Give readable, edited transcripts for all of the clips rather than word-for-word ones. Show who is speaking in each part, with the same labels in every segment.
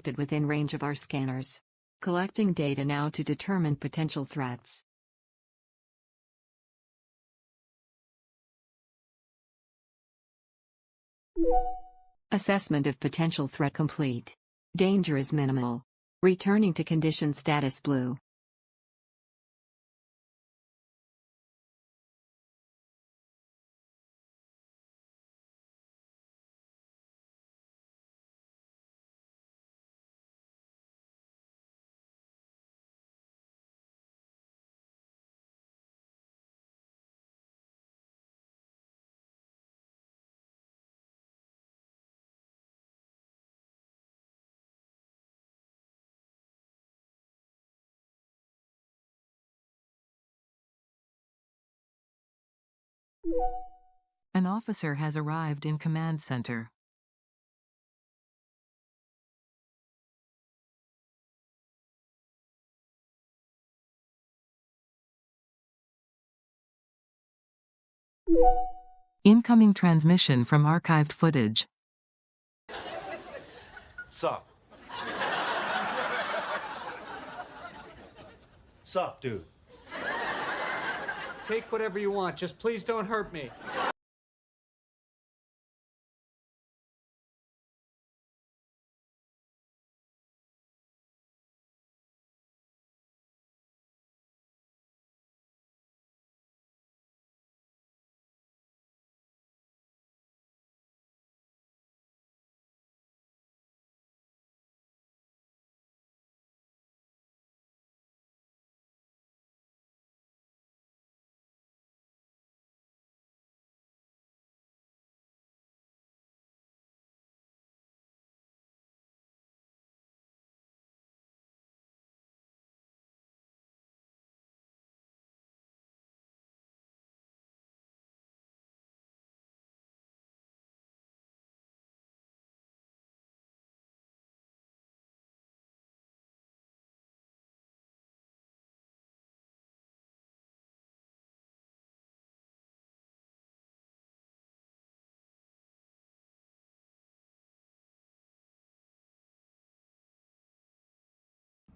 Speaker 1: detected within range of our scanners. Collecting data now to determine potential threats. Assessment of potential threat complete. Danger is minimal. Returning to condition status blue.
Speaker 2: An officer has arrived in command center. Incoming transmission from archived footage.
Speaker 3: Sup? Sup, dude?
Speaker 4: Take whatever you want, just please don't hurt me.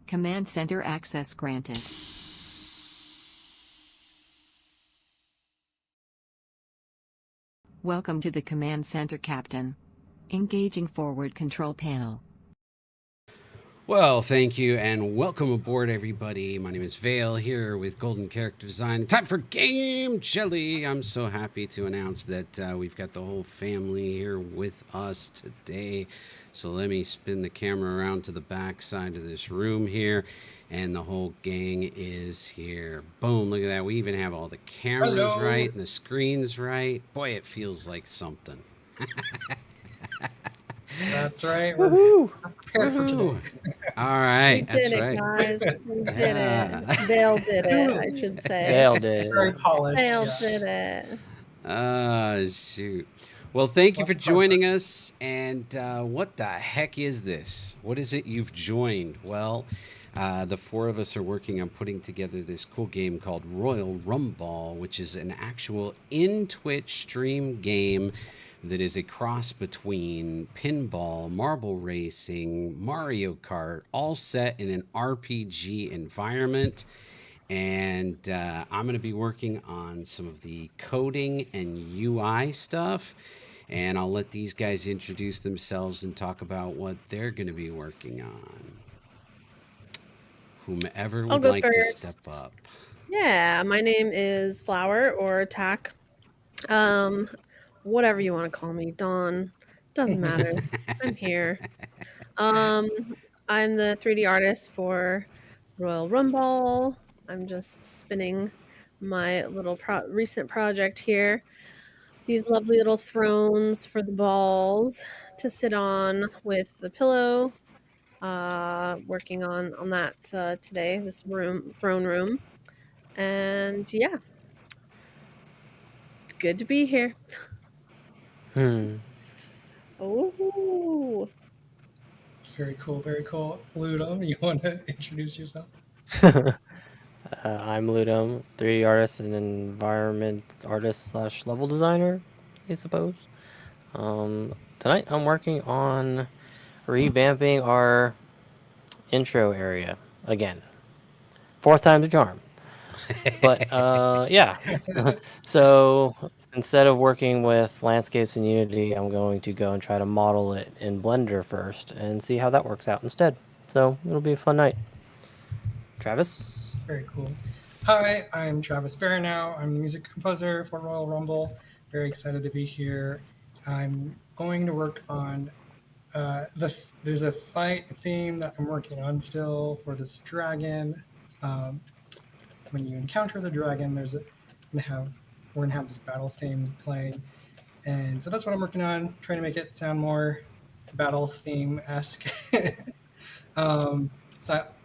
Speaker 1: Command Center access granted. Welcome to the Command Center, Captain. Engaging forward control panel.
Speaker 5: Well, thank you and welcome aboard, everybody. My name is Vale here with Golden Character Design. Time for Game Jelly. I'm so happy to announce that we've got the whole family here with us today. So let me spin the camera around to the back side of this room here, and the whole gang is here. Boom, look at that. We even have all the cameras right and the screens right. Boy, it feels like something.
Speaker 6: That's right. We're prepared for today.
Speaker 5: All right, that's
Speaker 7: it,
Speaker 5: right.
Speaker 7: Guys. We did it. Vale did it, I should say.
Speaker 8: Vale did
Speaker 6: Very
Speaker 8: it.
Speaker 6: polished.
Speaker 7: Vale
Speaker 6: yeah.
Speaker 7: did it.
Speaker 5: Shoot. Well, thank you for
Speaker 6: Let's start.
Speaker 5: joining us. And what the heck is this? What is it you've joined? Well, the four of us are working on putting together this cool game called Royal RumBALL, which is an actual in-Twitch stream game that is a cross between pinball, marble racing, Mario Kart, all set in an RPG environment. And I'm going to be working on some of the coding and UI stuff. And I'll let these guys introduce themselves and talk about what they're going to be working on. Whomever would like to step up.
Speaker 7: Yeah, my name is Flower or Tack. Whatever you want to call me, Dawn. Doesn't matter. I'm here. I'm the 3D artist for Royal RumBALL. I'm just spinning my little recent project here. These lovely little thrones for the balls to sit on with the pillow. Working on that today, this throne room. And yeah, good to be here. Oh,
Speaker 6: Very cool, very cool. Ludum, you want to introduce yourself?
Speaker 8: I'm Ludum, 3D artist and environment artist / level designer, I suppose. Tonight I'm working on revamping our intro area again. 4th time's a charm. But yeah. So instead of working with landscapes in Unity, I'm going to go and try to model it in Blender first and see how that works out instead. So it'll be a fun night. Travis?
Speaker 6: Very cool. Hi, I'm Travis Baranow. I'm the music composer for Royal RumBALL. Very excited to be here. I'm going to work on there's a fight theme that I'm working on still for this dragon. Um, when you encounter the dragon, we're gonna have this battle theme playing, and so that's what I'm working on, trying to make it sound more battle theme esque. So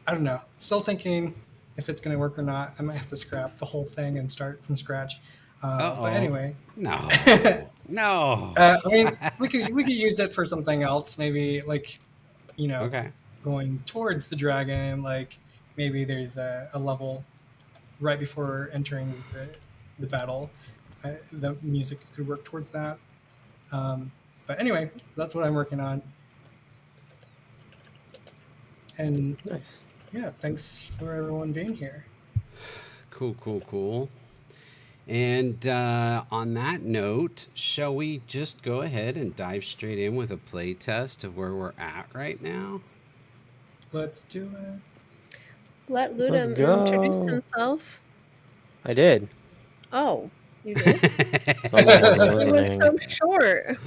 Speaker 6: I don't know. Still thinking if it's going to work or not. I might have to scrap the whole thing and start from scratch. But
Speaker 5: Uh-oh.
Speaker 6: anyway,
Speaker 5: No. No.
Speaker 6: I mean, we could use it for something else. Maybe like you know,
Speaker 5: Okay.
Speaker 6: going towards the dragon. Like maybe there's a level right before entering the battle. The music could work towards that. But anyway, that's what I'm working on. And
Speaker 8: Nice.
Speaker 6: yeah, thanks for everyone being here.
Speaker 5: Cool, cool, cool. And on that note, shall we just go ahead and dive straight in with a play test of where we're at right now?
Speaker 6: Let's do it.
Speaker 7: Let
Speaker 8: Let's
Speaker 7: Ludum introduce
Speaker 8: go.
Speaker 7: himself.
Speaker 8: I did.
Speaker 7: Oh, you did?
Speaker 8: Someone wasn't
Speaker 7: It was
Speaker 8: listening.
Speaker 7: so short.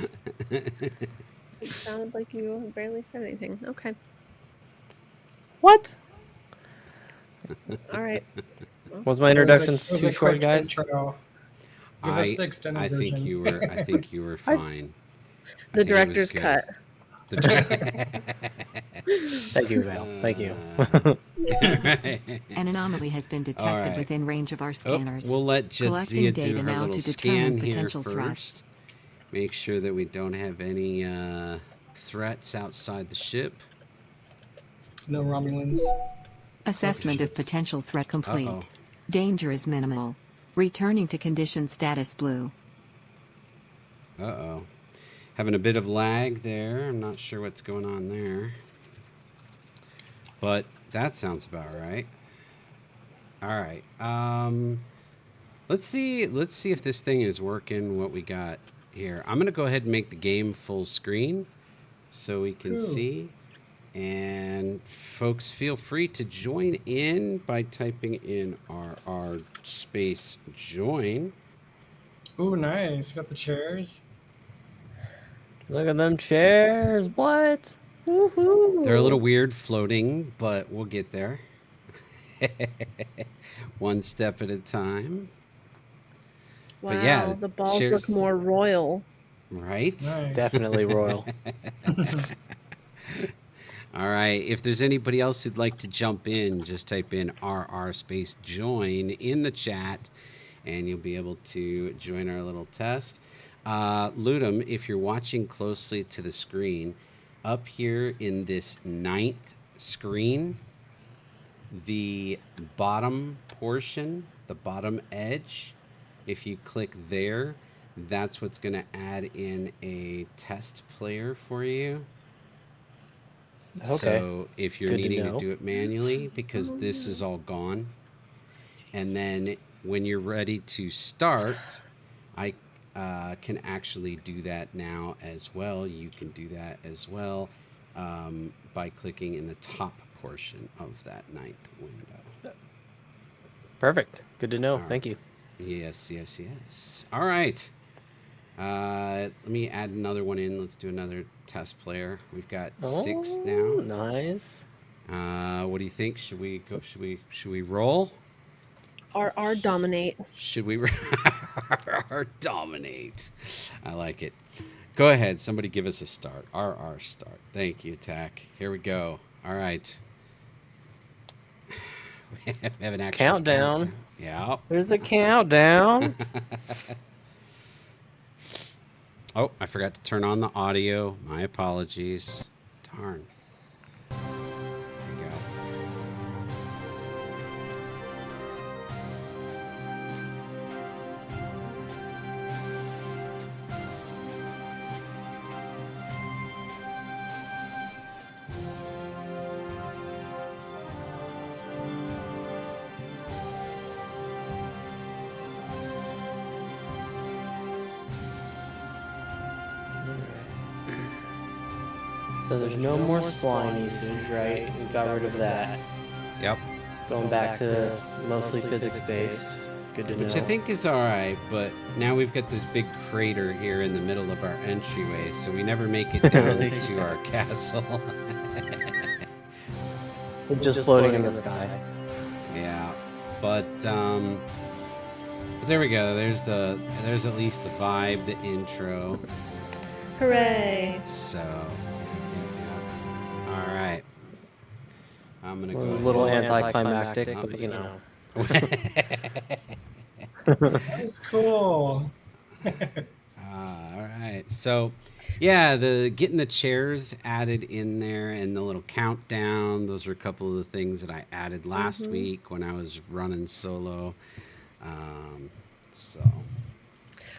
Speaker 7: It sounded like you barely said anything. Okay.
Speaker 8: What?
Speaker 7: All right.
Speaker 8: Was my introduction
Speaker 6: It was
Speaker 8: too
Speaker 6: a
Speaker 8: short,
Speaker 6: quick
Speaker 8: guys?
Speaker 6: intro. Give us the extended
Speaker 5: I
Speaker 6: version.
Speaker 5: think you were fine. I
Speaker 7: The
Speaker 5: think it was
Speaker 7: director's
Speaker 5: good.
Speaker 7: cut.
Speaker 8: Thank you, Val. Thank you.
Speaker 5: Right.
Speaker 1: An anomaly has been detected
Speaker 5: right.
Speaker 1: within range of our
Speaker 5: Oh,
Speaker 1: scanners.
Speaker 5: we'll let
Speaker 1: Collecting
Speaker 5: Jadzia
Speaker 1: data
Speaker 5: do her
Speaker 1: now
Speaker 5: little
Speaker 1: to
Speaker 5: scan
Speaker 1: determine
Speaker 5: here
Speaker 1: potential
Speaker 5: first.
Speaker 1: threats.
Speaker 5: Make sure that we don't have any threats outside the ship.
Speaker 6: No Romulans.
Speaker 1: Assessment of
Speaker 6: ships.
Speaker 1: potential threat complete.
Speaker 5: Uh-oh.
Speaker 1: Danger is minimal. Returning to condition status blue.
Speaker 5: Uh-oh. Having a bit of lag there. I'm not sure what's going on there. But that sounds about right. All right. Let's see if this thing is working what we got here. I'm going to go ahead and make the game full screen so we can
Speaker 6: Ooh.
Speaker 5: see. And folks, feel free to join in by typing in RR space join.
Speaker 6: Ooh, nice. Got the chairs.
Speaker 8: Look at them chairs. What?
Speaker 7: Woohoo!
Speaker 5: They're a little weird floating, but we'll get there. One step at a time.
Speaker 7: Wow,
Speaker 5: But yeah,
Speaker 7: the balls look
Speaker 5: cheers.
Speaker 7: more royal.
Speaker 5: Right?
Speaker 6: Nice.
Speaker 8: Definitely royal.
Speaker 5: All right. If there's anybody else who'd like to jump in, just type in RR space join in the chat and you'll be able to join our little test. Ludum, if you're watching closely to the screen, up here in this 9th screen, the bottom portion, the bottom edge, if you click there, that's what's going to add in a test player for you.
Speaker 8: Okay.
Speaker 5: So if you're
Speaker 8: Good to
Speaker 5: needing to
Speaker 8: know.
Speaker 5: do it manually, because this is all gone, and then when you're ready to start, I can actually do that now as well. You can do that as well by clicking in the top portion of that 9th window.
Speaker 8: Perfect. Good to know.
Speaker 5: All right.
Speaker 8: Thank you.
Speaker 5: Yes, yes, yes. All right. Let me add another one in. Let's do another test player. We've got 6 now.
Speaker 8: Nice.
Speaker 5: What do you think? Should we go? Should we roll?
Speaker 7: RR dominate.
Speaker 5: Should we dominate? I like it. Go ahead. Somebody give us a start. RR start. Thank you, Tack. Here we go. All right. We have an actual
Speaker 8: Countdown.
Speaker 5: Yeah.
Speaker 8: There's a countdown.
Speaker 5: Oh, I forgot to turn on the audio. My apologies. Darn. There you go.
Speaker 8: So there's no more spline usage, right? We got rid of that.
Speaker 5: Yep.
Speaker 8: Going back to mostly physics-based. Good to know.
Speaker 5: Which I think is all right, but now we've got this big crater here in the middle of our entryway, so we never make it down to our castle.
Speaker 8: Just floating in the sky.
Speaker 5: Yeah, but there we go. There's at least the vibe, the intro.
Speaker 7: Hooray!
Speaker 5: So, yeah. All right. I'm gonna go
Speaker 8: A little anticlimactic, but you know.
Speaker 6: That was cool.
Speaker 5: All right. So, yeah, getting the chairs added in there and the little countdown. Those are a couple of the things that I added last week when I was running solo. So.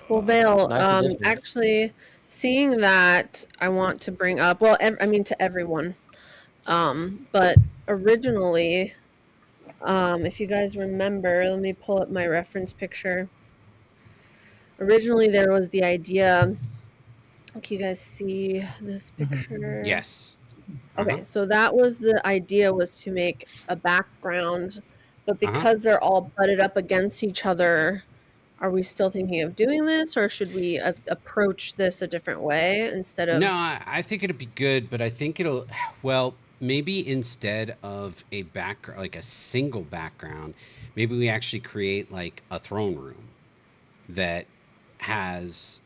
Speaker 7: Well, Vale,
Speaker 8: Nice addition.
Speaker 7: actually, seeing that, I want to bring up, well, to everyone. But originally, if you guys remember, let me pull up my reference picture. Originally, there was the idea. Can you guys see this picture?
Speaker 5: Yes.
Speaker 7: Okay, so that was the idea, was to make a background, but because they're all butted up against each other, are we still thinking of doing this, or should we approach this a different way instead of?
Speaker 5: No, I think it'll be good, but I think well, maybe instead of a background, like a single background, maybe we actually create like a throne room that has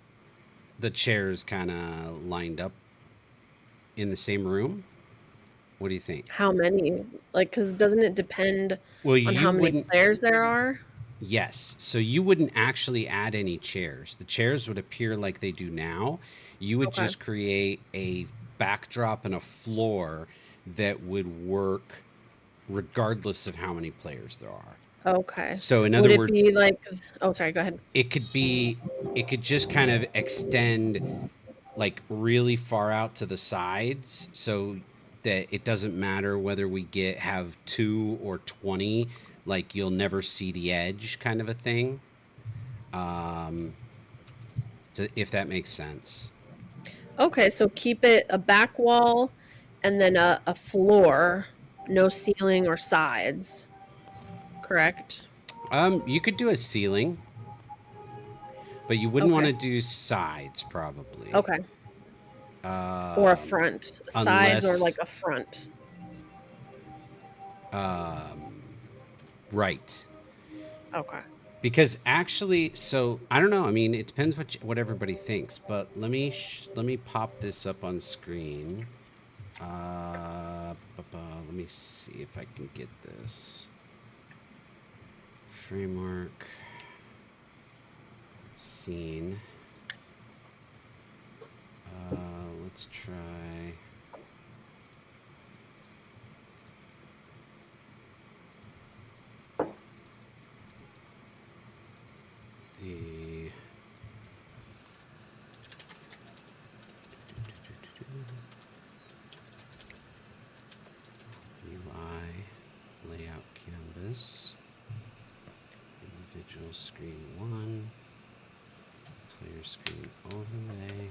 Speaker 5: the chairs kind of lined up in the same room. What do you think?
Speaker 7: How many? Like, because doesn't it depend
Speaker 5: Well,
Speaker 7: on
Speaker 5: you
Speaker 7: how many
Speaker 5: wouldn't.
Speaker 7: players there are?
Speaker 5: Yes. So you wouldn't actually add any chairs. The chairs would appear like they do now. You would
Speaker 7: Okay.
Speaker 5: just create a backdrop and a floor that would work regardless of how many players there are.
Speaker 7: Okay.
Speaker 5: So in
Speaker 7: Would
Speaker 5: other
Speaker 7: it
Speaker 5: words,
Speaker 7: be like? Oh, sorry. Go ahead.
Speaker 5: it could just kind of extend like really far out to the sides so that it doesn't matter whether we have 2 or 20, like you'll never see the edge kind of a thing. If that makes sense.
Speaker 7: Okay, so keep it a back wall, and then a floor, no ceiling or sides. Correct.
Speaker 5: You could do a ceiling, but you wouldn't
Speaker 7: Okay.
Speaker 5: want to do sides probably.
Speaker 7: Okay. Or a front, sides or like a front.
Speaker 5: Right.
Speaker 7: Okay.
Speaker 5: Because actually, so I don't know. I mean, it depends what everybody thinks. But let me pop this up on screen. Let me see if I can get this framework scene. Let's try. The UI layout canvas, individual screen 1, player screen overlay.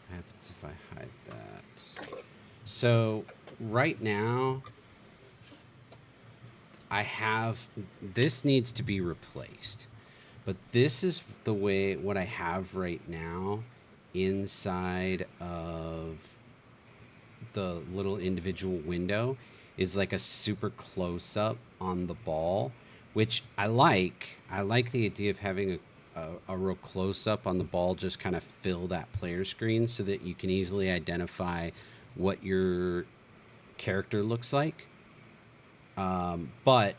Speaker 5: What happens if I hide that? So right now this needs to be replaced, but this is what I have right now inside of the little individual window is like a super close up on the ball, which I like. I like the idea of having a real close up on the ball, just kind of fill that player screen so that you can easily identify what your character looks like. But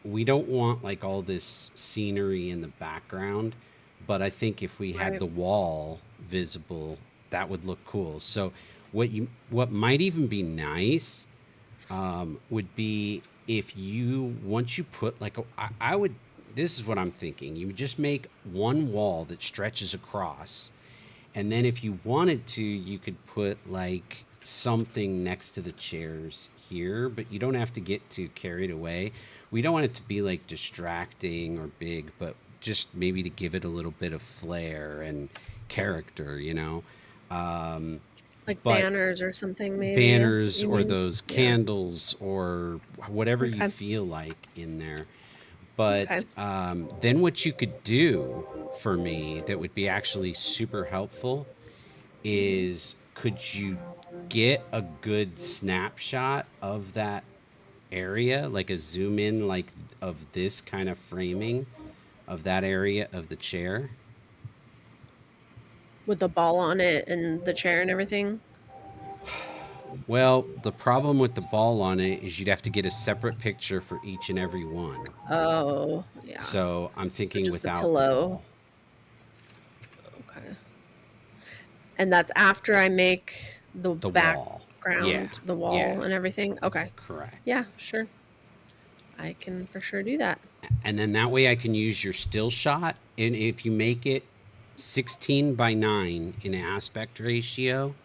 Speaker 5: we don't want like all this scenery in the background. But I think if we had the wall visible, that would look cool. So what might even be nice would be if once you put like this is what I'm thinking. You would just make one wall that stretches across. And then if you wanted to, you could put like something next to the chairs here, but you don't have to get too carried away. We don't want it to be like distracting or big, but just maybe to give it a little bit of flair and character, you know?
Speaker 7: Like
Speaker 5: but
Speaker 7: banners or something, maybe.
Speaker 5: banners
Speaker 7: You
Speaker 5: or
Speaker 7: mean?
Speaker 5: those
Speaker 7: Yeah.
Speaker 5: candles or whatever you
Speaker 7: Okay.
Speaker 5: feel like in there.
Speaker 7: Okay.
Speaker 5: But then what you could do for me that would be actually super helpful is could you get a good snapshot of that area, like a zoom in, like of this kind of framing of that area of the chair?
Speaker 7: With the ball on it and the chair and everything.
Speaker 5: Well, the problem with the ball on it is you'd have to get a separate picture for each and every one.
Speaker 7: Oh, yeah.
Speaker 5: So I'm
Speaker 7: So
Speaker 5: thinking
Speaker 7: just the
Speaker 5: without the
Speaker 7: pillow.
Speaker 5: ball.
Speaker 7: Okay. And that's after I make the
Speaker 5: The wall. Yeah.
Speaker 7: background, the
Speaker 5: Yeah.
Speaker 7: wall and everything. Okay.
Speaker 5: Correct.
Speaker 7: Yeah, sure. I can for sure do that.
Speaker 5: And then that way I can use your still shot. And if you make it 16 by 9 in aspect ratio,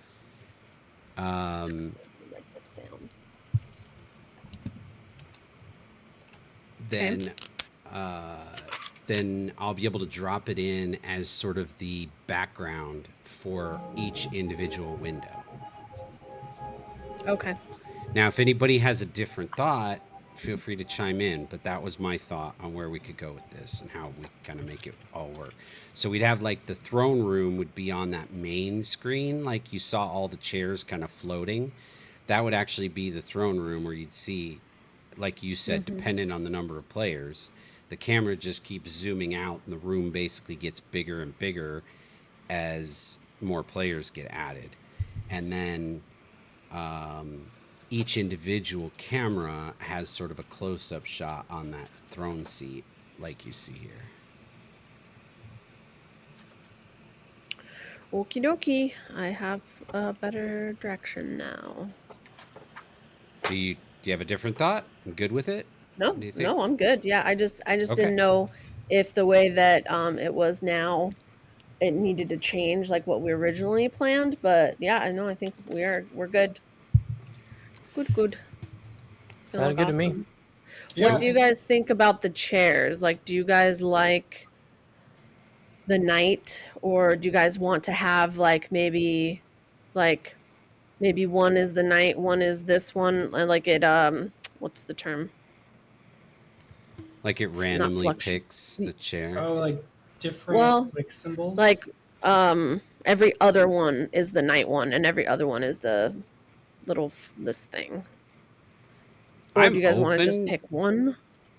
Speaker 5: um,
Speaker 7: Let me write this down. Okay.
Speaker 5: then uh, then I'll be able to drop it in as sort of the background for each individual window.
Speaker 7: Okay.
Speaker 5: Now, if anybody has a different thought, feel free to chime in. But that was my thought on where we could go with this and how we kind of make it all work. So we'd have like the throne room would be on that main screen, like you saw all the chairs kind of floating. That would actually be the throne room where you'd see, like you said, dependent on the number of players, the camera just keeps zooming out and the room basically gets bigger and bigger as more players get added. And then each individual camera has sort of a close-up shot on that throne seat like you see here.
Speaker 7: Okie dokie. I have a better direction now.
Speaker 5: Do you have a different thought? I'm good with it?
Speaker 7: No,
Speaker 5: Do you think?
Speaker 7: no, I'm good. Yeah, I just
Speaker 5: Okay.
Speaker 7: didn't know if the way that it was now it needed to change like what we originally planned, but yeah, I know I think we're good. Good. It's gonna
Speaker 8: Sounded
Speaker 7: look
Speaker 8: good to me.
Speaker 7: awesome.
Speaker 6: Yeah,
Speaker 7: What do you guys think about the chairs? Like, do you guys like the night, or do you guys want to have like maybe one is the night, one is this one, like it what's the term?
Speaker 5: Like it
Speaker 7: Not
Speaker 5: randomly
Speaker 7: fluctuate.
Speaker 5: picks the chair.
Speaker 6: oh, like different
Speaker 7: Well,
Speaker 6: like symbols.
Speaker 7: like every other one is the night one, and every other one is the this thing. Or do
Speaker 5: I'm
Speaker 7: you guys want to just
Speaker 5: open.
Speaker 7: pick one?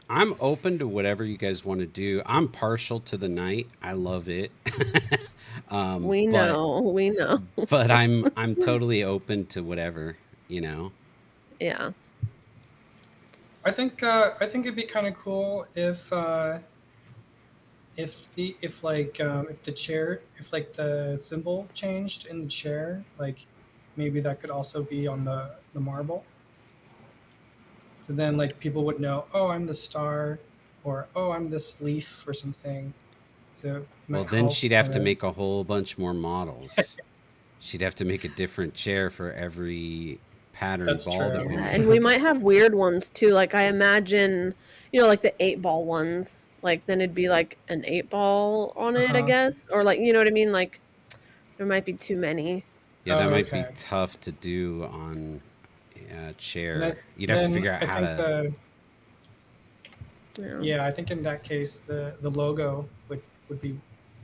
Speaker 5: I'm open to whatever you guys want to do. I'm partial to the night. I love it.
Speaker 7: We
Speaker 5: but
Speaker 7: know.
Speaker 5: but I'm totally open to whatever, you know.
Speaker 7: Yeah.
Speaker 6: I think it'd be kind of cool if the chair, if like the symbol changed in the chair, like maybe that could also be on the marble. So then like people would know, oh, I'm the star, or oh, I'm this leaf or something. So it
Speaker 5: Well,
Speaker 6: might
Speaker 5: then
Speaker 6: help
Speaker 5: she'd have
Speaker 6: kind
Speaker 5: to
Speaker 6: of.
Speaker 5: make a whole bunch more models. She'd have to make a different chair for every pattern
Speaker 6: That's
Speaker 5: ball that
Speaker 6: true.
Speaker 5: we
Speaker 7: Yeah,
Speaker 5: make.
Speaker 7: and we might have weird ones too. Like I imagine, like the 8-ball ones. Like then it'd be like an 8-ball on it, I
Speaker 6: Uh-huh.
Speaker 7: guess, or like you know what I mean. Like there might be too many.
Speaker 5: Yeah, that
Speaker 6: Oh,
Speaker 5: might be
Speaker 6: okay.
Speaker 5: tough to do on a
Speaker 6: And
Speaker 5: chair. You'd have to
Speaker 6: then
Speaker 5: figure out
Speaker 6: I
Speaker 5: how
Speaker 6: think
Speaker 5: to.
Speaker 7: Yeah.
Speaker 6: yeah, I think in that case the logo would be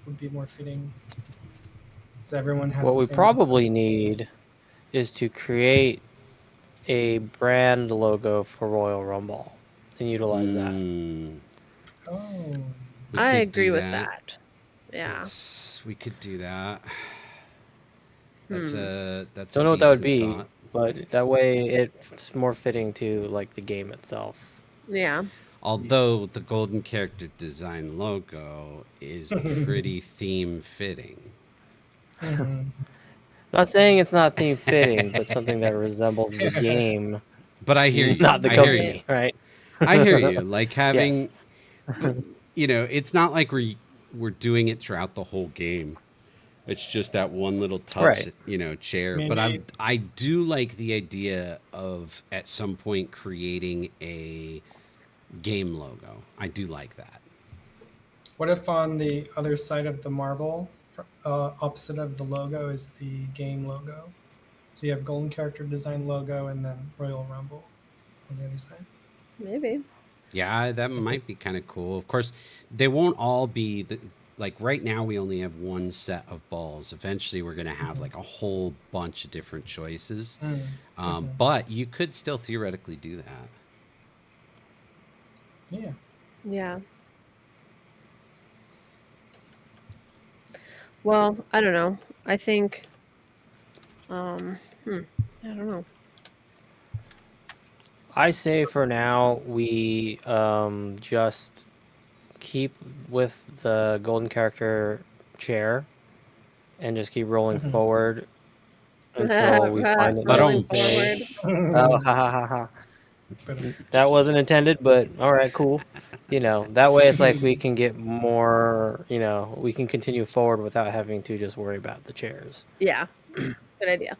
Speaker 6: would be more fitting, so everyone has
Speaker 8: What
Speaker 6: the
Speaker 8: we
Speaker 6: same logo.
Speaker 8: probably need is to create a brand logo for Royal RumBAll and utilize that.
Speaker 6: Oh,
Speaker 5: We
Speaker 7: I
Speaker 5: could
Speaker 7: agree
Speaker 5: do
Speaker 7: with
Speaker 5: that.
Speaker 7: that. Yeah.
Speaker 5: We could do that. That's
Speaker 7: Hmm.
Speaker 5: a
Speaker 8: Don't know what that would
Speaker 5: decent
Speaker 8: be,
Speaker 5: thought.
Speaker 8: but that way it's more fitting to like the game itself.
Speaker 7: Yeah.
Speaker 5: Although the golden character design logo is pretty theme fitting.
Speaker 6: mhm.
Speaker 8: Not saying it's not theme fitting, but something that resembles the game,
Speaker 5: But I hear you.
Speaker 8: not the
Speaker 5: I hear
Speaker 7: Right.
Speaker 5: you.
Speaker 8: company, right?
Speaker 5: I hear you. Like
Speaker 8: Yes.
Speaker 5: having, but it's not like we're doing it throughout the whole game. It's just that one little touch,
Speaker 8: Right.
Speaker 5: chair. But
Speaker 6: Maybe
Speaker 5: I do like the idea of at some point creating a game logo. I do like that.
Speaker 6: what if on the other side of the marble, opposite of the logo, is the game logo? So you have Golden Character Design logo and then Royal Rumble on the other side.
Speaker 7: Maybe.
Speaker 5: Yeah, that might be kind of cool. Of course, they won't all be like right now. We only have one set of balls. Eventually, we're going to have like a whole bunch of different choices. But you could still theoretically do that.
Speaker 6: Yeah.
Speaker 7: Yeah. Well, I don't know. I think I don't know.
Speaker 8: I say for now we just keep with the golden character chair and just keep rolling forward until we find it
Speaker 7: Rolling
Speaker 8: necessary.
Speaker 7: forward.
Speaker 8: Oh, ha ha ha ha. That wasn't intended, but all right, cool. That way it's like we can get more, we can continue forward without having to just worry about the chairs.
Speaker 7: Yeah. Good idea.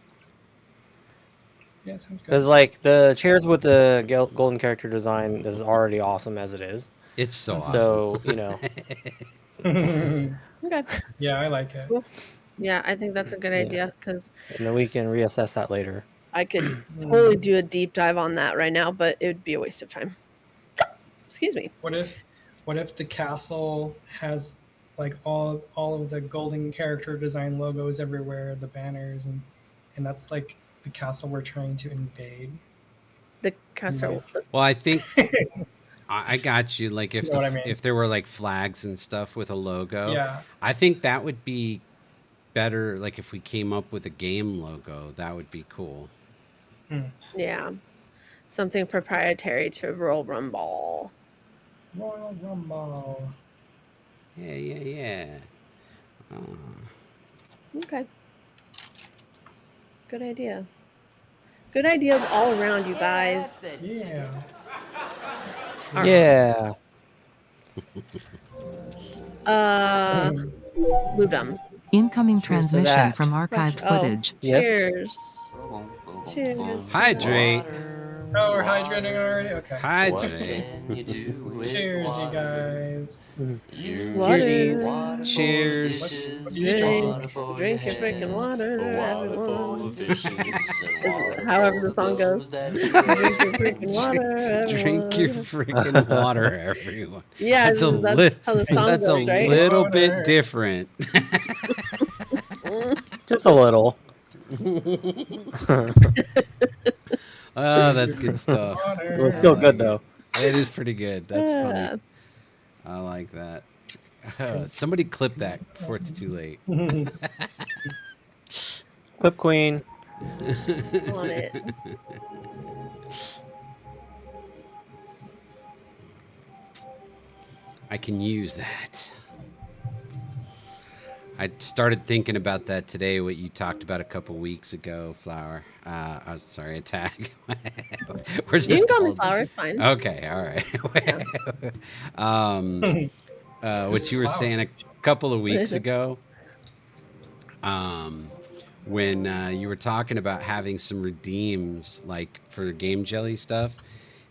Speaker 6: Yeah, sounds good.
Speaker 8: Because, like, the chairs with the golden character design is already awesome as it is.
Speaker 5: It's so awesome.
Speaker 8: So,
Speaker 7: Okay.
Speaker 6: Yeah, I like it.
Speaker 7: Cool. Yeah, I think that's a good idea because
Speaker 8: and then we can reassess that later.
Speaker 7: I could totally do a deep dive on that right now, but it would be a waste of time. Excuse me.
Speaker 6: What if the castle has like all of the Golden Character Design logos everywhere, the banners, and that's like the castle we're trying to invade?
Speaker 7: The castle.
Speaker 5: Well, I think I got you. Like if
Speaker 6: You know what I mean?
Speaker 5: if there were like flags and stuff with a logo,
Speaker 6: Yeah.
Speaker 5: I think that would be better. Like if we came up with a game logo, that would be cool.
Speaker 7: Yeah. Something proprietary to Royal RumBAll.
Speaker 6: Royal RumBAll.
Speaker 5: Yeah.
Speaker 7: Okay. Good idea. Good ideas all around, you guys.
Speaker 6: Yeah.
Speaker 8: Yeah.
Speaker 7: Moved on.
Speaker 2: Incoming
Speaker 8: Cheers to
Speaker 2: transmission
Speaker 8: that.
Speaker 2: from archived footage.
Speaker 8: Yes.
Speaker 7: Cheers. Cheers.
Speaker 5: Hydrate.
Speaker 6: Oh, we're hydrating already? Okay.
Speaker 5: Hydrate.
Speaker 6: Cheers, you guys.
Speaker 7: Water.
Speaker 5: Cheers.
Speaker 7: Drink your freaking water, everyone. However the song goes. Drink your freaking water, everyone.
Speaker 5: Drink your freaking water, everyone.
Speaker 7: Yeah,
Speaker 5: that's
Speaker 7: how the song
Speaker 5: that's
Speaker 7: goes,
Speaker 5: a
Speaker 7: right?
Speaker 5: little
Speaker 6: Water.
Speaker 5: bit different.
Speaker 8: Just a little.
Speaker 5: Oh, that's good stuff.
Speaker 8: It was still good, though.
Speaker 5: It is pretty good. That's
Speaker 7: Yeah.
Speaker 5: funny. I like that. Somebody clip that before it's too late.
Speaker 8: Clip Queen.
Speaker 7: On it.
Speaker 5: I can use that. I started thinking about that today, what you talked about a couple weeks ago, Flower. I was sorry, Attack. We're
Speaker 7: You can call me
Speaker 5: all-
Speaker 7: Flower, it's fine.
Speaker 5: Okay, all right. What you were saying a couple of weeks ago, when you were talking about having some redeems, like for Game Jelly stuff,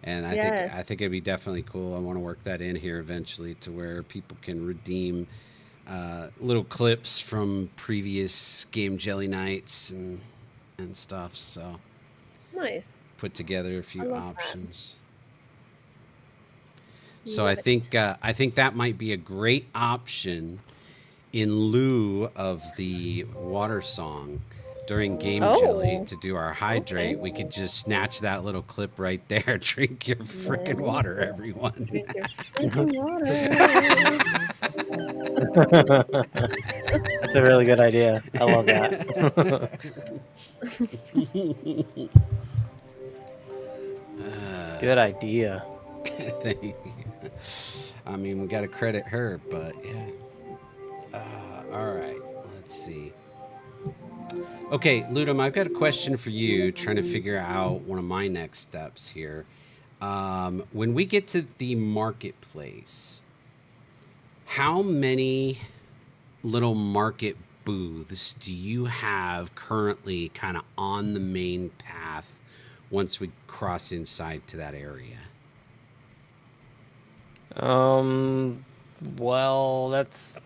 Speaker 5: and
Speaker 7: Yes.
Speaker 5: I think it'd be definitely cool. I want to work that in here eventually to where people can redeem little clips from previous Game Jelly nights and stuff. So
Speaker 7: Nice.
Speaker 5: put together a few
Speaker 7: love that.
Speaker 5: options. So
Speaker 7: Love
Speaker 5: I think that might be a great option in lieu of the water song during Game Jelly
Speaker 7: Oh,
Speaker 5: to do our hydrate.
Speaker 7: okay.
Speaker 5: We could just snatch that little clip right there. Drink your freaking water, everyone.
Speaker 7: Drink your freaking water.
Speaker 8: That's a really good idea. I love that. Good idea.
Speaker 5: Thank you. I mean, we got to credit her, but yeah. All right, let's see. Okay, Ludum, I've got a question for you, trying to figure out one of my next steps here. When we get to the marketplace, how many little market booths do you have currently kind of on the main path once we cross inside to that area?
Speaker 8: Well, that's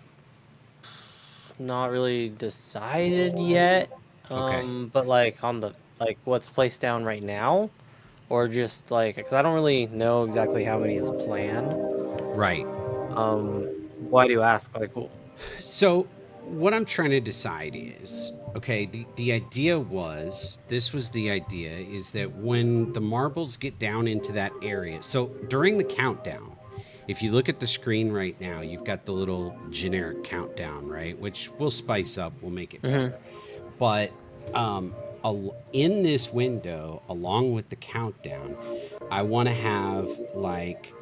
Speaker 8: not really decided yet.
Speaker 5: Okay.
Speaker 8: But like on the like what's placed down right now, or just like because I don't really know exactly how many is planned.
Speaker 5: Right.
Speaker 8: Why do you ask? Like,
Speaker 5: So what I'm trying to decide is, okay, the idea was, this was the idea, is that when the marbles get down into that area, so during the countdown, if you look at the screen right now, you've got the little generic countdown, right? Which we'll spice up, we'll make it better. But in this window, along with the countdown, I want to have like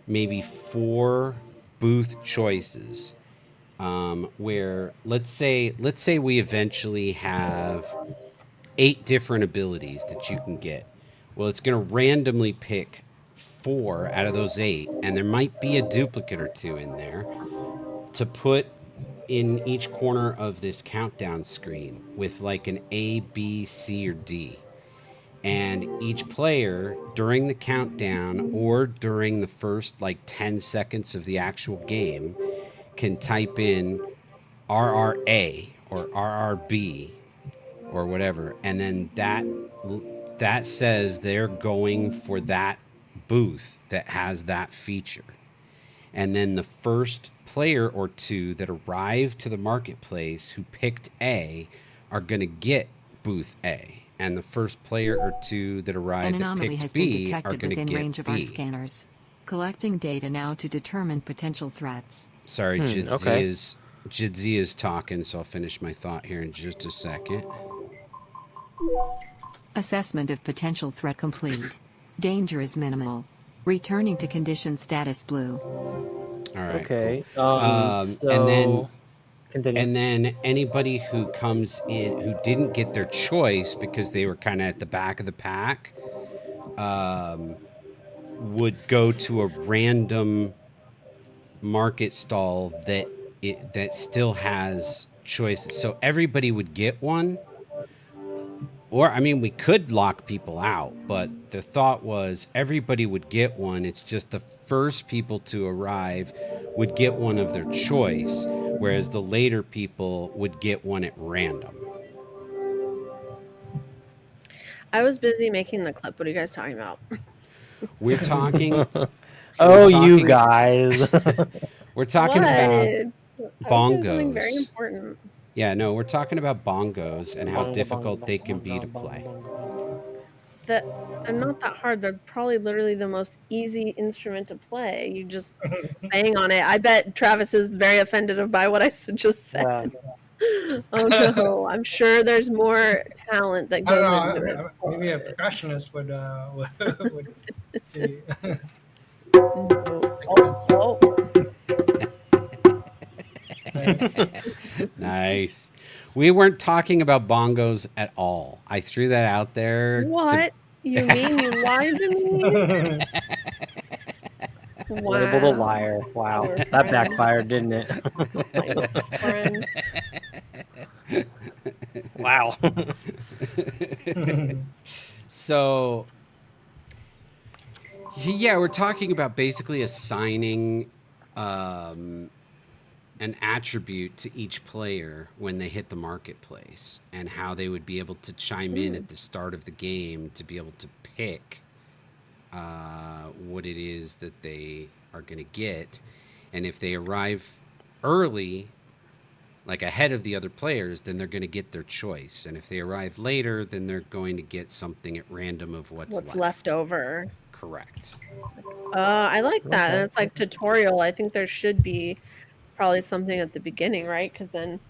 Speaker 5: maybe 4 booth choices, where let's say we eventually have 8 different abilities that you can get. Well, it's going to randomly pick 4 out of those 8, and there might be a duplicate or 2 in there to put in each corner of this countdown screen with like an A, B, C, or D. And each player during the countdown or during the first like 10 seconds of the actual game can type in RRA or RRB or whatever, and then that says they're going for that booth that has that feature. And then the first player or 2 that arrive to the marketplace who picked A are going to get booth A, and the first player or 2 that
Speaker 1: An
Speaker 5: arrived that
Speaker 1: anomaly has
Speaker 5: picked
Speaker 1: been
Speaker 5: B are
Speaker 1: detected
Speaker 5: going to
Speaker 1: within
Speaker 5: get
Speaker 1: range of our
Speaker 5: B.
Speaker 1: scanners. Collecting data now to determine potential threats.
Speaker 5: Sorry,
Speaker 8: okay.
Speaker 5: Jidzi is talking, so I'll finish my thought here in just a second.
Speaker 1: Assessment of potential threat complete. Danger is minimal. Returning to condition status blue.
Speaker 5: All right,
Speaker 8: Okay.
Speaker 5: cool.
Speaker 8: So continue.
Speaker 5: And then anybody who comes in who didn't get their choice because they were kind of at the back of the pack, would go to a random market stall that still has choices. So everybody would get one. Or, I mean, we could lock people out, but the thought was everybody would get one. It's just the first people to arrive would get one of their choice, whereas the later people would get one at random.
Speaker 7: I was busy making the clip. What are you guys talking about?
Speaker 5: We're talking.
Speaker 8: Oh,
Speaker 5: we're
Speaker 8: you
Speaker 5: talking,
Speaker 8: guys.
Speaker 5: We're talking
Speaker 7: What?
Speaker 5: about
Speaker 7: I was doing something very
Speaker 5: bongos.
Speaker 7: important.
Speaker 5: Yeah, no, we're talking about bongos and how
Speaker 8: Bongo,
Speaker 5: difficult
Speaker 8: bongo,
Speaker 5: they can
Speaker 8: bongo,
Speaker 5: be to
Speaker 8: bongo,
Speaker 5: play.
Speaker 8: bongo.
Speaker 7: That they're not that hard. They're probably literally the most easy instrument to play. You just bang on it. I bet Travis is very offended by what I just said.
Speaker 8: Yeah.
Speaker 7: Oh no, I'm sure there's more talent that
Speaker 6: I don't
Speaker 7: goes into it.
Speaker 6: know. Maybe a percussionist would be
Speaker 7: Oh,
Speaker 6: nice.
Speaker 5: Nice. We weren't talking about bongos at all. I threw that out there to.
Speaker 7: what? You mean you lied to me?
Speaker 8: Labeled a
Speaker 7: Wow.
Speaker 8: liar. Wow.
Speaker 7: Our
Speaker 8: That
Speaker 7: friend.
Speaker 8: backfired, didn't it?
Speaker 7: My friend.
Speaker 8: Wow.
Speaker 5: So, yeah, we're talking about basically assigning an attribute to each player when they hit the marketplace, and how they would be able to chime in at the start of the game to be able to pick what it is that they are going to get. And if they arrive early, like ahead of the other players, then they're going to get their choice. And if they arrive later, then they're going to get something at random of what's
Speaker 7: left over.
Speaker 5: Correct.
Speaker 7: I like that.
Speaker 8: Okay.
Speaker 7: And it's like tutorial. I think there should be probably something at the beginning, right? Because then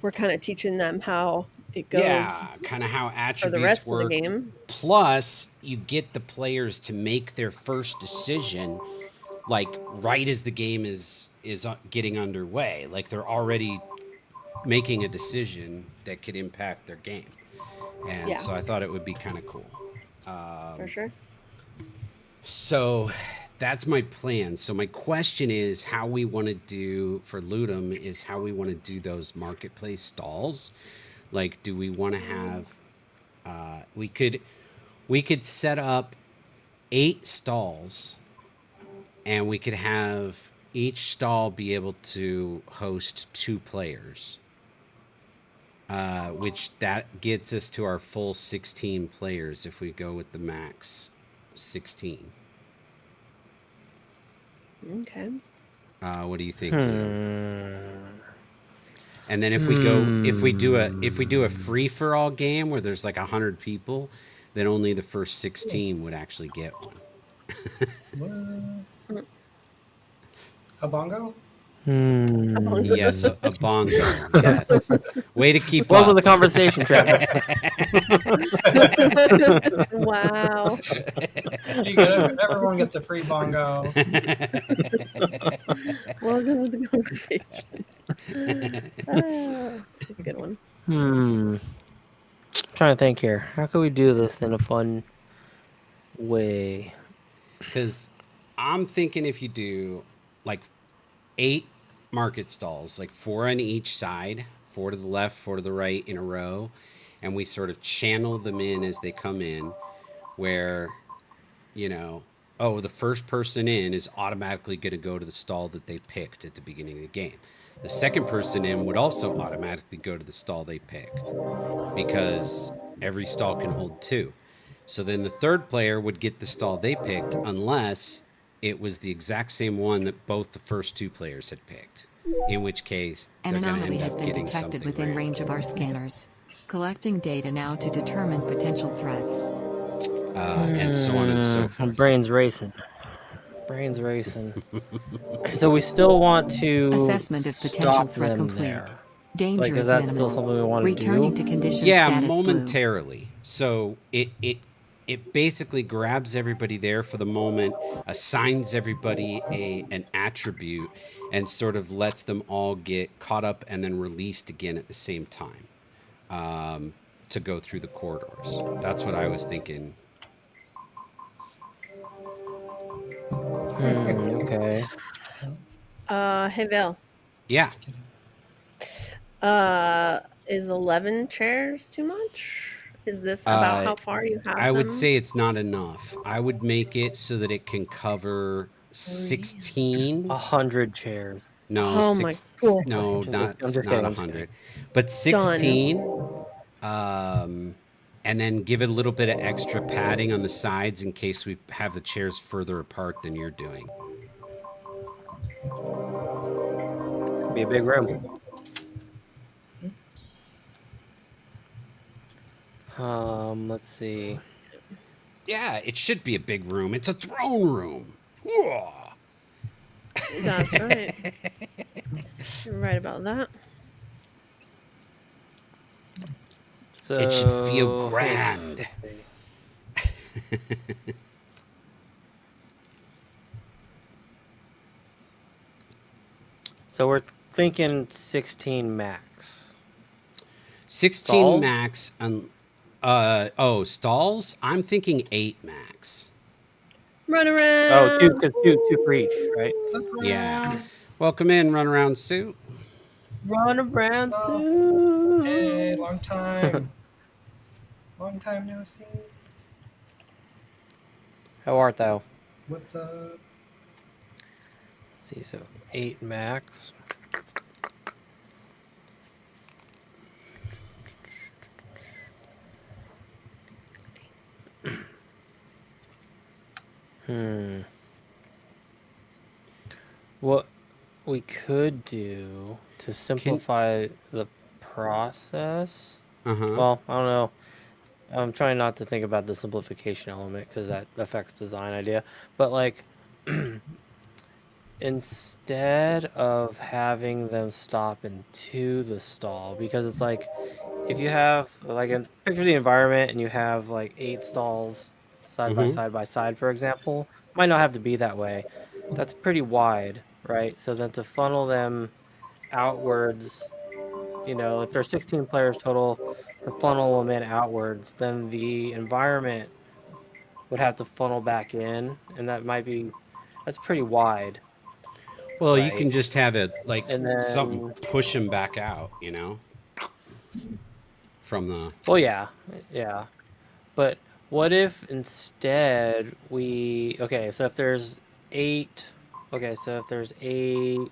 Speaker 7: we're kind of teaching them how it goes
Speaker 5: Yeah, kind of how
Speaker 7: for the
Speaker 5: attributes
Speaker 7: rest of the
Speaker 5: work.
Speaker 7: game.
Speaker 5: Plus, you get the players to make their first decision, like right as the game is getting underway. Like they're already making a decision that could impact their game. And
Speaker 7: Yeah.
Speaker 5: so I thought it would be kind of cool.
Speaker 7: For sure.
Speaker 5: So that's my plan. So my question is how we want to do for Ludum is how we want to do those marketplace stalls. Like, do we want to have, we could set up 8 stalls, and we could have each stall be able to host 2 players. which that gets us to our full 16 players if we go with the max 16.
Speaker 7: Okay.
Speaker 5: What do you think, Leo?
Speaker 8: Hmm.
Speaker 5: And then if we do a free for all game where there's like 100 people, then only the first 16 would actually get one.
Speaker 6: What? A bongo?
Speaker 5: Yes, a bongo. Yes. Way to keep
Speaker 8: Welcome to
Speaker 5: up.
Speaker 8: the conversation, Trevor.
Speaker 7: Wow.
Speaker 6: Everyone gets a free bongo.
Speaker 7: Welcome to the conversation. That's a good one.
Speaker 8: I'm trying to think here. How can we do this in a fun way?
Speaker 5: Because I'm thinking if you do like 8 market stalls, like 4 on each side, 4 to the left, 4 to the right in a row, and we sort of channel them in as they come in, where, the first person in is automatically going to go to the stall that they picked at the beginning of the game. The second person in would also automatically go to the stall they picked because every stall can hold 2. So then the third player would get the stall they picked unless it was the exact same one that both the first 2 players had picked, in which case
Speaker 1: An
Speaker 5: they're going to
Speaker 1: anomaly
Speaker 5: end
Speaker 1: has
Speaker 5: up
Speaker 1: been
Speaker 5: getting
Speaker 1: detected
Speaker 5: something
Speaker 1: within
Speaker 5: random.
Speaker 1: range of our scanners. Collecting data now to determine potential threats.
Speaker 5: And so on and so
Speaker 8: My
Speaker 5: forth.
Speaker 8: brain's racing. So we still want to
Speaker 1: Assessment of potential
Speaker 8: stop
Speaker 1: threat
Speaker 8: them
Speaker 1: complete.
Speaker 8: there.
Speaker 1: Danger
Speaker 8: Like, is
Speaker 1: is
Speaker 8: that
Speaker 1: minimal.
Speaker 8: still something we want to
Speaker 1: Returning
Speaker 8: do?
Speaker 1: to condition
Speaker 5: Yeah,
Speaker 1: status
Speaker 5: momentarily. So it basically grabs everybody there for the moment, assigns everybody an attribute, and sort of lets them all get caught up and then released again at the same time, to go through the corridors. That's what I was thinking.
Speaker 8: Okay.
Speaker 7: Hey Val.
Speaker 5: Yeah.
Speaker 6: Just kidding.
Speaker 7: Is 11 chairs too much? Is this about how far you have
Speaker 5: I would
Speaker 7: them?
Speaker 5: say it's not enough. I would make it so that it can cover 16.
Speaker 8: 100 chairs.
Speaker 5: No,
Speaker 7: Oh my God.
Speaker 5: no,
Speaker 8: I'm
Speaker 5: not
Speaker 8: just
Speaker 5: not
Speaker 8: kidding.
Speaker 5: 100, but
Speaker 7: Done.
Speaker 5: 16. And then give it a little bit of extra padding on the sides in case we have the chairs further apart than you're doing.
Speaker 8: It's gonna be a big room. Let's see.
Speaker 5: Yeah, it should be a big room. It's a throne room. Whoa.
Speaker 7: That's right. You're right about that.
Speaker 8: So
Speaker 5: It should feel grand.
Speaker 8: let's see. So we're thinking 16 max.
Speaker 5: 16
Speaker 8: Stalls?
Speaker 5: max. Stalls? I'm thinking 8 max.
Speaker 7: Run around.
Speaker 8: Oh, two for each, right?
Speaker 5: Yeah. Welcome in, Run Around Suit.
Speaker 8: Run around
Speaker 6: What's up?
Speaker 8: soon.
Speaker 6: Hey, long time. Long time no see.
Speaker 8: How art thou?
Speaker 6: What's up?
Speaker 8: Let's see, so 8 max. What we could do to simplify the process. Well, I don't know. I'm trying not to think about the simplification element because that affects design idea. But like, instead of having them stop into the stall, because it's like, if you have like picture the environment and you have like 8 stalls side by side, for example, might not have to be that way. That's pretty wide, right? So then to funnel them outwards, if there's 16 players total, to funnel them in outwards, then the environment would have to funnel back in, and that's pretty wide.
Speaker 5: Well, you
Speaker 8: Right.
Speaker 5: can just have it
Speaker 8: And then,
Speaker 5: something push him back out, from the.
Speaker 8: well, yeah. But what if instead so if there's 8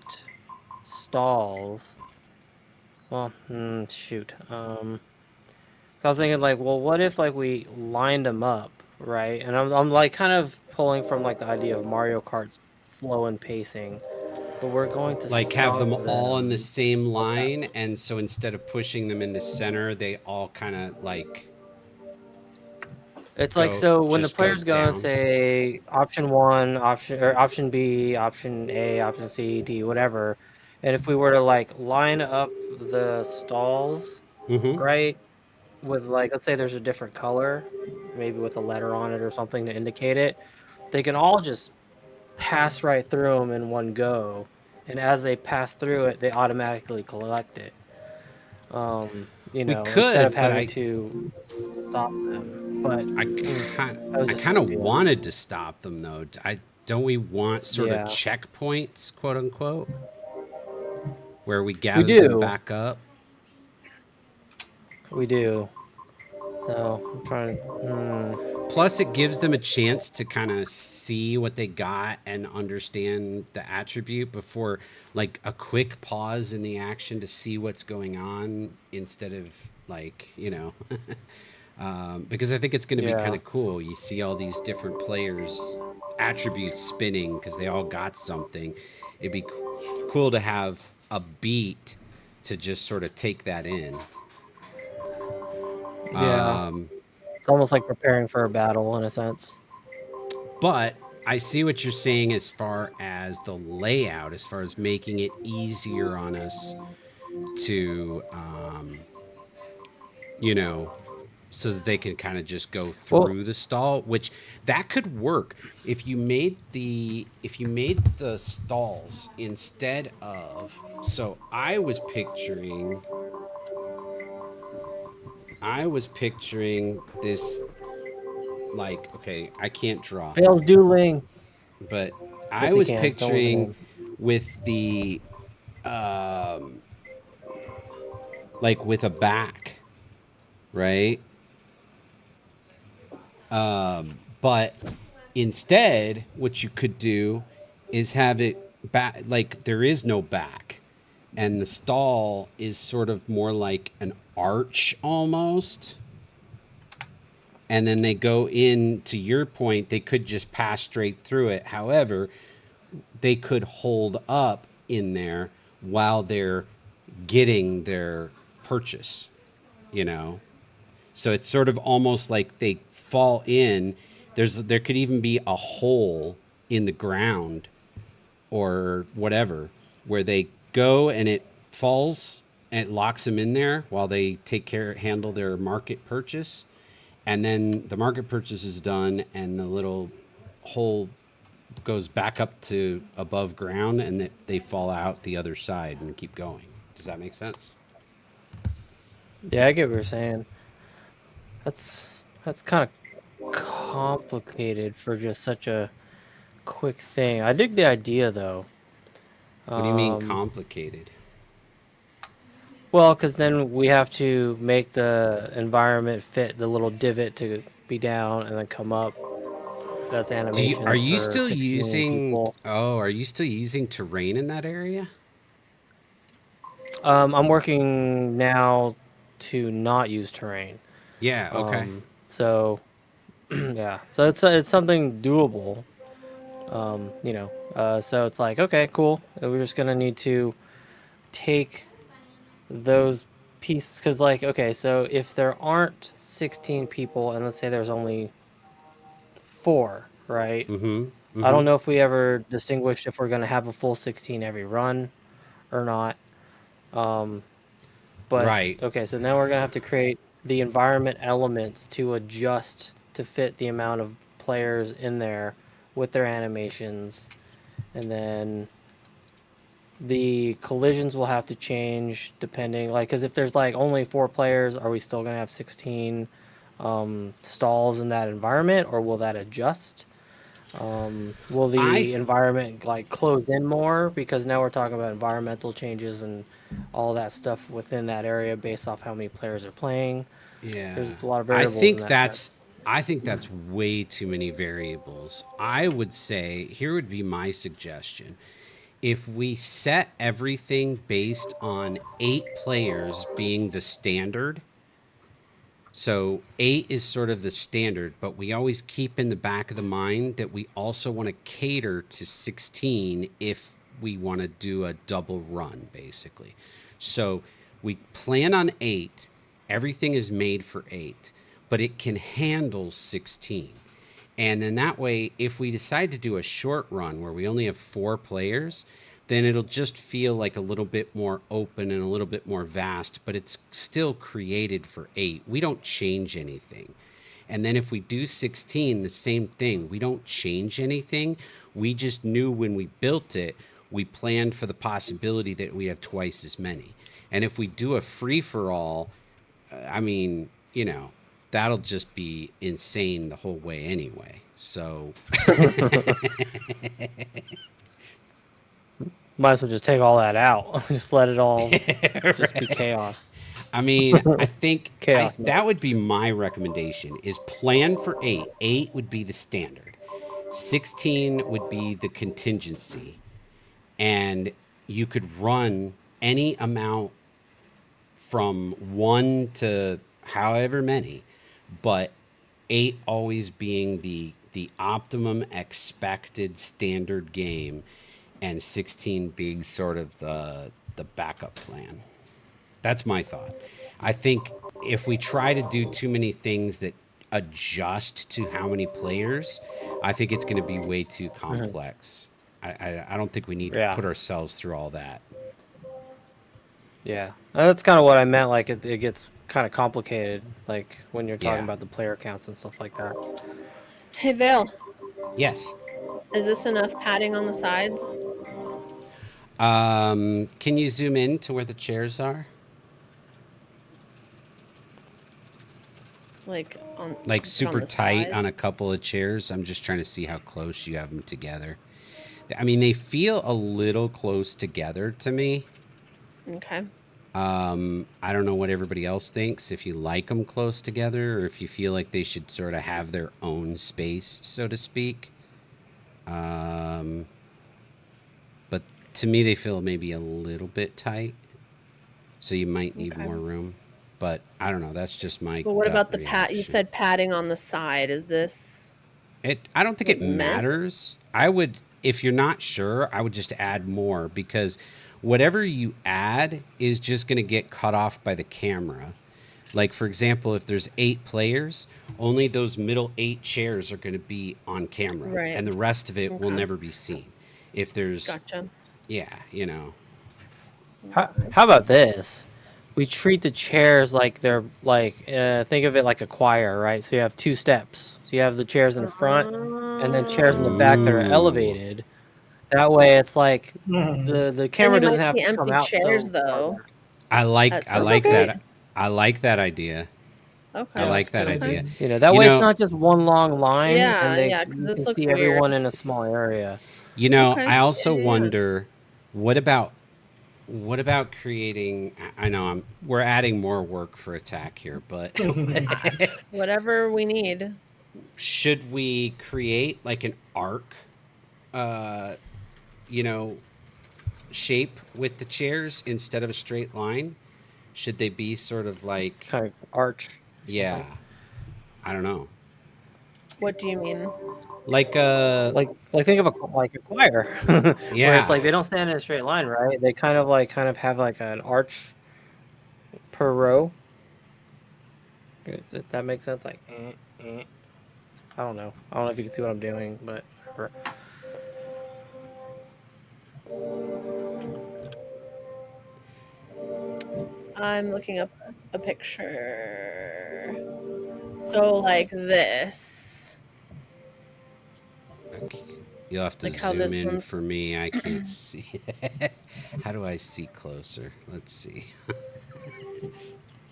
Speaker 8: stalls, Well, shoot. I was thinking like, well, what if like we lined them up, right? And I'm like kind of pulling from like the idea of Mario Kart's flow and pacing, but we're going to
Speaker 5: Like have
Speaker 8: stop
Speaker 5: them all in the
Speaker 8: them.
Speaker 5: same
Speaker 8: Okay.
Speaker 5: line, and so instead of pushing them into center, they all kind of like
Speaker 8: It's like so when the
Speaker 5: go
Speaker 8: player's gonna
Speaker 5: down.
Speaker 8: say option one, option B, option A, option C, D, whatever, and if we were to like line up the stalls,
Speaker 5: Mm-hmm.
Speaker 8: right, with like let's say there's a different color, maybe with a letter on it or something to indicate it, they can all just pass right through them in one go, and as they pass through it, they automatically collect it.
Speaker 5: We
Speaker 8: Instead of
Speaker 5: could, but
Speaker 8: having to stop them. But
Speaker 5: I
Speaker 8: mm,
Speaker 5: kind
Speaker 8: that was
Speaker 5: I
Speaker 8: just an
Speaker 5: kind of
Speaker 8: idea.
Speaker 5: wanted to stop them though. I don't we want sort of
Speaker 8: Yeah,
Speaker 5: checkpoints, quote unquote, where we
Speaker 8: we
Speaker 5: gather them
Speaker 8: do.
Speaker 5: back up.
Speaker 8: We do. So I'm trying to.
Speaker 5: Plus, it gives them a chance to kind of see what they got and understand the attribute before, like a quick pause in the action to see what's going on instead of like because I think it's going to be kind
Speaker 8: Yeah.
Speaker 5: of cool. You see all these different players' attributes spinning because they all got something. It'd be cool to have a beat to just sort of take that in.
Speaker 8: Yeah. It's almost like preparing for a battle in a sense.
Speaker 5: But I see what you're saying as far as the layout, as far as making it easier on us to, you know, so that they can kind of just go
Speaker 8: Well,
Speaker 5: through the stall, which that could work if you made the stalls instead of. So I was picturing this, like, okay, I can't draw,
Speaker 8: fails dueling.
Speaker 5: but I
Speaker 8: Yes, he
Speaker 5: was
Speaker 8: can. Don't listen to
Speaker 5: picturing
Speaker 8: him.
Speaker 5: with the um like with a back, right? But instead what you could do is have it back, like there is no back, and the stall is sort of more like an arch almost, and then they go in. To your point, they could just pass straight through it. However, they could hold up in there while they're getting their purchase, you know? So it's sort of almost like they fall in. There could even be a hole in the ground or whatever where they go and it falls and it locks them in there while they handle their market purchase. And then the market purchase is done and the little hole goes back up to above ground and they fall out the other side and keep going. Does that make sense?
Speaker 8: Yeah, I get what you're saying. That's kind of complicated for just such a quick thing. I dig the idea though.
Speaker 5: What do you mean
Speaker 8: Um,
Speaker 5: complicated?
Speaker 8: well, because then we have to make the environment fit the little divot to be down and then come up. That's
Speaker 5: Are
Speaker 8: animations
Speaker 5: you
Speaker 8: for
Speaker 5: still
Speaker 8: 16
Speaker 5: using?
Speaker 8: people.
Speaker 5: Oh, are you still using terrain in that area?
Speaker 8: I'm working now to not use terrain.
Speaker 5: Yeah. Okay.
Speaker 8: So yeah, so it's something doable. So it's like okay, cool. We're just gonna need to take those pieces because like okay, so if there aren't 16 people and let's say there's only 4, right?
Speaker 5: Mm-hmm.
Speaker 8: I
Speaker 5: Mm-hmm.
Speaker 8: don't know if we ever distinguished if we're gonna have a full 16 every run or not. Um, but
Speaker 5: Right.
Speaker 8: okay, so now we're gonna have to create the environment elements to adjust to fit the amount of players in there with their animations, and then the collisions will have to change depending, like, because if there's like only 4 players, are we still gonna have 16 stalls in that environment, or will that adjust? Will
Speaker 5: I.
Speaker 8: the environment like close in more because now we're talking about environmental changes and all that stuff within that area based off how many players are playing?
Speaker 5: Yeah.
Speaker 8: There's a lot of
Speaker 5: I
Speaker 8: variables in
Speaker 5: think
Speaker 8: that
Speaker 5: that's.
Speaker 8: sense.
Speaker 5: I think that's way too many variables. I would say here would be my suggestion if we set everything based on 8 players being the standard, so 8 is sort of the standard, but we always keep in the back of the mind that we also want to cater to 16 if we want to do a double run, basically. So we plan on 8. Everything is made for 8, but it can handle 16. And then that way, if we decide to do a short run where we only have 4 players, then it'll just feel like a little bit more open and a little bit more vast, but it's still created for 8. We don't change anything. And then if we do 16, the same thing. We don't change anything. We just knew when we built it, we planned for the possibility that we have twice as many. And if we do a free-for-all, I mean, that'll just be insane the whole way anyway. So
Speaker 8: Might as well just take all that out. Just let it all just be chaos.
Speaker 5: I mean, I think
Speaker 8: Chaos
Speaker 5: that would be my recommendation is plan for 8. 8 would be the standard. 16 would be the contingency. And you could run any amount from 1 to however many, but 8 always being the optimum expected standard game, and 16 being sort of the backup plan. That's my thought. I think if we try to do too many things that adjust to how many players, I think it's going to be way too complex. I don't think we need to put ourselves through all that.
Speaker 8: Yeah, that's kind of what I meant. Like it gets kind of complicated, like when you're talking about the player counts and stuff like that.
Speaker 7: Hey, Vale,
Speaker 5: Yes.
Speaker 7: is this enough padding on the sides?
Speaker 5: Can you zoom in to where the chairs are?
Speaker 7: Like
Speaker 5: super
Speaker 7: on
Speaker 5: tight on a
Speaker 7: sides?
Speaker 5: couple of chairs? I'm just trying to see how close you have them together. I mean, they feel a little close together to me.
Speaker 7: Okay.
Speaker 5: I don't know what everybody else thinks, if you like them close together or if you feel like they should sort of have their own space, so to speak. But to me, they feel maybe a little bit tight. So you might need more room. But I don't know. That's just my
Speaker 7: But what
Speaker 5: gut
Speaker 7: about the
Speaker 5: reaction.
Speaker 7: You said padding on the side. Is this...
Speaker 5: I don't think it
Speaker 7: meant?
Speaker 5: matters. I would, if you're not sure, I would just add more, because whatever you add is just going to get cut off by the camera. Like, for example, if there's 8 players, only those middle 8 chairs are going to be on camera.
Speaker 7: Right.
Speaker 5: And the rest of it will never be seen. If there's...
Speaker 7: Gotcha.
Speaker 5: Yeah,
Speaker 8: How about this? We treat the chairs like they're like, think of it like a choir, right? So you have 2 steps. So you have the chairs in the front and then chairs in the back that are elevated. That way it's like the camera doesn't have to come
Speaker 7: empty
Speaker 8: out.
Speaker 7: chairs, though.
Speaker 5: I like
Speaker 7: That
Speaker 5: that. I like that idea.
Speaker 7: Okay.
Speaker 5: I like that idea.
Speaker 8: That way it's not just one long line.
Speaker 7: Yeah,
Speaker 8: and
Speaker 7: yeah, 'cause
Speaker 8: you
Speaker 7: this
Speaker 8: can
Speaker 7: looks
Speaker 8: see
Speaker 7: weird.
Speaker 8: everyone in a small area.
Speaker 7: Okay.
Speaker 5: I also
Speaker 7: Yeah.
Speaker 5: wonder, what about creating? I know we're adding more work for attack here, but
Speaker 7: Whatever we need.
Speaker 5: should we create like an arc, shape with the chairs instead of a straight line? Should they be sort of like
Speaker 8: kind of arch?
Speaker 5: Yeah, I don't know.
Speaker 7: What do you mean?
Speaker 5: Like
Speaker 8: think of a choir.
Speaker 5: Yeah.
Speaker 8: Where it's like they don't stand in a straight line, right? They kind of have like an arch per row. If that makes sense, like I don't know. I don't know if you can see what I'm doing, but
Speaker 7: I'm looking up a picture. So like this.
Speaker 5: Okay. You'll have to
Speaker 7: Like how
Speaker 5: zoom
Speaker 7: this
Speaker 5: in
Speaker 7: one's-
Speaker 5: for me. I can't see. How do I see closer? Let's see.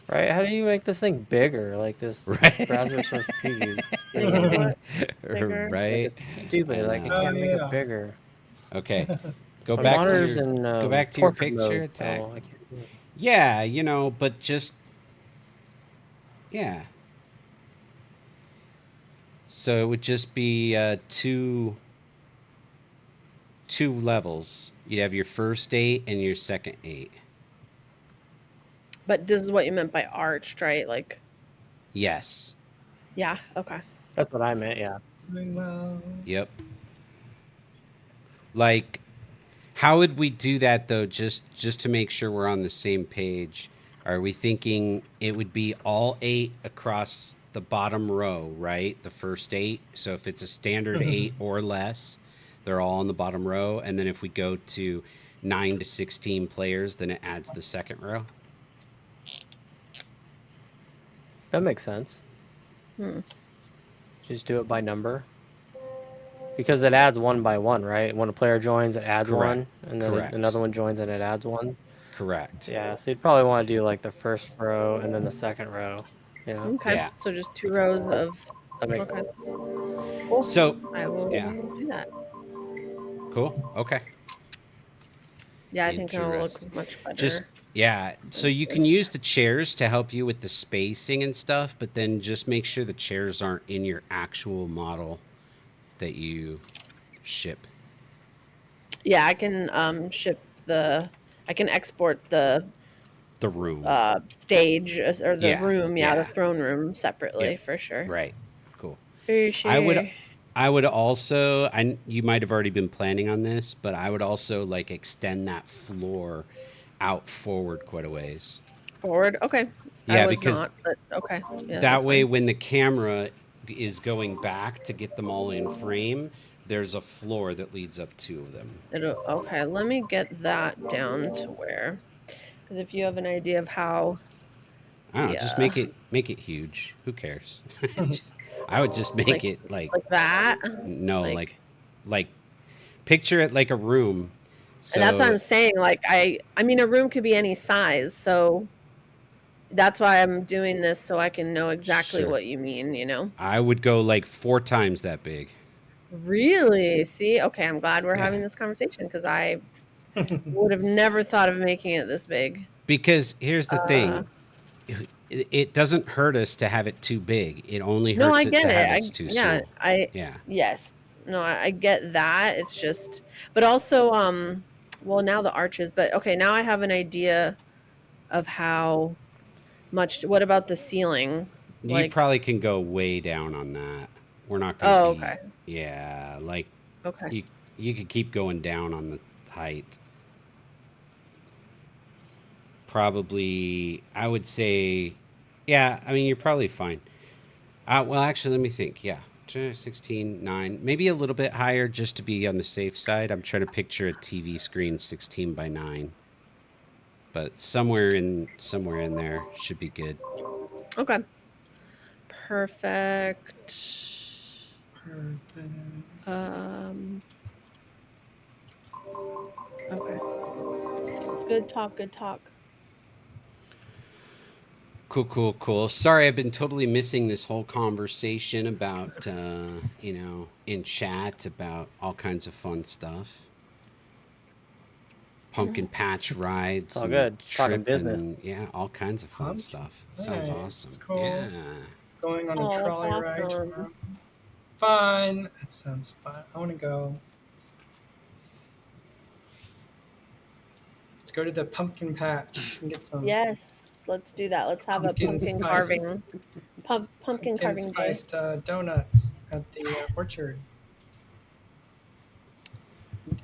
Speaker 8: right? How do you make this thing bigger? Like this browser source preview.
Speaker 7: What? Bigger?
Speaker 5: Right?
Speaker 8: It's stupid. Like I can't make it bigger.
Speaker 5: Okay. Go
Speaker 8: My
Speaker 5: back to
Speaker 8: monitor's
Speaker 5: your,
Speaker 8: in,
Speaker 5: go back to your
Speaker 8: portrait
Speaker 5: picture
Speaker 8: mode,
Speaker 5: attack.
Speaker 8: so I can't do it.
Speaker 5: Yeah, but just So it would just be 2 two levels. You have your first 8 and your second 8.
Speaker 7: But this is what you meant by arched, right? Like,
Speaker 5: Yes.
Speaker 7: yeah, okay.
Speaker 8: That's what I meant. Yeah.
Speaker 6: Doing well.
Speaker 5: Yep. Like, how would we do that though? Just to make sure we're on the same page. Are we thinking it would be all 8 across the bottom row, right? The first 8. So if it's a standard 8 or less, they're all on the bottom row. And then if we go to 9 to 16 players, then it adds the second row.
Speaker 8: That makes sense.
Speaker 7: Hmm.
Speaker 8: Just do it by number. Because it adds one by one, right? When a player joins, it adds
Speaker 5: Correct.
Speaker 8: one, and then
Speaker 5: Correct.
Speaker 8: another one joins and it adds one.
Speaker 5: Correct.
Speaker 8: Yeah, so you'd probably want to do like the first row and then the second row. Yeah.
Speaker 7: Okay.
Speaker 5: Yeah.
Speaker 7: So just 2 rows of.
Speaker 8: That makes
Speaker 7: Okay.
Speaker 8: sense.
Speaker 7: Cool.
Speaker 5: So,
Speaker 7: I will
Speaker 5: yeah.
Speaker 7: do that.
Speaker 5: Cool. Okay.
Speaker 7: Yeah, I think it'll
Speaker 5: Interesting.
Speaker 7: look much better.
Speaker 5: Just yeah, so you can use the chairs to help you with the spacing and stuff, but then just make sure the chairs aren't in your actual model that you ship.
Speaker 7: Yeah, I can ship the. I can export the
Speaker 5: The room.
Speaker 7: stage or the
Speaker 5: Yeah,
Speaker 7: room. Yeah,
Speaker 5: yeah.
Speaker 7: the throne room separately
Speaker 5: Yep.
Speaker 7: for sure.
Speaker 5: Right. Cool.
Speaker 7: For sure.
Speaker 5: I would also you might have already been planning on this, but I would also like extend that floor out forward quite a ways.
Speaker 7: Forward. Okay.
Speaker 5: Yeah,
Speaker 7: I was
Speaker 5: because
Speaker 7: not, but okay. Yeah,
Speaker 5: that
Speaker 7: that's
Speaker 5: way
Speaker 7: fine.
Speaker 5: when the camera is going back to get them all in frame, there's a floor that leads up 2 of them.
Speaker 7: Okay, let me get that down to where, because if you have an idea of how,
Speaker 5: I don't know, just make it huge. Who cares? I would just make
Speaker 7: like
Speaker 5: it like
Speaker 7: that,
Speaker 5: no,
Speaker 7: like,
Speaker 5: like picture it like a room. So
Speaker 7: and that's what I'm saying. Like I mean, a room could be any size, so that's why I'm doing this so I can know exactly
Speaker 5: Sure.
Speaker 7: what you mean. You know.
Speaker 5: I would go like 4 times that big.
Speaker 7: Really? See? Okay, I'm glad we're having
Speaker 5: Yeah.
Speaker 7: this conversation because I would have never thought of making it this big.
Speaker 5: Because here's the thing. It doesn't hurt us to have it too big. It only
Speaker 7: No, I
Speaker 5: hurts it
Speaker 7: get
Speaker 5: to have
Speaker 7: it.
Speaker 5: it too
Speaker 7: Yeah,
Speaker 5: small. Yeah.
Speaker 7: yes. No, I get that. It's just, but also, well, now the arches, but okay, now I have an idea of how much, what about the ceiling?
Speaker 5: You
Speaker 7: Like,
Speaker 5: probably can go way down on that. We're not going
Speaker 7: oh,
Speaker 5: to be
Speaker 7: okay.
Speaker 5: yeah, like
Speaker 7: Okay.
Speaker 5: you could keep going down on the height. Probably, I would say, yeah, I mean, you're probably fine. Well, actually, let me think. Yeah, 16, 9, maybe a little bit higher just to be on the safe side. I'm trying to picture a TV screen 16 by 9. But somewhere in there should be good.
Speaker 7: Okay. Perfect. Okay. Good talk, good talk.
Speaker 5: Cool. Sorry, I've been totally missing this whole conversation about, in chat about all kinds of fun stuff. Pumpkin patch rides.
Speaker 8: It's all good. Talking business.
Speaker 5: And, yeah, all kinds of fun stuff. Sounds
Speaker 6: Nice.
Speaker 5: awesome.
Speaker 6: It's cool.
Speaker 5: Yeah.
Speaker 6: Going on
Speaker 7: Oh,
Speaker 6: a
Speaker 7: that's
Speaker 6: trolley ride
Speaker 7: awesome.
Speaker 6: tomorrow. Fun. That sounds fun. I want to go. Let's go to the pumpkin patch and get some
Speaker 7: Yes, let's do that. Let's have
Speaker 6: Pumpkin
Speaker 7: a pumpkin
Speaker 6: spiced-
Speaker 7: carving. Pumpkin carving day.
Speaker 6: spiced donuts at the orchard.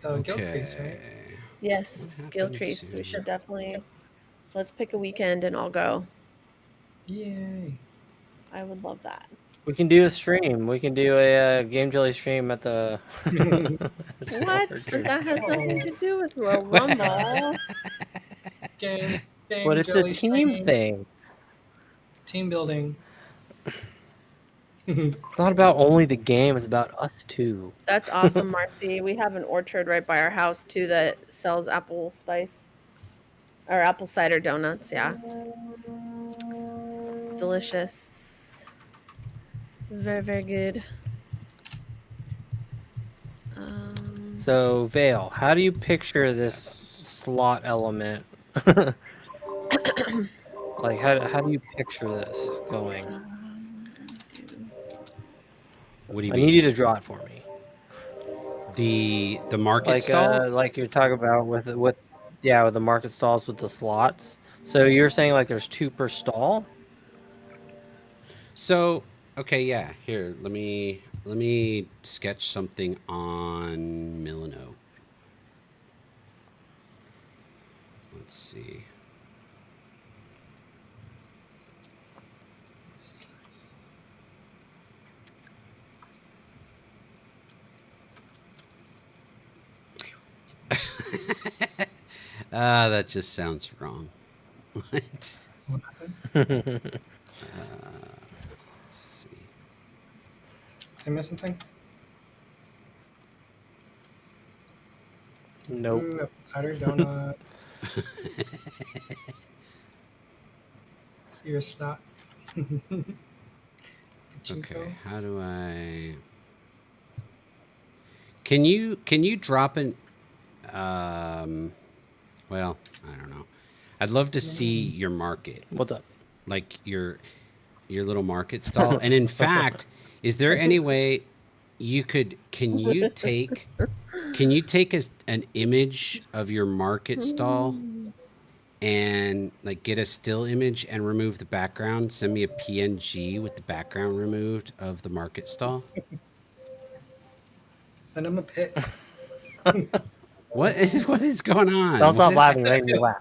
Speaker 6: Gilcrease, right?
Speaker 7: Yes,
Speaker 5: What
Speaker 7: Gilcrease.
Speaker 5: happened
Speaker 7: We
Speaker 5: to-
Speaker 7: should definitely. Let's pick a weekend and I'll go.
Speaker 6: Yay.
Speaker 7: I would love that.
Speaker 8: We can do a stream. We can do a Game Jelly stream at the.
Speaker 7: What? But that has nothing to do with Royal RumBAll.
Speaker 6: Game
Speaker 8: But it's a
Speaker 6: jelly
Speaker 8: team
Speaker 6: stream.
Speaker 8: thing.
Speaker 6: Team building.
Speaker 8: It's not about only the game. It's about us too.
Speaker 7: That's awesome, Marcy. We have an orchard right by our house too that sells apple spice or apple cider donuts. Yeah, delicious. Very, very good.
Speaker 8: So Vale, how do you picture this slot element? Like how do you picture this going?
Speaker 5: What do you
Speaker 8: I
Speaker 5: mean?
Speaker 8: need you to draw it for me.
Speaker 5: The market stall.
Speaker 8: Like you're talking about with yeah, with the market stalls with the slots. So you're saying like there's 2 per stall?
Speaker 5: So okay, yeah. Here, let me sketch something on Milano. Let's see. That just sounds wrong. Let's
Speaker 6: What happened?
Speaker 5: see.
Speaker 6: Did I miss something?
Speaker 8: Nope.
Speaker 6: Ooh, apple cider donuts. Serious shots.
Speaker 5: Okay,
Speaker 6: Pachinko.
Speaker 5: how do I? Can you drop an? Well, I don't know. I'd love to see your market,
Speaker 8: What's up?
Speaker 5: like your little market stall. And in fact, is there any way you could? Can you take an image of your market stall and like get a still image and remove the background? Send me a PNG with the background removed of the market stall.
Speaker 6: Send him a pic.
Speaker 5: What is going on?
Speaker 8: Don't
Speaker 5: What
Speaker 8: stop
Speaker 5: did I,
Speaker 8: laughing, you make me laugh.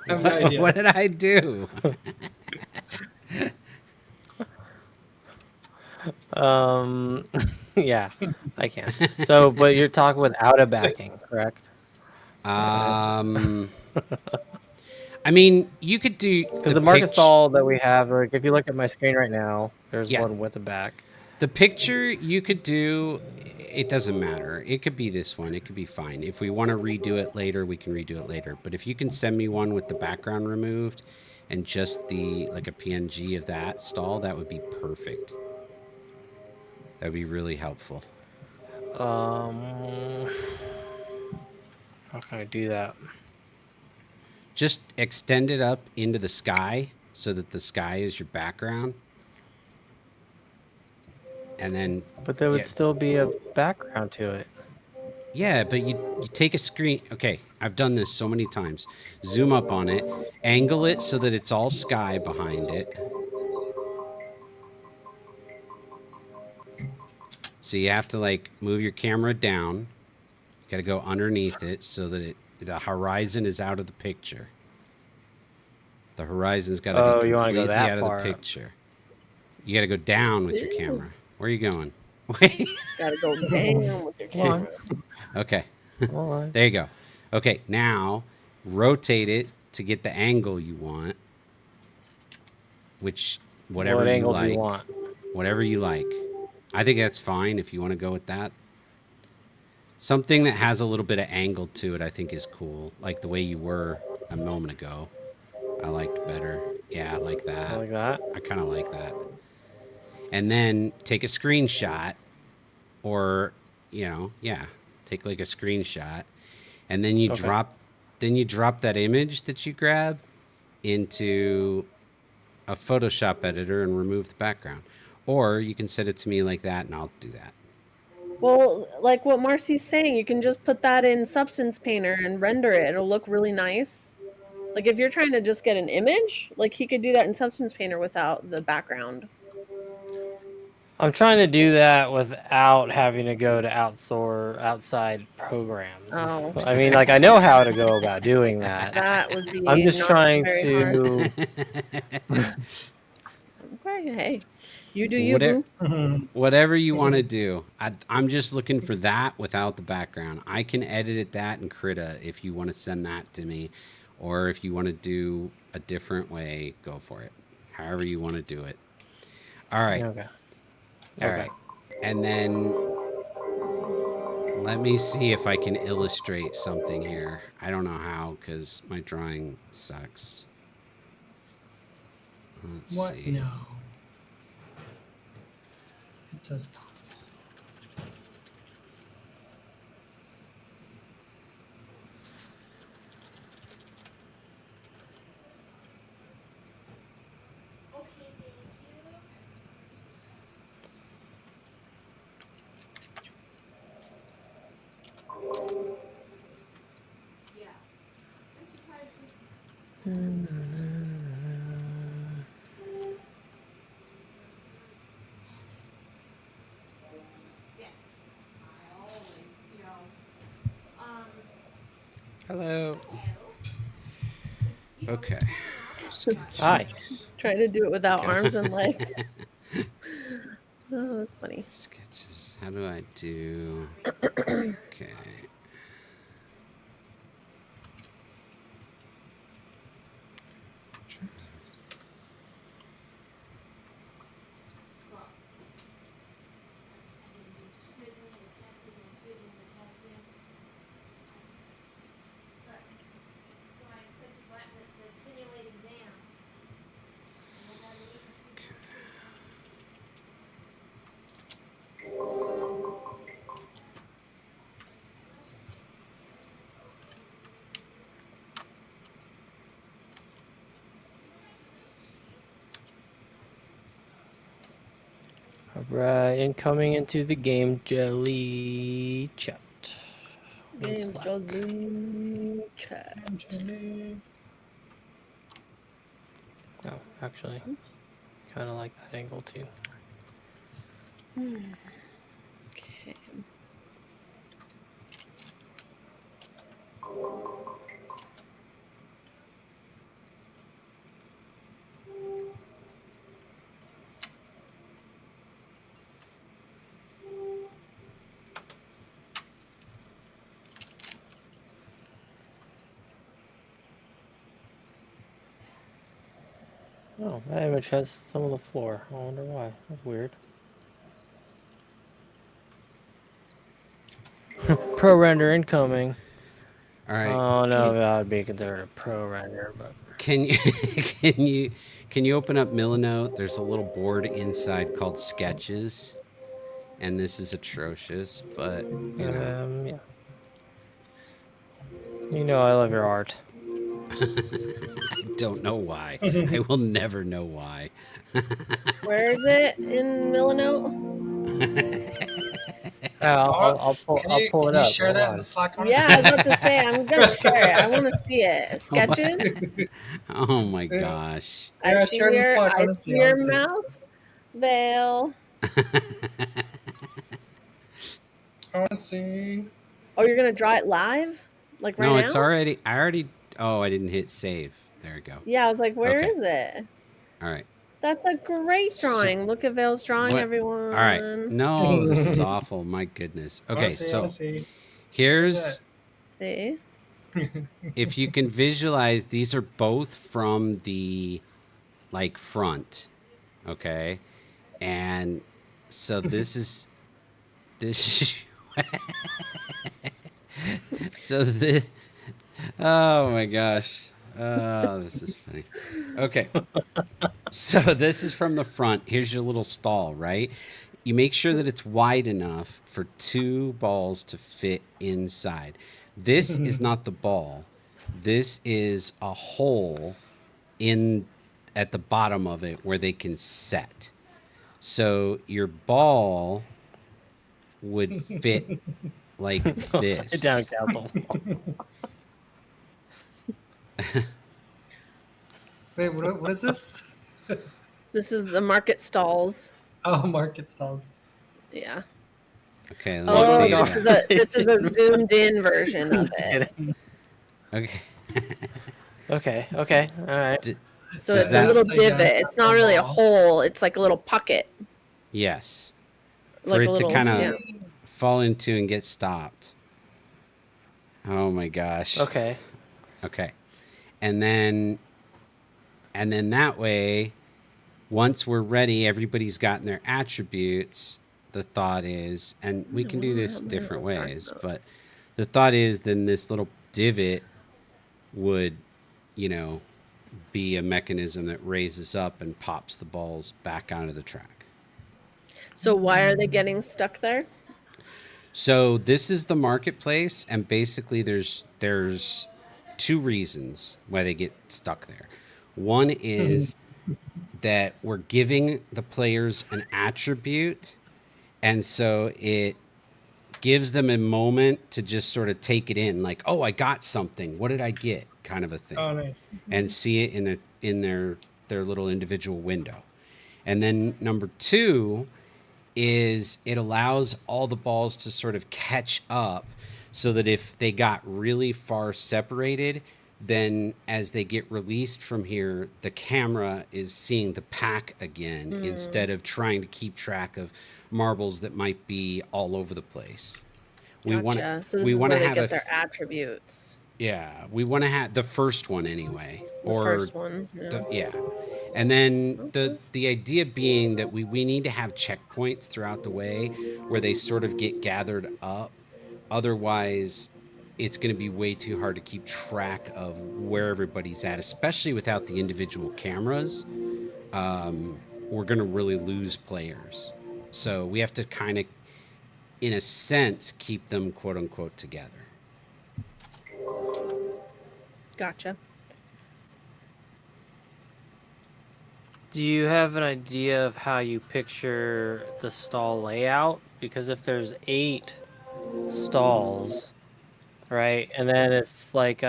Speaker 6: I have no idea.
Speaker 5: what did I do?
Speaker 8: Um, yeah, I can. So, but you're talking without a backing, correct?
Speaker 5: Um, I mean, you could do
Speaker 8: Because
Speaker 5: the
Speaker 8: the market
Speaker 5: picture.
Speaker 8: stall that we have, like if you look at my screen right now, there's
Speaker 5: Yeah,
Speaker 8: one with a back.
Speaker 5: the picture you could do. It doesn't matter. It could be this one. It could be fine. If we want to redo it later, we can redo it later. But if you can send me one with the background removed and just the like a PNG of that stall, that would be perfect. That would be really helpful.
Speaker 8: Um, how can I do that?
Speaker 5: Just extend it up into the sky so that the sky is your background. And then,
Speaker 8: But there
Speaker 5: yeah,
Speaker 8: would still be a background to it.
Speaker 5: yeah, but you take a screen. Okay, I've done this so many times. Zoom up on it, angle it so that it's all sky behind it. So you have to like move your camera down. You got to go underneath it so that the horizon is out of the picture. The horizon's got to be
Speaker 8: Oh, you want to go
Speaker 5: completely
Speaker 8: that
Speaker 5: out of the
Speaker 8: far up?
Speaker 5: picture. You got to go down with your
Speaker 7: Ew.
Speaker 5: camera. Where are you going? Wait.
Speaker 7: Gotta go down with your
Speaker 8: Come on,
Speaker 7: camera.
Speaker 5: Okay.
Speaker 8: come on.
Speaker 5: There you go. Okay, now rotate it to get the angle you want, which whatever
Speaker 8: What
Speaker 5: you
Speaker 8: angle do you
Speaker 5: like.
Speaker 8: want?
Speaker 5: Whatever you like. I think that's fine if you want to go with that. Something that has a little bit of angle to it, I think is cool. Like the way you were a moment ago. I liked better. Yeah, I like that.
Speaker 8: Like that?
Speaker 5: I kind of like that. And then take a screenshot or, yeah, take like a screenshot and then you
Speaker 8: Okay.
Speaker 5: drop that image that you grab into a Photoshop editor and remove the background. Or you can send it to me like that and I'll do that.
Speaker 7: Well, like what Marcy's saying, you can just put that in Substance Painter and render it. It'll look really nice. Like if you're trying to just get an image, like he could do that in Substance Painter without the background.
Speaker 8: I'm trying to do that without having to go to outside programs.
Speaker 7: Oh.
Speaker 8: I mean, like I know how to go about doing that.
Speaker 7: That would be
Speaker 8: I'm just
Speaker 7: not
Speaker 8: trying
Speaker 7: very hard.
Speaker 8: to.
Speaker 7: Okay, hey, you do you,
Speaker 5: Whatever,
Speaker 7: boo.
Speaker 5: whatever you want to do. I'm just looking for that without the background. I can edit it that in Krita if you want to send that to me. Or if you want to do a different way, go for it. However you want to do it. All right.
Speaker 8: Okay.
Speaker 5: All
Speaker 8: Okay.
Speaker 5: right. And then let me see if I can illustrate something here. I don't know how because my drawing sucks. Let's
Speaker 6: What?
Speaker 5: see.
Speaker 6: No. It does not.
Speaker 5: Hello. Okay.
Speaker 8: Hi.
Speaker 7: Trying to do it without
Speaker 5: Go.
Speaker 7: arms and legs. Oh, that's funny.
Speaker 5: Sketches. How do I do? Okay.
Speaker 8: All right, incoming into the game jelly chat. on
Speaker 7: Game
Speaker 8: Slack.
Speaker 7: jolly chat.
Speaker 8: Oh, actually, kind of like that angle too.
Speaker 7: Okay.
Speaker 8: Oh, that image has some of the floor. I wonder why. That's weird. Pro render incoming.
Speaker 5: All right.
Speaker 8: Oh no, that would be considered a pro render, but
Speaker 5: Can you can you open up Milanote? There's a little board inside called Sketches, and this is atrocious, but you know.
Speaker 8: yeah. You know I love your art.
Speaker 5: I don't know why. I will never know why.
Speaker 7: Where is it in Milanote?
Speaker 8: I'll pull
Speaker 6: Can
Speaker 8: I'll
Speaker 6: you,
Speaker 8: pull it
Speaker 6: can you
Speaker 8: up.
Speaker 6: share
Speaker 8: Hold
Speaker 6: that in
Speaker 8: on.
Speaker 6: the Slack? I wanna
Speaker 7: Yeah,
Speaker 6: see
Speaker 7: I was about to say, I'm gonna share it. I want to see it.
Speaker 5: Oh
Speaker 7: Sketches.
Speaker 5: Oh my gosh.
Speaker 6: Yeah,
Speaker 7: I
Speaker 6: share it in the Slack. I
Speaker 7: I
Speaker 6: wanna
Speaker 7: see
Speaker 6: see. I wanna
Speaker 7: your
Speaker 6: see.
Speaker 7: mouse veil.
Speaker 6: I wanna see.
Speaker 7: Oh, you're gonna draw it live, like right
Speaker 5: No,
Speaker 7: now?
Speaker 5: it's already. I already. Oh, I didn't hit save. There we go.
Speaker 7: Yeah, I was like, where
Speaker 5: Okay.
Speaker 7: is it?
Speaker 5: All right.
Speaker 7: That's a great
Speaker 5: So,
Speaker 7: drawing. Look at Vale's drawing,
Speaker 5: what?
Speaker 7: everyone.
Speaker 5: All right. No, this is awful. My goodness.
Speaker 6: I wanna
Speaker 5: Okay,
Speaker 6: see. I wanna
Speaker 5: so
Speaker 6: see.
Speaker 5: here's
Speaker 7: See?
Speaker 5: if you can visualize. These are both from the like front. Okay, and so this is this. So the. Oh my gosh. Oh, this is funny. Okay. So this is from the front. Here's your little stall, right? You make sure that it's wide enough for two balls to fit inside. This is not the ball. This is a hole in at the bottom of it where they can set. So your ball would fit like this.
Speaker 8: Sit down, Castle.
Speaker 6: Wait, what is this?
Speaker 7: This is the market stalls.
Speaker 6: Oh, market stalls.
Speaker 7: Yeah.
Speaker 5: Okay, let me
Speaker 7: Oh,
Speaker 5: save
Speaker 7: this is
Speaker 5: that.
Speaker 7: a zoomed in version of
Speaker 8: Just
Speaker 7: it.
Speaker 8: kidding.
Speaker 5: Okay.
Speaker 8: Okay. All right.
Speaker 7: So
Speaker 5: Does
Speaker 7: it's
Speaker 5: that-
Speaker 7: a little
Speaker 6: Upside down
Speaker 7: divot. It's not really a
Speaker 6: ball.
Speaker 7: hole. It's like a little pocket.
Speaker 5: Yes. For
Speaker 7: Like
Speaker 5: it
Speaker 7: a little,
Speaker 5: to kind of
Speaker 7: yeah.
Speaker 5: fall into and get stopped. Oh my gosh.
Speaker 8: Okay.
Speaker 5: Okay. And then that way, once we're ready, everybody's gotten their attributes. The thought is, and we can do this different ways, but the thought is then this little divot would, you know, be a mechanism that raises up and pops the balls back onto the track.
Speaker 7: So why are they getting stuck there?
Speaker 5: So this is the marketplace, and basically there's two reasons why they get stuck there. One is that we're giving the players an attribute, and so it gives them a moment to just sort of take it in, like, oh, I got something. What did I get? kind of a thing,
Speaker 6: Oh, nice.
Speaker 5: and see it in their little individual window. And then number two is it allows all the balls to sort of catch up, so that if they got really far separated, then as they get released from here, the camera is seeing the pack again instead of trying to keep track of marbles that might be all over the place. We want
Speaker 7: Gotcha. So
Speaker 5: to
Speaker 7: this is where they
Speaker 5: have
Speaker 7: get their attributes.
Speaker 5: yeah, we want to have the first one anyway,
Speaker 7: The
Speaker 5: or
Speaker 7: first one. Yeah.
Speaker 5: yeah. And then
Speaker 7: Okay.
Speaker 5: the idea being that we need to have checkpoints throughout the way where they sort of get gathered up. Otherwise, it's going to be way too hard to keep track of where everybody's at, especially without the individual cameras. We're going to really lose players. So we have to kind of, in a sense, keep them quote unquote together.
Speaker 7: Gotcha.
Speaker 8: Do you have an idea of how you picture the stall layout? Because if there's 8 stalls, right, and then if like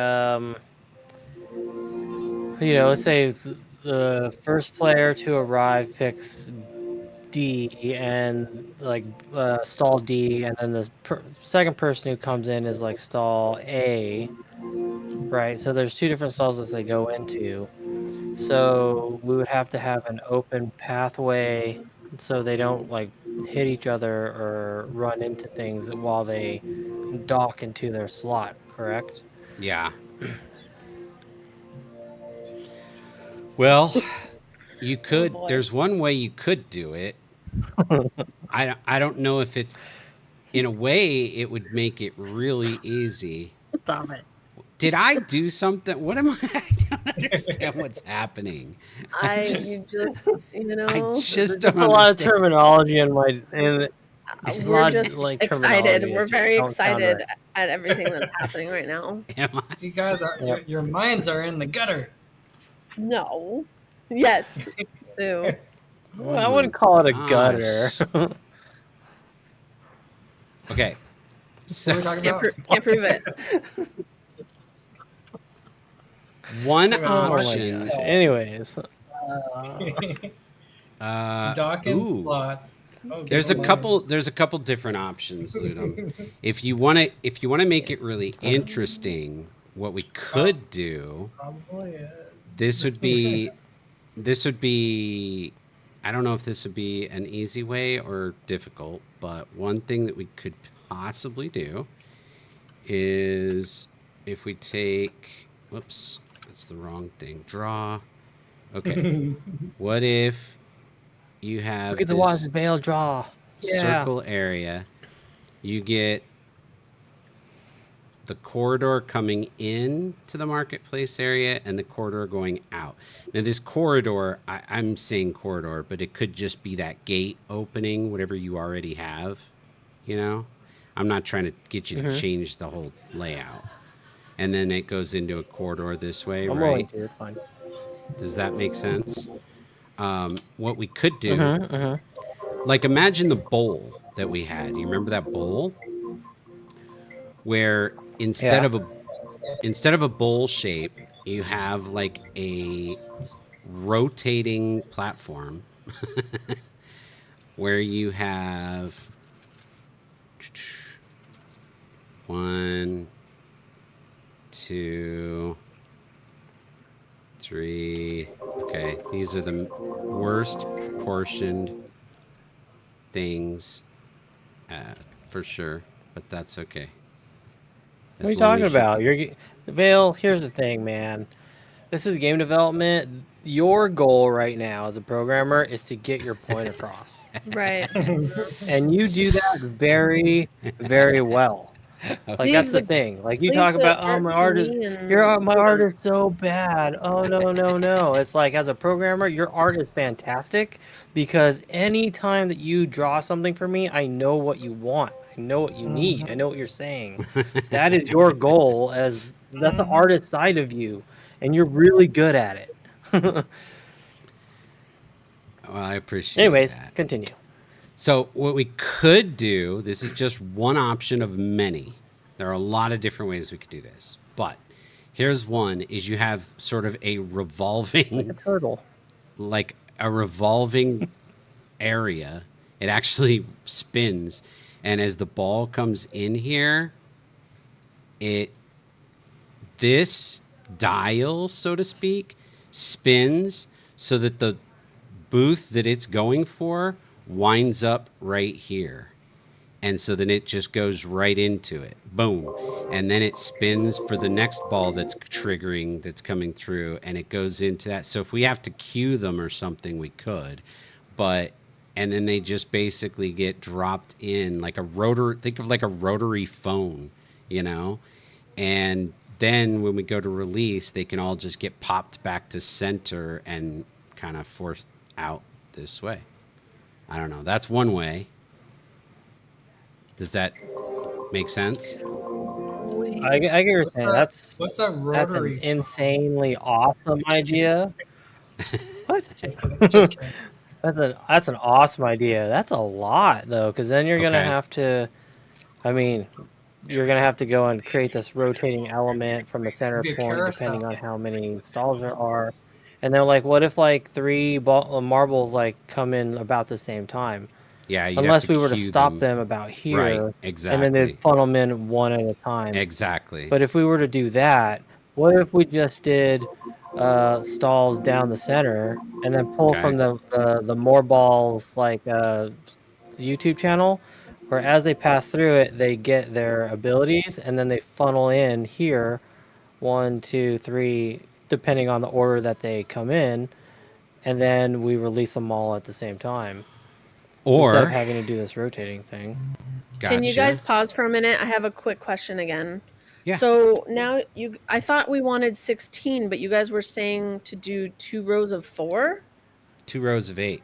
Speaker 8: let's say the first player to arrive picks D and like stall D, and then the second person who comes in is like stall A, right? So there's 2 different stalls that they go into. So we would have to have an open pathway so they don't like hit each other or run into things while they dock into their slot, correct?
Speaker 5: Yeah. Well, you could.
Speaker 7: boy.
Speaker 5: There's one way you could do it. I don't know if it's. In a way, it would make it really easy.
Speaker 8: Stop it.
Speaker 5: Did I do something? What am I? I don't understand what's happening.
Speaker 7: I
Speaker 6: just-
Speaker 7: you just
Speaker 5: I just
Speaker 8: There's
Speaker 5: don't
Speaker 8: a lot of
Speaker 5: understand.
Speaker 8: terminology in my a
Speaker 7: we're
Speaker 8: lot
Speaker 7: just
Speaker 8: of, like,
Speaker 7: excited.
Speaker 8: terminology
Speaker 7: We're
Speaker 8: that
Speaker 7: very
Speaker 8: just don't sound
Speaker 7: excited
Speaker 8: right.
Speaker 7: at everything that's happening right now.
Speaker 5: Am I?
Speaker 6: You guys are your minds are in the gutter.
Speaker 7: No. Yes. Sue.
Speaker 8: Well, I wouldn't call it a
Speaker 5: Gosh.
Speaker 8: gutter.
Speaker 5: Okay.
Speaker 6: What
Speaker 5: So
Speaker 6: are we talking
Speaker 7: Can't,
Speaker 6: about?
Speaker 7: can't prove it.
Speaker 5: one
Speaker 6: Oh my
Speaker 5: option.
Speaker 6: gosh.
Speaker 8: Anyways,
Speaker 6: Docking
Speaker 5: ooh.
Speaker 6: slots. Oh,
Speaker 5: There's a
Speaker 6: good
Speaker 5: couple. There's a couple different options, Ludum. If you want to make it really interesting, what we could do.
Speaker 6: Probably is.
Speaker 5: This would be. This would be. I don't know if this would be an easy way or difficult, but one thing that we could possibly do is if we take. Whoops, that's the wrong thing. Draw. Okay. What if you have
Speaker 8: look at the
Speaker 5: this
Speaker 8: Wise Bale draw. Yeah.
Speaker 5: circle area? You get the corridor coming in to the marketplace area and the corridor going out. Now this corridor, I'm saying corridor, but it could just be that gate opening, whatever you already have, you know? I'm not trying to get you to change the whole layout. And then it goes into a corridor this way,
Speaker 8: I'm willing
Speaker 5: right?
Speaker 8: to. It's fine.
Speaker 5: Does that make sense? What we could do, like imagine the bowl that we had. You remember that bowl? Where instead of a bowl shape, you have like a rotating platform where you have 1, 2, 3. Okay, these are the worst proportioned things for sure, but that's okay.
Speaker 8: What are you talking about? Vale, here's the thing, man. This is game development. Your goal right now as a programmer is to get your point across.
Speaker 7: Right.
Speaker 8: And you do that very, very well. Like
Speaker 7: Leave
Speaker 8: that's the
Speaker 7: the-
Speaker 8: thing. Like you
Speaker 7: leave
Speaker 8: talk
Speaker 7: the
Speaker 8: about,
Speaker 7: art
Speaker 8: my
Speaker 7: to
Speaker 8: art is
Speaker 7: me and
Speaker 8: my
Speaker 7: let
Speaker 8: art
Speaker 7: them-
Speaker 8: is so bad. Oh no. It's like as a programmer, your art is fantastic because anytime that you draw something for me, I know what you want. I know what you need. I know what you're saying. That is your goal that's the artist side of you, and you're really good at it.
Speaker 5: Well, I appreciate
Speaker 8: Anyways,
Speaker 5: that.
Speaker 8: continue.
Speaker 5: So what we could do, this is just one option of many. There are a lot of different ways we could do this. But Here's one: is you have sort of a
Speaker 8: Like a
Speaker 5: revolving,
Speaker 8: turtle.
Speaker 5: like a revolving area. It actually spins, and as the ball comes in here, it this dial, so to speak, spins so that the booth that it's going for winds up right here. And so then it just goes right into it. Boom. And then it spins for the next ball that's triggering, that's coming through, and it goes into that. So if we have to cue them or something, we could. But, and then they just basically get dropped in like a rotor, think of like a rotary phone, you know? And then when we go to release, they can all just get popped back to center and kind of forced out this way. I don't know. That's one way. Does that make sense?
Speaker 8: I get what you're saying. That's
Speaker 6: What's a
Speaker 8: that's an
Speaker 6: rotary phone?
Speaker 8: insanely awesome idea. What?
Speaker 6: Just kidding. Just kidding.
Speaker 8: That's an awesome idea. That's a lot though, because then you're gonna
Speaker 5: Okay.
Speaker 8: have to. I mean, you're gonna have to go and create this rotating element from a center
Speaker 6: It'd be a
Speaker 8: point,
Speaker 6: carousel.
Speaker 8: depending on how many stalls there are. And they're like, what if like three marbles like come in about the same time?
Speaker 5: Yeah, you'd have to
Speaker 8: Unless we were to
Speaker 5: cue
Speaker 8: stop
Speaker 5: them.
Speaker 8: them about
Speaker 5: Right.
Speaker 8: here, and then they'd
Speaker 5: Exactly.
Speaker 8: funnel them in one at a time.
Speaker 5: Exactly.
Speaker 8: But if we were to do that, what if we just did stalls down the center and then pull
Speaker 5: Okay.
Speaker 8: from the more balls like YouTube channel, where as they pass through it, they get their abilities and then they funnel in here, 1, 2, 3, depending on the order that they come in, and then we release them all at the same time instead of
Speaker 5: Or,
Speaker 8: having to do this rotating thing.
Speaker 7: Can you
Speaker 5: gotcha.
Speaker 7: guys pause for a minute? I have a quick question again.
Speaker 5: Yeah.
Speaker 7: So now I thought we wanted 16, but you guys were saying to do 2 rows of 4?
Speaker 5: 2 rows of 8.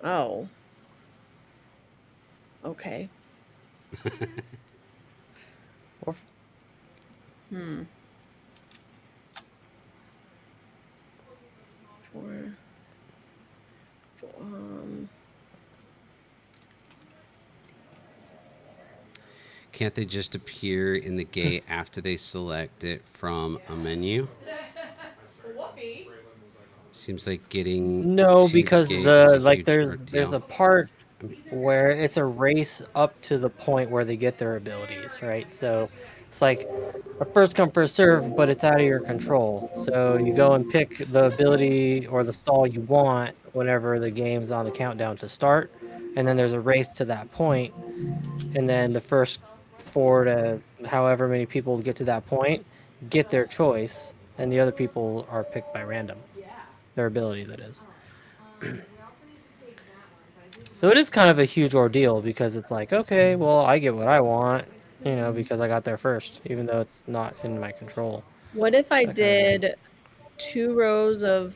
Speaker 7: Oh. Okay.
Speaker 8: Or
Speaker 7: Hmm. 4.
Speaker 5: Can't they just appear in the gate after they select it from a menu? Seems like getting
Speaker 8: no,
Speaker 5: to
Speaker 8: because
Speaker 5: the gate is a huge
Speaker 8: there's
Speaker 5: ordeal.
Speaker 8: a part where it's a race up to the point where they get their abilities, right? So it's like a first come first serve, but it's out of your control. So you go and pick the ability or the stall you want whenever the game's on the countdown to start, and then there's a race to that point, and then the first 4 to however many people get to that point get their choice, and the other people are picked by random. Their ability, that is. So it is kind of a huge ordeal because it's like, okay, well, I get what I want, because I got there first, even though it's not in my control.
Speaker 7: What if I
Speaker 8: That kind of thing.
Speaker 7: did 2 rows of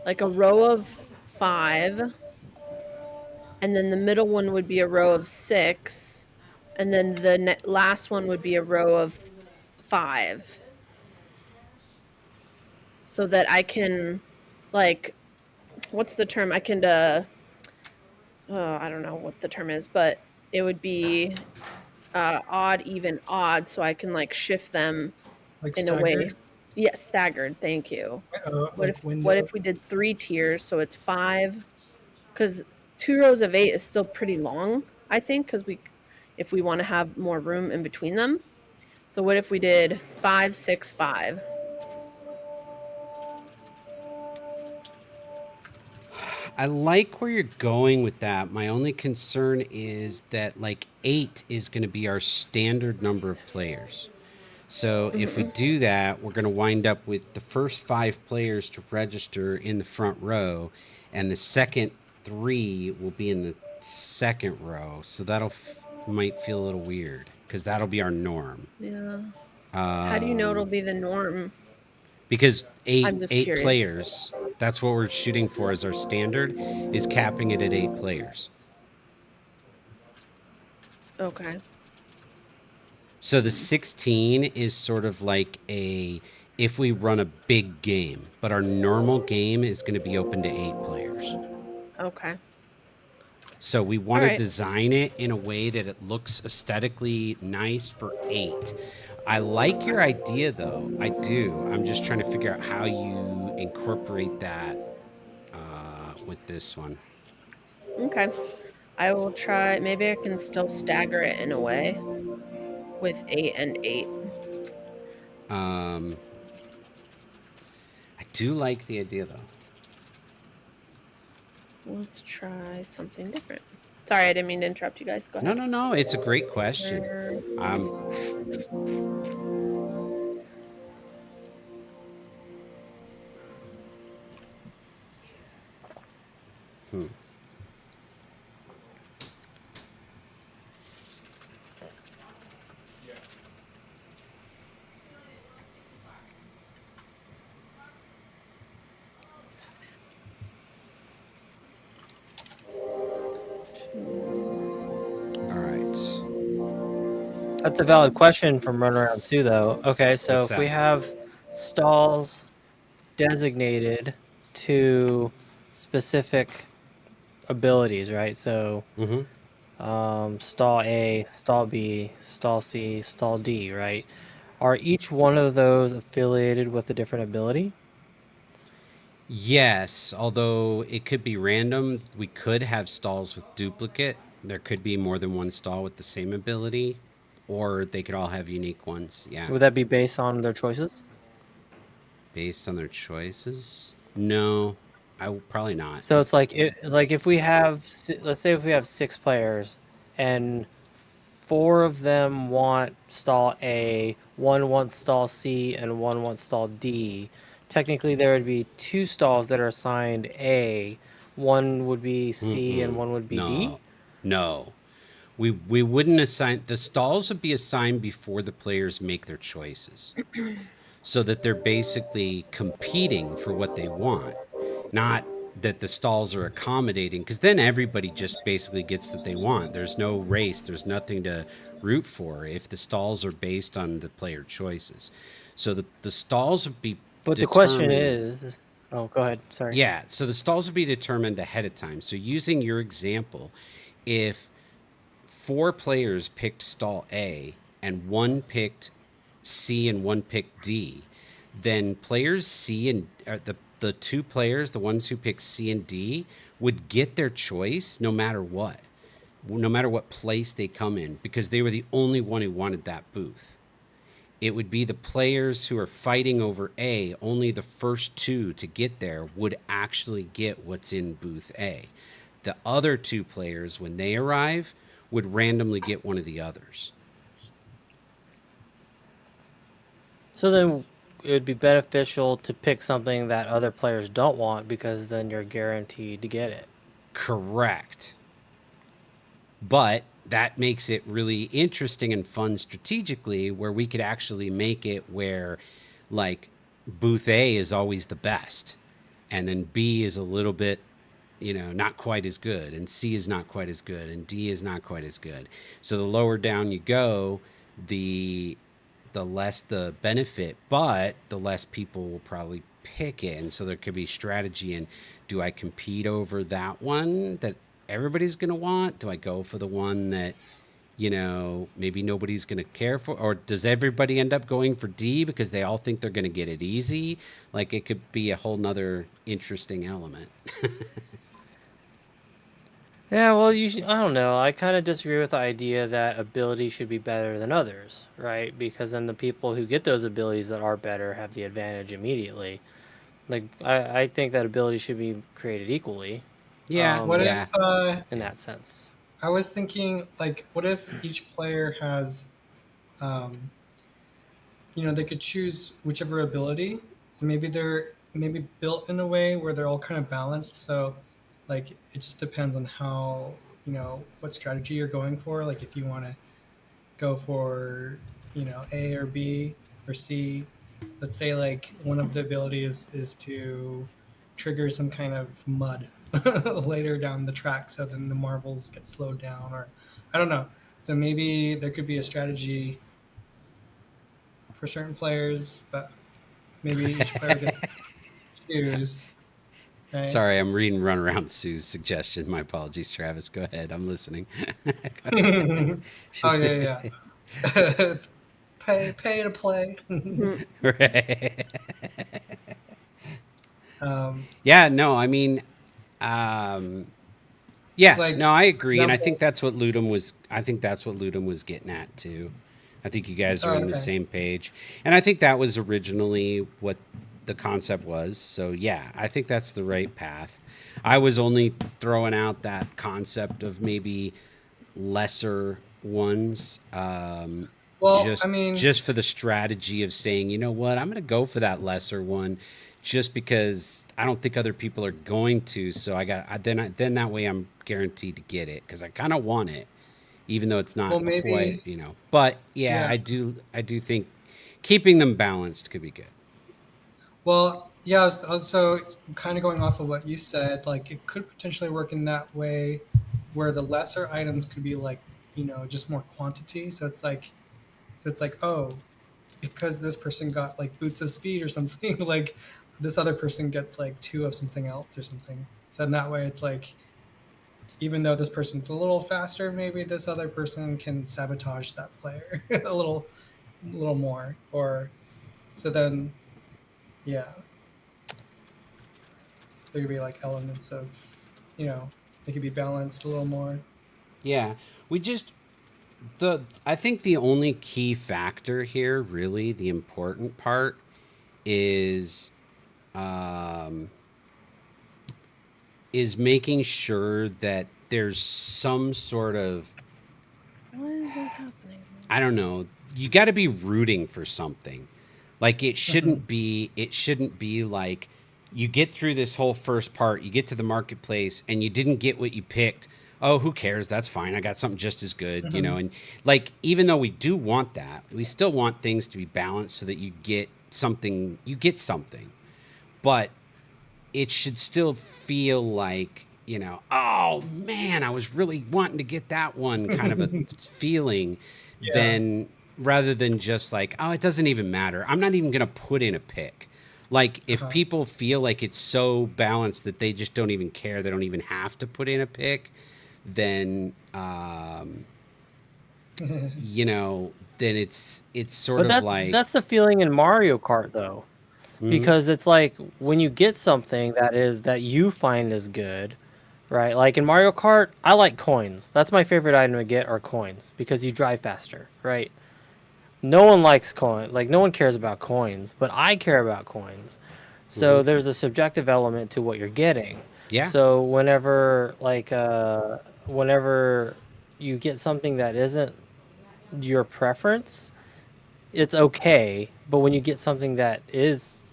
Speaker 7: like a row of 5, and then the middle one would be a row of 6, and then the last one would be a row of 5, so that I can, like, what's the term? I can I don't know what the term is, but it would be odd, even, odd, so I can like shift them
Speaker 6: Like
Speaker 7: in a way.
Speaker 6: staggered.
Speaker 7: Yes, staggered. Thank you.
Speaker 6: Like
Speaker 7: What
Speaker 6: window.
Speaker 7: if we did 3 tiers, so it's 5? Because 2 rows of 8 is still pretty long, I think, because if we want to have more room in between them. So what if we did 5, 6, 5?
Speaker 5: I like where you're going with that. My only concern is that like 8 is going to be our standard number of players. So if we do that, we're going to wind up with the first 5 players to register in the front row, and the second 3 will be in the second row. So that'll might feel a little weird because that'll be our norm.
Speaker 7: Yeah. How do you know it'll be the norm?
Speaker 5: Because
Speaker 7: I'm just
Speaker 5: eight
Speaker 7: curious.
Speaker 5: players, that's what we're shooting for as our standard, is capping it at 8 players.
Speaker 7: Okay.
Speaker 5: So the 16 is sort of like if we run a big game, but our normal game is going to be open to 8 players.
Speaker 7: Okay.
Speaker 5: So we
Speaker 7: All
Speaker 5: want to
Speaker 7: right.
Speaker 5: design it in a way that it looks aesthetically nice for 8. I like your idea though. I do. I'm just trying to figure out how you incorporate that with this one.
Speaker 7: Okay. I will try. Maybe I can still stagger it in a way with 8 and 8.
Speaker 5: I do like the idea though.
Speaker 7: Let's try something different. Sorry, I didn't mean to interrupt you guys. Go
Speaker 5: No,
Speaker 7: ahead.
Speaker 5: no, no. It's a great question.
Speaker 7: Er,
Speaker 5: Um, hmm. All right.
Speaker 8: That's a valid question from Runaround too, though. Okay, so
Speaker 5: What's
Speaker 8: if we
Speaker 5: that?
Speaker 8: have stalls designated to specific abilities, right? So
Speaker 5: Mm-hmm.
Speaker 8: stall A, stall B, stall C, stall D, right? Are each one of those affiliated with a different ability?
Speaker 5: Yes, although it could be random. We could have stalls with duplicate. There could be more than one stall with the same ability, or they could all have unique ones. Yeah,
Speaker 8: Would that be based on their choices?
Speaker 5: based on their choices. No, probably not.
Speaker 8: So it's like if we have, let's say if we have 6 players, and 4 of them want stall A, one wants stall C, and one wants stall D. Technically, there would be 2 stalls that are assigned A. One would be C, and
Speaker 5: Mm-mm.
Speaker 8: one would be D.
Speaker 5: No, no. We wouldn't assign the stalls would be assigned before the players make their choices, so that they're basically competing for what they want, not that the stalls are accommodating, because then everybody just basically gets what they want. There's no race, there's nothing to root for if the stalls are based on the player choices. So the stalls would be
Speaker 8: But the question
Speaker 5: determined.
Speaker 8: is, oh, go ahead. Sorry.
Speaker 5: Yeah, so the stalls would be determined ahead of time. So using your example, if 4 players picked stall A and one picked C and one picked D, then players C and the 2 players, the ones who picked C and D, would get their choice no matter what, no matter what place they come in, because they were the only one who wanted that booth. It would be the players who are fighting over A, only the first 2 to get there would actually get what's in booth A. The other 2 players, when they arrive, would randomly get one of the others.
Speaker 8: So then it would be beneficial to pick something that other players don't want, because then you're guaranteed to get it.
Speaker 5: Correct. But that makes it really interesting and fun strategically, where we could actually make it where, like, booth A is always the best, and then B is a little bit, not quite as good, and C is not quite as good, and D is not quite as good. So the lower down you go, the less the benefit, but the less people will probably pick it. And so there could be strategy in, do I compete over that one that everybody's going to want? Do I go for the one that, maybe nobody's going to care for? Or does everybody end up going for D because they all think they're going to get it easy? Like, it could be a whole nother interesting element.
Speaker 8: Yeah, well, I don't know. I kind of disagree with the idea that abilities should be better than others, right? Because then the people who get those abilities that are better have the advantage immediately. Like, I think that abilities should be created equally.
Speaker 5: Yeah,
Speaker 6: What
Speaker 5: yeah.
Speaker 6: if
Speaker 8: In that sense.
Speaker 6: I was thinking, like, what if each player has, um, they could choose whichever ability, and maybe they're maybe built in a way where they're all kind of balanced. So, like, it just depends on how, what strategy you're going for. Like, if you want to go for, A or B or C. Let's say like one of the abilities is to trigger some kind of mud later down the track, so then the marbles get slowed down, or I don't know. So maybe there could be a strategy for certain players, but maybe each player gets to choose right?
Speaker 5: Sorry, I'm reading Runaround Sue's suggestion. My apologies, Travis. Go ahead. I'm listening.
Speaker 6: Oh yeah, yeah. Pay to play.
Speaker 7: Mhm.
Speaker 5: Right.
Speaker 6: um,
Speaker 5: Yeah, no, I mean, um, yeah,
Speaker 6: like
Speaker 5: no, I agree, and I think
Speaker 6: example.
Speaker 5: that's what Ludum was. I think that's what Ludum was getting at too. I think you guys are
Speaker 6: Oh,
Speaker 5: on the
Speaker 6: okay.
Speaker 5: same page, and I think that was originally what the concept was. So yeah, I think that's the right path. I was only throwing out that concept of maybe lesser ones,
Speaker 6: Well, I
Speaker 5: just
Speaker 6: mean,
Speaker 5: just for the strategy of saying, you know what, I'm going to go for that lesser one, just because I don't think other people are going to. So then that way I'm guaranteed to get it because I kind of want it, even though it's not
Speaker 6: well
Speaker 5: quite,
Speaker 6: maybe
Speaker 5: But yeah,
Speaker 6: yeah.
Speaker 5: I do think keeping them balanced could be good.
Speaker 6: Well, yeah. I was kind of going off of what you said. Like it could potentially work in that way, where the lesser items could be like just more quantity. So it's like oh, because this person got like boots of speed or something, like this other person gets like two of something else or something. So in that way, it's like even though this person's a little faster, maybe this other person can sabotage that player a little more. Or so then, yeah, there could be like elements of they could be balanced a little more.
Speaker 5: Yeah, we just the I think the only key factor here, really, the important part is um, is making sure that there's some sort of,
Speaker 7: What is like happening?
Speaker 5: I don't know, you got to be rooting for something. Like
Speaker 6: Hmm.
Speaker 5: it shouldn't be like you get through this whole first part, you get to the marketplace and you didn't get what you picked. Oh, who cares? That's fine. I got something just as good,
Speaker 6: Hmm.
Speaker 5: and like even though we do want that, we still want things to be balanced so that you get something. But it should still feel like, oh man, I was really wanting to get that one kind of a feeling,
Speaker 6: Yeah.
Speaker 5: then rather than just like, oh, it doesn't even matter. I'm not even going to put in a pick. Like if
Speaker 6: Uh-huh.
Speaker 5: people feel like it's so balanced that they just don't even care, they don't even have to put in a pick, then you know, then it's sort
Speaker 8: But
Speaker 5: of
Speaker 8: that's
Speaker 5: like,
Speaker 8: the feeling in Mario Kart though,
Speaker 5: mhm,
Speaker 8: because it's like when you get something that you find is good, right? Like in Mario Kart, I like coins. That's my favorite item to get are coins because you drive faster, right? No one likes coin, like no one cares about coins, but I care about coins.
Speaker 5: mhm,
Speaker 8: So there's a subjective element to what you're getting.
Speaker 5: yeah,
Speaker 8: So whenever you get something that isn't your preference, it's okay, but when you get something that is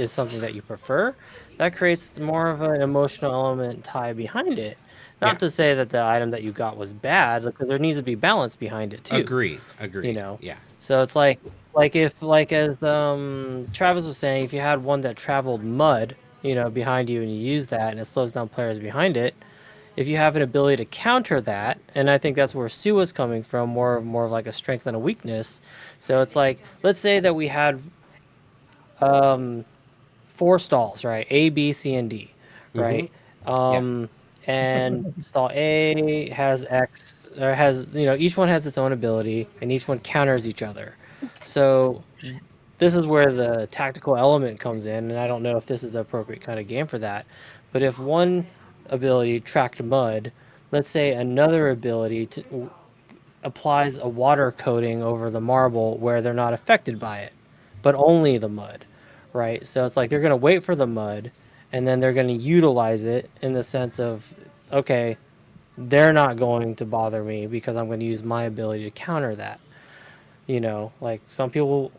Speaker 8: something that you prefer, that creates more of an emotional element tie behind it.
Speaker 5: yeah,
Speaker 8: Not to say that the item that you got was bad, because there needs to be balance behind it too,
Speaker 5: agreed,
Speaker 8: you
Speaker 5: agreed,
Speaker 8: know.
Speaker 5: yeah,
Speaker 8: So it's like if like as Travis was saying, if you had one that traveled mud, behind you and you use that and it slows down players behind it, if you have an ability to counter that, and I think that's where Sue was coming from, more of like a strength and a weakness. So it's like, let's say that we had um, four stalls, right? A, B, C, and D,
Speaker 5: mm-hmm,
Speaker 8: right?
Speaker 5: yeah,
Speaker 8: And stall A has X, or has, each one has its own ability, and each one counters each other. So this is where the tactical element comes in, and I don't know if this is the appropriate kind of game for that. But if one ability tracked mud, let's say another ability applies a water coating over the marble where they're not affected by it, but only the mud, right? So it's like they're going to wait for the mud and then they're going to utilize it in the sense of, okay, they're not going to bother me because I'm going to use my ability to counter that. Like some people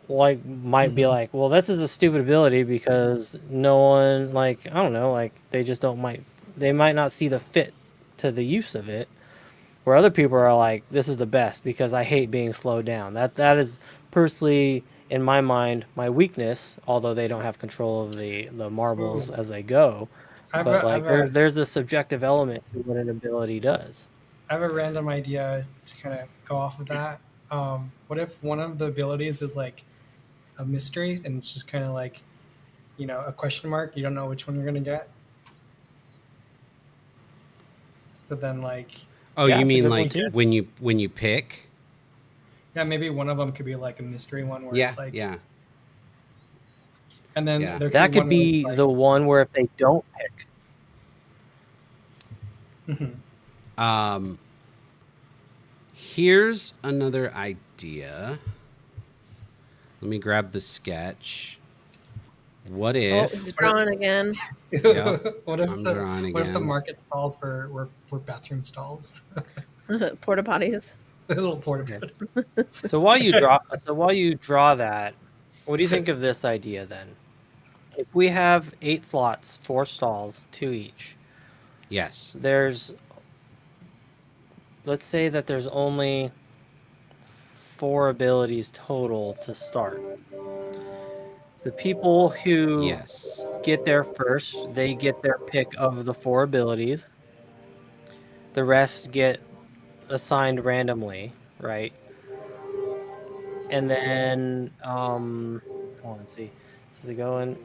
Speaker 8: might be
Speaker 6: Hmm.
Speaker 8: like, well, this is a stupid ability because no one, like, I don't know, like they just don't might they might not see the fit to the use of it, where other people are like, this is the best because I hate being slowed down. That is personally in my mind my weakness, although they don't have control of the marbles
Speaker 6: Ooh,
Speaker 8: as they go.
Speaker 6: I've
Speaker 8: But
Speaker 6: a,
Speaker 8: like
Speaker 6: I've a
Speaker 8: there's a subjective element to what an ability does.
Speaker 6: I have a random idea to kind of go off of that. What if one of the abilities is like a mystery and it's just kind of like a question mark? You don't know which one you're gonna get. So then, like,
Speaker 5: Oh,
Speaker 8: Yeah,
Speaker 5: you
Speaker 8: it's a
Speaker 5: mean
Speaker 8: good one,
Speaker 5: like
Speaker 8: too.
Speaker 5: when you pick?
Speaker 6: yeah, maybe one of them could be like a mystery one where
Speaker 5: Yeah,
Speaker 6: it's like,
Speaker 5: yeah,
Speaker 6: and then
Speaker 5: yeah.
Speaker 6: there could be
Speaker 8: That could
Speaker 6: one where
Speaker 8: be the one where if they don't pick.
Speaker 6: it's like,
Speaker 5: Here's another idea. Let me grab the sketch. What
Speaker 7: Oh,
Speaker 5: if?
Speaker 7: he's drawing again.
Speaker 5: Yep,
Speaker 6: what if
Speaker 5: I'm
Speaker 6: the
Speaker 5: drawing
Speaker 6: what if the
Speaker 5: again.
Speaker 6: market stalls were bathroom stalls?
Speaker 7: Porta potties.
Speaker 6: Little porta
Speaker 8: Okay.
Speaker 6: potties.
Speaker 8: So while you draw that, what do you think of this idea then? If we have 8 slots, 4 stalls, 2 each.
Speaker 5: Yes.
Speaker 8: Let's say that there's only 4 abilities total to start. The people who
Speaker 5: Yes.
Speaker 8: get there first, they get their pick of the 4 abilities. The rest get assigned randomly, right? And then let's see. So they go in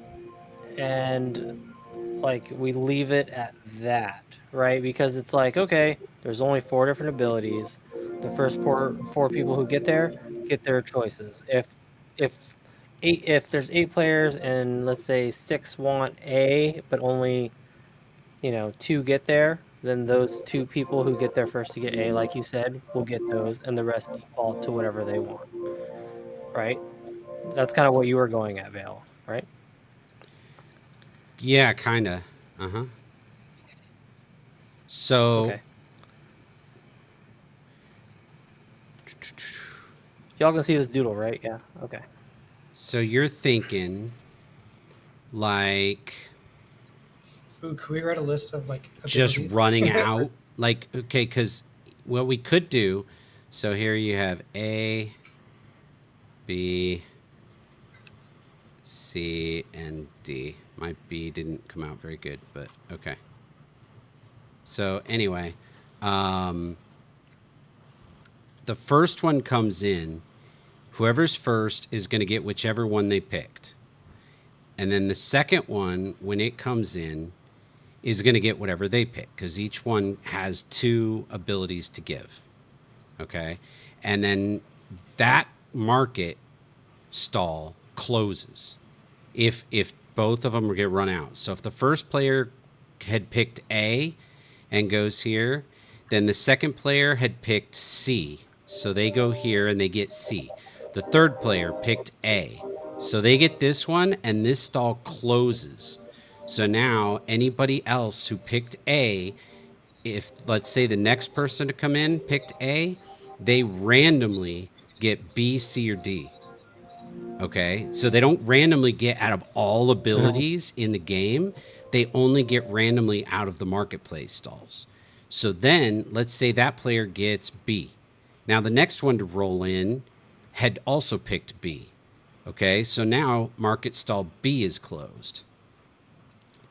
Speaker 8: and like we leave it at that, right? Because it's like, okay, there's only 4 different abilities. The first 4 people who get there get their choices. If if there's 8 players and let's say 6 want A, but only 2 get there, then those 2 people who get there first to get A, like you said, will get those, and the rest default to whatever they want, right? That's kind of what you were going at, Vale, right?
Speaker 5: Yeah, kinda. Uh-huh. So
Speaker 8: Okay. Y'all can see this doodle, right? Yeah. Okay.
Speaker 5: so you're thinking like
Speaker 6: Ooh, could we write a list of like
Speaker 5: just
Speaker 6: abilities?
Speaker 5: running out? Like, okay, because what we could do, so here you have A, B, C, and D. My B didn't come out very good, but okay. So anyway, the first one comes in. Whoever's first is going to get whichever one they picked. And then the second one, when it comes in, is going to get whatever they pick because each one has 2 abilities to give. Okay. And then that market stall closes if both of them get run out. So if the first player had picked A and goes here, then the second player had picked C. So they go here and they get C. The third player picked A. So they get this one and this stall closes. So now anybody else who picked A, if let's say the next person to come in picked A, they randomly get B, C, or D. Okay, so they don't randomly get out of all abilities in the game. They only get randomly out of the marketplace stalls. So then, let's say that player gets B. Now the next one to roll in had also picked B. Okay, so now market stall B is closed.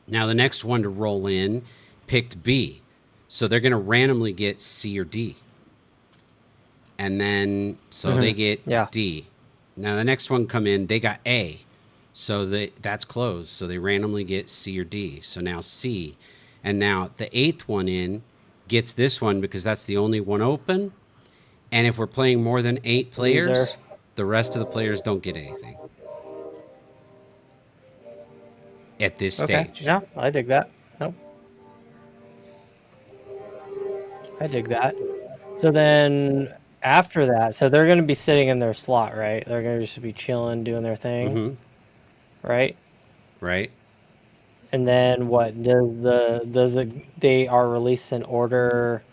Speaker 5: Now the next one to roll in picked B. So they're going to randomly get C or D. And then, so they get
Speaker 8: Yeah.
Speaker 5: D. Now the next one come in, they got A. So that's closed. So they randomly get C or D. So now C. And now the 8th one in gets this one because that's the only one open. And if we're playing more than 8 players,
Speaker 8: Loser.
Speaker 5: the rest of the players don't get anything at this
Speaker 8: Okay.
Speaker 5: stage.
Speaker 8: Yeah, I dig that. Nope. I dig that. So then after that, so they're going to be sitting in their slot, right? They're going to just be chilling, doing their thing,
Speaker 5: Mm-hmm.
Speaker 8: right?
Speaker 5: Right?
Speaker 8: And then what they are released in order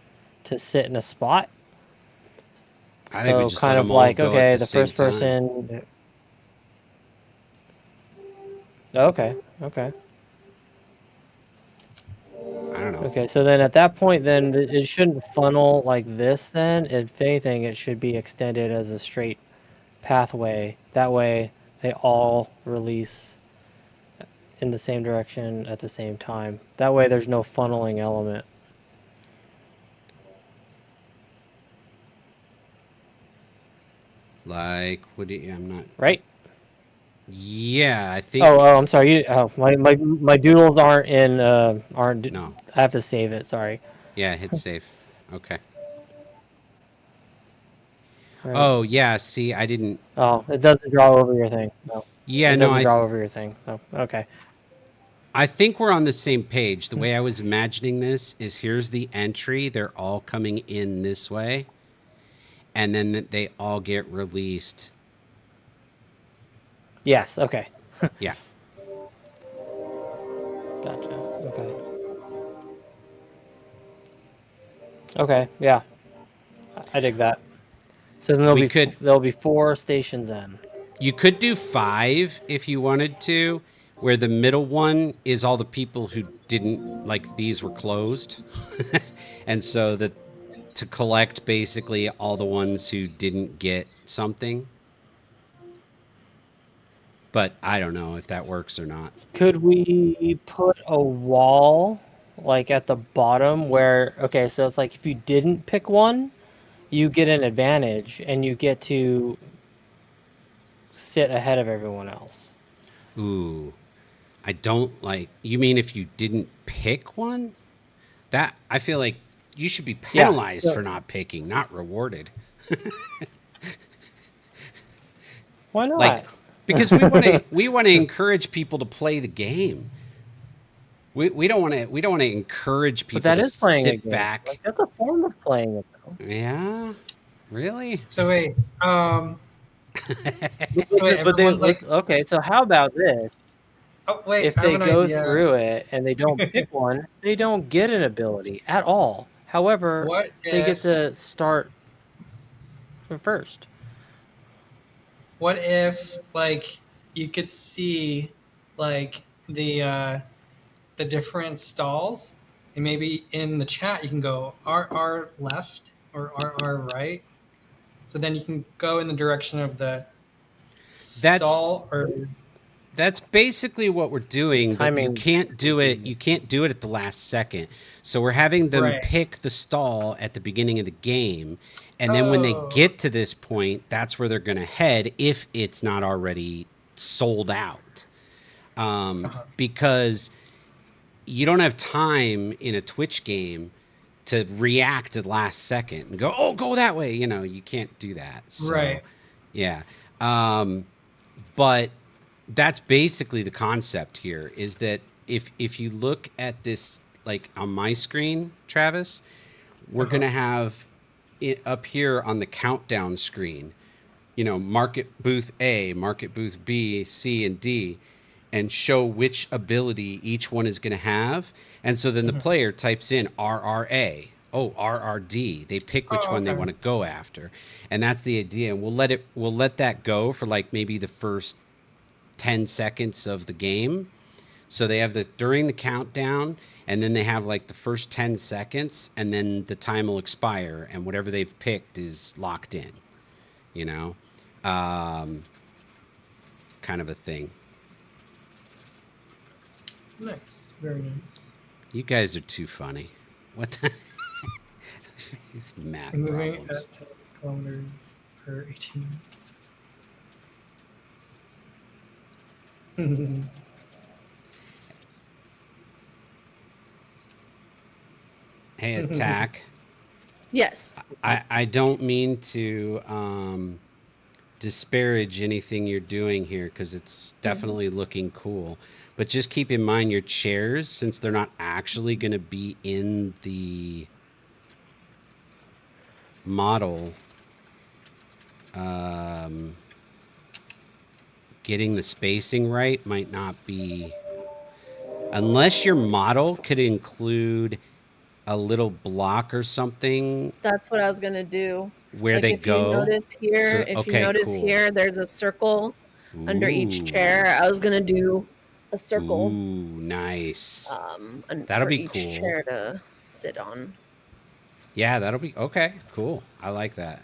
Speaker 8: to sit in a spot?
Speaker 5: I think we
Speaker 8: So
Speaker 5: just
Speaker 8: kind
Speaker 5: let
Speaker 8: of
Speaker 5: them all
Speaker 8: like,
Speaker 5: go at
Speaker 8: okay,
Speaker 5: the
Speaker 8: the
Speaker 5: same
Speaker 8: first
Speaker 5: time.
Speaker 8: person. Okay. Okay.
Speaker 5: I don't know.
Speaker 8: Okay, so then at that point, then it shouldn't funnel like this then. If anything, it should be extended as a straight pathway. That way, they all release in the same direction at the same time. That way, there's no funneling element.
Speaker 5: Like, what do you, I'm not.
Speaker 8: Right?
Speaker 5: Yeah, I think.
Speaker 8: Oh, I'm sorry. My doodles aren't in,
Speaker 5: No.
Speaker 8: I have to save it. Sorry.
Speaker 5: Yeah, hit save. Okay.
Speaker 8: Right.
Speaker 5: Oh, yeah, see, I didn't.
Speaker 8: Oh, it doesn't draw over your thing. No,
Speaker 5: Yeah,
Speaker 8: it
Speaker 5: no,
Speaker 8: doesn't draw over your thing. So okay.
Speaker 5: I think we're on the same page. The way I was imagining this is here's the entry. They're all coming in this way, and then they all get released.
Speaker 8: Yes. Okay.
Speaker 5: Yeah.
Speaker 8: Gotcha. Okay. Okay. Yeah, I dig that. So then
Speaker 5: We could
Speaker 8: there'll be 4 stations in.
Speaker 5: You could do 5 if you wanted to, where the middle one is all the people who didn't like these were closed. And so that to collect basically all the ones who didn't get something. But I don't know if that works or not.
Speaker 8: Could we put a wall like at the bottom where okay, so it's like if you didn't pick one, you get an advantage and you get to sit ahead of everyone else.
Speaker 5: Ooh. I don't like. You mean if you didn't pick one? That I feel like you should be
Speaker 8: Yeah.
Speaker 5: penalized for not picking, not rewarded.
Speaker 8: Why not?
Speaker 5: Like because we want to encourage people to play the game. We don't want to encourage people
Speaker 8: But that
Speaker 5: to
Speaker 8: is playing a
Speaker 5: sit
Speaker 8: game.
Speaker 5: back.
Speaker 8: Like that's a form of playing it though.
Speaker 5: Yeah, really.
Speaker 6: So wait,
Speaker 8: But,
Speaker 6: so wait,
Speaker 8: but then
Speaker 6: everyone's like,
Speaker 8: okay, so how about this?
Speaker 6: oh wait,
Speaker 8: If
Speaker 6: I have
Speaker 8: they
Speaker 6: an
Speaker 8: go
Speaker 6: idea.
Speaker 8: through it and they don't pick one, they don't get an ability at all. However,
Speaker 6: What
Speaker 8: they get
Speaker 6: if,
Speaker 8: to start from first.
Speaker 6: what if like you could see like the different stalls, and maybe in the chat you can go R left or R right, so then you can go in the direction of the
Speaker 5: That's
Speaker 6: stall or
Speaker 5: that's basically what we're doing, but you
Speaker 8: Timing.
Speaker 5: can't do it. You can't do it at the last second. So we're having them
Speaker 6: Right.
Speaker 5: pick the stall at the beginning of the game, and then when they get to this point, that's where they're going to head if it's not already sold out. Because you don't have time in a Twitch game to react at the last second and go, oh, go that way. You know, you can't do that. So,
Speaker 6: Right.
Speaker 5: yeah. But that's basically the concept here is that if you look at this, like on my screen, Travis, we're going to have it up here on the countdown screen, you know, market booth A, market booth B, C, and D, and show which ability each one is going to have. And so then the player types in RRA. Oh, RRD. They pick which one they
Speaker 6: okay.
Speaker 5: want to go after. And that's the idea. And we'll let that go for like maybe the first 10 seconds of the game. So they have during the countdown, and then they have like the first 10 seconds, and then the time will expire, and whatever they've picked is locked in, you know? Kind of a thing.
Speaker 6: Nice, very nice.
Speaker 5: You guys are too funny. What the? These math
Speaker 6: Moving
Speaker 5: problems.
Speaker 6: at 10 kilometers per 18 minutes.
Speaker 5: Hey, Attack.
Speaker 7: Yes.
Speaker 5: I don't mean to disparage anything you're doing here because it's definitely looking cool. But just keep in mind your chairs, since they're not actually going to be in the model, getting the spacing right might not be... Unless your model could include a little block or something
Speaker 7: That's what I was gonna do.
Speaker 5: where
Speaker 7: Like
Speaker 5: they
Speaker 7: if
Speaker 5: go.
Speaker 7: you notice here,
Speaker 5: So-
Speaker 7: if
Speaker 5: okay,
Speaker 7: you notice
Speaker 5: cool.
Speaker 7: here, there's a circle under each
Speaker 5: Ooh.
Speaker 7: chair. I was gonna do a circle
Speaker 5: Ooh, nice.
Speaker 7: and
Speaker 5: That'll
Speaker 7: for
Speaker 5: be
Speaker 7: each
Speaker 5: cool.
Speaker 7: chair to sit on.
Speaker 5: Yeah, that'll be okay. Cool. I like that.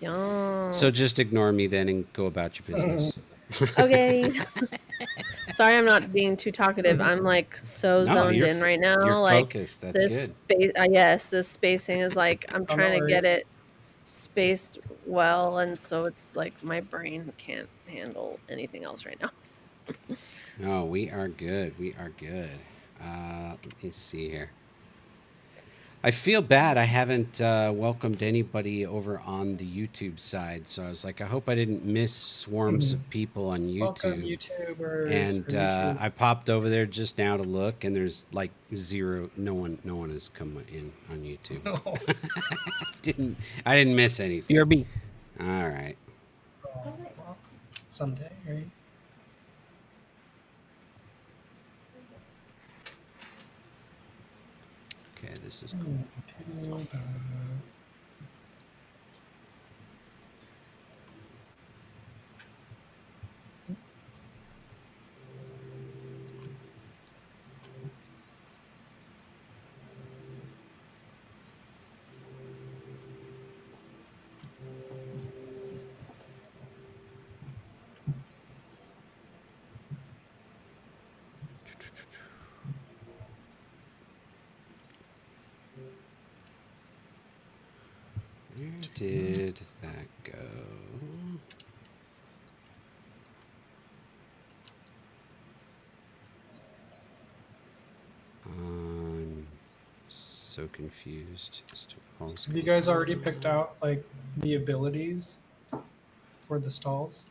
Speaker 7: Yeah.
Speaker 5: So just ignore me then and go about your business.
Speaker 7: Okay. Sorry, I'm not being too talkative. I'm like so
Speaker 5: No,
Speaker 7: zoned
Speaker 5: you're
Speaker 7: in right now.
Speaker 5: you're
Speaker 7: Like
Speaker 5: focused. That's
Speaker 7: this
Speaker 5: good.
Speaker 7: space. Yes, this spacing is like I'm
Speaker 6: Oh, no
Speaker 7: trying to get
Speaker 6: worries.
Speaker 7: it spaced well, and so it's like my brain can't handle anything else right now.
Speaker 5: No, we are good. We are good. Let me see here. I feel bad. I haven't welcomed anybody over on the YouTube side, so I was like, I hope I didn't miss swarms of people on
Speaker 6: Welcome,
Speaker 5: YouTube.
Speaker 6: YouTubers
Speaker 5: And
Speaker 6: or YouTube.
Speaker 5: I popped over there just now to look, and there's like zero. No one has come in on YouTube.
Speaker 6: Oh,
Speaker 5: I didn't miss anything.
Speaker 8: BRB.
Speaker 5: All right.
Speaker 6: well, someday, right?
Speaker 5: Okay, this is cool. Where did that go? I'm so confused.
Speaker 6: Have you guys already picked out like the abilities for the stalls?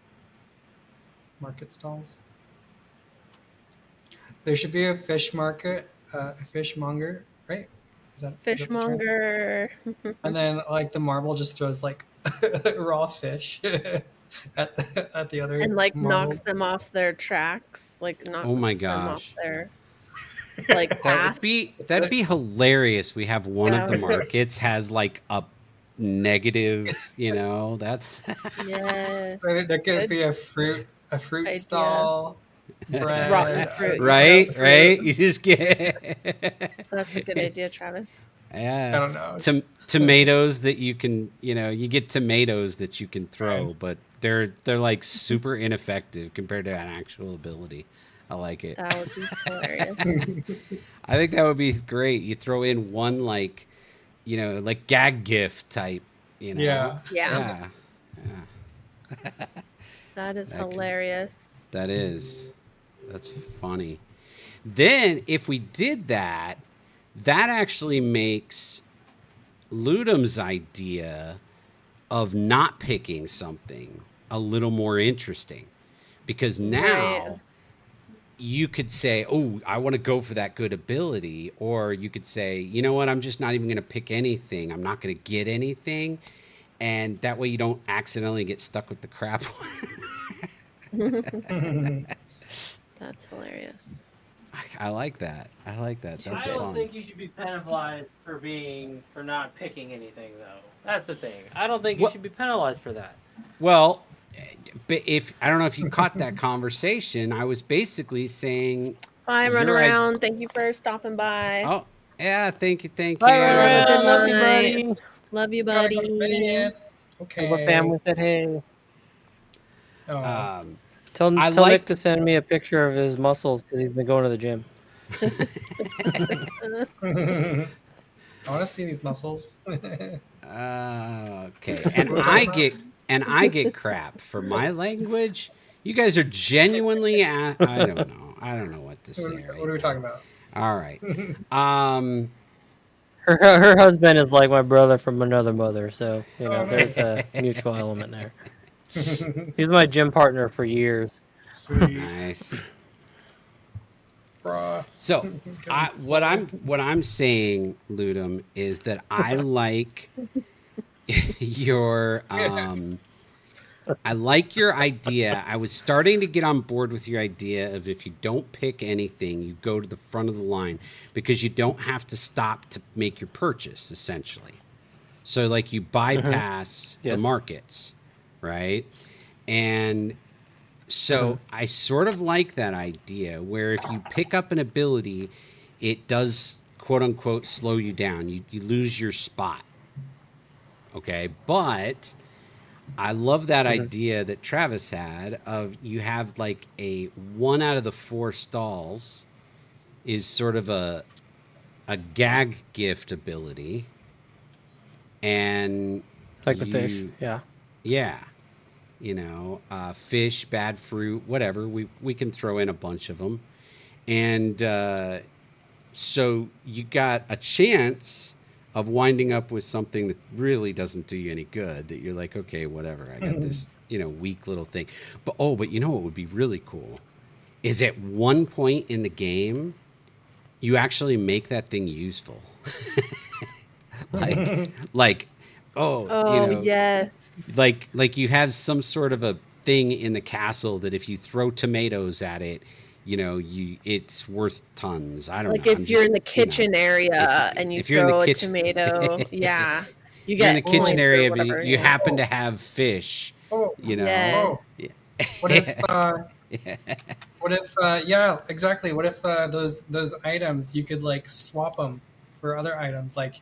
Speaker 6: Market stalls? There should be a fish market, a fishmonger, right? Is that the term?
Speaker 7: Fishmonger.
Speaker 6: And then like the marble just throws like raw fish at the other
Speaker 7: And like knocks
Speaker 6: marbles.
Speaker 7: them off their tracks. Like
Speaker 5: Oh my
Speaker 7: knocks them off
Speaker 5: gosh.
Speaker 7: their like
Speaker 5: That
Speaker 7: path.
Speaker 5: would be that'd be hilarious. We have one of the
Speaker 7: Yeah.
Speaker 5: markets has like a negative, that's
Speaker 7: Yes.
Speaker 6: There could
Speaker 7: Good
Speaker 6: be a fruit
Speaker 7: idea.
Speaker 6: stall, bread,
Speaker 7: Rotten fruit.
Speaker 5: right,
Speaker 6: fruit.
Speaker 5: right. You just get
Speaker 7: That's a good idea, Travis.
Speaker 5: yeah.
Speaker 6: I don't know.
Speaker 5: Tomatoes that you can, you get tomatoes that you can throw,
Speaker 6: Nice.
Speaker 5: but they're like super ineffective compared to an actual ability. I like it.
Speaker 7: That would be hilarious.
Speaker 5: I think that would be great. You throw in one like, like gag gift type,
Speaker 6: Yeah.
Speaker 7: Yeah.
Speaker 5: Yeah.
Speaker 7: That is
Speaker 5: That could-
Speaker 7: hilarious.
Speaker 5: That is. That's funny. Then if we did that, that actually makes Ludum's idea of not picking something a little more interesting. Because now
Speaker 7: Right.
Speaker 5: you could say, oh, I want to go for that good ability. Or you could say, you know what, I'm just not even going to pick anything. I'm not going to get anything. And that way you don't accidentally get stuck with the crap one.
Speaker 7: That's hilarious.
Speaker 5: I like that. I like that. That's
Speaker 3: I don't
Speaker 5: fun.
Speaker 3: think you should be penalized for not picking anything, though. That's the thing. I don't think you
Speaker 5: What-
Speaker 3: should be penalized for that.
Speaker 5: Well, but if I don't know if you caught that conversation, I was basically saying,
Speaker 7: Bye, run
Speaker 5: You're right.
Speaker 7: around. Thank you for stopping by.
Speaker 5: oh yeah, thank you.
Speaker 3: Bye,
Speaker 7: Have a
Speaker 3: Ryan.
Speaker 7: good
Speaker 3: Love you,
Speaker 7: night.
Speaker 3: buddy.
Speaker 7: Love you,
Speaker 6: Gotta
Speaker 7: buddy.
Speaker 6: go to bed.
Speaker 3: All
Speaker 6: Okay.
Speaker 3: the family said, hey.
Speaker 6: Oh.
Speaker 3: Tell
Speaker 5: I
Speaker 3: Nick
Speaker 5: liked-
Speaker 3: to send me a picture of his muscles because he's been going to the gym.
Speaker 6: I want to see these muscles.
Speaker 5: okay, and I get crap for my language. You guys are genuinely. I don't know. I don't know what to say.
Speaker 6: What
Speaker 5: right
Speaker 6: are we
Speaker 5: now.
Speaker 6: talking about?
Speaker 5: All right.
Speaker 3: Her husband is like my brother from another mother, so
Speaker 6: Oh,
Speaker 3: there's
Speaker 6: nice.
Speaker 3: a mutual element there. He's my gym partner for years.
Speaker 6: Sweet.
Speaker 5: Nice.
Speaker 6: Bruh.
Speaker 5: So, what I'm saying, Ludum, is that I like your I like your idea. I was starting to get on board with your idea of if you don't pick anything, you go to the front of the line because you don't have to stop to make your purchase, essentially. So, like, you bypass the
Speaker 3: Yes.
Speaker 5: markets, right? And so I sort of like that idea where if you pick up an ability, it does quote unquote slow you down. You lose your spot. Okay. But I love that idea that Travis had of you have like a 1 out of the 4 stalls is sort of a gag gift ability. And
Speaker 3: Like the fish. Yeah.
Speaker 5: yeah. Fish, bad fruit, whatever. We can throw in a bunch of them. And so you got a chance of winding up with something that really doesn't do you any good, that you're like, okay, whatever, I got this, weak little thing. But you know what would be really cool is at one point in the game, you actually make that thing useful. like,
Speaker 7: Oh, yes.
Speaker 5: like you have some sort of a thing in the castle that if you throw tomatoes at it, it's worth tons. I don't
Speaker 7: Like
Speaker 5: know.
Speaker 7: if you're in the kitchen area and you
Speaker 5: if you're in the
Speaker 7: throw a
Speaker 5: kitchen,
Speaker 7: tomato, yeah, you
Speaker 5: you're in
Speaker 7: get
Speaker 5: the kitchen
Speaker 7: points or
Speaker 5: area, but
Speaker 7: whatever.
Speaker 5: you happen to have fish,
Speaker 6: Oh,
Speaker 7: Yes.
Speaker 6: what if yeah, exactly. What if those items you could like swap them for other items? Like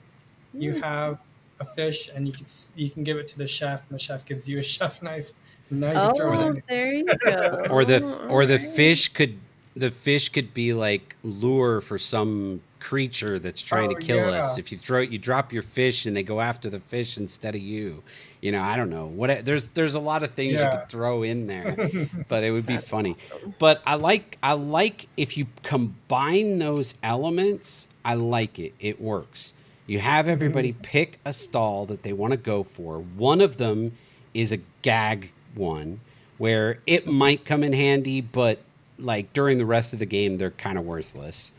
Speaker 6: you have a fish and you can give it to the chef, and the chef gives you a chef knife. And now you can throw
Speaker 7: Oh,
Speaker 6: items.
Speaker 7: there you go.
Speaker 5: or the
Speaker 7: Alright.
Speaker 5: fish could be like lure for some creature that's trying to kill us.
Speaker 6: Yeah.
Speaker 5: If you drop your fish and they go after the fish instead of you. I don't know. There's a lot of things you
Speaker 6: Yeah.
Speaker 5: could throw in there, but it would be
Speaker 7: That's
Speaker 5: funny.
Speaker 7: awesome.
Speaker 5: But I like if you combine those elements, I like it. It works. You have everybody pick a stall that they want to go for. One of them is a gag one where it might come in handy, but like during the rest of the game, they're kind of worthless.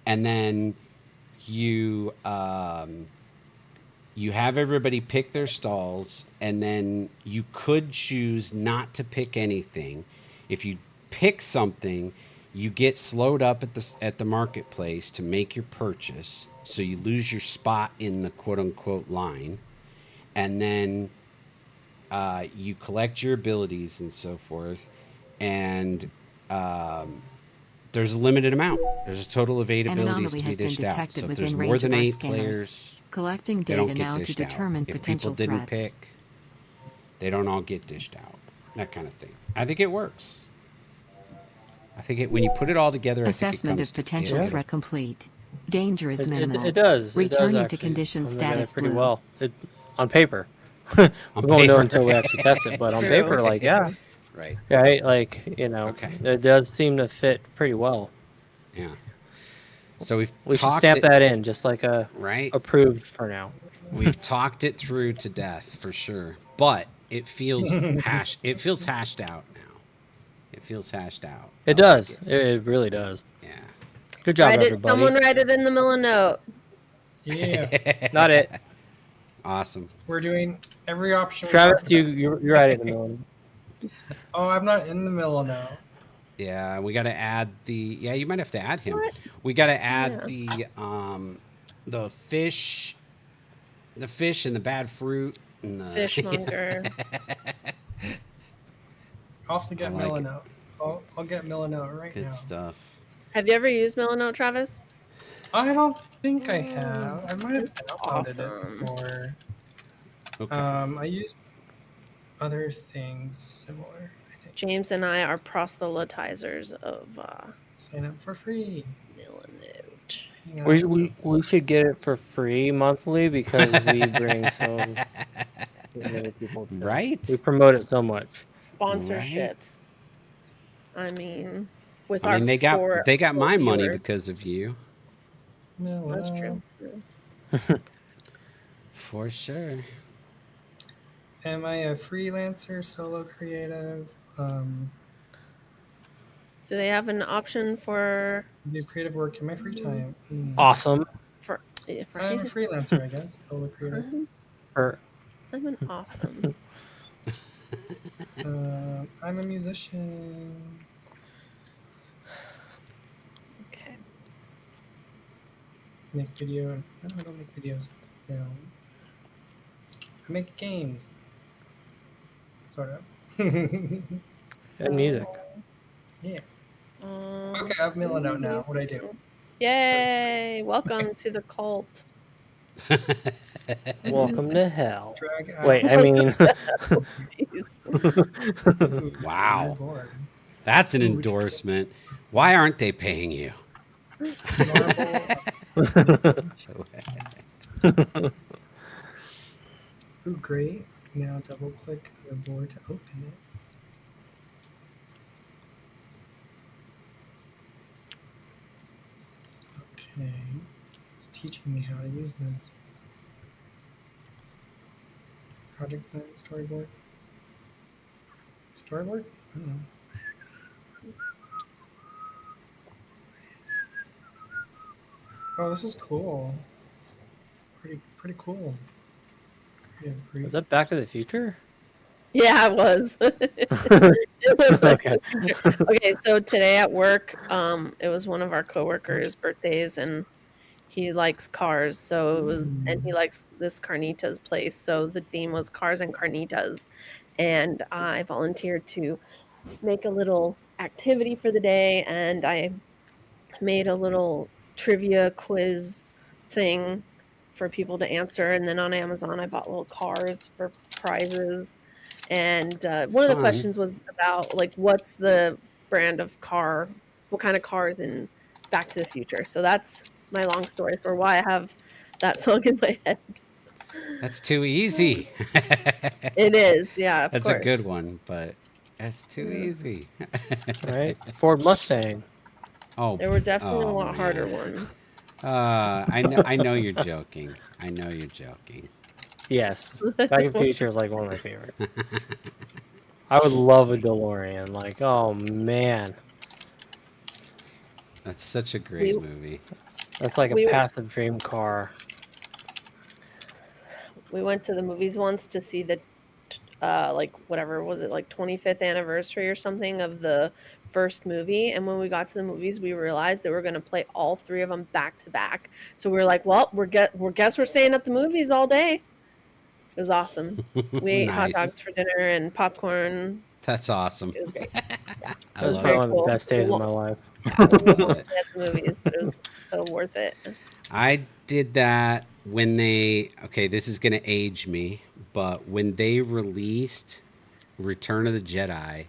Speaker 5: And then you you have everybody pick their stalls, and then you could choose not to pick anything. If you pick something, you get slowed up at the marketplace to make your purchase, so you lose your spot in the quote unquote line, and then you collect your abilities and so forth, and there's a limited amount. There's a total of 8
Speaker 1: An
Speaker 5: abilities
Speaker 1: anomaly
Speaker 5: to be
Speaker 1: has been
Speaker 5: dished out.
Speaker 1: detected
Speaker 5: So if
Speaker 1: within
Speaker 5: there's more
Speaker 1: range
Speaker 5: than
Speaker 1: of our
Speaker 5: 8
Speaker 1: scanners.
Speaker 5: players,
Speaker 1: Collecting
Speaker 5: they don't
Speaker 1: data
Speaker 5: get
Speaker 1: now to
Speaker 5: dished
Speaker 1: determine
Speaker 5: out. If
Speaker 1: potential
Speaker 5: people didn't
Speaker 1: threats.
Speaker 5: pick, they don't all get dished out. That kind of thing. I think it works. I think when you put it all together,
Speaker 1: Assessment
Speaker 5: I think
Speaker 1: of potential
Speaker 8: Yeah.
Speaker 1: threat complete. Danger is
Speaker 8: It,
Speaker 1: minimal.
Speaker 8: it does. It does
Speaker 1: Returning to
Speaker 8: actually
Speaker 1: condition
Speaker 8: come together
Speaker 1: status
Speaker 8: pretty
Speaker 1: blue.
Speaker 8: well. On paper. We won't know until we actually test it, but on
Speaker 7: True.
Speaker 8: paper, like, yeah.
Speaker 5: Right.
Speaker 8: Right? Like,
Speaker 5: Okay.
Speaker 8: it does seem to fit pretty well.
Speaker 5: Yeah. So we've
Speaker 8: We should
Speaker 5: talked
Speaker 8: stamp
Speaker 5: it,
Speaker 8: that in, just like a
Speaker 5: right?
Speaker 8: approved for now.
Speaker 5: We've talked it through to death for sure, but it feels hashed out now. It feels hashed out.
Speaker 8: It
Speaker 5: I like
Speaker 8: does. It really does.
Speaker 5: Yeah.
Speaker 8: Good job, everybody.
Speaker 7: Someone write it in the middle note.
Speaker 6: Yeah.
Speaker 8: Not it.
Speaker 5: Awesome.
Speaker 6: We're doing every option. we
Speaker 8: Travis,
Speaker 6: talked about.
Speaker 8: you write it in the middle.
Speaker 6: Oh, I'm not in the middle now.
Speaker 5: Yeah, we got to add the. Yeah, you might have to add him. We got to add the fish and the bad fruit and the
Speaker 7: Fishmonger.
Speaker 6: I'll have to get
Speaker 5: I like it.
Speaker 6: Milanote. I'll get Milanote right
Speaker 5: Good
Speaker 6: now.
Speaker 5: stuff.
Speaker 7: Have you ever used Milanote, Travis?
Speaker 6: I don't think I have. I might have
Speaker 7: It's
Speaker 6: downloaded it
Speaker 7: awesome.
Speaker 6: before.
Speaker 5: Okay.
Speaker 6: I used other things similar. I think.
Speaker 7: James and I are proselytizers of
Speaker 6: Sign up for free.
Speaker 7: Milanote.
Speaker 6: Hang on.
Speaker 8: We should get it for free monthly because we bring so many people. To
Speaker 5: Right?
Speaker 8: We promote it so much.
Speaker 7: Sponsorship. I mean, with
Speaker 5: I
Speaker 7: our
Speaker 5: mean, they got my money
Speaker 7: viewers.
Speaker 5: because of you.
Speaker 7: That's
Speaker 6: Milanote.
Speaker 7: true.
Speaker 5: For sure.
Speaker 6: Am I a freelancer, solo creative?
Speaker 7: Do they have an option for
Speaker 6: Do creative work in my free time.
Speaker 8: Awesome.
Speaker 6: I'm a freelancer, I guess. Solo creative.
Speaker 7: I'm an awesome.
Speaker 6: I'm a musician.
Speaker 7: Okay.
Speaker 6: Make video. No, I don't make videos. Film. I make games. Sort of.
Speaker 8: And music.
Speaker 6: Yeah. Okay, I have Milanote now. What do I do?
Speaker 7: Yay! Welcome to the cult.
Speaker 8: Welcome to hell.
Speaker 6: Drag out.
Speaker 8: Wait, I mean,
Speaker 6: Ooh,
Speaker 5: Wow.
Speaker 6: you're bored.
Speaker 5: That's an endorsement. Why aren't they paying you?
Speaker 6: Ooh, great. Now double click the board to open it. Okay. It's teaching me how to use this. Project plan, storyboard. Storyboard? I don't know. Oh, this is cool. It's pretty cool. Yeah,
Speaker 8: Is that Back to the Future?
Speaker 7: Yeah, it was. It was Back to
Speaker 8: Okay.
Speaker 7: the Future. Okay, so today at work, it was one of our coworkers' birthdays, and he likes cars. So it was, and he likes this carnitas place. So the theme was cars and carnitas, and I volunteered to make a little activity for the day, and I made a little trivia quiz thing for people to answer. And then on Amazon, I bought little cars for prizes. And one of the
Speaker 5: Fun.
Speaker 7: questions was about like, what's the brand of car? What kind of car is in Back to the Future? So that's my long story for why I have that song in my head.
Speaker 5: That's too easy.
Speaker 7: It is, yeah, of
Speaker 5: That's
Speaker 7: course.
Speaker 5: a good one, but that's too
Speaker 7: Yeah.
Speaker 5: easy.
Speaker 8: Right? Ford Mustang.
Speaker 5: Oh,
Speaker 7: There were definitely a
Speaker 5: oh,
Speaker 7: lot harder
Speaker 5: man.
Speaker 7: ones.
Speaker 5: I know you're joking. I know you're joking.
Speaker 8: Yes. Back to the Future is like one of my favorites. I would love a DeLorean. Like, oh man.
Speaker 5: That's such a great
Speaker 7: We-
Speaker 5: movie.
Speaker 8: That's like a
Speaker 7: We-
Speaker 8: passive dream car.
Speaker 7: We went to the movies once to see the like whatever was it, like 25th anniversary or something of the first movie, and when we got to the movies we realized they were going to play all three of them back to back, so we were like, well, we're staying at the movies all day. It was awesome. We ate hot
Speaker 5: Nice.
Speaker 7: dogs for dinner and popcorn.
Speaker 5: That's awesome.
Speaker 7: It was great.
Speaker 5: I
Speaker 8: That was
Speaker 5: love
Speaker 8: probably
Speaker 5: it.
Speaker 8: one of the best days of my life.
Speaker 7: We
Speaker 5: Love
Speaker 7: won't
Speaker 5: it.
Speaker 7: stay at the movies, but it was so worth it.
Speaker 5: I did that when okay, this is going to age me, but when they released Return of the Jedi,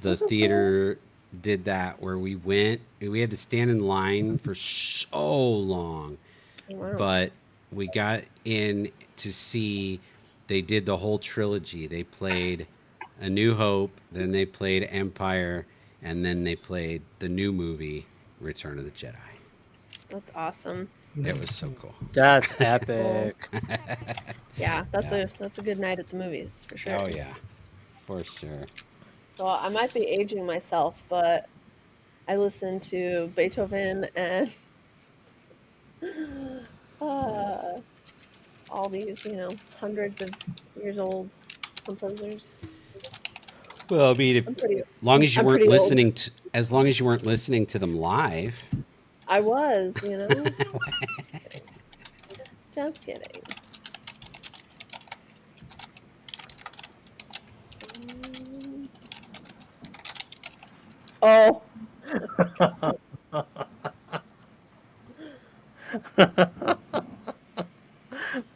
Speaker 5: the theater did that where we had to stand in line for so long,
Speaker 7: Wow.
Speaker 5: but we got in to see, they did the whole trilogy. They played A New Hope, then they played Empire, and then they played the new movie, Return of the Jedi.
Speaker 7: That's awesome.
Speaker 5: It was so cool.
Speaker 8: That's epic.
Speaker 7: Yeah, that's a good night at the movies for sure.
Speaker 5: Oh yeah, for sure.
Speaker 7: So I might be aging myself, but I listen to Beethoven and all these, hundreds of years old composers.
Speaker 5: Well, I mean,
Speaker 7: I'm pretty.
Speaker 5: as long as you
Speaker 7: I'm
Speaker 5: weren't
Speaker 7: pretty old.
Speaker 5: listening to, as long as you weren't listening to them live.
Speaker 7: I was, Just kidding. Oh.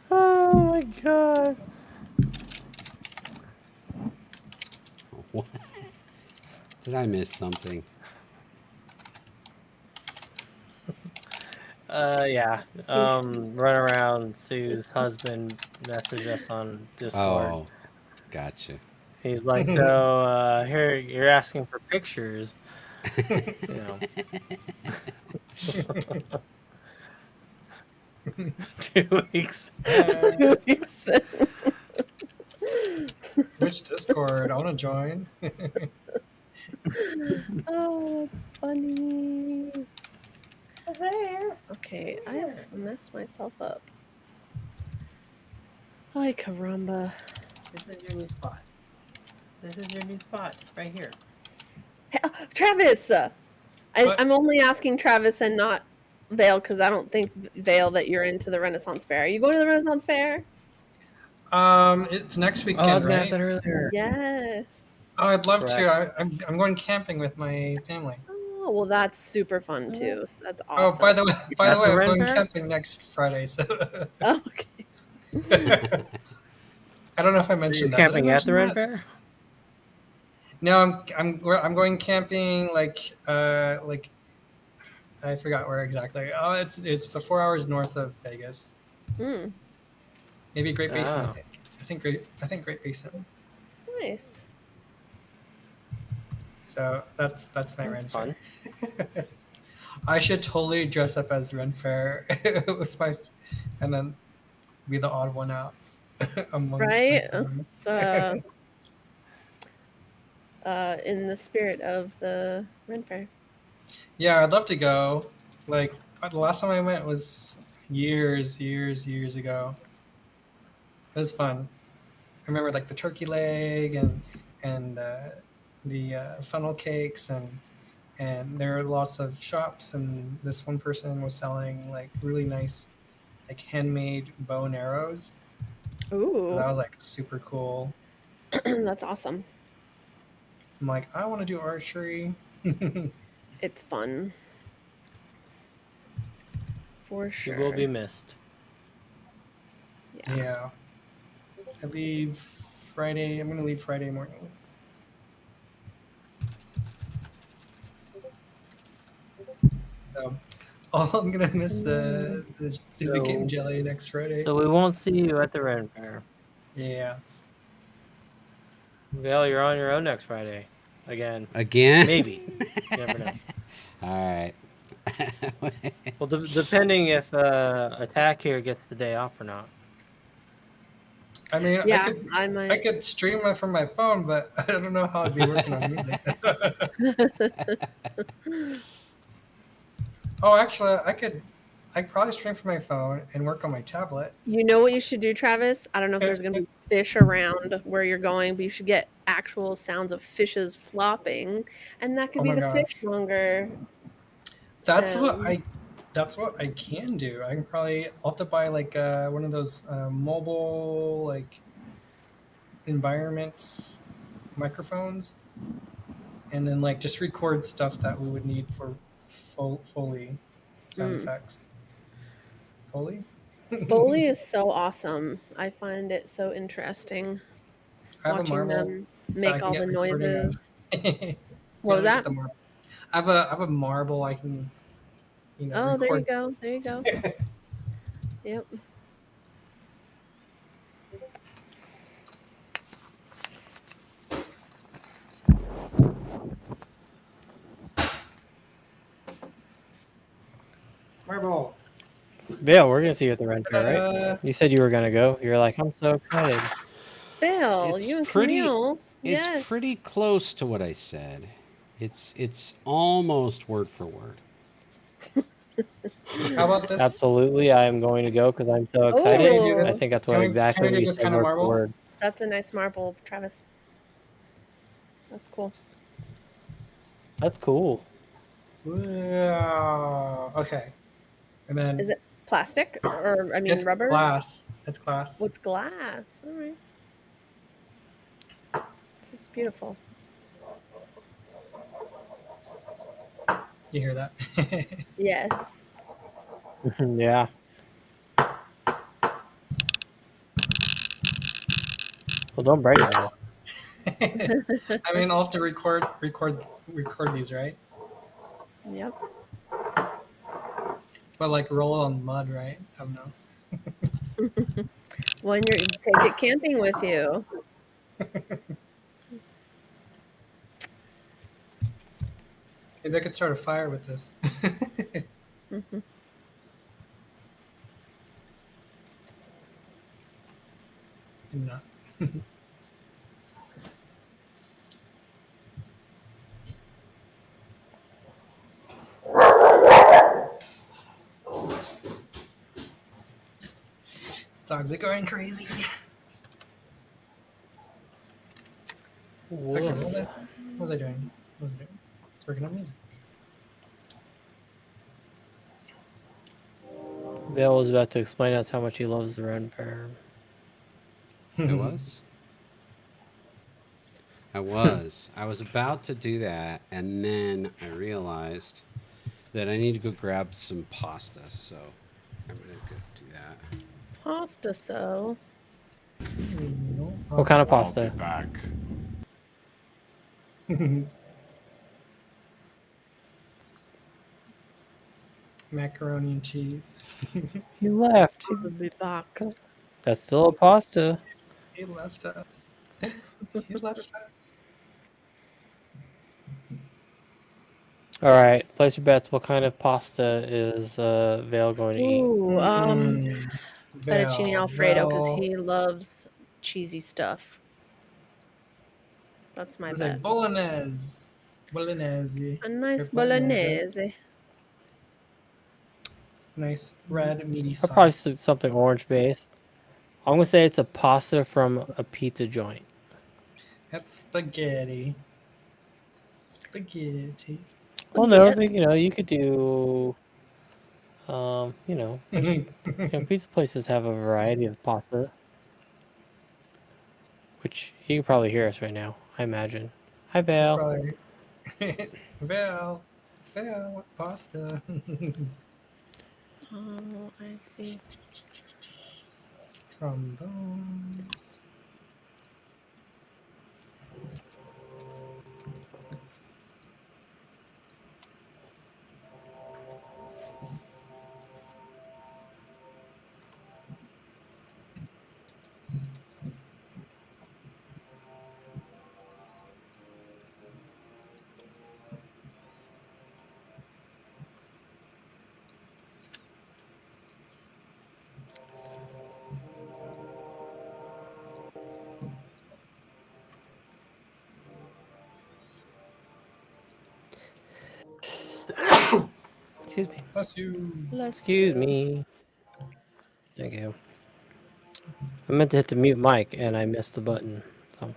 Speaker 8: Oh my god.
Speaker 5: What? Did I miss something?
Speaker 8: Yeah. Run around. Sue's husband messaged us on Discord.
Speaker 5: Oh, gotcha.
Speaker 8: He's like, so here you're asking for pictures. 2 weeks.
Speaker 7: 2 weeks.
Speaker 6: Which Discord? I want to join.
Speaker 7: Oh, that's funny. There. Okay, I have messed myself up. Ay, caramba.
Speaker 3: This is your new spot. This is your new spot, right here.
Speaker 7: Hey, Travis!
Speaker 6: What?
Speaker 7: I'm only asking Travis and not Vale because I don't think, Vale, that you're into the Renaissance Fair. Are you going to the Renaissance Fair?
Speaker 6: It's next
Speaker 8: Oh,
Speaker 6: weekend,
Speaker 8: I was gonna
Speaker 6: right?
Speaker 8: ask that earlier.
Speaker 7: Yes.
Speaker 6: Oh, I'd love
Speaker 8: Correct.
Speaker 6: to. I'm going camping with my family.
Speaker 7: Oh, well, that's super fun too. So that's awesome.
Speaker 6: Oh, by the way,
Speaker 8: At the
Speaker 6: I'm
Speaker 8: Ren
Speaker 6: going
Speaker 8: Fair?
Speaker 6: camping next Friday. So
Speaker 7: Oh, okay.
Speaker 6: I don't know if I
Speaker 8: Are you
Speaker 6: mentioned that. Did I
Speaker 8: camping at the
Speaker 6: mention
Speaker 8: Ren
Speaker 6: that?
Speaker 8: Fair?
Speaker 6: No, I'm going camping like I forgot where exactly. Oh, it's the 4 hours north of Vegas.
Speaker 7: Mm,
Speaker 6: Maybe Great Basin.
Speaker 8: Oh.
Speaker 6: I think Great Basin.
Speaker 7: nice.
Speaker 6: So that's my
Speaker 8: That's
Speaker 6: Ren
Speaker 8: fun.
Speaker 6: Fair. I should totally dress up as Ren Fair with my, and then be the odd one out. among
Speaker 7: Right?
Speaker 6: them.
Speaker 7: It's in the spirit of the Ren Fair.
Speaker 6: Yeah, I'd love to go. Like the last time I went was years ago. It was fun. I remember like the turkey leg and the funnel cakes and there were lots of shops and this one person was selling like really nice like handmade bow and arrows. So
Speaker 7: Ooh,
Speaker 6: that was like super cool.
Speaker 7: that's awesome.
Speaker 6: I'm like, I want to do archery.
Speaker 7: It's fun. For
Speaker 8: She will be
Speaker 7: sure.
Speaker 8: missed.
Speaker 7: Yeah.
Speaker 6: Yeah. I leave Friday. I'm gonna leave Friday morning. So I'm gonna miss the game
Speaker 8: So,
Speaker 6: jelly next Friday.
Speaker 8: so we won't see you at the Ren Fair.
Speaker 6: Yeah.
Speaker 8: Vale, you're on your own next Friday. Again.
Speaker 5: Again?
Speaker 8: Maybe. You never know.
Speaker 5: All right.
Speaker 8: Well, depending if Attack here gets the day off or not.
Speaker 6: I mean,
Speaker 7: Yeah, I
Speaker 6: I
Speaker 7: might.
Speaker 6: could stream it from my phone, but I don't know how I'd be working on music. Oh, actually, I could probably stream from my phone and work on my tablet.
Speaker 7: You know what you should do, Travis? I don't know if there's going to be fish around where you're going, but you should get actual sounds of fishes flopping, and that could
Speaker 6: Oh
Speaker 7: be
Speaker 6: my
Speaker 7: the
Speaker 6: gosh.
Speaker 7: fishmonger
Speaker 6: That's what
Speaker 7: sound.
Speaker 6: I that's what I can do. I can probably I'll have to buy like one of those mobile like environment microphones and then like just record stuff that we would need for Foley sound
Speaker 7: Mm.
Speaker 6: effects. Foley?
Speaker 7: Foley is so awesome. I find it so interesting
Speaker 6: I have a
Speaker 7: watching
Speaker 6: marble
Speaker 7: them
Speaker 6: that I
Speaker 7: make
Speaker 6: can
Speaker 7: all the
Speaker 6: get recording of.
Speaker 7: noises. What
Speaker 6: Yeah,
Speaker 7: was
Speaker 6: let me get
Speaker 7: that?
Speaker 6: the marble. I have a marble I can,
Speaker 7: Oh, there you
Speaker 6: record.
Speaker 7: go. There you go. Yep.
Speaker 6: Marble.
Speaker 8: Vale, we're going to see you at the Ren Fair, right?
Speaker 6: Uh,
Speaker 8: You said you were going to go. You're like, I'm so excited.
Speaker 7: Phil,
Speaker 5: It's
Speaker 7: you and
Speaker 5: pretty
Speaker 7: Camille.
Speaker 5: it's
Speaker 7: Yes.
Speaker 5: pretty close to what I said. It's almost word for word.
Speaker 6: how about this?
Speaker 8: Absolutely, I am going to go because I'm so
Speaker 6: Can we
Speaker 8: excited.
Speaker 6: do
Speaker 8: I
Speaker 6: this?
Speaker 7: Oh,
Speaker 8: think that's
Speaker 6: Can
Speaker 8: what
Speaker 6: can
Speaker 8: exactly
Speaker 6: we
Speaker 8: what
Speaker 6: do
Speaker 8: you
Speaker 6: this
Speaker 8: said
Speaker 6: kind of
Speaker 8: word for
Speaker 6: marble?
Speaker 8: word.
Speaker 7: that's a nice marble, Travis. That's cool.
Speaker 8: That's cool.
Speaker 6: Wow. Okay. And
Speaker 7: Is
Speaker 6: then
Speaker 7: it plastic or I mean
Speaker 6: it's
Speaker 7: rubber?
Speaker 6: glass. It's glass.
Speaker 7: What's glass? All right. It's beautiful.
Speaker 6: You hear that?
Speaker 7: Yes.
Speaker 8: Yeah. Well, don't break it though.
Speaker 6: I mean, I'll have to record these, right?
Speaker 7: Yep.
Speaker 6: But like roll on mud, right? I don't know.
Speaker 7: When you're take it camping with you.
Speaker 6: Maybe I could start a fire with this.
Speaker 7: Mhm.
Speaker 6: No. Dogs are going crazy. Okay,
Speaker 8: Woof.
Speaker 6: what was I doing? What was I doing? I was working on music.
Speaker 8: Vale was about to explain us how much he loves the Ren Fair.
Speaker 5: I was. I was about to do that, and then I realized that I need to go grab some pasta, so I'm gonna go do that.
Speaker 7: Pasta so.
Speaker 8: What kind of
Speaker 9: I'll be
Speaker 8: pasta?
Speaker 9: back.
Speaker 6: Macaroni and cheese.
Speaker 8: He left.
Speaker 7: We'll be back.
Speaker 8: That's still a pasta.
Speaker 6: He left us. He left us.
Speaker 8: All right, place your bets. What kind of pasta is Vale going to eat?
Speaker 7: Ooh,
Speaker 6: Mm.
Speaker 7: fettuccine
Speaker 6: Vel,
Speaker 7: alfredo because
Speaker 6: Vel.
Speaker 7: he loves cheesy stuff. That's my
Speaker 6: There's a
Speaker 7: bet.
Speaker 6: bolognese. Bolognese.
Speaker 7: A nice
Speaker 6: Or bolognese.
Speaker 7: bolognese.
Speaker 6: Nice red meaty
Speaker 8: I'll probably
Speaker 6: sauce.
Speaker 8: say something orange based. I'm gonna say it's a pasta from a pizza joint.
Speaker 6: That's spaghetti. Spaghetti.
Speaker 8: Well, no,
Speaker 7: Spaghetti.
Speaker 8: you could do, pizza places have a variety of pasta, which you can probably hear us right now, I imagine. Hi,
Speaker 6: That's
Speaker 8: Val.
Speaker 6: probably Vel. Vel with pasta.
Speaker 7: Oh, I see.
Speaker 6: Trombones.
Speaker 8: Excuse me.
Speaker 6: Bless you.
Speaker 8: Excuse me. Thank you. I meant to hit the mute mic and I missed the button. So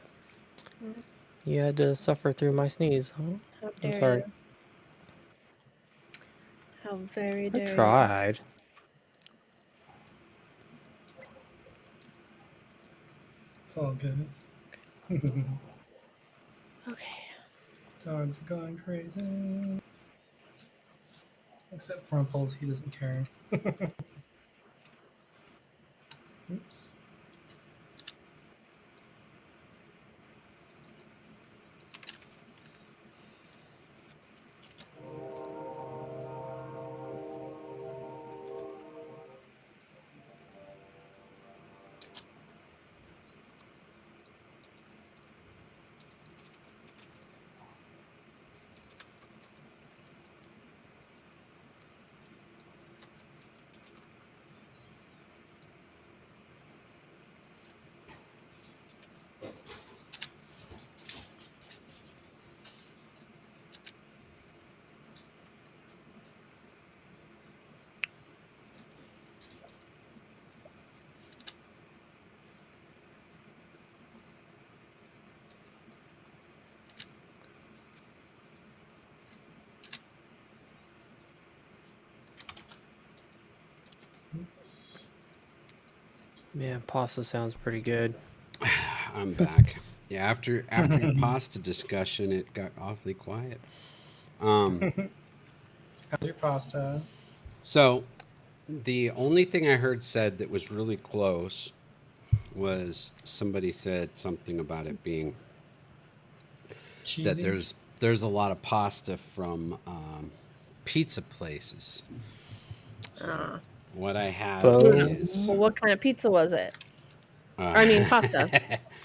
Speaker 8: you had to suffer through my sneeze. Huh?
Speaker 7: How
Speaker 8: I'm
Speaker 7: dare
Speaker 8: sorry.
Speaker 7: you? How very
Speaker 8: I
Speaker 7: dare you?
Speaker 8: tried.
Speaker 6: It's all good.
Speaker 7: Okay.
Speaker 6: Dogs are going crazy. Except for Rumples, he doesn't care. Oops. Oops.
Speaker 8: Man, pasta sounds pretty good.
Speaker 5: I'm back. Yeah, after your pasta discussion, it got awfully quiet.
Speaker 6: How's your pasta?
Speaker 5: So the only thing I heard said that was really close was somebody said something about it being that
Speaker 6: Cheesy?
Speaker 5: there's a lot of pasta from pizza places. So
Speaker 7: Ah.
Speaker 5: what I have
Speaker 7: Who kno-
Speaker 5: is
Speaker 7: Well, what kind of pizza was it?
Speaker 5: uh,
Speaker 7: Or, I mean, pasta.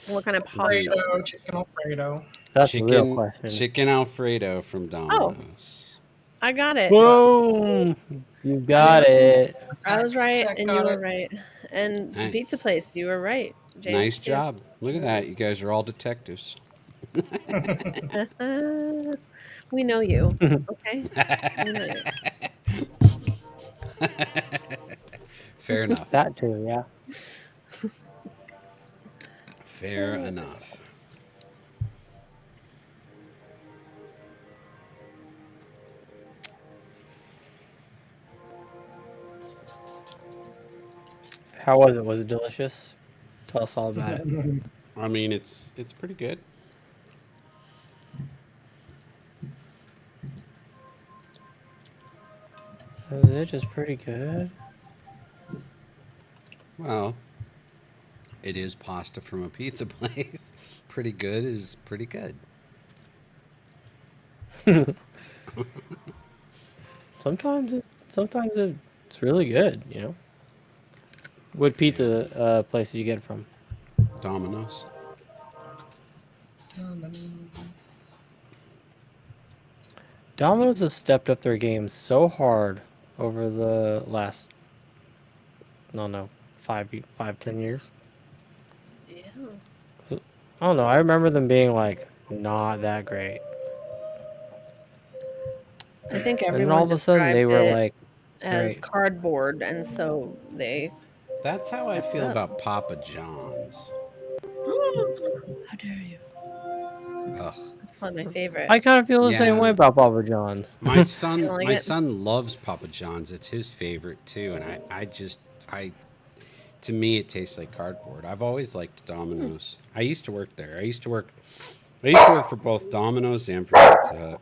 Speaker 7: What kind of pasta?
Speaker 6: Alfredo, chicken Alfredo.
Speaker 8: That's the real
Speaker 5: chicken
Speaker 8: question.
Speaker 5: chicken Alfredo from
Speaker 7: Oh,
Speaker 5: Domino's.
Speaker 7: I got it.
Speaker 8: Boom! You got
Speaker 6: Yep.
Speaker 8: it.
Speaker 7: I was right,
Speaker 6: Tech
Speaker 7: and you
Speaker 6: got
Speaker 7: were
Speaker 6: it.
Speaker 7: right. And the
Speaker 5: Hey,
Speaker 7: pizza place, you were right,
Speaker 5: nice
Speaker 7: James, too.
Speaker 5: job. Look at that. You guys are all detectives.
Speaker 7: We know you, okay? We know you.
Speaker 5: Fair enough.
Speaker 8: That too, yeah.
Speaker 5: Fair enough.
Speaker 8: How was it? Was it delicious? Tell us all about it.
Speaker 5: I mean, it's pretty good.
Speaker 8: Was it just pretty good?
Speaker 5: Well, it is pasta from a pizza place. Pretty good is pretty good.
Speaker 8: Sometimes it's really good. What pizza place did you get it from?
Speaker 5: Domino's.
Speaker 6: Domino's.
Speaker 8: Domino's has stepped up their game so hard over the last, no, 10 years.
Speaker 7: Yeah.
Speaker 8: I don't know. I remember them being like not that great,
Speaker 7: I think
Speaker 8: and then
Speaker 7: everyone
Speaker 8: all of a sudden
Speaker 7: described
Speaker 8: they were
Speaker 7: it
Speaker 8: like
Speaker 7: as
Speaker 8: great.
Speaker 7: cardboard, and so they
Speaker 5: That's how I
Speaker 7: stepped
Speaker 5: feel
Speaker 7: up.
Speaker 5: about Papa John's.
Speaker 7: How dare you?
Speaker 5: Ugh.
Speaker 7: That's probably my favorite.
Speaker 8: I kind of feel the same way
Speaker 5: Yeah.
Speaker 8: about Papa John's.
Speaker 5: My
Speaker 7: You
Speaker 5: son,
Speaker 7: don't like
Speaker 5: my
Speaker 7: it?
Speaker 5: son loves Papa John's. It's his favorite too, and to me, it tastes like cardboard. I've always liked Domino's. I used to work there. I used to work for both Domino's and for Pizza Hut.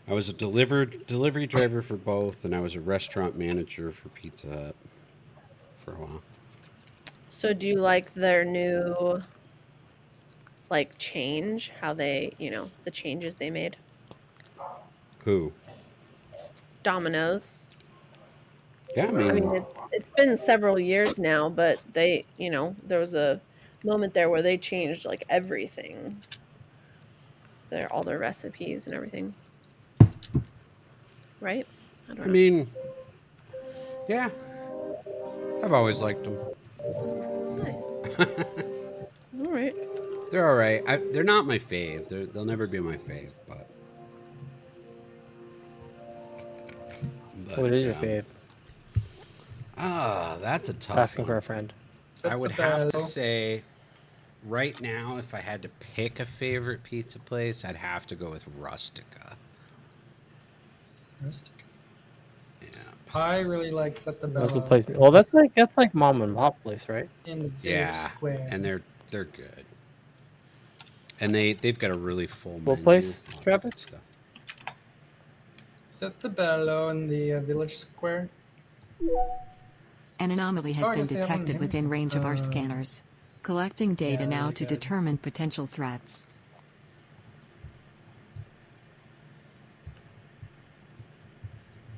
Speaker 5: I was a delivery driver for both, and I was a restaurant manager for Pizza Hut for a while.
Speaker 7: So do you like their new like change? How they, the changes they made?
Speaker 5: Who?
Speaker 7: Domino's.
Speaker 5: Yeah, I
Speaker 7: I
Speaker 5: mean,
Speaker 7: mean, it's been several years now, but there was a moment there where they changed like everything. All their recipes and everything. Right? I don't
Speaker 5: I
Speaker 7: know.
Speaker 5: mean, yeah. I've always liked them.
Speaker 7: Nice. All right.
Speaker 5: They're all right. They're not my fave. They'll never be my fave, but
Speaker 8: What is your fave?
Speaker 5: that's a tough
Speaker 8: Asking for
Speaker 5: one.
Speaker 8: a friend.
Speaker 5: I
Speaker 6: Set
Speaker 5: would
Speaker 6: the
Speaker 5: have to
Speaker 6: bell.
Speaker 5: say, right now, if I had to pick a favorite pizza place, I'd have to go with Rustica.
Speaker 6: Rustic.
Speaker 5: Yeah.
Speaker 6: I really like Set the
Speaker 8: That's a
Speaker 6: Bell
Speaker 8: place. Well, that's like mom and pop place, right?
Speaker 6: in the Village
Speaker 5: Yeah,
Speaker 6: Square.
Speaker 5: and they're good. And they've got a really full
Speaker 8: What
Speaker 5: menu.
Speaker 8: place,
Speaker 5: Lots of
Speaker 8: Travis?
Speaker 5: good stuff.
Speaker 6: Set the Bello in the Village Square.
Speaker 1: An anomaly has
Speaker 6: Oh, I
Speaker 1: been
Speaker 6: guess they have one in
Speaker 1: detected within
Speaker 6: Henderson.
Speaker 1: range of our scanners. Collecting data
Speaker 6: Yeah,
Speaker 1: now
Speaker 6: really
Speaker 1: to
Speaker 6: good.
Speaker 1: determine potential threats.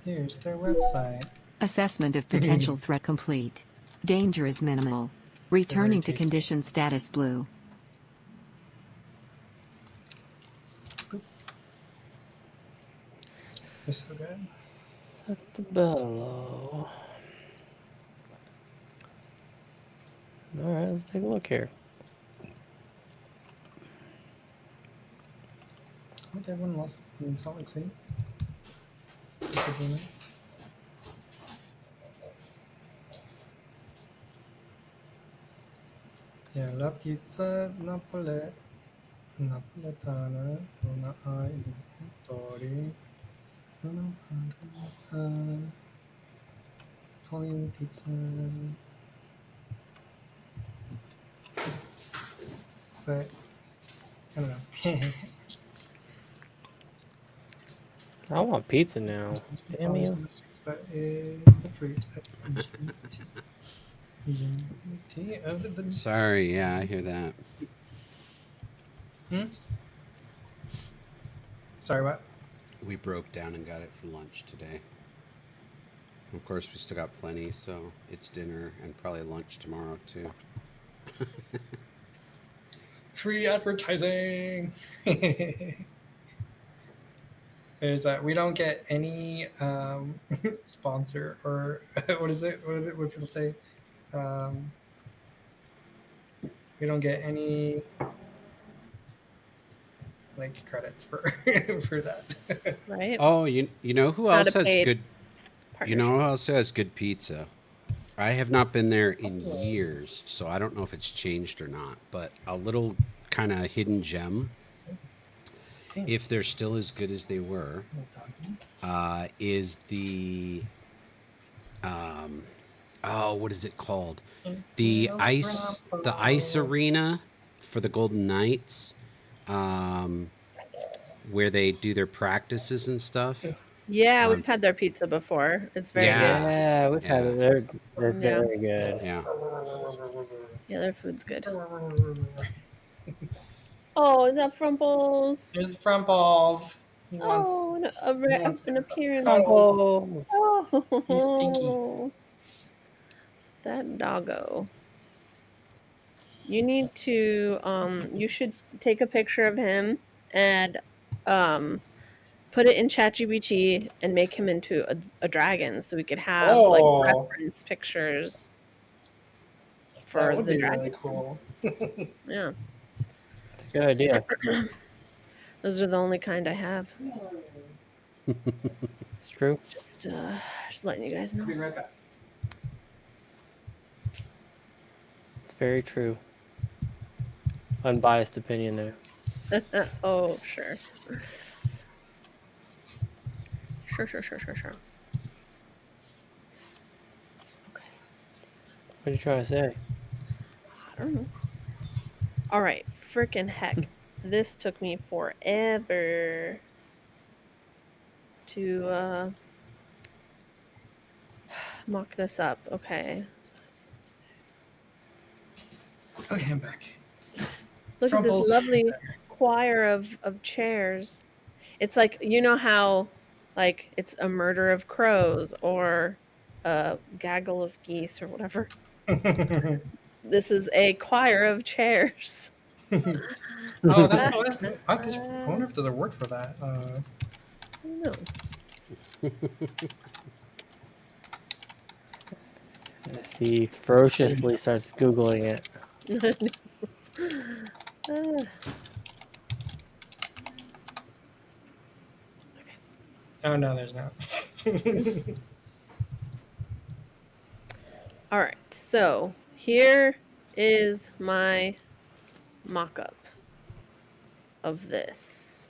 Speaker 6: Here's their website.
Speaker 1: Assessment of potential threat complete. Danger is minimal. Returning to
Speaker 6: tasty.
Speaker 1: condition status blue.
Speaker 6: They're so good.
Speaker 8: Set the bello. All right, let's take a look here.
Speaker 6: Aren't they one lost in Salt Lake City? Is it doing that? Yeah, la pizza napoletana una ai inventori. Italian pizza. But I don't know.
Speaker 8: I want pizza now. Damn you.
Speaker 6: Domestics, but is the fruit ingenuity of the
Speaker 5: Sorry, yeah, I hear that.
Speaker 6: Sorry, what?
Speaker 5: We broke down and got it for lunch today. Of course, we still got plenty, so it's dinner and probably lunch tomorrow too.
Speaker 6: Free advertising. There's that. We don't get any sponsor or what is it? What people say? We don't get any like credits for for that.
Speaker 7: Right?
Speaker 5: Oh, you know who
Speaker 7: Not
Speaker 5: else
Speaker 7: a
Speaker 5: has
Speaker 7: paid
Speaker 5: good? You know
Speaker 7: partnership.
Speaker 5: who else has good pizza? I have not been there in years, so I don't know if it's changed or not. But a little kind of hidden gem,
Speaker 6: Stink.
Speaker 5: if they're still as good as they were, is the what is it called? The ice arena for the Golden Knights, where they do their practices and stuff.
Speaker 7: Yeah,
Speaker 5: Um,
Speaker 7: we've had their pizza before. It's very good.
Speaker 8: Yeah, we've had
Speaker 5: Yeah.
Speaker 8: it. They're
Speaker 7: Yeah.
Speaker 8: very good.
Speaker 5: Yeah.
Speaker 7: Yeah, their food's good. Oh, is that Frumples?
Speaker 6: It's from balls. He
Speaker 7: Oh,
Speaker 6: wants
Speaker 7: an appearance.
Speaker 6: cuddles.
Speaker 8: Crumble.
Speaker 7: Oh,
Speaker 6: He's stinky.
Speaker 7: that doggo. You need to you should take a picture of him and um put it in ChatGPT and make him into a dragon, so we could have like
Speaker 6: Oh,
Speaker 7: reference pictures
Speaker 6: that
Speaker 7: for
Speaker 6: would
Speaker 7: the
Speaker 6: be really
Speaker 7: dragon.
Speaker 6: cool.
Speaker 7: Yeah,
Speaker 8: It's a good idea.
Speaker 7: those are the only kind I have.
Speaker 8: It's true.
Speaker 7: Just letting you guys
Speaker 6: I'll be
Speaker 7: know.
Speaker 6: right back.
Speaker 8: It's very true. Unbiased opinion there.
Speaker 7: Oh, sure. Sure. Okay,
Speaker 8: What are you trying to say?
Speaker 7: I don't know. All right, freaking heck. This took me forever to mock this up. Okay.
Speaker 6: Okay, I'm back.
Speaker 7: Look at this
Speaker 6: Trumples.
Speaker 7: lovely choir of chairs. It's like, you know how like it's a murder of crows or a gaggle of geese or whatever. This is a choir of chairs.
Speaker 6: Oh, that's oh, that's nice. I wonder if there's a word for that.
Speaker 7: I don't know.
Speaker 8: He ferociously starts Googling it.
Speaker 6: Oh no, there's not.
Speaker 7: All right, so here is my mock-up of this.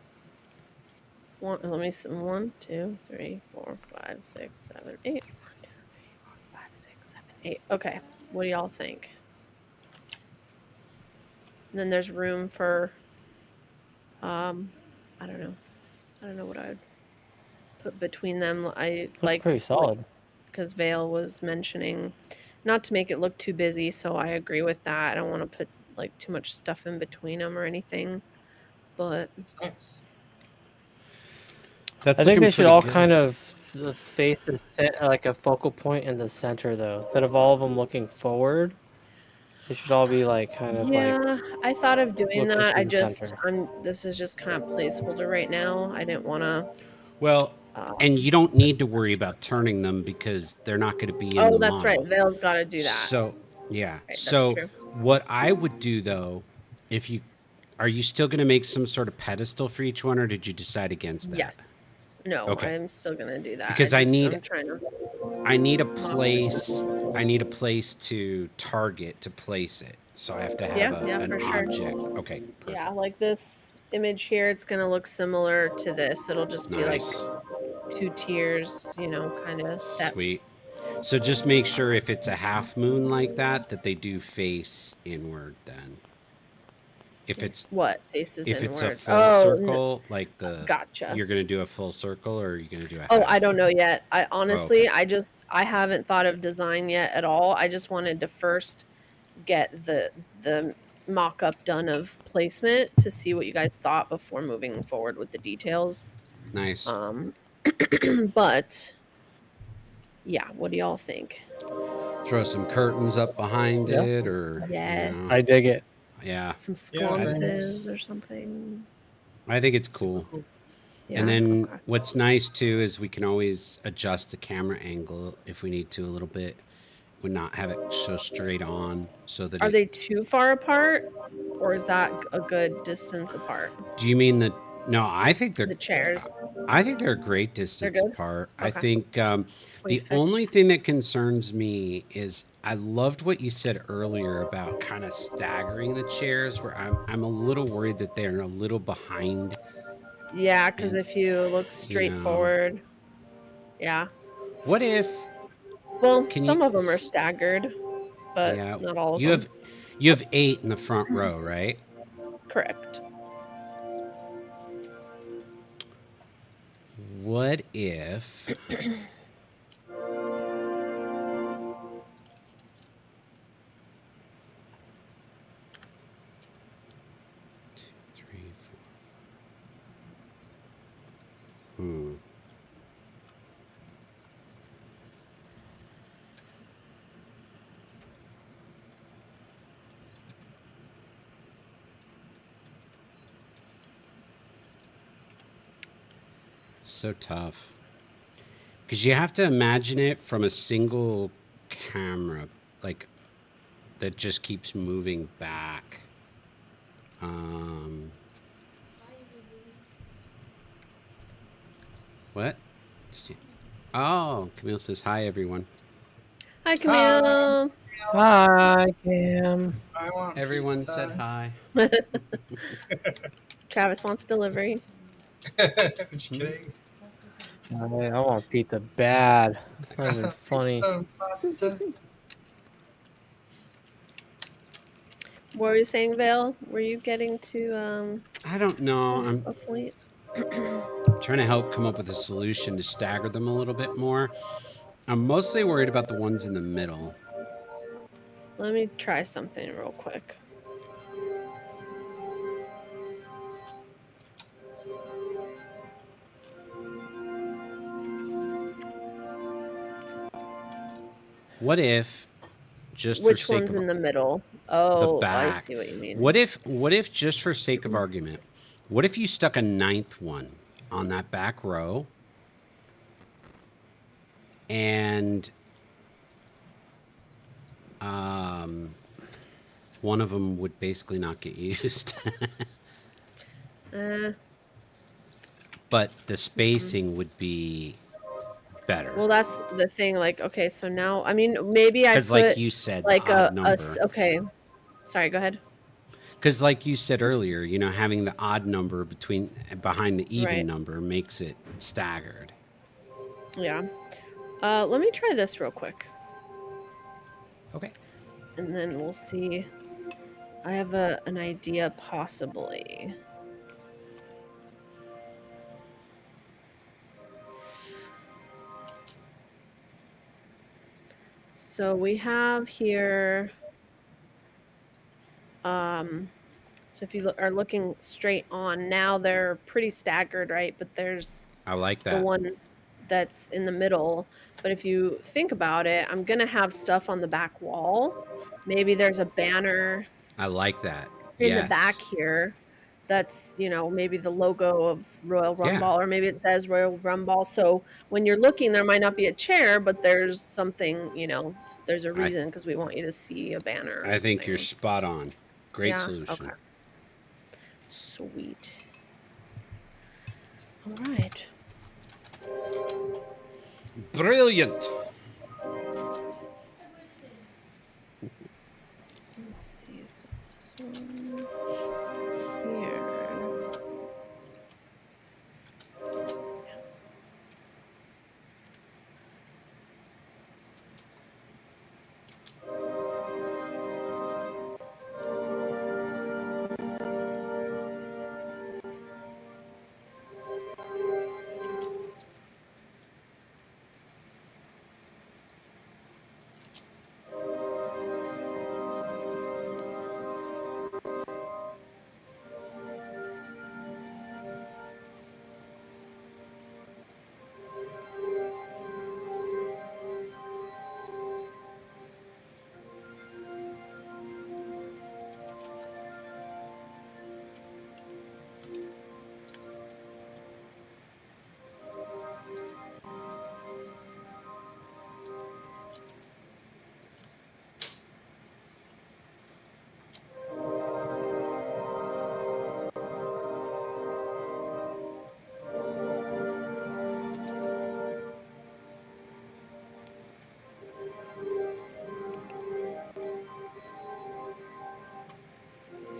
Speaker 7: Let me see. 1, 2, 3, 4, 5, 6, 7, 8. 1, 2, 3, 4, 5, 6, 7, 8. Okay, what do y'all think? And then there's room for, I don't know. I don't know what I would put between them. I
Speaker 8: It's
Speaker 7: like
Speaker 8: pretty solid.
Speaker 7: because Vale was mentioning not to make it look too busy, so I agree with that. I don't want to put like too much stuff in between them or anything, but
Speaker 6: It's nice.
Speaker 5: That's
Speaker 8: I think
Speaker 5: looking
Speaker 8: they should
Speaker 5: pretty
Speaker 8: all
Speaker 5: good.
Speaker 8: kind of face like a focal point in the center, though. Instead of all of them looking forward, they should all be like kind of like
Speaker 7: yeah, I thought of doing
Speaker 8: looking
Speaker 7: that.
Speaker 8: through the center.
Speaker 7: This is just kind of placeholder right now. I didn't want to.
Speaker 5: Well,
Speaker 7: Uh,
Speaker 5: and you don't need to worry about turning them because they're not going to be in
Speaker 7: oh,
Speaker 5: the
Speaker 7: that's right.
Speaker 5: model.
Speaker 7: Vale's got to do that.
Speaker 5: So, yeah.
Speaker 7: Right, that's
Speaker 5: So,
Speaker 7: true.
Speaker 5: what I would do though, if you are you still going to make some sort of pedestal for each one, or did you decide against that?
Speaker 7: Yes. No,
Speaker 5: Okay.
Speaker 7: I'm still gonna do that.
Speaker 5: Because
Speaker 7: I'm trying to.
Speaker 5: I need a place. I need a place to target to place it. So I have to have
Speaker 7: Yeah,
Speaker 5: an
Speaker 7: for sure.
Speaker 5: object. Okay. Perfect.
Speaker 7: Yeah, like this image here, it's gonna look similar to this. It'll just be like
Speaker 5: Nice.
Speaker 7: 2 tiers, kind of steps.
Speaker 5: Sweet. So just make sure if it's a half moon like that, that they do face inward then. If it's
Speaker 7: What faces
Speaker 5: if it's a
Speaker 7: inward?
Speaker 5: full
Speaker 7: Oh,
Speaker 5: circle, like
Speaker 7: gotcha.
Speaker 5: you're gonna do a full circle, or are you gonna do a
Speaker 7: Oh,
Speaker 5: half?
Speaker 7: I don't know yet. I honestly,
Speaker 5: okay.
Speaker 7: I haven't thought of design yet at all. I just wanted to first get the mock-up done of placement to see what you guys thought before moving forward with the details.
Speaker 5: Nice.
Speaker 7: But yeah, what do y'all think?
Speaker 5: Throw some curtains up behind
Speaker 8: Yeah.
Speaker 5: it, or
Speaker 7: Yes.
Speaker 8: I dig it.
Speaker 5: yeah.
Speaker 7: Some
Speaker 6: Yeah, very
Speaker 7: sconces
Speaker 6: nice.
Speaker 7: or something.
Speaker 5: I think it's
Speaker 6: Super
Speaker 5: cool.
Speaker 6: cool.
Speaker 7: Yeah.
Speaker 5: And then
Speaker 7: okay.
Speaker 5: what's nice too is we can always adjust the camera angle if we need to a little bit. Would not have it so straight on, so that
Speaker 7: Are they too far apart, or is that a good distance apart?
Speaker 5: Do you mean the? No, I think
Speaker 7: The chairs.
Speaker 5: I think they're a great distance
Speaker 7: good?
Speaker 5: apart. I
Speaker 7: Okay.
Speaker 5: think the only thing that concerns me is I loved what you said earlier about kind of staggering the chairs. Where I'm a little worried that they're a little behind.
Speaker 7: Yeah, because
Speaker 5: And,
Speaker 7: if you look straight forward, yeah.
Speaker 5: What if?
Speaker 7: Well,
Speaker 5: Can
Speaker 7: some
Speaker 5: you?
Speaker 7: of them are staggered, but
Speaker 5: Yeah,
Speaker 7: not all of
Speaker 5: you
Speaker 7: them.
Speaker 5: have you have 8 in the front row, right?
Speaker 7: Correct.
Speaker 5: What if? 2, 3, 4. So tough. Because you have to imagine it from a single camera, like, that just keeps moving back. What? Oh, Camille says hi, everyone.
Speaker 7: Hi, Camille.
Speaker 8: Hi, Cam.
Speaker 6: I want
Speaker 5: Everyone
Speaker 6: pizza.
Speaker 5: said hi.
Speaker 7: Travis wants delivery.
Speaker 6: Just kidding.
Speaker 8: I want pizza bad. It's not even funny.
Speaker 6: Pizza and pasta.
Speaker 7: What were you saying, Vale? Were you getting to
Speaker 5: I don't know. I'm
Speaker 7: a point?
Speaker 5: trying to help come up with a solution to stagger them a little bit more. I'm mostly worried about the ones in the middle.
Speaker 7: Let me try something real quick.
Speaker 5: What if, just
Speaker 7: Which
Speaker 5: for sake
Speaker 7: one's
Speaker 5: of
Speaker 7: in the middle?
Speaker 5: the
Speaker 7: Oh, I
Speaker 5: back,
Speaker 7: see what you mean.
Speaker 5: what if just for sake of argument, what if you stuck a 9th one on that back row, and one of them would basically not get used, but the spacing would be better.
Speaker 7: Well, that's the thing. Like, okay, so now, I mean, maybe I
Speaker 5: Because,
Speaker 7: put
Speaker 5: like you said, the
Speaker 7: like
Speaker 5: odd number.
Speaker 7: okay. Sorry, go ahead.
Speaker 5: Because, like you said earlier, you know, having the odd number behind the even
Speaker 7: Right.
Speaker 5: number makes it staggered.
Speaker 7: Yeah. Let me try this real quick,
Speaker 5: Okay.
Speaker 7: and then we'll see. I have an idea, possibly. So we have here. So if you are looking straight on now, they're pretty staggered, right? But there's
Speaker 5: I like
Speaker 7: the
Speaker 5: that.
Speaker 7: one that's in the middle. But if you think about it, I'm gonna have stuff on the back wall. Maybe there's a banner
Speaker 5: I like that.
Speaker 7: in the
Speaker 5: Yes.
Speaker 7: back here that's, you know, maybe the logo of Royal
Speaker 5: Yeah.
Speaker 7: RumBALL, or maybe it says Royal RumBALL. So when you're looking, there might not be a chair, but there's something, you know, there's a reason because we want you to see a banner or
Speaker 5: I think you're
Speaker 7: something.
Speaker 5: spot on. Great
Speaker 7: Yeah,
Speaker 5: solution.
Speaker 7: okay. Sweet. All right.
Speaker 5: Brilliant.
Speaker 7: Let's see. So this one here.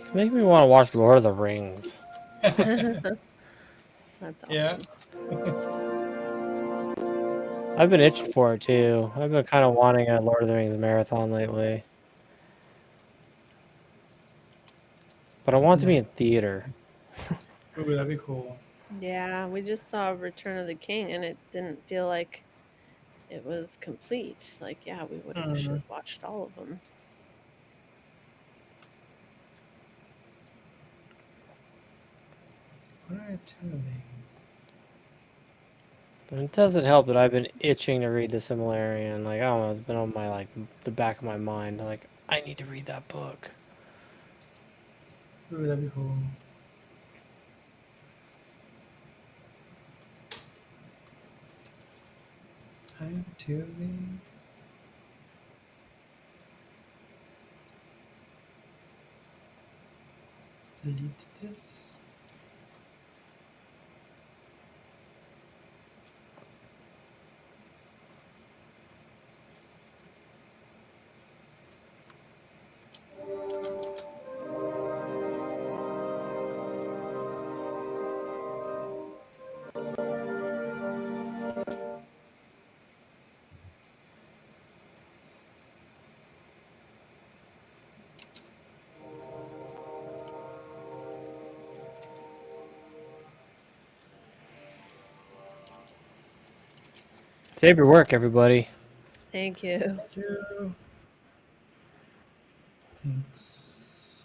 Speaker 8: It's making me want to watch Lord of the Rings.
Speaker 7: That's awesome.
Speaker 6: Yeah.
Speaker 8: I've been itching for it too. I've been kind of wanting a Lord of the Rings marathon lately. But I want it to be in theater.
Speaker 6: Ooh, that'd be cool.
Speaker 7: Yeah, we just saw Return of the King, and it didn't feel like it was complete. Like, yeah, we should have watched all of them.
Speaker 6: Why do I have 10 of these?
Speaker 8: And it doesn't help that I've been itching to read the Similarian. Like, I don't know, it's been on my, the back of my mind. Like, I need to read that book.
Speaker 6: Ooh, that'd be cool. two of these. Let's delete this.
Speaker 8: Save your work, everybody.
Speaker 7: Thank you.
Speaker 6: Two. Thanks.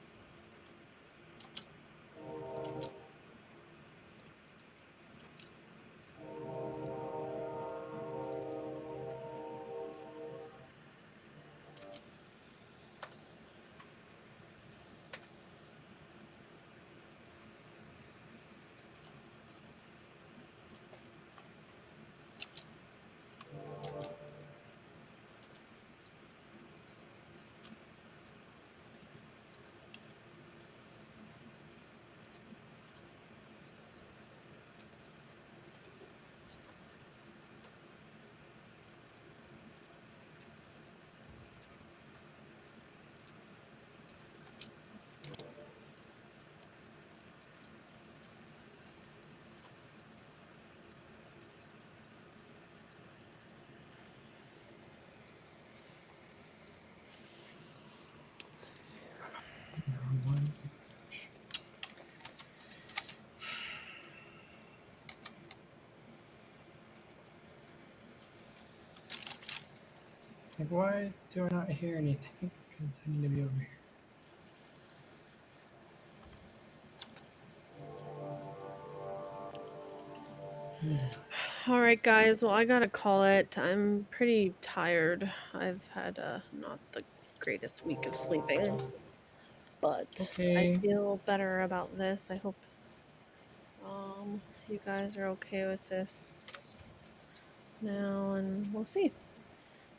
Speaker 6: Wrong one. Like, why do I not hear anything? Because I need to be over here.
Speaker 7: All right, guys. Well, I gotta call it. I'm pretty tired. I've had not the greatest week of sleeping, but I
Speaker 6: Okay.
Speaker 7: feel better about this. I hope you guys are okay with this now, and we'll see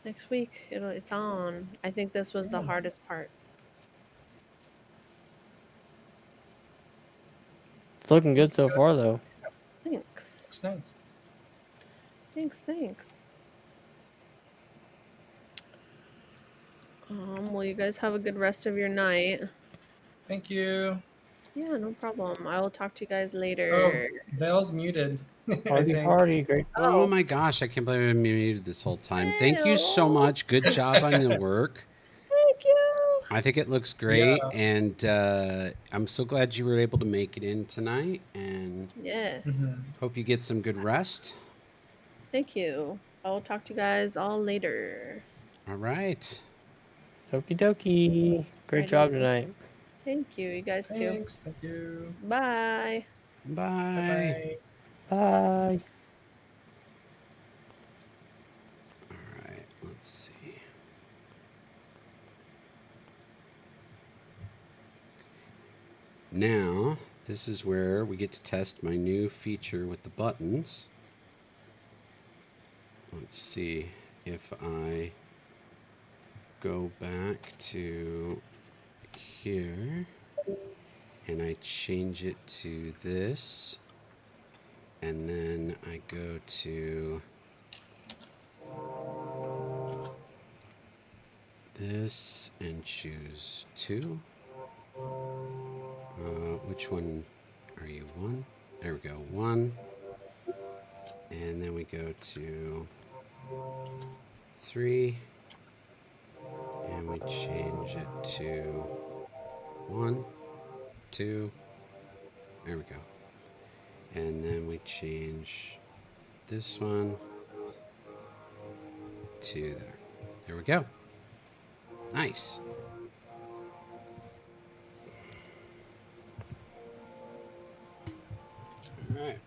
Speaker 7: next week. It's on. I think this was the
Speaker 6: Yeah.
Speaker 7: hardest part.
Speaker 8: It's looking good so far, though.
Speaker 6: Looks
Speaker 7: Thanks.
Speaker 6: nice.
Speaker 7: Thanks. Well, you guys have a good rest of your night.
Speaker 6: Thank you.
Speaker 7: Yeah, no problem. I will talk to you guys
Speaker 6: Oh,
Speaker 7: later.
Speaker 6: Vale's muted. I
Speaker 8: Party,
Speaker 6: think.
Speaker 8: party, great.
Speaker 5: Oh
Speaker 7: Oh,
Speaker 5: my gosh, I can't believe I'm muted this whole time. Thank you so
Speaker 7: Ew.
Speaker 5: much. Good job on the work.
Speaker 7: Thank you.
Speaker 5: I think it looks
Speaker 6: Yeah.
Speaker 5: great, and I'm so glad you were able to make it in tonight, and
Speaker 7: Yes.
Speaker 5: hope you get some good rest.
Speaker 7: Thank you. I will talk to you guys all later.
Speaker 5: All right.
Speaker 8: Okie dokie. Great job
Speaker 7: Alrighty.
Speaker 8: tonight.
Speaker 7: Thank you. You guys too.
Speaker 6: Thanks. Thank you.
Speaker 7: Bye.
Speaker 6: Bye
Speaker 5: Bye.
Speaker 6: bye.
Speaker 8: Bye.
Speaker 5: All right, let's see. Now, this is where we get to test my new feature with the buttons. Let's see if I go back to here and I change it to this, and then I go to this and choose 2. Which one are you? 1? There we go, 1. And then we go to 3, and we change it to 1, 2. There we go. And then we change this one to there. There we go. Nice. All right.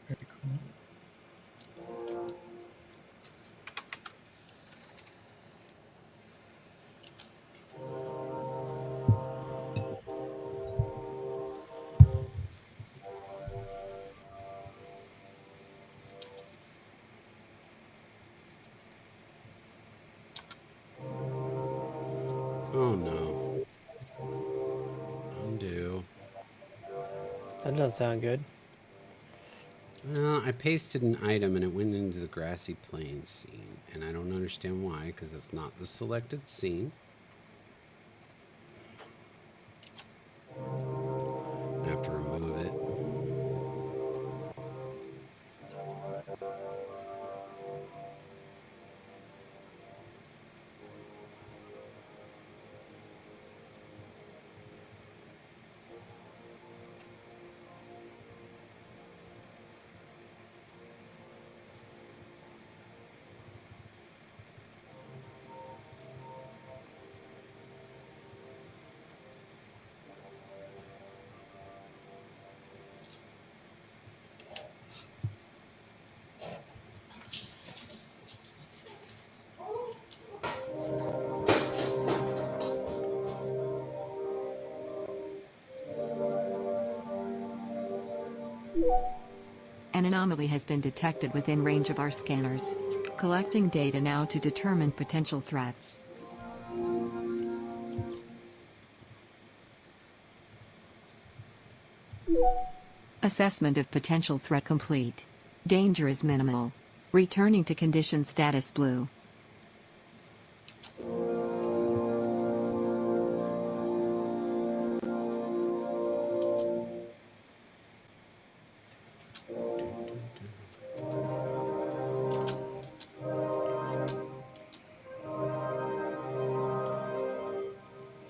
Speaker 6: Very cool.
Speaker 5: Oh no. Undo.
Speaker 8: That doesn't sound good.
Speaker 5: Well, I pasted an item and it went into the grassy plain scene, and I don't understand why, because it's not the selected scene. I have to remove it.
Speaker 1: An anomaly has been detected within range of our scanners. Collecting data now to determine potential threats. Assessment of potential threat complete. Danger is minimal. Returning to condition status blue.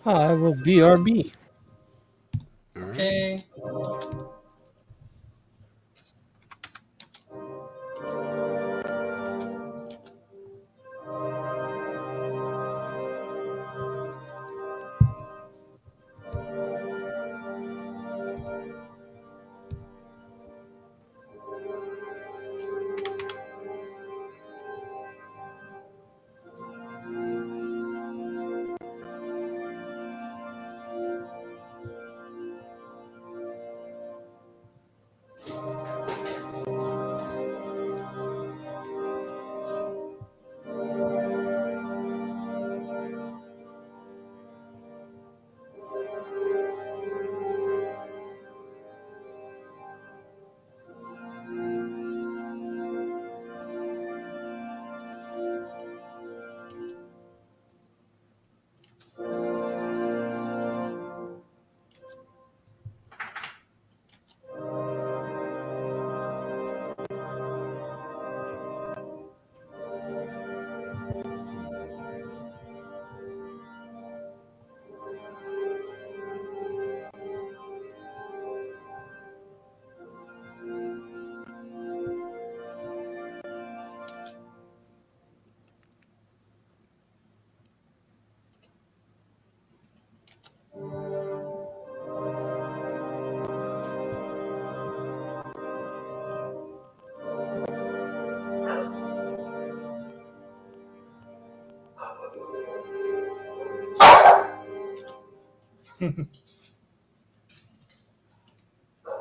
Speaker 8: I will BRB.
Speaker 5: All right.
Speaker 6: Okay.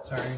Speaker 6: Sorry.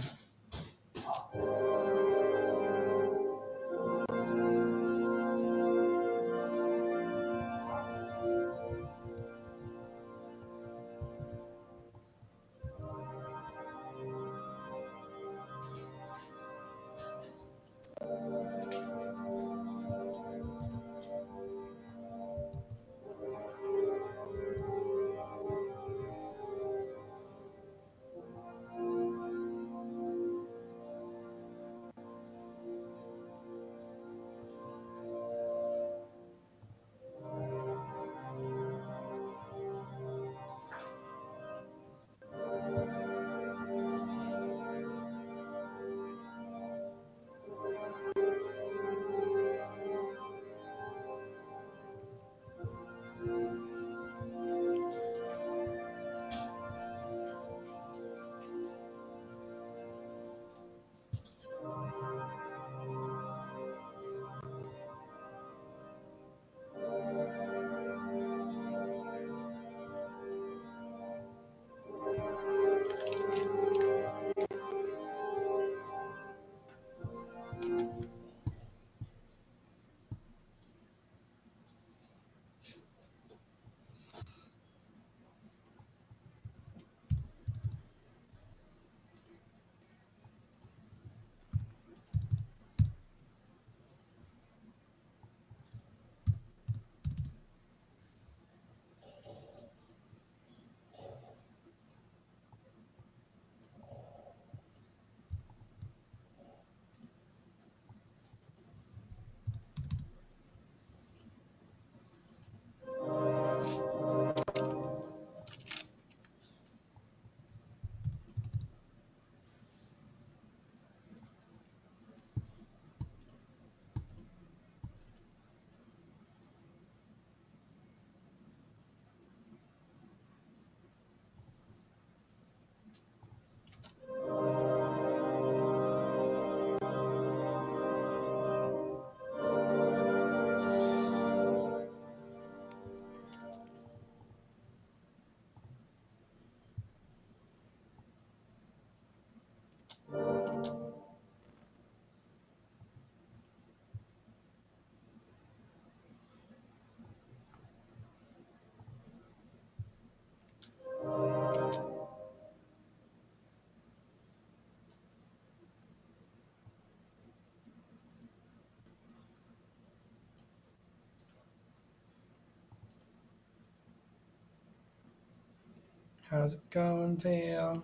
Speaker 6: How's it going, Vale?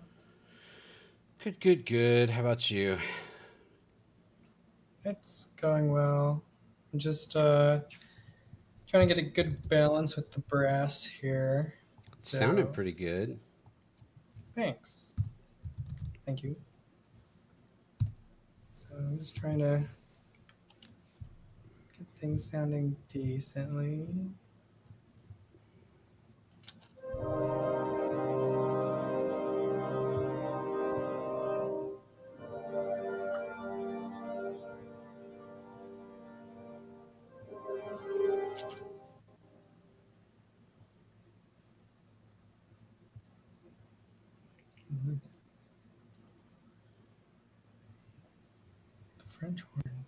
Speaker 5: Good, good, good. How about you?
Speaker 6: It's going well. I'm just trying to get a good balance with the brass here.
Speaker 5: Sounded
Speaker 6: So
Speaker 5: pretty good.
Speaker 6: thanks. Thank you. So I'm just trying to get things sounding decently. The French horn.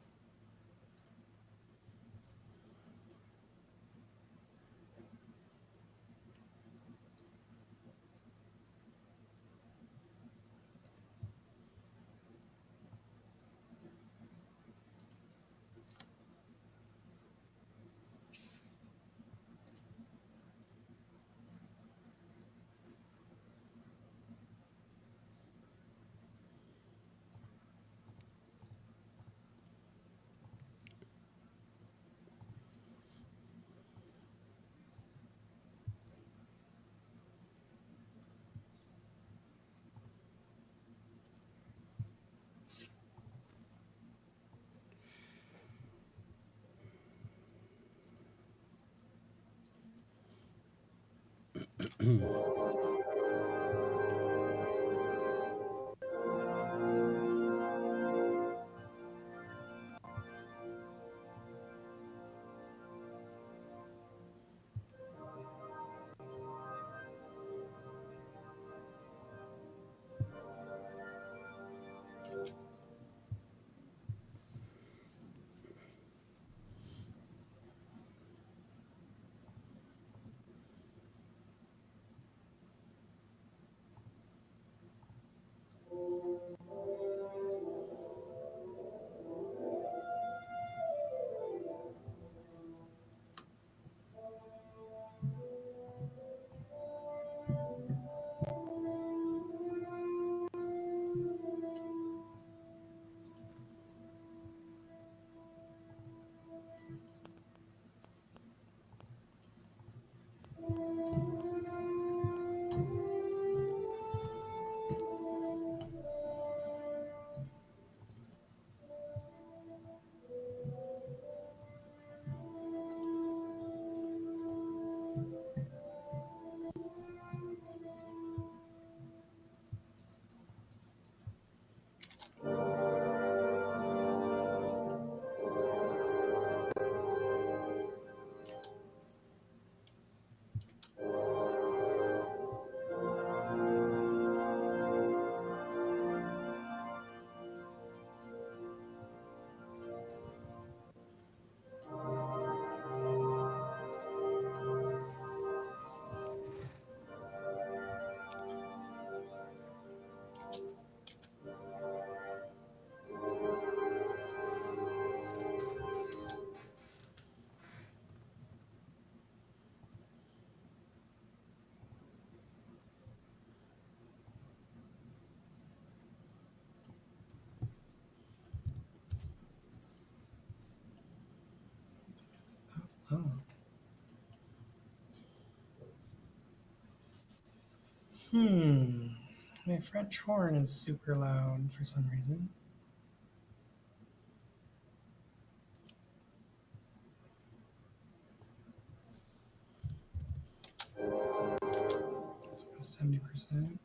Speaker 6: Oh. Hmm. My French horn is super loud for some reason. It's about 70%.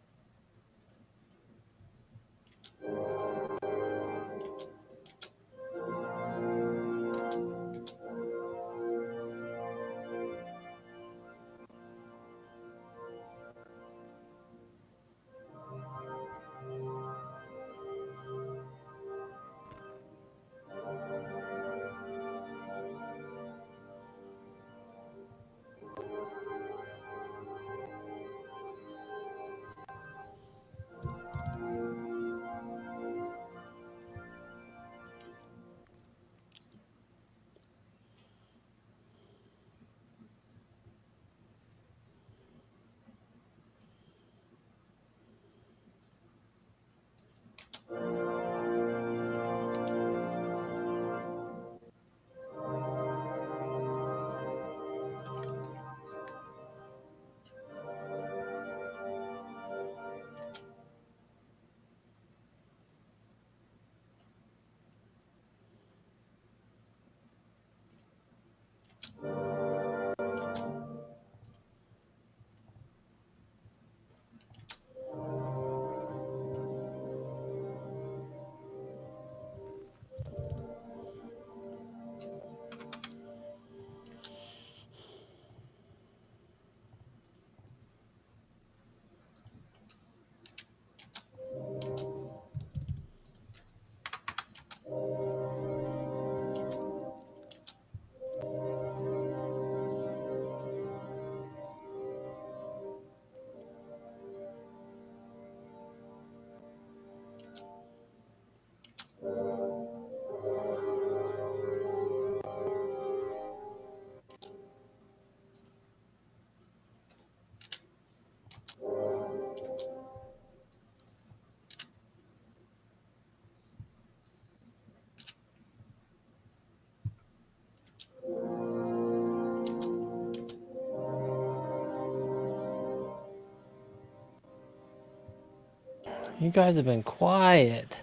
Speaker 8: You guys have been quiet.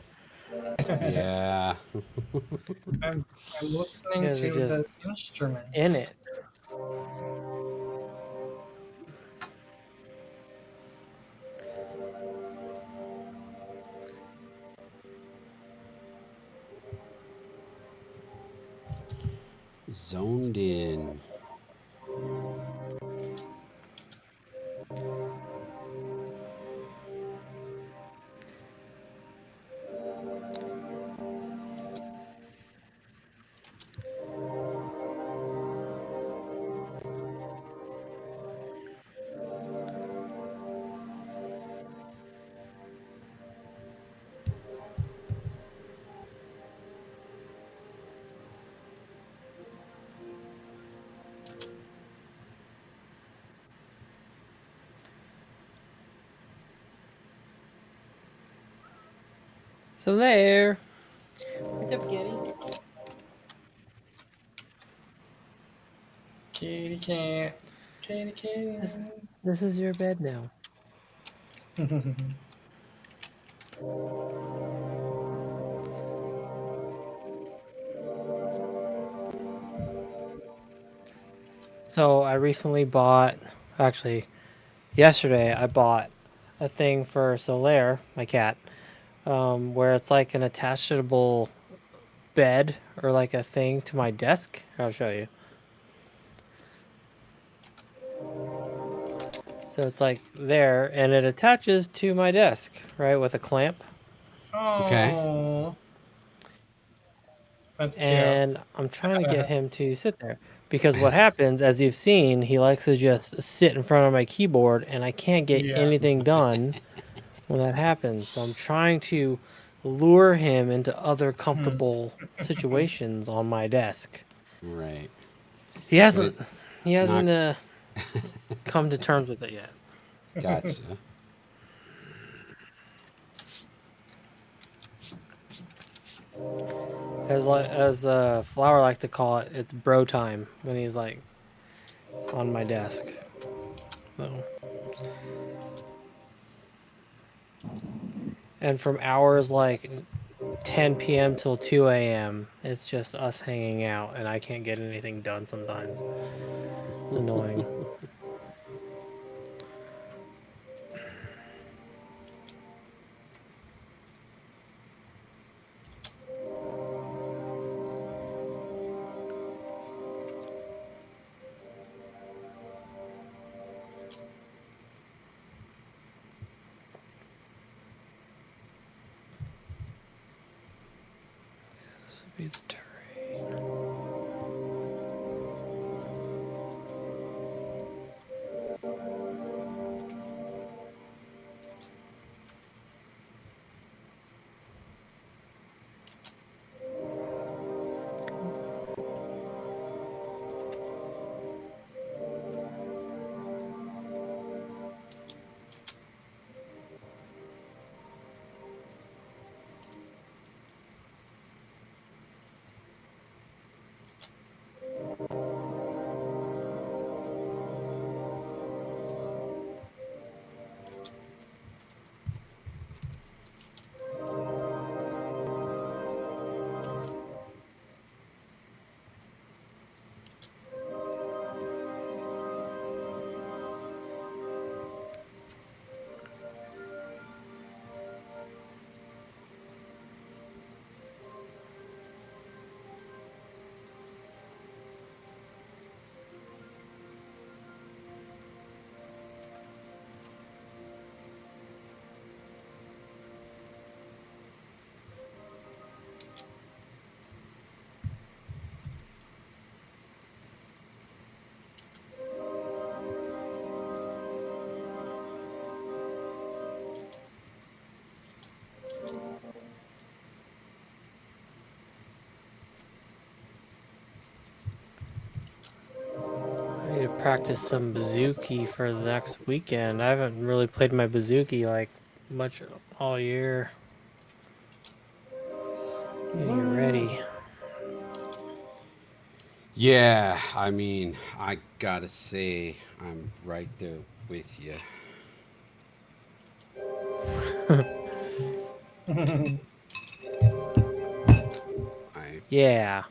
Speaker 5: Yeah.
Speaker 6: I'm
Speaker 8: You
Speaker 6: listening
Speaker 8: guys are
Speaker 6: to
Speaker 8: just
Speaker 6: the instruments.
Speaker 8: in it.
Speaker 5: Zoned in.
Speaker 8: So there. What's up, Kitty?
Speaker 6: Kitty cat. Kitty cat.
Speaker 8: This is your bed now. So I recently bought, actually, yesterday I bought a thing for Solaire, my cat, where it's like an attachable bed or like a thing to my desk. I'll show you. So it's like there, and it attaches to my desk, right, with a clamp.
Speaker 5: Okay.
Speaker 6: Oh, that's cute.
Speaker 8: And I'm trying to get him to sit there because what happens, as you've seen, he likes to just sit in front of my keyboard, and I can't get
Speaker 6: Yeah.
Speaker 8: anything done when that happens. So I'm trying to lure him into other comfortable situations on my desk.
Speaker 5: Right.
Speaker 8: He hasn't
Speaker 5: Not
Speaker 8: come to terms with it yet.
Speaker 5: gotcha.
Speaker 8: As Flower likes to call it, it's bro time when he's like on my desk. So, and from hours like 10 p.m. till 2 a.m., it's just us hanging out, and I can't get anything done sometimes. It's annoying. This would be the terrain. I need to practice some bouzouki for the next weekend. I haven't really played my bouzouki like much all year. Getting ready.
Speaker 5: Yeah, I mean, I gotta say, I'm right there with you. I
Speaker 8: Yeah.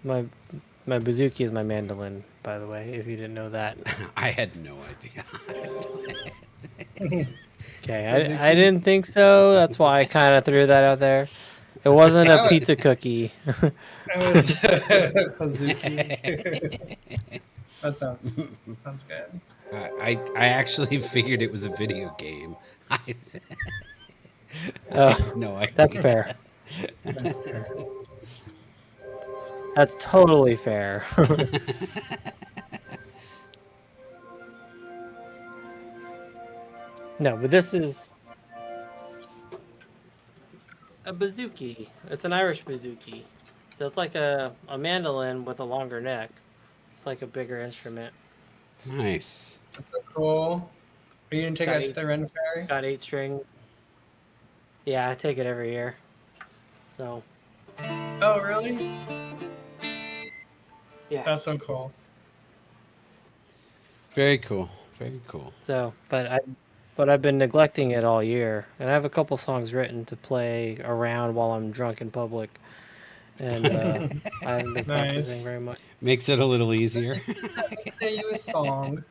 Speaker 8: My my bouzouki is my mandolin, by the way, if you didn't know that.
Speaker 5: I had no idea.
Speaker 8: Okay, I
Speaker 6: Mizuki.
Speaker 8: didn't think so. That's why I kind of threw that out there. It wasn't a
Speaker 6: I was,
Speaker 8: pizza cookie.
Speaker 6: I was Pazuki. That sounds good.
Speaker 5: I actually figured it was a video game. I, I
Speaker 8: Oh,
Speaker 5: had no
Speaker 8: that's
Speaker 5: idea.
Speaker 8: fair.
Speaker 6: That's fair.
Speaker 8: That's totally fair. No, but this is a bouzouki. It's an Irish bouzouki. So it's like a mandolin with a longer neck. It's like a bigger instrument.
Speaker 5: Nice.
Speaker 6: That's so cool. Are you gonna take
Speaker 8: Got
Speaker 6: that to
Speaker 8: eight
Speaker 6: the Ren Fair?
Speaker 8: got 8 strings. Yeah, I take it every year. So
Speaker 6: Oh, really?
Speaker 8: yeah.
Speaker 6: That's so cool.
Speaker 5: Very cool. Very cool.
Speaker 8: So but I've been neglecting it all year. And I have a couple songs written to play around while I'm drunk in public. And I haven't been practicing
Speaker 6: Nice.
Speaker 8: very much.
Speaker 5: Makes it a little easier.
Speaker 6: Play you a song.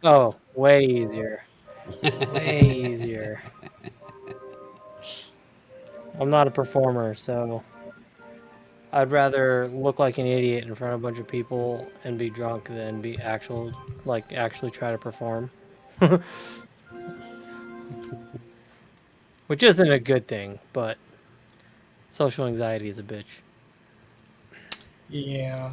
Speaker 8: Oh, way easier. Way easier. I'm not a performer, so I'd rather look like an idiot in front of a bunch of people and be drunk than be actually try to perform. Which isn't a good thing, but social anxiety is a bitch.
Speaker 6: Yeah.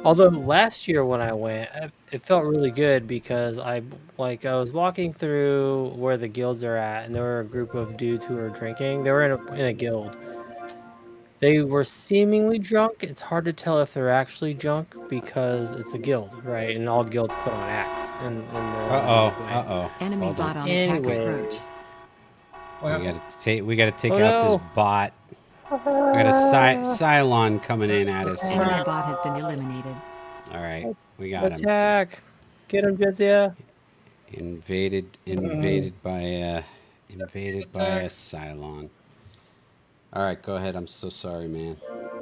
Speaker 8: Although last year when I went, it felt really good because I was walking through where the guilds are at, and there were a group of dudes who were drinking. They were in a guild. They were seemingly drunk. It's hard to tell if they're actually drunk because it's a guild, right? And all guilds put on acts in their own unique way.
Speaker 1: Enemy
Speaker 5: Hold
Speaker 1: bot
Speaker 5: on.
Speaker 1: on attack approach.
Speaker 8: Anyways,
Speaker 6: What
Speaker 5: We
Speaker 6: happened?
Speaker 5: gotta take
Speaker 8: oh
Speaker 5: out this
Speaker 8: no!
Speaker 5: bot. We got a Cylon coming in at us
Speaker 1: Enemy
Speaker 5: here.
Speaker 1: bot has been eliminated.
Speaker 5: All right, we got him.
Speaker 8: Attack! Get him, Jizya!
Speaker 5: Invaded by a
Speaker 6: Attacks.
Speaker 5: Cylon. All right, go ahead. I'm so sorry, man.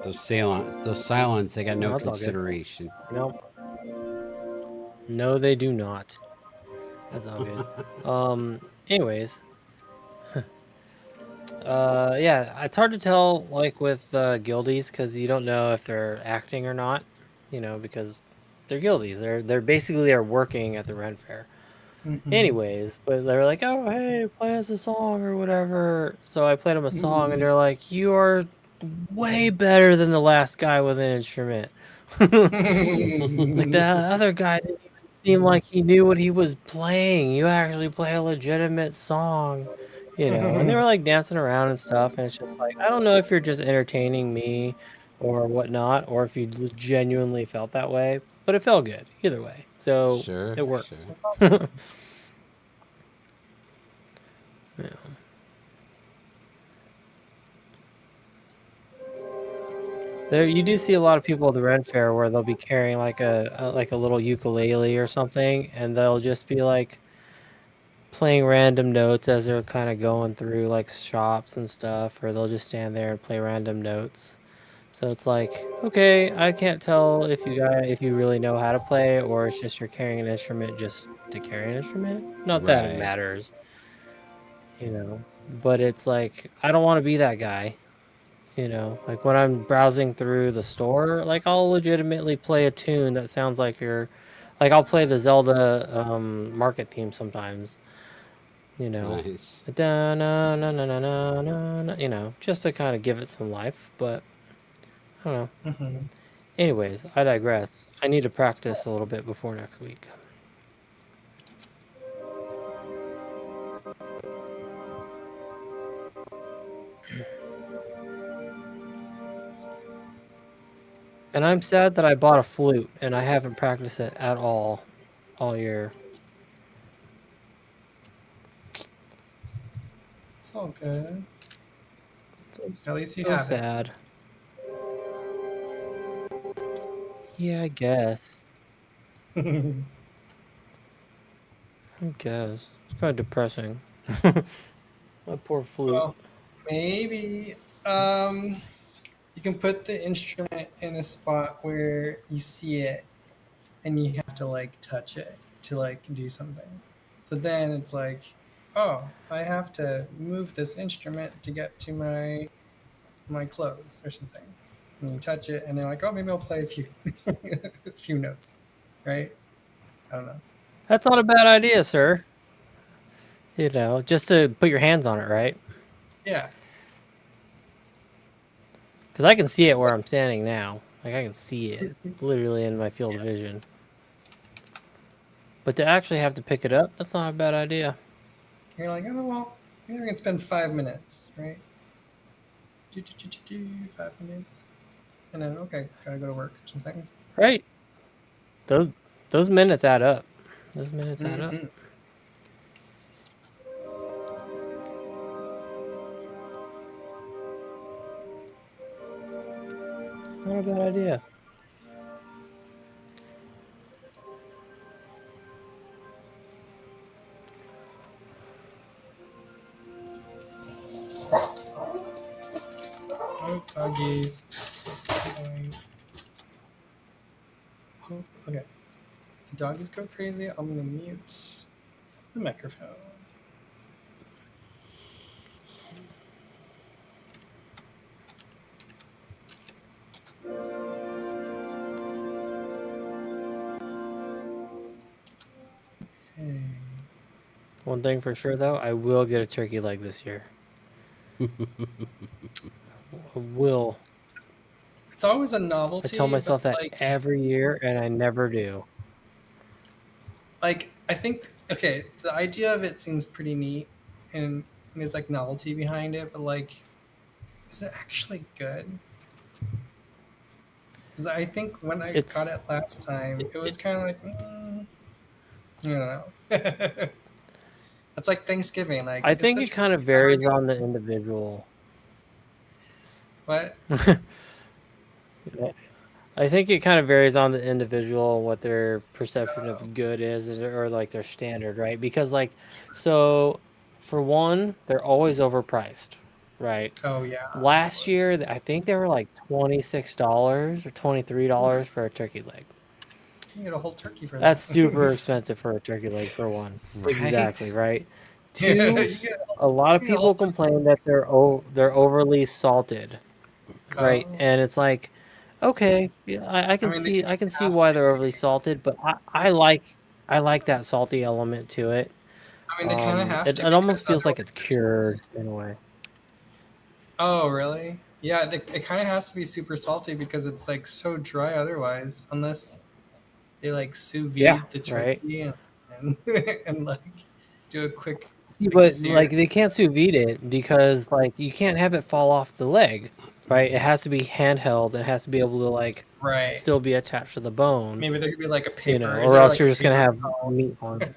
Speaker 5: Those Cylons, they got no
Speaker 8: No, it's all good.
Speaker 5: consideration.
Speaker 8: Nope. No, they do not. That's all good. Anyways. Yeah, it's hard to tell, like, with guildies, because you don't know if they're acting or not, because they're guildies. They're basically are working at the Ren Fair. Anyways, but they're like, oh, hey, play us a song or whatever. So I played them a song, and they're like, you are way better than the last guy with an instrument. Like, the other guy didn't even seem like he knew what he was playing. You actually play a legitimate song, And they were like dancing around and stuff. And it's just like, I don't know if you're just entertaining me or whatnot, or if you genuinely felt that way, but it felt good either way. So
Speaker 5: Sure,
Speaker 8: it works.
Speaker 5: sure.
Speaker 6: That's awesome.
Speaker 8: Yeah. There, you do see a lot of people at the Ren Fair where they'll be carrying like a little ukulele or something, and they'll just be like playing random notes as they're kind of going through like shops and stuff, or they'll just stand there and play random notes. So it's like, okay, I can't tell if you really know how to play, or it's just you're carrying an instrument just to carry an instrument. Not that it
Speaker 5: Right.
Speaker 8: matters, But it's like I don't want to be that guy. Like when I'm browsing through the store, like I'll legitimately play a tune that sounds like like I'll play the Zelda market theme sometimes,
Speaker 5: Nice.
Speaker 8: da na na na na na na, just to kind of give it some life. But I don't know. Anyways, I digress. I need to practice a little bit before next week. And I'm sad that I bought a flute and I haven't practiced it at all year.
Speaker 6: It's all good. At least you
Speaker 8: So
Speaker 6: have it.
Speaker 8: sad. Yeah, I guess.
Speaker 6: well,
Speaker 8: I guess. It's kind of depressing. My poor flute.
Speaker 6: maybe um, you can put the instrument in a spot where you see it and you have to like touch it to like do something. So then it's like, oh, I have to move this instrument to get to my clothes or something. And you touch it, and they're like, oh, maybe I'll play a few a few notes, right? I don't know.
Speaker 8: That's not a bad idea, sir. You know, just to put your hands on it, right?
Speaker 6: Yeah,
Speaker 8: Because I can see it
Speaker 6: it's
Speaker 8: where
Speaker 6: like,
Speaker 8: I'm standing now. Like, I can see it. It's literally in my field of vision. But to actually have to pick it up, that's not a bad idea.
Speaker 6: you're like, oh well, maybe I can spend 5 minutes, right? 5 minutes, and then okay, gotta go to work or something.
Speaker 8: Right? Those those minutes add up. Those minutes add up.
Speaker 6: Hmm.
Speaker 8: Not a bad idea.
Speaker 6: Oh, doggies. Okay, if the doggies go crazy, I'm gonna mute the microphone. Hey.
Speaker 8: One thing for sure, though, I will get a turkey leg this year. I will.
Speaker 6: It's always a
Speaker 8: I tell
Speaker 6: novelty, but
Speaker 8: myself that every year, and I never do.
Speaker 6: like I think okay, the idea of it seems pretty neat, and there's like novelty behind it, but like, is it actually good? Because I think when I got
Speaker 8: It's
Speaker 6: it last time,
Speaker 8: it,
Speaker 6: it
Speaker 8: it,
Speaker 6: was kind of like, I don't know. It's like Thanksgiving. Like,
Speaker 8: I
Speaker 6: is
Speaker 8: think
Speaker 6: the
Speaker 8: it kind of
Speaker 6: turkey ever
Speaker 8: varies on
Speaker 6: good?
Speaker 8: the individual.
Speaker 6: What?
Speaker 8: I think it kind of varies on the individual what their perception of good is or like their standard, right? Because like so for one, they're always overpriced, right?
Speaker 6: Oh yeah,
Speaker 8: Last
Speaker 6: always.
Speaker 8: year, I think they were like $26 or $23 for a turkey leg.
Speaker 6: You get a whole turkey for
Speaker 8: That's
Speaker 6: that.
Speaker 8: super expensive for a turkey leg for one. Exactly,
Speaker 5: Right?
Speaker 8: right?
Speaker 6: You
Speaker 8: Two,
Speaker 6: get
Speaker 8: a lot of
Speaker 6: you get a whole
Speaker 8: people
Speaker 6: turkey.
Speaker 8: complain that they're overly salted, right?
Speaker 6: Oh,
Speaker 8: And it's like, okay, yeah,
Speaker 6: I mean, they
Speaker 8: I
Speaker 6: can't
Speaker 8: can see
Speaker 6: have
Speaker 8: why
Speaker 6: to
Speaker 8: they're overly
Speaker 6: be.
Speaker 8: salted, but I like that salty element to it.
Speaker 6: I mean, they kind of have to
Speaker 8: It almost
Speaker 6: because
Speaker 8: feels like it's
Speaker 6: otherwise
Speaker 8: cured
Speaker 6: there's.
Speaker 8: in a way.
Speaker 6: Oh, really? Yeah, it kind of has to be super salty because it's like so dry otherwise, unless they like sous
Speaker 8: Yeah,
Speaker 6: vide the
Speaker 8: right.
Speaker 6: turkey and, and like do a quick
Speaker 8: See,
Speaker 6: like
Speaker 8: but
Speaker 6: sear.
Speaker 8: like they can't sous vide it because like you can't have it fall off the leg, right? It has to be handheld. It has to be able to like
Speaker 6: Right.
Speaker 8: still be attached to the bone,
Speaker 6: Maybe there could be like a
Speaker 8: you know,
Speaker 6: paper. Is
Speaker 8: or
Speaker 6: there
Speaker 8: else
Speaker 6: like
Speaker 8: you're
Speaker 6: a
Speaker 8: just gonna
Speaker 6: paper
Speaker 8: have
Speaker 6: towel?
Speaker 8: meat on it.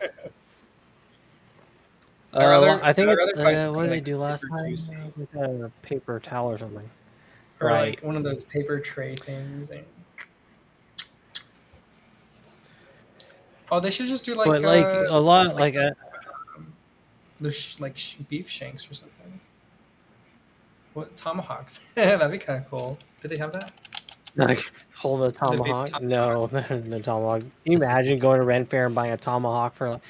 Speaker 6: I'd
Speaker 8: I think it.
Speaker 6: rather buy
Speaker 8: What
Speaker 6: something
Speaker 8: did they
Speaker 6: like
Speaker 8: do last
Speaker 6: super
Speaker 8: time?
Speaker 6: juicy,
Speaker 8: It was like a paper towel or something.
Speaker 6: or
Speaker 8: Right.
Speaker 6: like one of those paper tray things. And oh, they should just do
Speaker 8: But like a lot,
Speaker 6: like
Speaker 8: like
Speaker 6: those beef shanks or something. What tomahawks? That'd be kind of cool. Do they have that?
Speaker 8: like hold a
Speaker 6: The beef
Speaker 8: tomahawk. No,
Speaker 6: tomahawks.
Speaker 8: no tomahawks. Can you imagine going to Ren Fair and buying a tomahawk for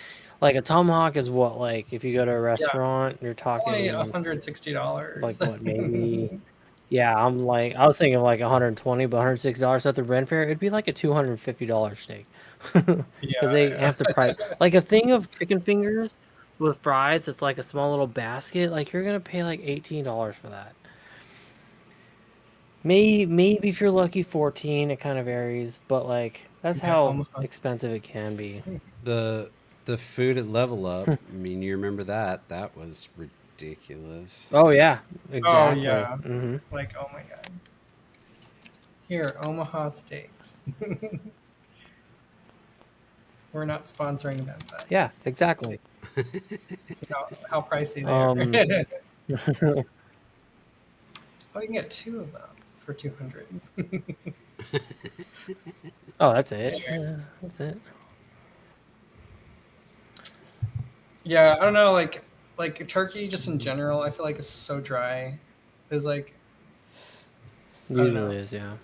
Speaker 8: like a tomahawk is what like if you go to a
Speaker 6: Yeah,
Speaker 8: restaurant, you're
Speaker 6: it's only
Speaker 8: talking like
Speaker 6: $160.
Speaker 8: what maybe. Yeah, I'm like I was thinking like 120, but $106 at the Ren Fair, it'd be like a $250 steak. Because they
Speaker 6: Yeah,
Speaker 8: have to price like a thing of chicken fingers with fries. It's like a small little basket. Like you're gonna pay like $18 for that. Maybe if you're lucky, 14. It kind of varies, but like that's
Speaker 6: yeah,
Speaker 8: how
Speaker 6: Omaha
Speaker 8: expensive it
Speaker 6: steaks.
Speaker 8: can be.
Speaker 5: The food at Level Up, I mean, you remember that? That was ridiculous.
Speaker 8: Oh yeah,
Speaker 6: Oh
Speaker 8: exactly.
Speaker 6: yeah, like oh my god. Here, Omaha steaks. We're not sponsoring them, but
Speaker 8: Yeah, exactly.
Speaker 6: see how pricey they
Speaker 8: Um,
Speaker 6: are. Oh, you can get two of them for 200.
Speaker 8: Oh, that's it. Yeah, that's it.
Speaker 6: Yeah, I don't know, like turkey just in general, I feel like it's so dry. There's like I don't know,
Speaker 8: Usually is, yeah.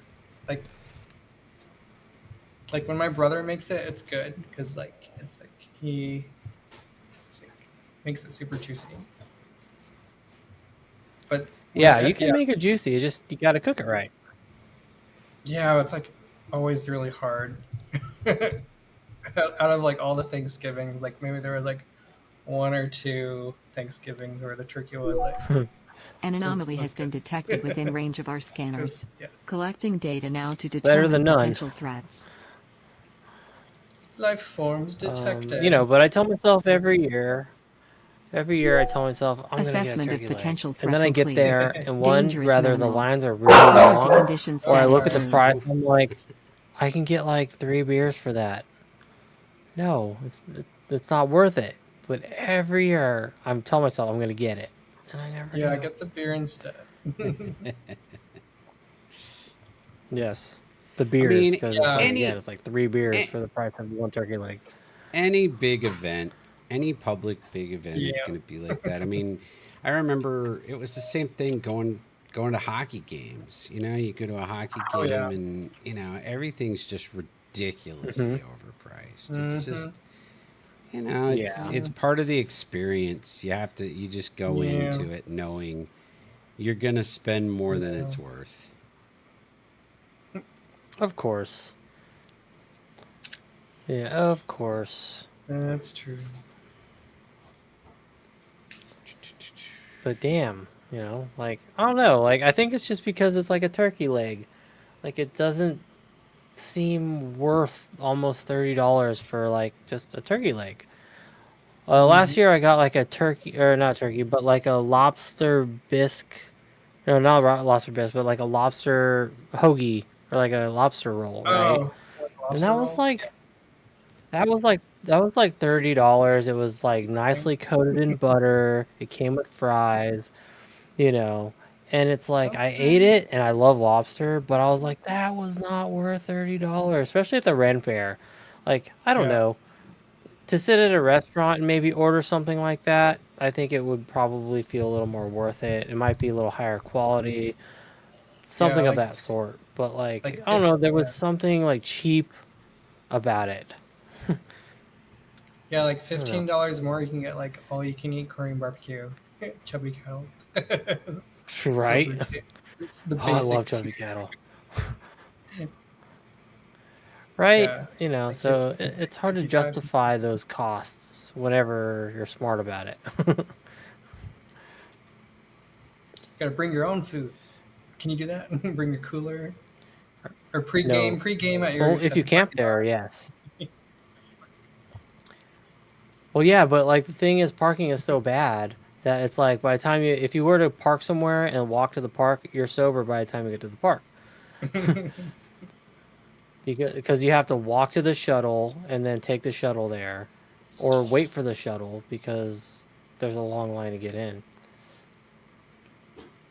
Speaker 6: like when my brother makes it, it's good because like it's like makes it super juicy. But when
Speaker 8: Yeah, you can
Speaker 6: yeah,
Speaker 8: make it juicy. You gotta cook it right.
Speaker 6: yeah, it's like always really hard. Out of like all the Thanksgivings, like maybe there was like one or two Thanksgivings where the turkey was like
Speaker 1: An anomaly
Speaker 6: was
Speaker 1: has been
Speaker 6: good.
Speaker 1: detected within range of our
Speaker 6: It was,
Speaker 1: scanners.
Speaker 6: yeah.
Speaker 1: Collecting data now to
Speaker 8: Better
Speaker 1: determine
Speaker 8: than none.
Speaker 1: potential threats.
Speaker 6: Life forms detected.
Speaker 8: But I tell myself every year I tell myself I'm gonna get a
Speaker 1: Assessment of
Speaker 8: turkey leg,
Speaker 1: potential
Speaker 8: and
Speaker 1: threat
Speaker 8: then I get
Speaker 1: complete.
Speaker 8: there, and one,
Speaker 1: Dangerous
Speaker 8: rather the
Speaker 1: minimal.
Speaker 8: lines are really
Speaker 1: Returning to
Speaker 8: long,
Speaker 1: condition
Speaker 8: or I look
Speaker 1: status
Speaker 8: at the
Speaker 1: blue.
Speaker 8: price, I'm like, I can get like 3 beers for that. No, it's not worth it. But every year I'm telling myself I'm gonna get it, and I never
Speaker 6: Yeah,
Speaker 8: do.
Speaker 6: get the beer instead.
Speaker 8: Yes, the
Speaker 5: I
Speaker 8: beers,
Speaker 5: mean,
Speaker 8: because it's
Speaker 6: Yeah,
Speaker 8: like again,
Speaker 5: any
Speaker 8: it's like 3 beers
Speaker 5: a-
Speaker 8: for the price of one turkey leg.
Speaker 5: any big event, any public big event is
Speaker 6: yeah.
Speaker 5: going to be like that. I mean, I remember it was the same thing going to hockey games. You know, you go to a hockey
Speaker 6: Oh yeah.
Speaker 5: game and, everything's just
Speaker 8: Hmm.
Speaker 5: ridiculously overpriced. It's
Speaker 6: Mm-hmm.
Speaker 5: just, it's
Speaker 8: Yeah,
Speaker 6: Yeah.
Speaker 5: it's part of the experience. You just go
Speaker 6: Yeah.
Speaker 5: into it knowing you're going to spend more than
Speaker 6: Yeah.
Speaker 5: it's worth.
Speaker 8: of course. Yeah, of course.
Speaker 6: That's true.
Speaker 8: But damn, like I don't know, like I think it's just because it's like a turkey leg. Like it doesn't seem worth almost $30 for like just a turkey leg.
Speaker 6: Hmm.
Speaker 8: Last year I got like a turkey, or not turkey, but like a lobster bisque. No, not lobster bisque, but like a lobster hoagie or like a lobster roll, right?
Speaker 6: Oh, like
Speaker 8: And
Speaker 6: lobster roll.
Speaker 8: that was like $30. It was like
Speaker 6: Something.
Speaker 8: nicely coated in butter. It came with fries, you know. And it's like I ate
Speaker 6: Okay.
Speaker 8: it and I love lobster, but I was like, that was not worth $30, especially at the Ren Fair. Like, I don't
Speaker 6: Yeah.
Speaker 8: know. To sit at a restaurant and maybe order something like that, I think it would probably feel a little more worth it. It might be a little higher quality,
Speaker 6: Yeah.
Speaker 8: something of that sort. But like,
Speaker 6: Like
Speaker 8: I don't know, there was
Speaker 6: yeah.
Speaker 8: something like cheap about it.
Speaker 6: Yeah, like
Speaker 8: I don't know.
Speaker 6: $15 more, you can get like all you can eat Korean barbecue, chubby kettle. So
Speaker 8: Right?
Speaker 6: it's the
Speaker 8: Oh, I love
Speaker 6: basic
Speaker 8: chubby
Speaker 6: tier.
Speaker 8: cattle. Right?
Speaker 6: Yeah, like
Speaker 8: So
Speaker 6: 50 cent,
Speaker 8: it's hard to
Speaker 6: 55 cents.
Speaker 8: justify those costs whenever you're smart about it.
Speaker 6: Got to bring your own food. Can you do that? Bring your cooler or
Speaker 8: No.
Speaker 6: pregame at
Speaker 8: Well, if
Speaker 6: at
Speaker 8: you
Speaker 6: the
Speaker 8: camp
Speaker 6: parking
Speaker 8: there,
Speaker 6: lot.
Speaker 8: yes. Well, yeah, but like the thing is, parking is so bad that it's like by the time if you were to park somewhere and walk to the park, you're sober by the time you get to the park. Because you have to walk to the shuttle and then take the shuttle there, or wait for the shuttle because there's a long line to get in.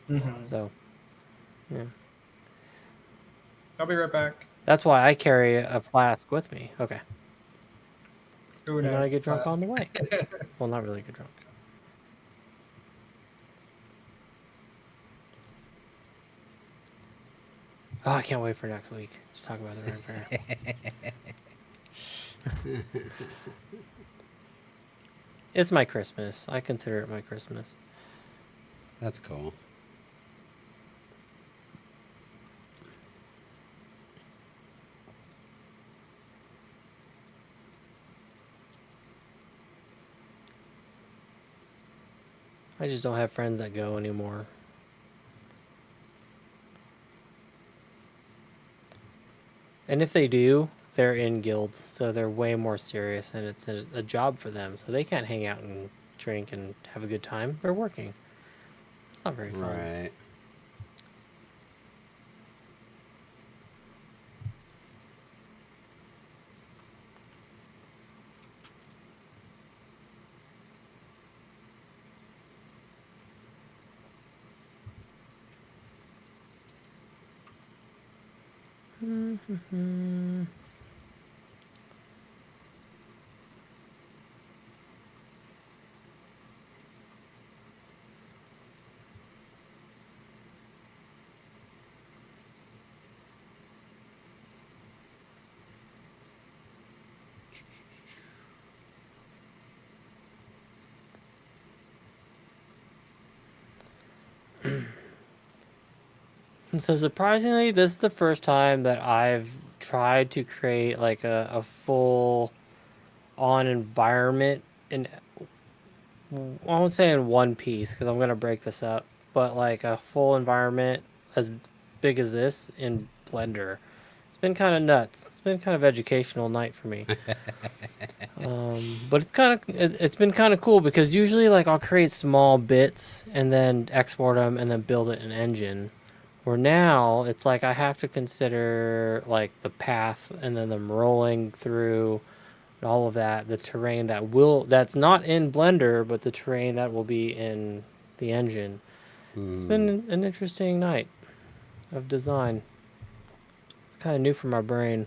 Speaker 6: Hmm.
Speaker 8: So, yeah.
Speaker 6: I'll be right back.
Speaker 8: That's why I carry a flask with me. Okay.
Speaker 6: Ooh,
Speaker 8: And then I
Speaker 6: nice
Speaker 8: get drunk on
Speaker 6: flask.
Speaker 8: the way. Well, not really get drunk. Oh, I can't wait for next week. Just talk about the Ren Fair. It's my Christmas. I consider it my Christmas.
Speaker 5: That's cool.
Speaker 8: I just don't have friends that go anymore. And if they do, they're in guilds, so they're way more serious, and it's a job for them. So they can't hang out and drink and have a good time. They're working. It's not very fun.
Speaker 5: Right.
Speaker 8: And so surprisingly, this is the first time that I've tried to create like a full on environment in, I won't say in one piece because I'm gonna break this up, but like a full environment as big as this in Blender. It's been kind of nuts. It's been kind of educational night for me. But it's been kind of cool because usually like I'll create small bits and then export them and then build it in Engine. Where now it's like I have to consider like the path and then them rolling through all of that, the terrain that's not in Blender, but the terrain that will be in the engine. It's been an interesting night of design. It's kind of new for my brain,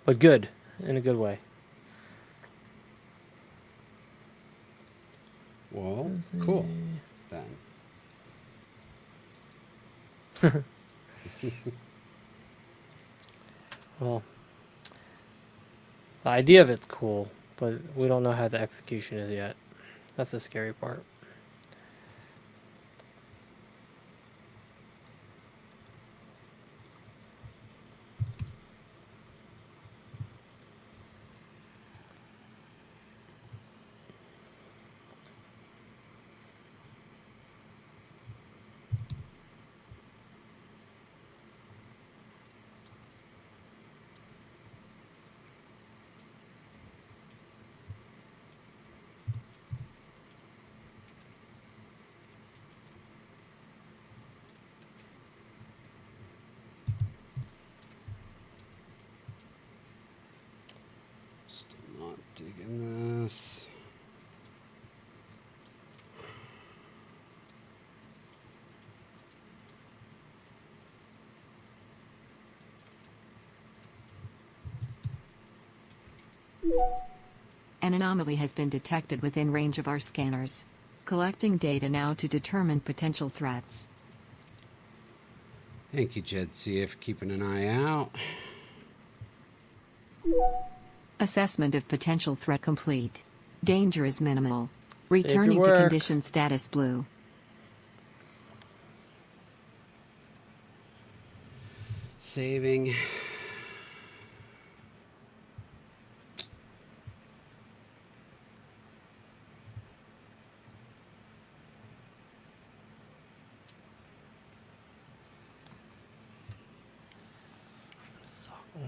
Speaker 8: but good in a good way.
Speaker 5: Well, cool. Then.
Speaker 8: Well, the idea of it's cool, but we don't know how the execution is yet. That's the scary part.
Speaker 5: Still not digging this.
Speaker 1: An anomaly has been detected within range of our scanners. Collecting data now to determine potential threats.
Speaker 5: Thank you, Jedsia, for keeping an eye out.
Speaker 1: Assessment of potential threat complete. Danger is minimal.
Speaker 8: Save your
Speaker 1: Returning to
Speaker 8: work.
Speaker 1: condition status blue.
Speaker 5: Saving.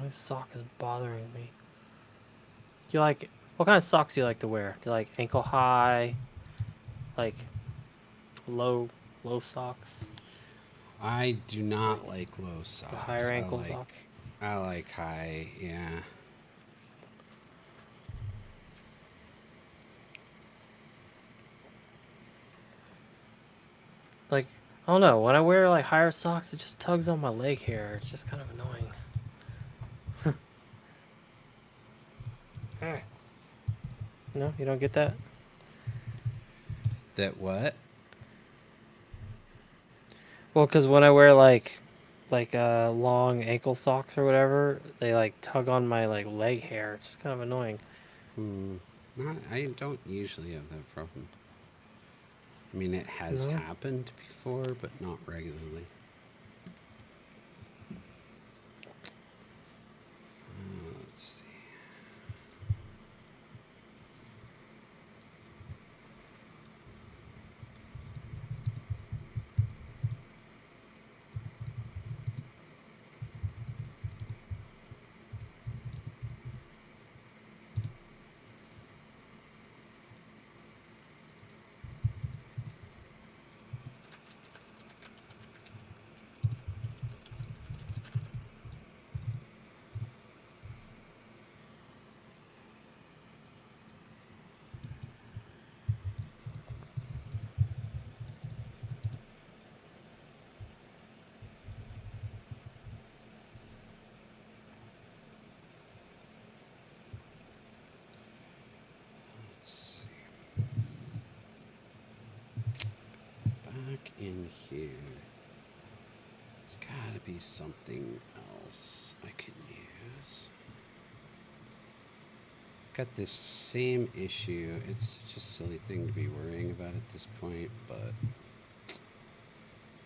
Speaker 8: My sock is bothering me. Do you like what kind of socks do you like to wear? Do you like ankle high, like low socks?
Speaker 5: I do not like low socks.
Speaker 8: The higher ankle socks.
Speaker 5: I like high, yeah.
Speaker 8: Like, I don't know. When I wear like higher socks, it just tugs on my leg hair. It's just kind of annoying. No, you don't get that?
Speaker 5: That what?
Speaker 8: Well, because when I wear like long ankle socks or whatever, they like tug on my like leg hair. It's just kind of annoying.
Speaker 5: I don't usually have that problem. I mean, it has
Speaker 8: No?
Speaker 5: happened before, but not regularly. Let's see. look in here. There's got to be something else I can use. I've got this same issue. It's such a silly thing to be worrying about at this point, but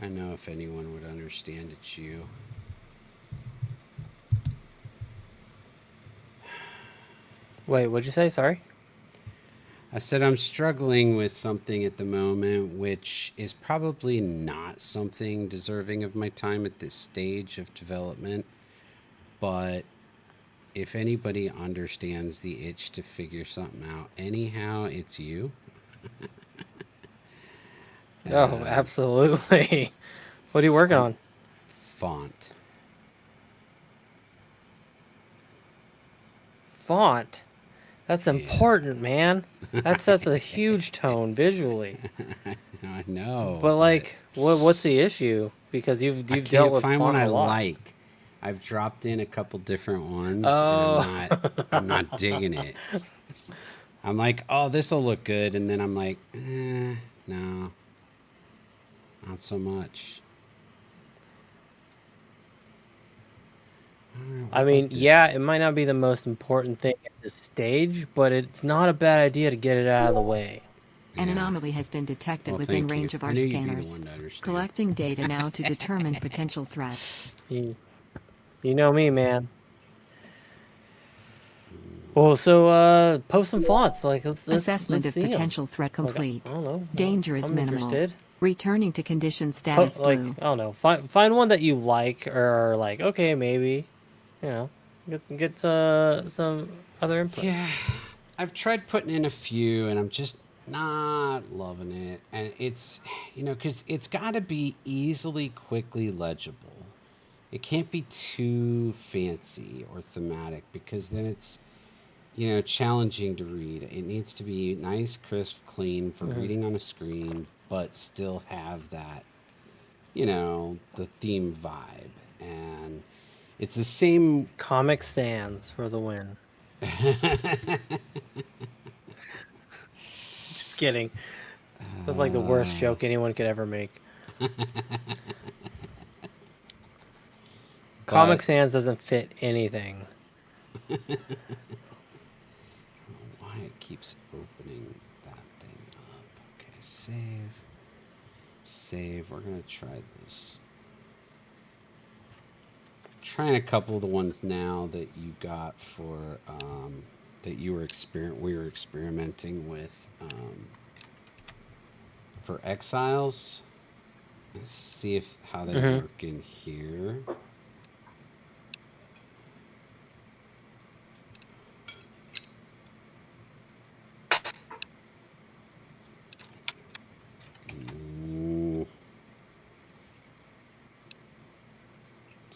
Speaker 5: I know if anyone would understand, it's you.
Speaker 8: Wait, what'd you say? Sorry.
Speaker 5: I said I'm struggling with something at the moment, which is probably not something deserving of my time at this stage of development. But if anybody understands the itch to figure something out anyhow, it's you.
Speaker 8: Oh, absolutely. What are you working on?
Speaker 5: Font.
Speaker 8: Font. That's important, man. That sets a huge tone visually.
Speaker 5: I know.
Speaker 8: But like, what's the issue? Because you've
Speaker 5: I
Speaker 8: dealt
Speaker 5: can't
Speaker 8: with
Speaker 5: find
Speaker 8: font
Speaker 5: one I
Speaker 8: a lot.
Speaker 5: like. I've dropped in a couple different ones,
Speaker 8: Oh.
Speaker 5: and I'm not digging it. I'm like, oh, this will look good, and then I'm like, no, not so much.
Speaker 8: I mean, yeah, it might not be the most important thing at this stage, but it's not a bad idea to get it out of the way.
Speaker 1: An anomaly has been detected
Speaker 5: Well,
Speaker 1: within
Speaker 5: thank you.
Speaker 1: range of
Speaker 5: I
Speaker 1: our
Speaker 5: knew you'd be the
Speaker 1: scanners.
Speaker 5: one to understand.
Speaker 1: Collecting data now to determine potential threats.
Speaker 8: You know me, man. Well, so post some fonts. Like, let's
Speaker 1: Assessment of
Speaker 8: see 'em.
Speaker 1: potential threat complete.
Speaker 8: Like, I don't know.
Speaker 1: Danger is
Speaker 8: I'm
Speaker 1: minimal.
Speaker 8: interested.
Speaker 1: Returning to condition status
Speaker 8: Like,
Speaker 1: blue.
Speaker 8: I don't know. Find one that you like, or like, okay, maybe, you know, get some other input.
Speaker 5: Yeah, I've tried putting in a few, and I'm just not loving it. And it's, because it's got to be easily, quickly legible. It can't be too fancy or thematic, because then it's, challenging to read. It needs to be nice, crisp, clean for reading on a screen, but still have that, the theme vibe. And it's the same.
Speaker 8: Comic Sans for the win. Just kidding. That's like the worst joke anyone could ever make. Comic Sans doesn't fit anything.
Speaker 5: I don't know why it keeps opening that thing up. Okay, save. Save. We're going to try this. Trying a couple of the ones now that you got for that we were experimenting with for Exiles. Let's see how they work in here.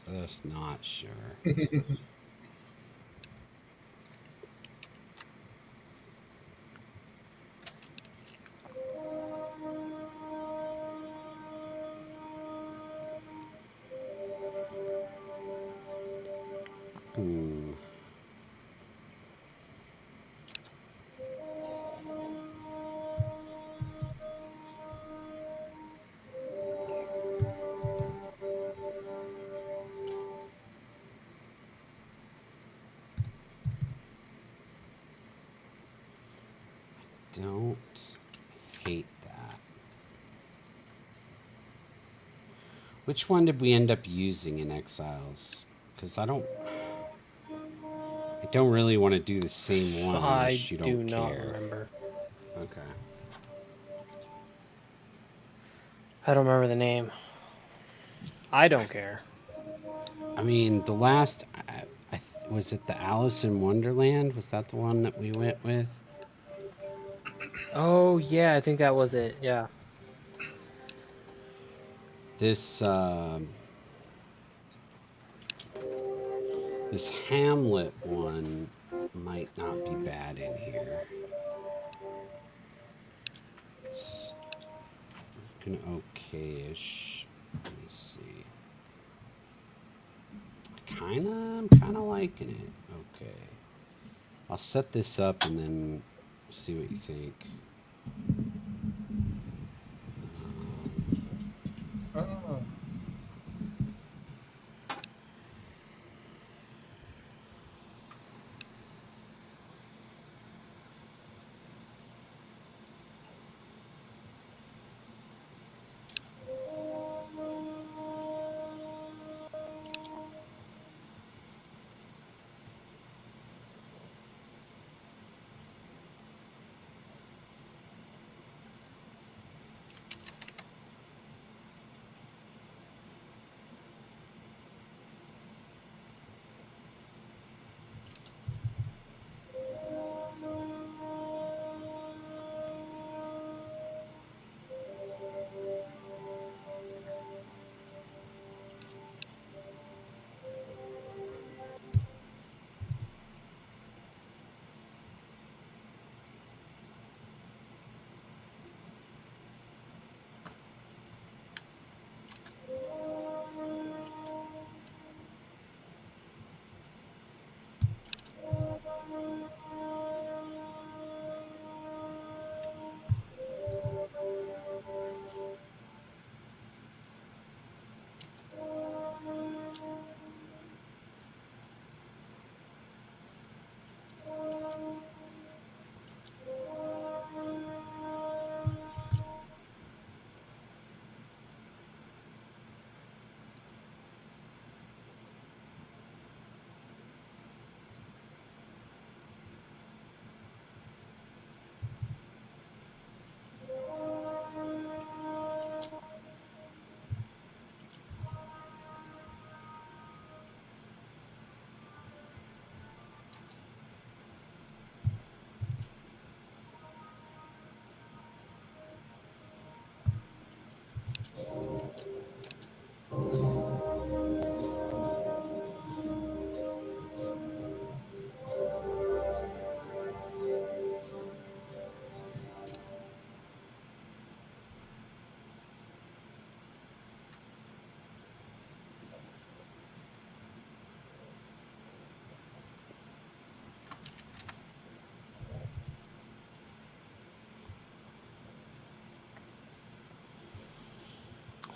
Speaker 5: Just not sure. Don't hate that. Which one did we end up using in Exiles? Because I don't really want to do the same one unless you don't
Speaker 8: do not
Speaker 5: care.
Speaker 8: remember.
Speaker 5: Okay.
Speaker 8: I don't remember the name. I don't care.
Speaker 5: I mean, the last was it the Alice in Wonderland? Was that the one that we went with?
Speaker 8: Oh yeah, I think that was it. Yeah.
Speaker 5: This this Hamlet one might not be bad in here. It's looking okay-ish. Let me see. I'm kind of liking it. Okay. I'll set this up and then see what you think.
Speaker 6: Oh.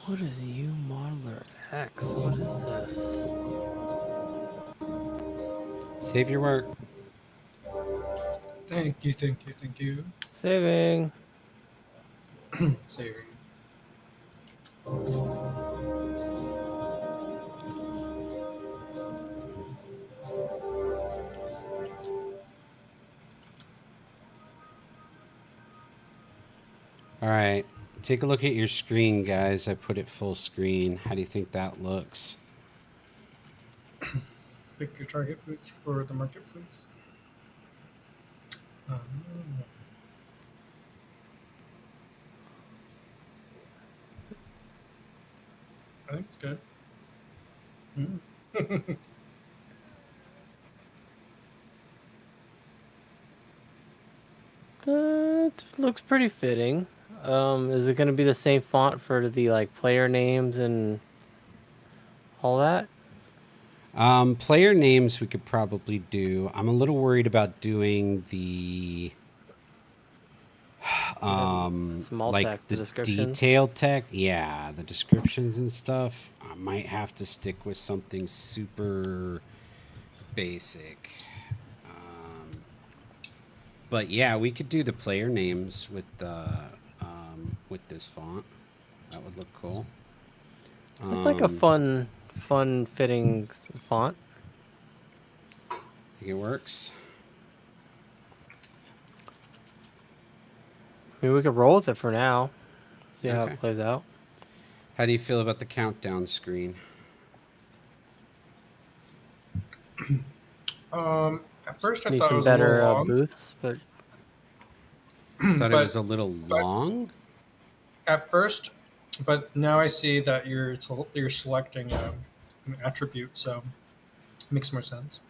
Speaker 8: What is U Modeler X? What is this?
Speaker 5: Save your work.
Speaker 6: Thank you, thank you, thank you.
Speaker 8: Saving.
Speaker 6: Saving.
Speaker 5: All right. Take a look at your screen, guys. I put it full screen. How do you think that looks?
Speaker 6: Pick your target boots for the market, please. Um, I think it's good. Mm.
Speaker 8: That looks pretty fitting. Is it going to be the same font for the like player names and all that?
Speaker 5: Player names we could probably do. I'm a little worried about doing the
Speaker 8: Small
Speaker 5: like
Speaker 8: text, the
Speaker 5: the
Speaker 8: descriptions.
Speaker 5: detailed text. Yeah, the descriptions and stuff. I might have to stick with something super basic. But yeah, we could do the player names with this font. That would look cool.
Speaker 8: It's like a fun fitting font.
Speaker 5: Think it works.
Speaker 8: I mean, we could roll with it for now. See how
Speaker 5: Okay.
Speaker 8: it plays out.
Speaker 5: How do you feel about the countdown screen?
Speaker 6: At first I
Speaker 8: Need
Speaker 6: thought it
Speaker 8: some
Speaker 6: was a little
Speaker 8: better
Speaker 6: long,
Speaker 8: booths, but
Speaker 5: Thought it was
Speaker 6: but
Speaker 5: a little long.
Speaker 6: at first, but now I see that you're selecting an attribute, so it makes more sense.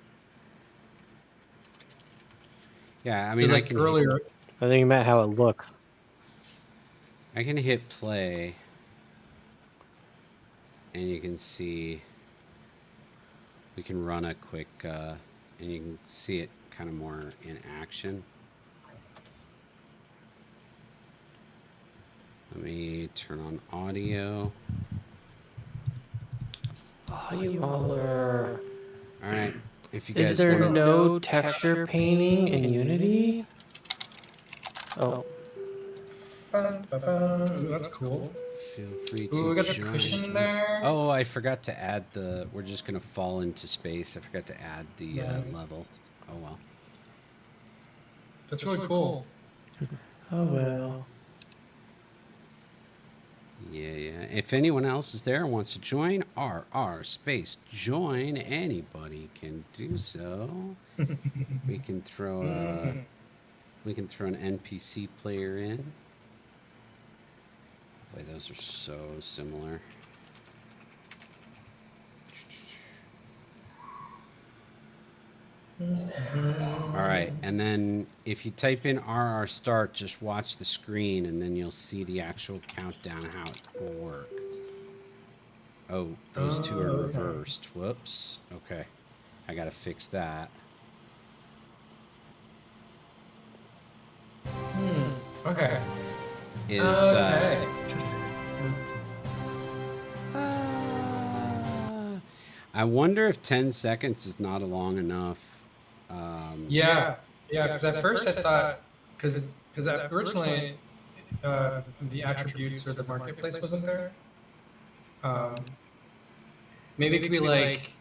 Speaker 5: Yeah, I
Speaker 6: Because
Speaker 5: mean,
Speaker 6: like earlier,
Speaker 8: I think you meant how it looks.
Speaker 5: I can hit play, and you can see. We can run a quick, and you can see it kind of more in action. Let me turn on audio.
Speaker 8: Oh, you all are.
Speaker 5: All right. If you guys
Speaker 8: Is there
Speaker 5: wanna-
Speaker 8: no texture painting in Unity? Oh,
Speaker 6: Ooh, that's cool.
Speaker 5: Feel free to
Speaker 6: Ooh, we got the
Speaker 5: join.
Speaker 6: cushion there.
Speaker 5: Oh, I forgot to add the. We're just gonna fall into space. I forgot to add the
Speaker 6: Nice.
Speaker 5: level. Oh well.
Speaker 6: That's really cool.
Speaker 8: oh well.
Speaker 5: Yeah. If anyone else is there and wants to join, RR space join. Anybody can do so. We can throw an NPC player in. Boy, those are so similar. All right, and then if you type in RR start, just watch the screen, and then you'll see the actual countdown how it will work. Oh, those two are reversed. Whoops. Okay, I gotta fix that.
Speaker 6: Okay.
Speaker 5: Is
Speaker 6: Okay.
Speaker 5: I wonder if 10 seconds is not long enough.
Speaker 6: Yeah. Because at first I thought, because originally the attributes or the marketplace wasn't there. Maybe it could be like,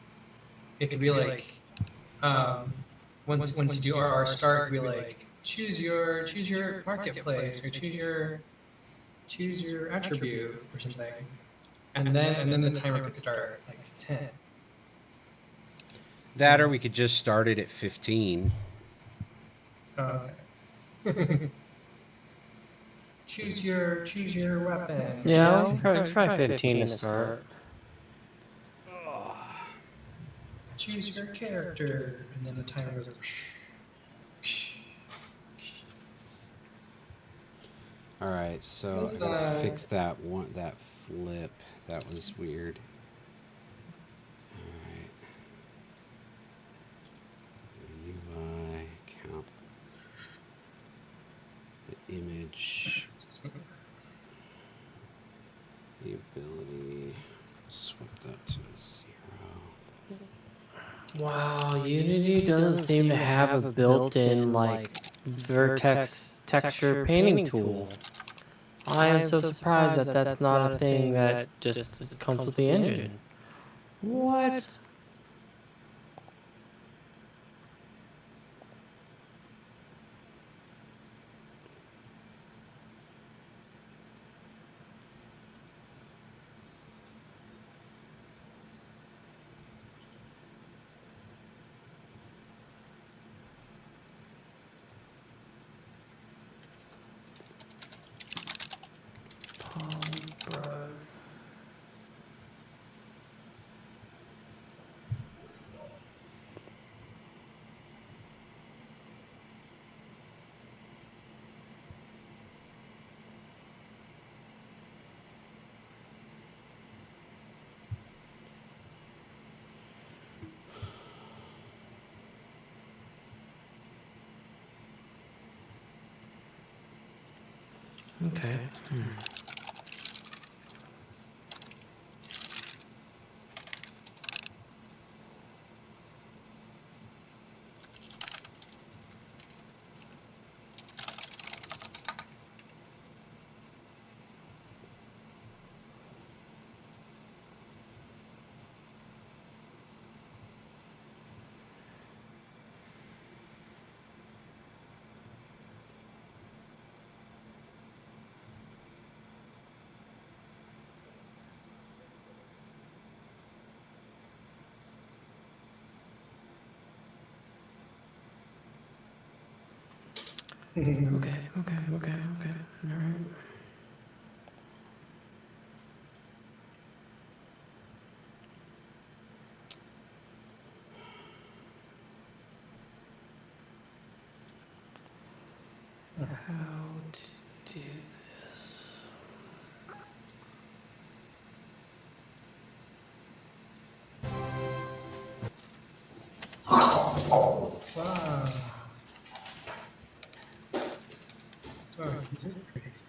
Speaker 6: once you do RR start, it could be like choose your marketplace or choose your attribute or something, and then the timer could start like 10.
Speaker 5: That or we could just start it at 15.
Speaker 6: Okay. choose your weapon.
Speaker 8: Yeah, try 15 to start.
Speaker 6: Choose your character, and then the timer goes.
Speaker 5: All right, so
Speaker 6: Let's,
Speaker 5: I gotta fix that flip. That was weird. All right. UI count the image, the ability. Swap that to 0.
Speaker 8: Wow, Unity doesn't seem to have a built-in like vertex texture painting tool. I am so surprised that that's not a thing that just comes with the engine. What? Okay. Okay. All right. How to do this?
Speaker 6: Wow. Oh, this is crazy.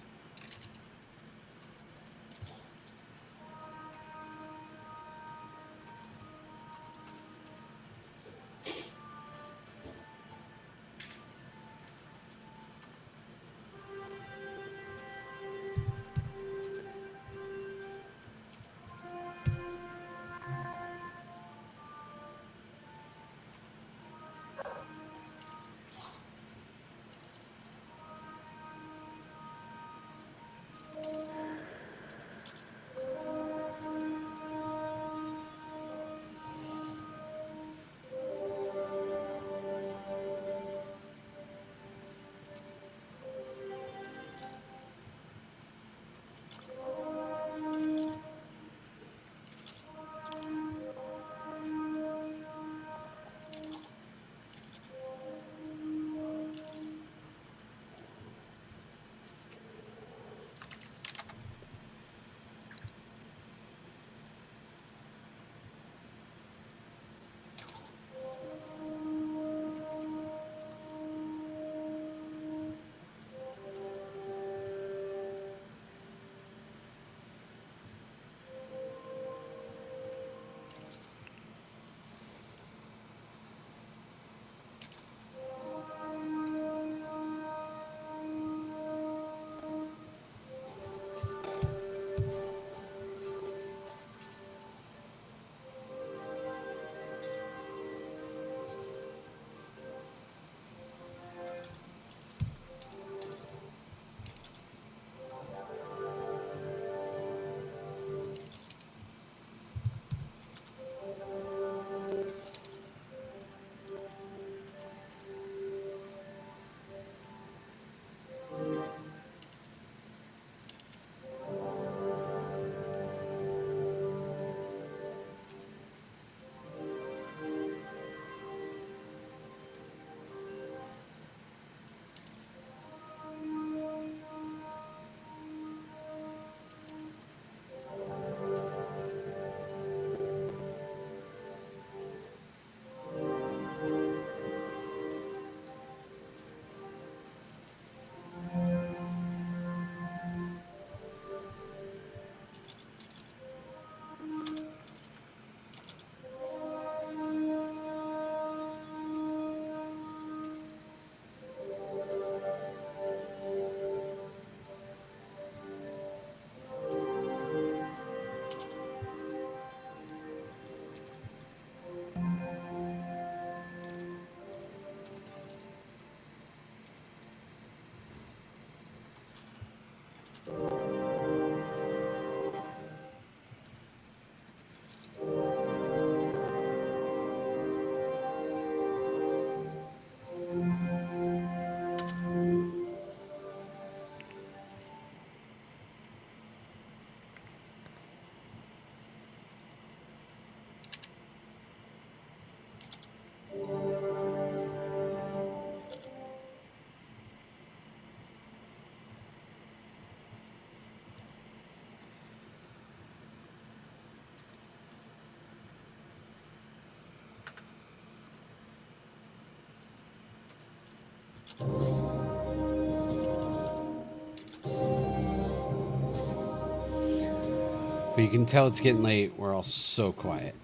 Speaker 5: But you can tell it's getting late. We're all so quiet.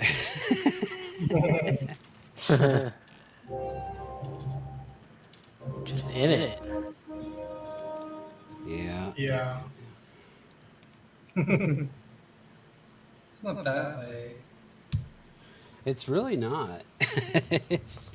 Speaker 8: Just in it.
Speaker 5: Yeah.
Speaker 6: Yeah. It's not that late.
Speaker 5: It's really not. It's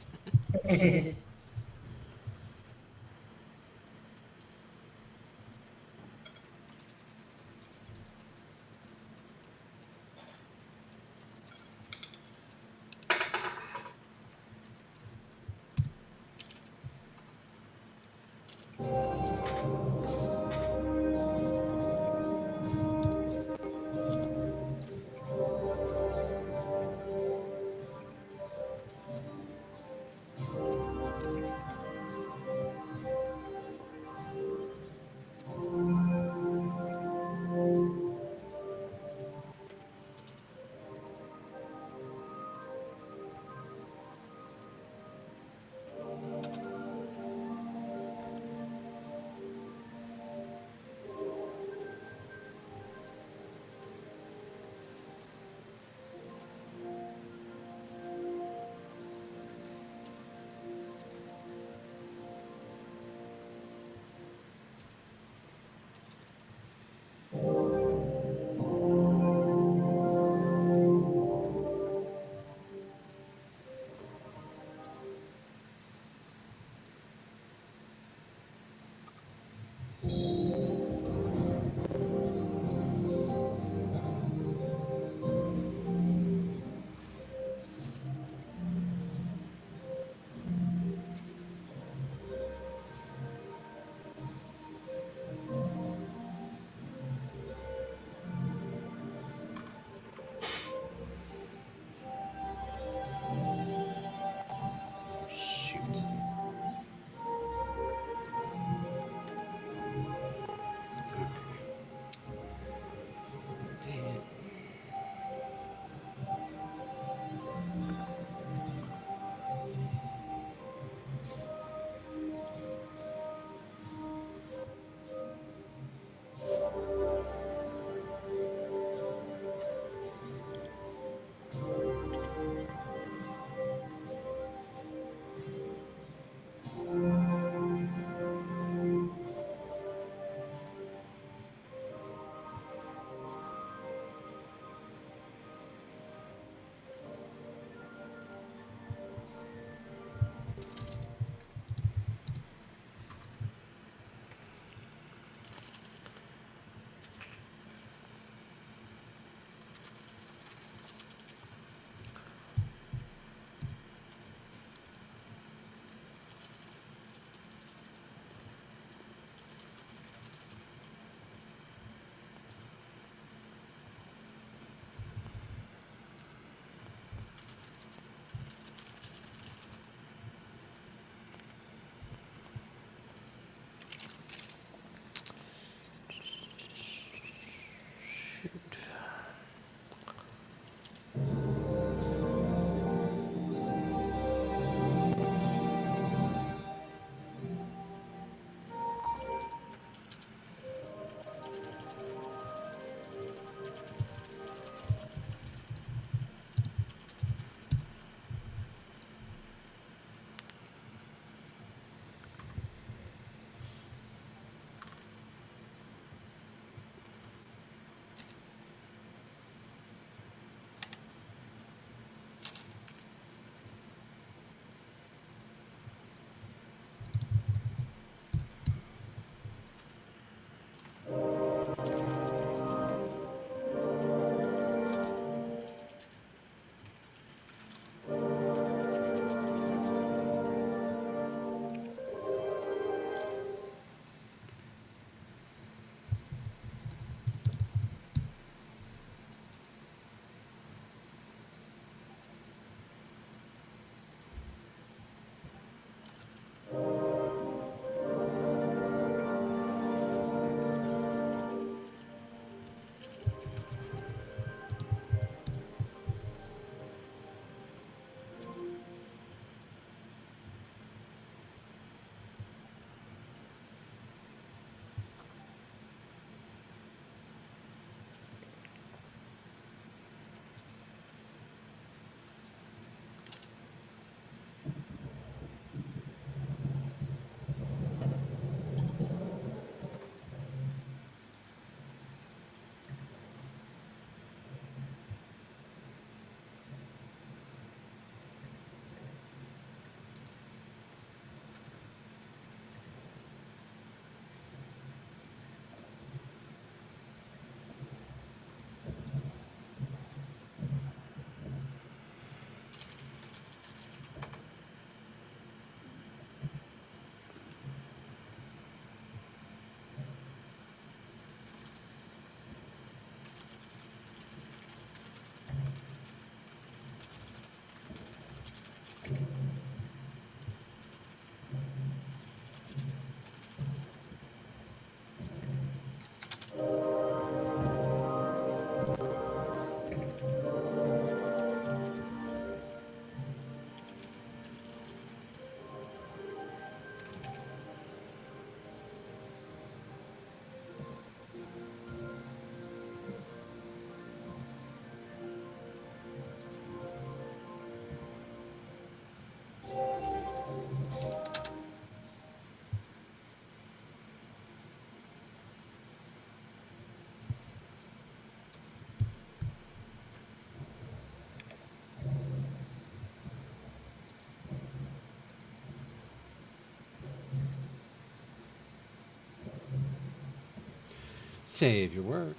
Speaker 5: Save your work.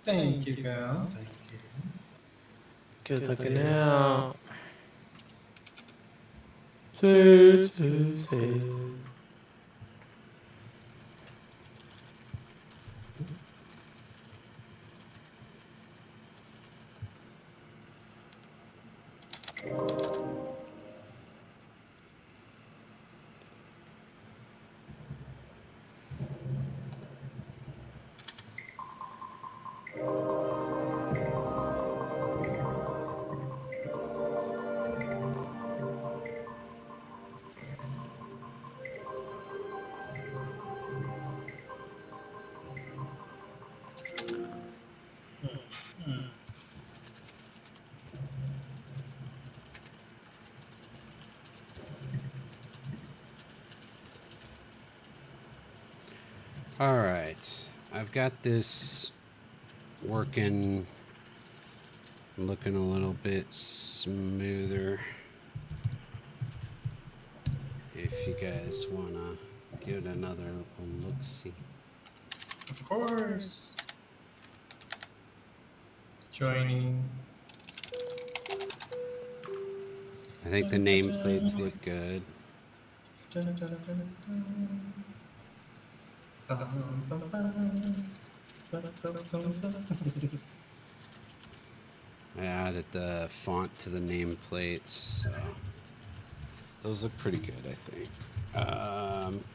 Speaker 6: Thank you, girl. Thank you.
Speaker 8: Good looking out. Save, save, save.
Speaker 5: All right, I've got this working, looking a little bit smoother. If you guys want to give it another look-see.
Speaker 6: Of course. Joining.
Speaker 5: I think the nameplates look good. I added the font to the nameplates, so those look pretty good, I think.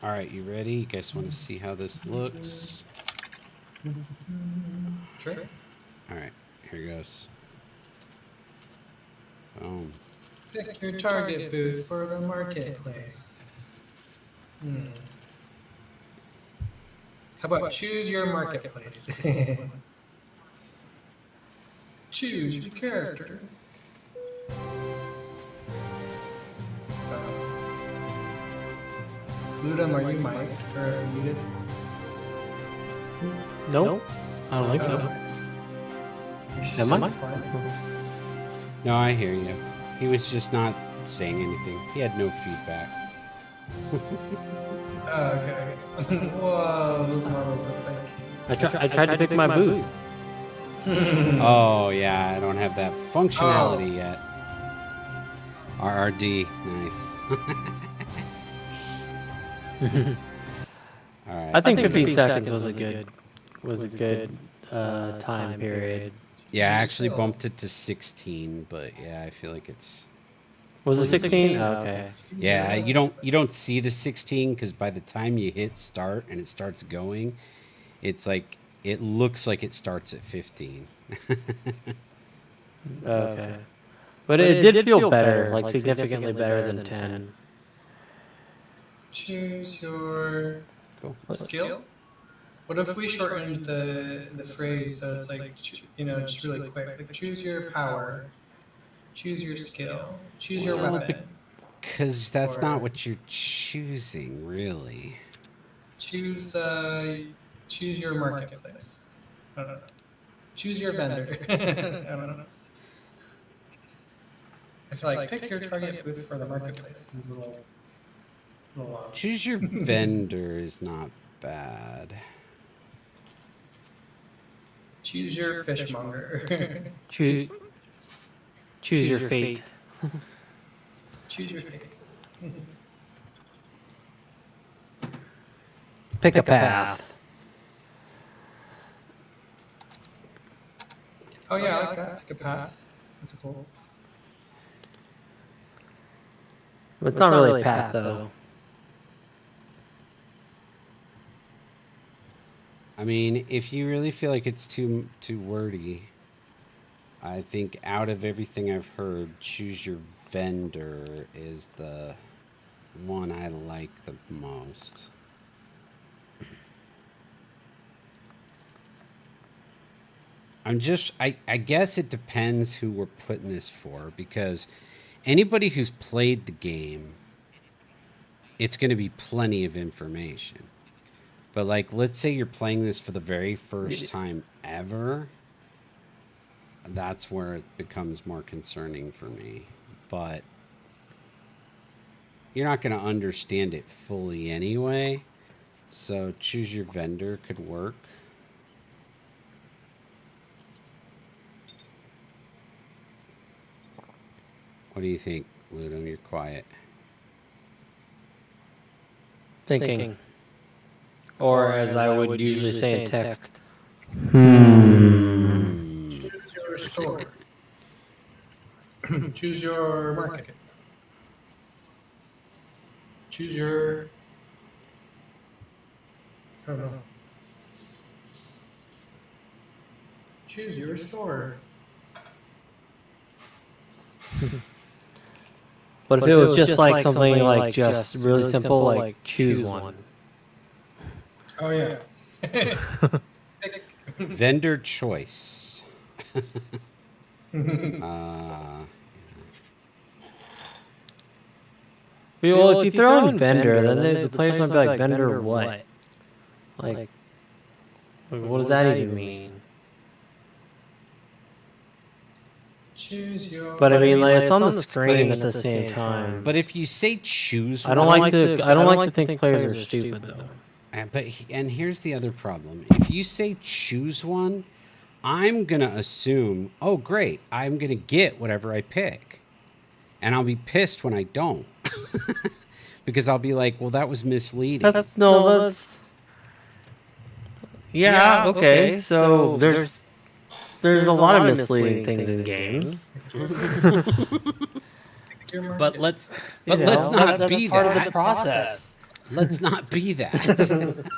Speaker 5: All right, you ready? You guys want to see how this looks?
Speaker 6: Sure.
Speaker 5: All right, here goes. Boom.
Speaker 6: Pick your target booth for the marketplace. How about choose your marketplace? Choose your character. Ludum, are you mic'd or muted?
Speaker 8: Nope. I don't think so. Am I?
Speaker 5: No, I hear you. He was just not saying anything. He had no feedback.
Speaker 6: Oh, okay. Whoa, those models look like.
Speaker 8: I tried to pick my booth.
Speaker 5: Oh, yeah, I don't have that functionality yet. RRD, nice. All right.
Speaker 8: I think 15 seconds was a good time period.
Speaker 5: Yeah, I actually bumped it to 16, but yeah, I feel like it's.
Speaker 8: Was it 16? Oh, okay.
Speaker 5: Yeah, you don't see the 16 because by the time you hit start and it starts going, it's like it looks like it starts at 15.
Speaker 8: Okay. But it did feel better, like significantly better than 10.
Speaker 6: Choose your skill. What if we shortened the phrase so it's like, just really quick? Like, choose your power, choose your skill, choose your weapon.
Speaker 5: Because that's not what you're choosing, really.
Speaker 6: Choose your marketplace. I don't know. Choose your vendor. I don't know. I feel like pick your target booth for the marketplace. It's a little
Speaker 5: Choose your vendor is not bad.
Speaker 6: Choose your fishmonger.
Speaker 8: Choose your fate.
Speaker 6: Choose your fate.
Speaker 8: Pick a path.
Speaker 6: Oh yeah, I like that. Pick a path. That's cool.
Speaker 8: It's not really a path, though.
Speaker 5: I mean, if you really feel like it's too wordy, I think out of everything I've heard, choose your vendor is the one I like the most. I guess it depends who we're putting this for, because anybody who's played the game, it's going to be plenty of information. But like, let's say you're playing this for the very first time ever. That's where it becomes more concerning for me. But you're not going to understand it fully anyway. So choose your vendor could work. What do you think, Ludum? You're quiet.
Speaker 8: Thinking. Or as I would usually say in text.
Speaker 6: Choose your store. Choose your market. Choose your. I don't know. Choose your store.
Speaker 8: But if it was just like something like just really simple, like choose one.
Speaker 6: Oh yeah.
Speaker 5: Vendor choice.
Speaker 8: Well, if you throw in vendor, then the players might be like, vendor what? Like, what does that even mean?
Speaker 6: Choose your.
Speaker 8: But I mean, like, it's on the screen at the same time.
Speaker 5: But if you say choose
Speaker 8: I don't like to think players are stupid though.
Speaker 5: And here's the other problem. If you say choose one, I'm going to assume, oh, great, I'm going to get whatever I pick. And I'll be pissed when I don't. Because I'll be like, well, that was misleading.
Speaker 8: That's yeah, okay. So there's a lot of misleading things in games.
Speaker 5: But let's not be
Speaker 8: part
Speaker 5: that.
Speaker 8: of the process.
Speaker 5: Let's not be that.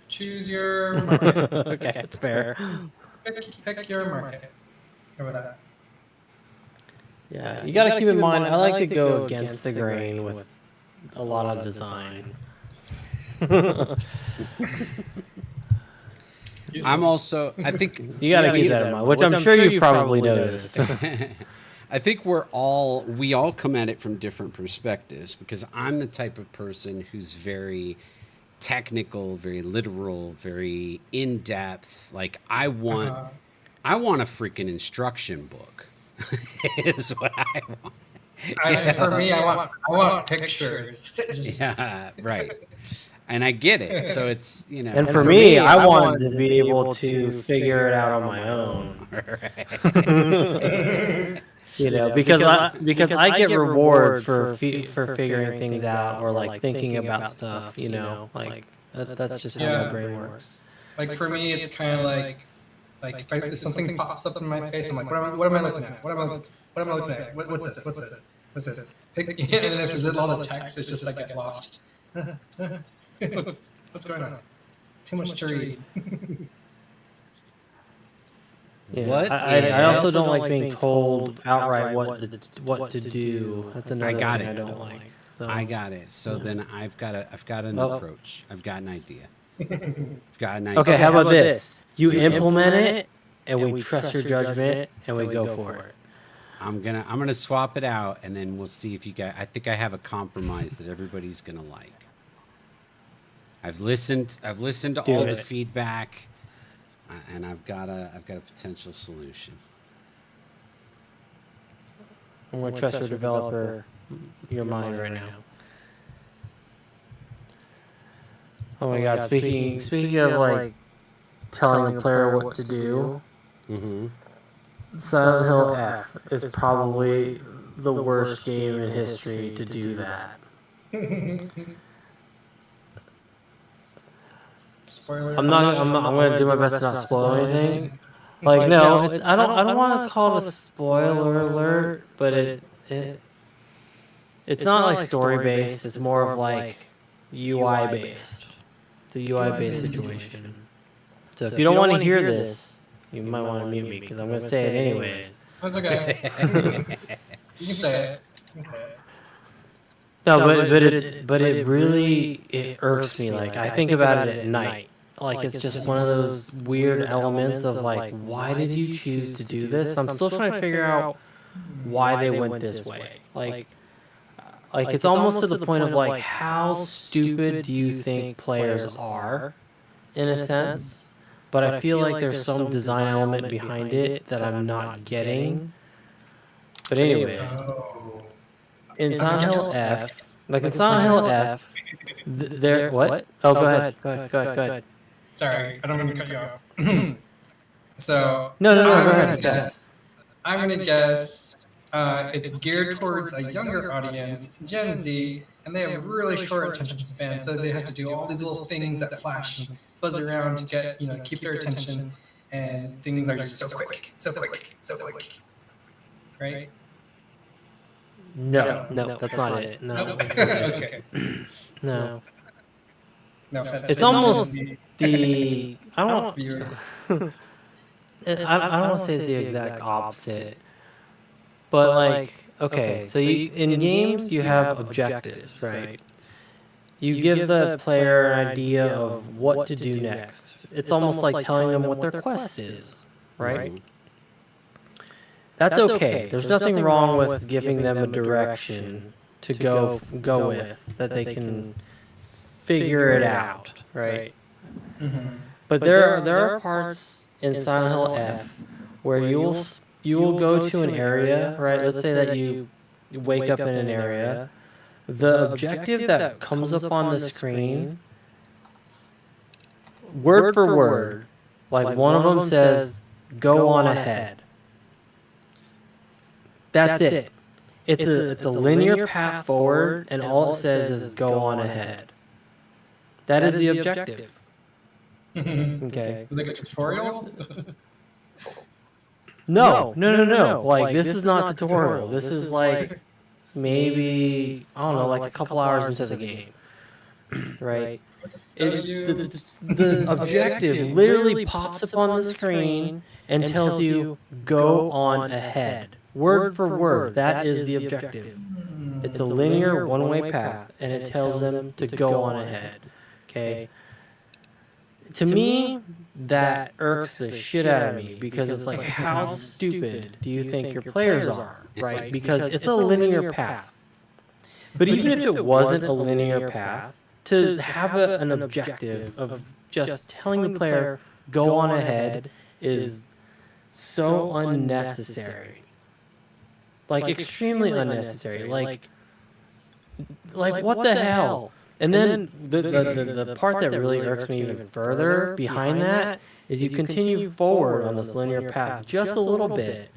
Speaker 6: Choose your market.
Speaker 8: Okay, it's fair.
Speaker 6: Pick your market. How about that?
Speaker 8: Yeah, you gotta keep in mind, I like to go against the grain with a lot of design.
Speaker 5: I'm also, I think...
Speaker 8: You gotta keep that in mind, which I'm sure you've probably noticed.
Speaker 5: I think we all come at it from different perspectives, because I'm the type of person who's very technical, very literal, very in-depth. Like, I want a freaking instruction book. Is what I want.
Speaker 6: For me, I want pictures.
Speaker 5: Yeah, right. And I get it. So it's, you know.
Speaker 8: And for me, I wanted to be able to figure it out on my own. You know, because I get reward for figuring things out or like thinking about stuff. You know, like that's just how my brain works.
Speaker 6: Like for me, it's kind of like if something pops up in my face, I'm like, what am I looking at? What am I looking at? What's this? What's this? And then if there's a lot of text, it's just like I get lost. What's going on? Too much to read.
Speaker 8: Yeah, what? I also don't like being told outright what to do. That's another thing I don't like. So,
Speaker 5: I got it. So then I've got an approach. I've got an idea.
Speaker 8: Okay, how about this? You implement it, and we trust your judgment, and we go for it.
Speaker 5: I'm gonna swap it out, and then we'll see if you guys. I think I have a compromise that everybody's gonna like. I've listened to all the feedback, and I've got a potential solution.
Speaker 8: I'm gonna trust your developer, your mind right now. Oh my God! Speaking of like telling a player what to do, Silent Hill F is probably the worst game in history to do that.
Speaker 6: Spoiler.
Speaker 8: I'm gonna do my best to not spoil anything. Like no, I don't want to call it a spoiler alert, but it's not like story based. It's more of like UI based. It's a UI based situation. So if you don't want to hear this, you might want to mute me because I'm gonna say it anyways.
Speaker 6: That's okay. You can say it.
Speaker 8: No, but it really irks me. Like I think about it at night. Like it's just one of those weird elements of like, why did you choose to do this? I'm still trying to figure out why they went this way. Like it's almost to the point of like, how stupid do you think players are, in a sense? But I feel like there's some design element behind it that I'm not getting. But anyways,
Speaker 6: Oh.
Speaker 8: in
Speaker 6: As a
Speaker 8: Silent Hill
Speaker 6: guess.
Speaker 8: F, like in Silent Hill F, there. What? Oh, go ahead. Go ahead. Go ahead. Go ahead.
Speaker 6: Sorry, I don't mean to cut you off. So
Speaker 8: No, no, no.
Speaker 6: I'm
Speaker 8: Go
Speaker 6: gonna
Speaker 8: ahead. Go ahead.
Speaker 6: guess. I'm gonna guess. It's geared towards a younger audience, Gen Z, and they have really short attention span, so they have to do all these little things that flash and buzz around to get keep their attention, and things are just so quick, so quick, so quick, right?
Speaker 8: No, no, that's not it. No,
Speaker 6: Nope. Okay.
Speaker 8: no.
Speaker 6: No offense.
Speaker 8: It's almost the. I don't.
Speaker 6: Viewers.
Speaker 8: I don't want to say it's the exact opposite, but like, okay, so you in games you have objectives, right? You give the player an idea of what to do next. It's almost like telling them what their quest is, right? That's okay. There's nothing wrong with giving them a direction to go with that they can figure it out, right? But there are parts in Silent Hill F where you will go to an area, right? Let's say that you wake up in an area. The objective that comes up on the screen, word for word, like one of them says, "Go on ahead." That's it. It's a linear path forward, and all it says is "Go on ahead." That is the objective. Okay.
Speaker 6: Like a tutorial?
Speaker 8: No. Like this is not tutorial. This is like maybe I don't know, like a couple hours into the game, right? The objective literally pops up on the screen and tells you go on ahead, word for word. That is the objective. It's a linear one-way path, and it tells them to go on ahead. Okay. To me, that irks the shit out of me because it's like, how stupid do you think your players are, right? Because it's a linear path. But even if it wasn't a linear path, to have an objective of just telling the player, go on ahead, is so unnecessary. Like, extremely unnecessary. Like what the hell? And then the part that really irks me even further behind that is you continue forward on this linear path just a little bit,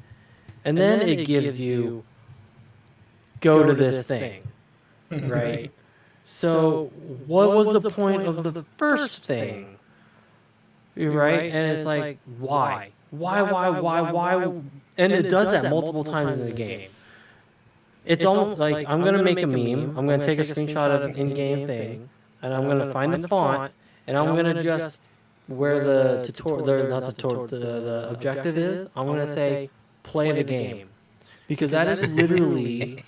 Speaker 8: and then it gives you go to this thing, right? So what was the point of the first thing, right? And it's like, why? And it does that multiple times in the game. It's almost like I'm going to make a meme. I'm going to take a screenshot of an in-game thing, and I'm going to find the font, and I'm going to just where the the objective is, I'm going to say play the game. Because that is literally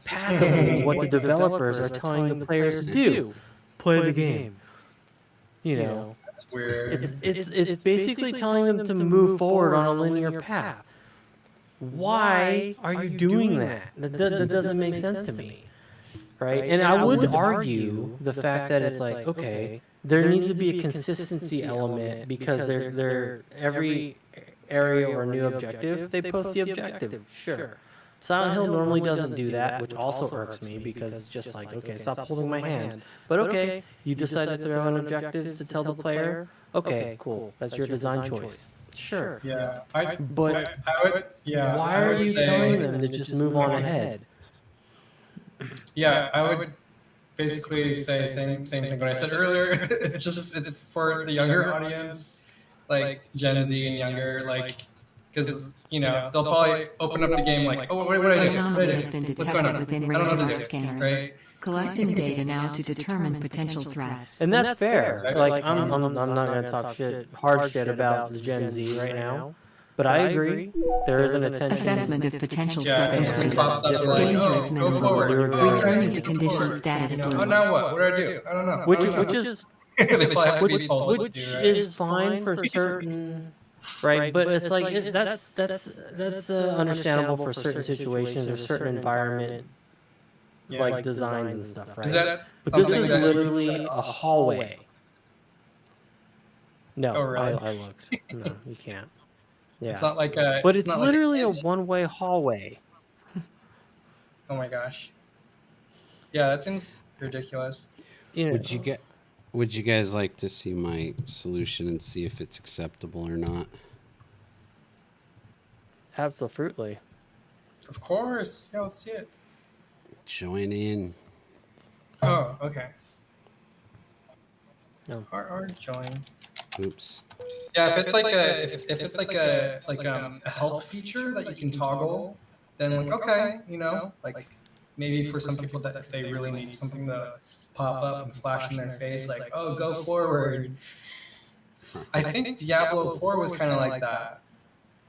Speaker 8: passively what the developers are telling the players to do. Play the game. You know,
Speaker 6: That's weird.
Speaker 8: it's basically telling them to move forward on a linear path. Why are you doing that? That doesn't make sense to me, right? And I would argue the fact that it's like, okay, there needs to be a consistency element because they're every area or new objective, they post the objective. Sure. Silent Hill normally doesn't do that, which also irks me because it's just like, okay, stop holding my hand. But okay, you decided to throw in objectives to tell the player, okay, cool, that's your design choice. Sure.
Speaker 6: Yeah.
Speaker 8: I would, why
Speaker 6: I
Speaker 8: are
Speaker 6: would
Speaker 8: you
Speaker 6: say-
Speaker 8: telling them to just move on ahead?
Speaker 6: Yeah, I would basically say same thing what I said earlier. It's for the younger audience, like Gen Z and younger, like because they'll probably open up the game like, oh, what did I do?
Speaker 1: Anomaly has been
Speaker 6: What's going
Speaker 1: detected
Speaker 6: on?
Speaker 1: within
Speaker 6: I don't
Speaker 1: range
Speaker 6: know
Speaker 1: of
Speaker 6: what
Speaker 1: our
Speaker 6: to do,
Speaker 1: scanners.
Speaker 6: right?
Speaker 1: Collecting data now to determine potential threats.
Speaker 8: And that's fair.
Speaker 6: Right.
Speaker 8: Like I'm not gonna talk hard shit about the Gen Z right now, but I agree there is an attention.
Speaker 1: Assessment of potential
Speaker 6: Yeah,
Speaker 1: threat
Speaker 6: and something
Speaker 1: complete.
Speaker 6: pops up like,
Speaker 1: Dangerous
Speaker 6: oh, go
Speaker 1: minimal.
Speaker 6: forward.
Speaker 1: Returning to condition status
Speaker 6: Oh,
Speaker 1: blue.
Speaker 6: now what? What do I do? I don't know.
Speaker 8: Which is
Speaker 6: they probably have to be told what to
Speaker 8: which
Speaker 6: do, right?
Speaker 8: is fine for certain, right? But it's like that's understandable for certain situations or certain environment like designs and stuff, right?
Speaker 6: Is that
Speaker 8: But this
Speaker 6: something
Speaker 8: is
Speaker 6: that
Speaker 8: literally a hallway. No,
Speaker 6: Oh, really?
Speaker 8: I looked. No, you can't. Yeah,
Speaker 6: It's not like a.
Speaker 8: but it's
Speaker 6: not like a
Speaker 8: literally a
Speaker 6: hint.
Speaker 8: one-way hallway.
Speaker 6: Oh my gosh. Yeah, that seems ridiculous.
Speaker 8: You know,
Speaker 5: Would you guys like to see my solution and see if it's acceptable or not?
Speaker 8: absolutely.
Speaker 6: Of course. Yeah, let's see it.
Speaker 5: Join in.
Speaker 6: Oh, okay.
Speaker 8: No.
Speaker 6: R join.
Speaker 5: Oops.
Speaker 6: Yeah, if it's like a if it's like a help feature that you can toggle, then like okay, like maybe for some people that if they really need something to pop up and flash in their face, like oh go forward. I think Diablo 4 was kind of like that,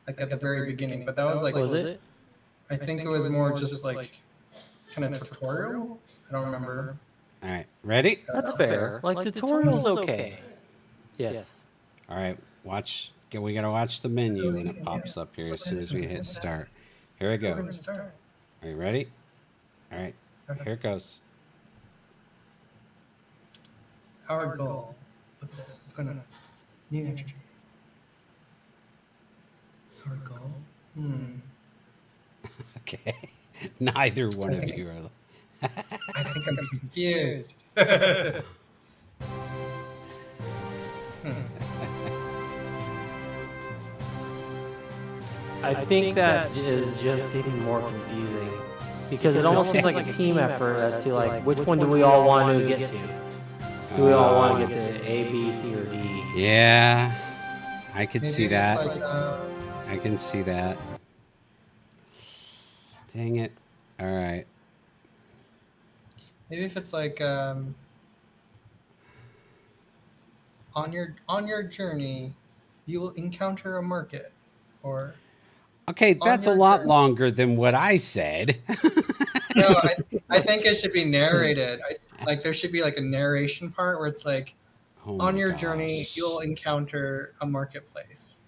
Speaker 6: like at the very beginning, but that was like
Speaker 8: Was it?
Speaker 6: I think it was more just like kind of tutorial. I don't remember.
Speaker 5: All right, ready?
Speaker 8: That's fair. Like tutorial's okay. Yes.
Speaker 5: All right, watch. We gotta watch the menu when it pops up here as soon as we hit start. Here we go. Are you ready? All right, here it goes.
Speaker 6: Our goal. What's this? It's gonna new entry. Our goal.
Speaker 5: Okay, neither one of you are.
Speaker 6: I think I'm confused.
Speaker 8: I think that is just even more confusing because it almost seems like a team effort as to like which one do we all want to get to? Do we all want to get to A, B, C, or D?
Speaker 5: Yeah, I could
Speaker 6: Maybe
Speaker 5: see
Speaker 6: if
Speaker 5: that.
Speaker 6: it's like,
Speaker 5: I can see that. Dang it! All right.
Speaker 6: maybe if it's like on your journey, you will encounter a market, or
Speaker 5: Okay, that's a
Speaker 6: your
Speaker 5: lot
Speaker 6: journey.
Speaker 5: longer than what I said.
Speaker 6: No, I think it should be narrated. Like there should be like a narration part where it's like
Speaker 5: Oh
Speaker 6: on
Speaker 5: my
Speaker 6: your
Speaker 5: gosh.
Speaker 6: journey, you'll encounter a marketplace.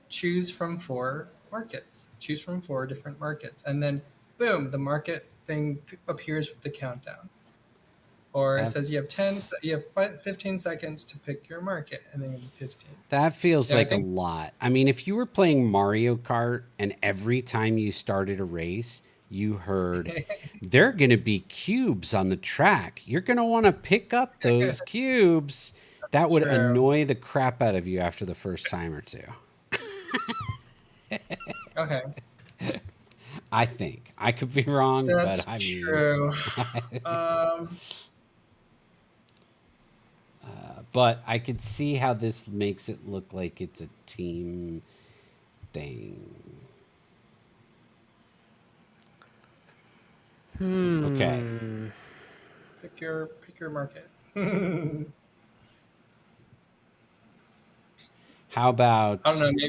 Speaker 6: Choose from 4 markets. Choose from 4 different markets, and then boom, the market thing appears with the countdown. Or it says you have 15 seconds to pick your market, and then you have 15.
Speaker 5: That feels
Speaker 6: Yeah, I
Speaker 5: like a
Speaker 6: think
Speaker 5: lot. I mean, if you were playing Mario Kart and every time you started a race, you heard there are going to be cubes on the track. You're going to want to pick up those cubes. That would
Speaker 6: true.
Speaker 5: annoy the crap out of you after the first time or two.
Speaker 6: Okay,
Speaker 5: I think. I could be wrong,
Speaker 6: that's
Speaker 5: but I mean,
Speaker 6: true.
Speaker 5: but I could see how this makes it look like it's a team thing. Okay.
Speaker 6: Pick your market.
Speaker 5: How about
Speaker 6: I don't know.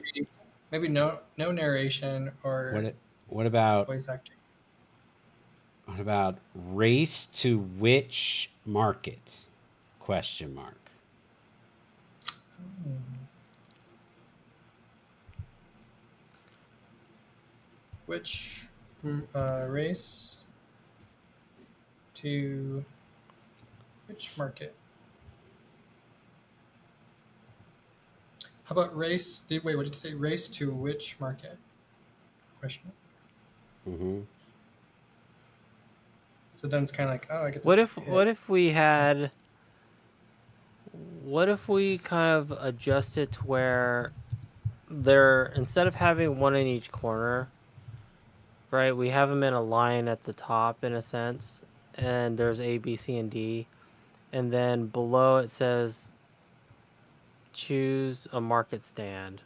Speaker 6: Maybe no narration or
Speaker 5: what about
Speaker 6: voice acting.
Speaker 5: what about race to which market? Question mark.
Speaker 6: Which race to which market? How about race? Wait, what did you say? Race to which market? Question.
Speaker 5: Mm-hmm.
Speaker 6: So then it's kind of like, oh, I get.
Speaker 8: What if we had? What if we kind of adjust it to where they're instead of having one in each corner, right? We have them in a line at the top in a sense, and there's A, B, C, and D, and then below it says choose a market stand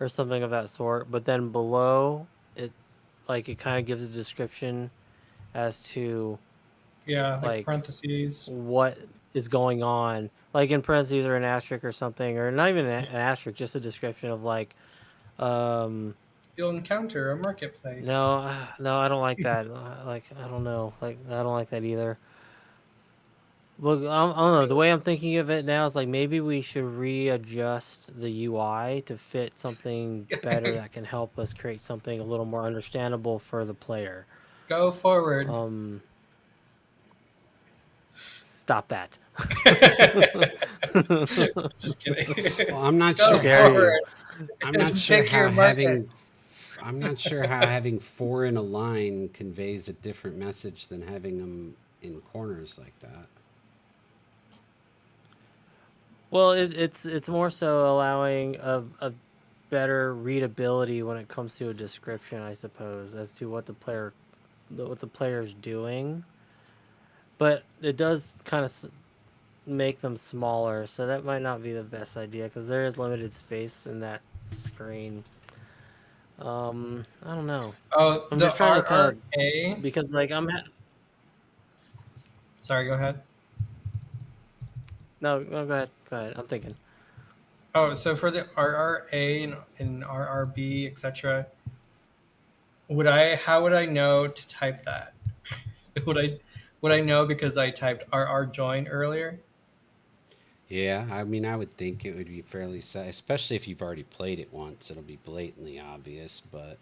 Speaker 8: or something of that sort. But then below it, like it kind of gives a description as to
Speaker 6: Yeah,
Speaker 8: like
Speaker 6: parentheses.
Speaker 8: what is going on, like in parentheses or an asterisk or something, or not even an asterisk, just a description of like
Speaker 6: You'll encounter a marketplace.
Speaker 8: no, I don't like that. Like I don't know, like I don't like that either. Well, I don't know. The way I'm thinking of it now is like maybe we should readjust the UI to fit something better that can help us create something a little more understandable for the player.
Speaker 6: Go forward.
Speaker 8: Stop that.
Speaker 6: Just kidding.
Speaker 5: Well, I'm not
Speaker 6: Go
Speaker 5: sure.
Speaker 6: forward.
Speaker 5: I'm not
Speaker 6: and
Speaker 5: sure
Speaker 6: pick
Speaker 5: how
Speaker 6: your market.
Speaker 5: I'm not sure how having 4 in a line conveys a different message than having them in corners like that.
Speaker 8: Well, it's more so allowing a better readability when it comes to a description, I suppose, as to what what the player's doing. But it does kind of make them smaller, so that might not be the best idea because there is limited space in that screen. I don't know.
Speaker 6: Oh,
Speaker 8: I'm
Speaker 6: the
Speaker 8: just trying to kind of
Speaker 6: RRA.
Speaker 8: because like
Speaker 6: Sorry, go ahead.
Speaker 8: no, go ahead. I'm thinking.
Speaker 6: Oh, so for the RRA and RRB, etc., how would I know to type that? would I would I know because I typed RR join earlier?
Speaker 5: Yeah, I mean, I would think it would be fairly especially if you've already played it once. It'll be blatantly obvious, but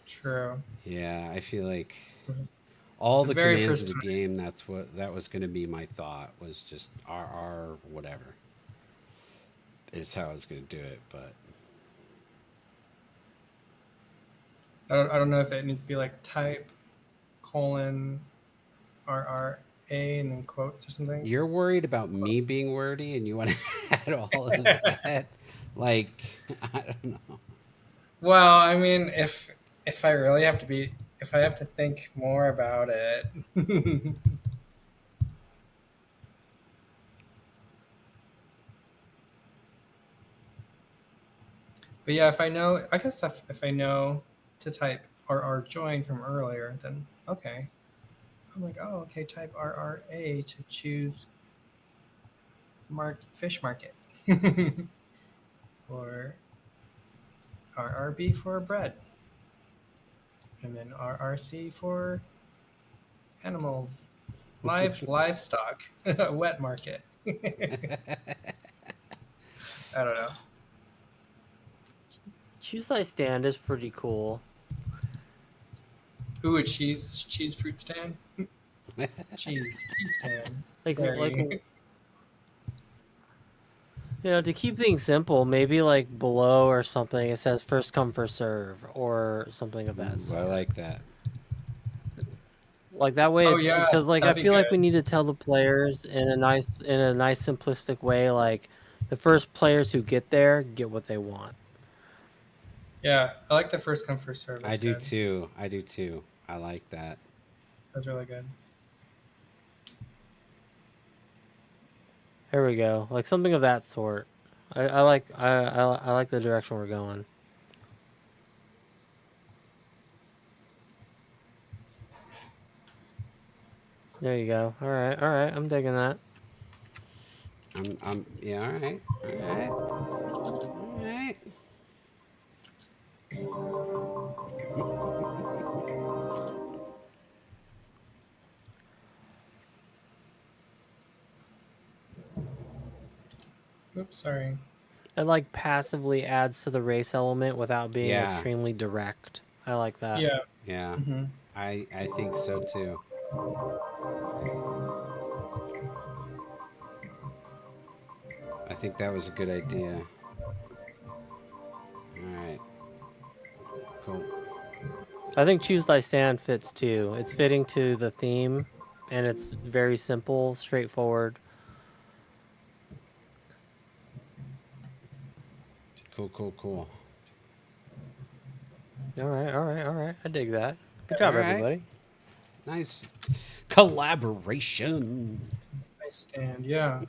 Speaker 6: True.
Speaker 5: yeah, I feel like
Speaker 6: It was
Speaker 5: all
Speaker 6: the
Speaker 5: the
Speaker 6: very
Speaker 5: commands of
Speaker 6: first
Speaker 5: the
Speaker 6: time.
Speaker 5: game, that was going to be my thought, was just RR whatever is how I was going to do it, but
Speaker 6: I don't know if it needs to be like type colon RRA and then quotes or something.
Speaker 5: you're worried about me being wordy and you want to add all of that? Like, I don't know.
Speaker 6: Well, I mean, if I really have to be, if I have to think more about it. But yeah, if I know, I guess if I know to type RR join from earlier, then okay. I'm like, oh, okay, type RRA to choose fish market. Or RRB for bread. And then RRC for animals, livestock, wet market. I don't know.
Speaker 8: Choose thy stand is pretty cool.
Speaker 6: Ooh, a cheese fruit stand. Cheese stand.
Speaker 8: Like
Speaker 6: Sorry.
Speaker 8: to keep things simple, maybe like below or something, it says first come first serve or something of that
Speaker 5: Ooh, I
Speaker 8: sort.
Speaker 5: like that.
Speaker 8: Like that way,
Speaker 6: Oh yeah,
Speaker 8: because like I
Speaker 6: that'd be
Speaker 8: feel like we
Speaker 6: good.
Speaker 8: need to tell the players in a nice simplistic way, like the first players who get there get what they want.
Speaker 6: Yeah, I like the first come first serve.
Speaker 5: I
Speaker 6: That's
Speaker 5: do
Speaker 6: good.
Speaker 5: too. I do too. I like that.
Speaker 6: That's really good.
Speaker 8: Here we go, like something of that sort. I like the direction we're going. There you go. All right. I'm digging that.
Speaker 5: Yeah, all right. All right. All right.
Speaker 6: Oops, sorry.
Speaker 8: It like passively adds to the race element without being
Speaker 5: Yeah.
Speaker 8: extremely direct. I like that.
Speaker 6: Yeah.
Speaker 5: Yeah.
Speaker 6: Hmm.
Speaker 5: I think so too. I think that was a good idea. All right. Cool.
Speaker 8: I think choose thy stand fits too. It's fitting to the theme, and it's very simple, straightforward.
Speaker 5: Cool, cool, cool.
Speaker 8: All right. I dig that. Good
Speaker 5: All
Speaker 8: job,
Speaker 5: right.
Speaker 8: everybody.
Speaker 5: Nice collaboration.
Speaker 6: I stand. Yeah.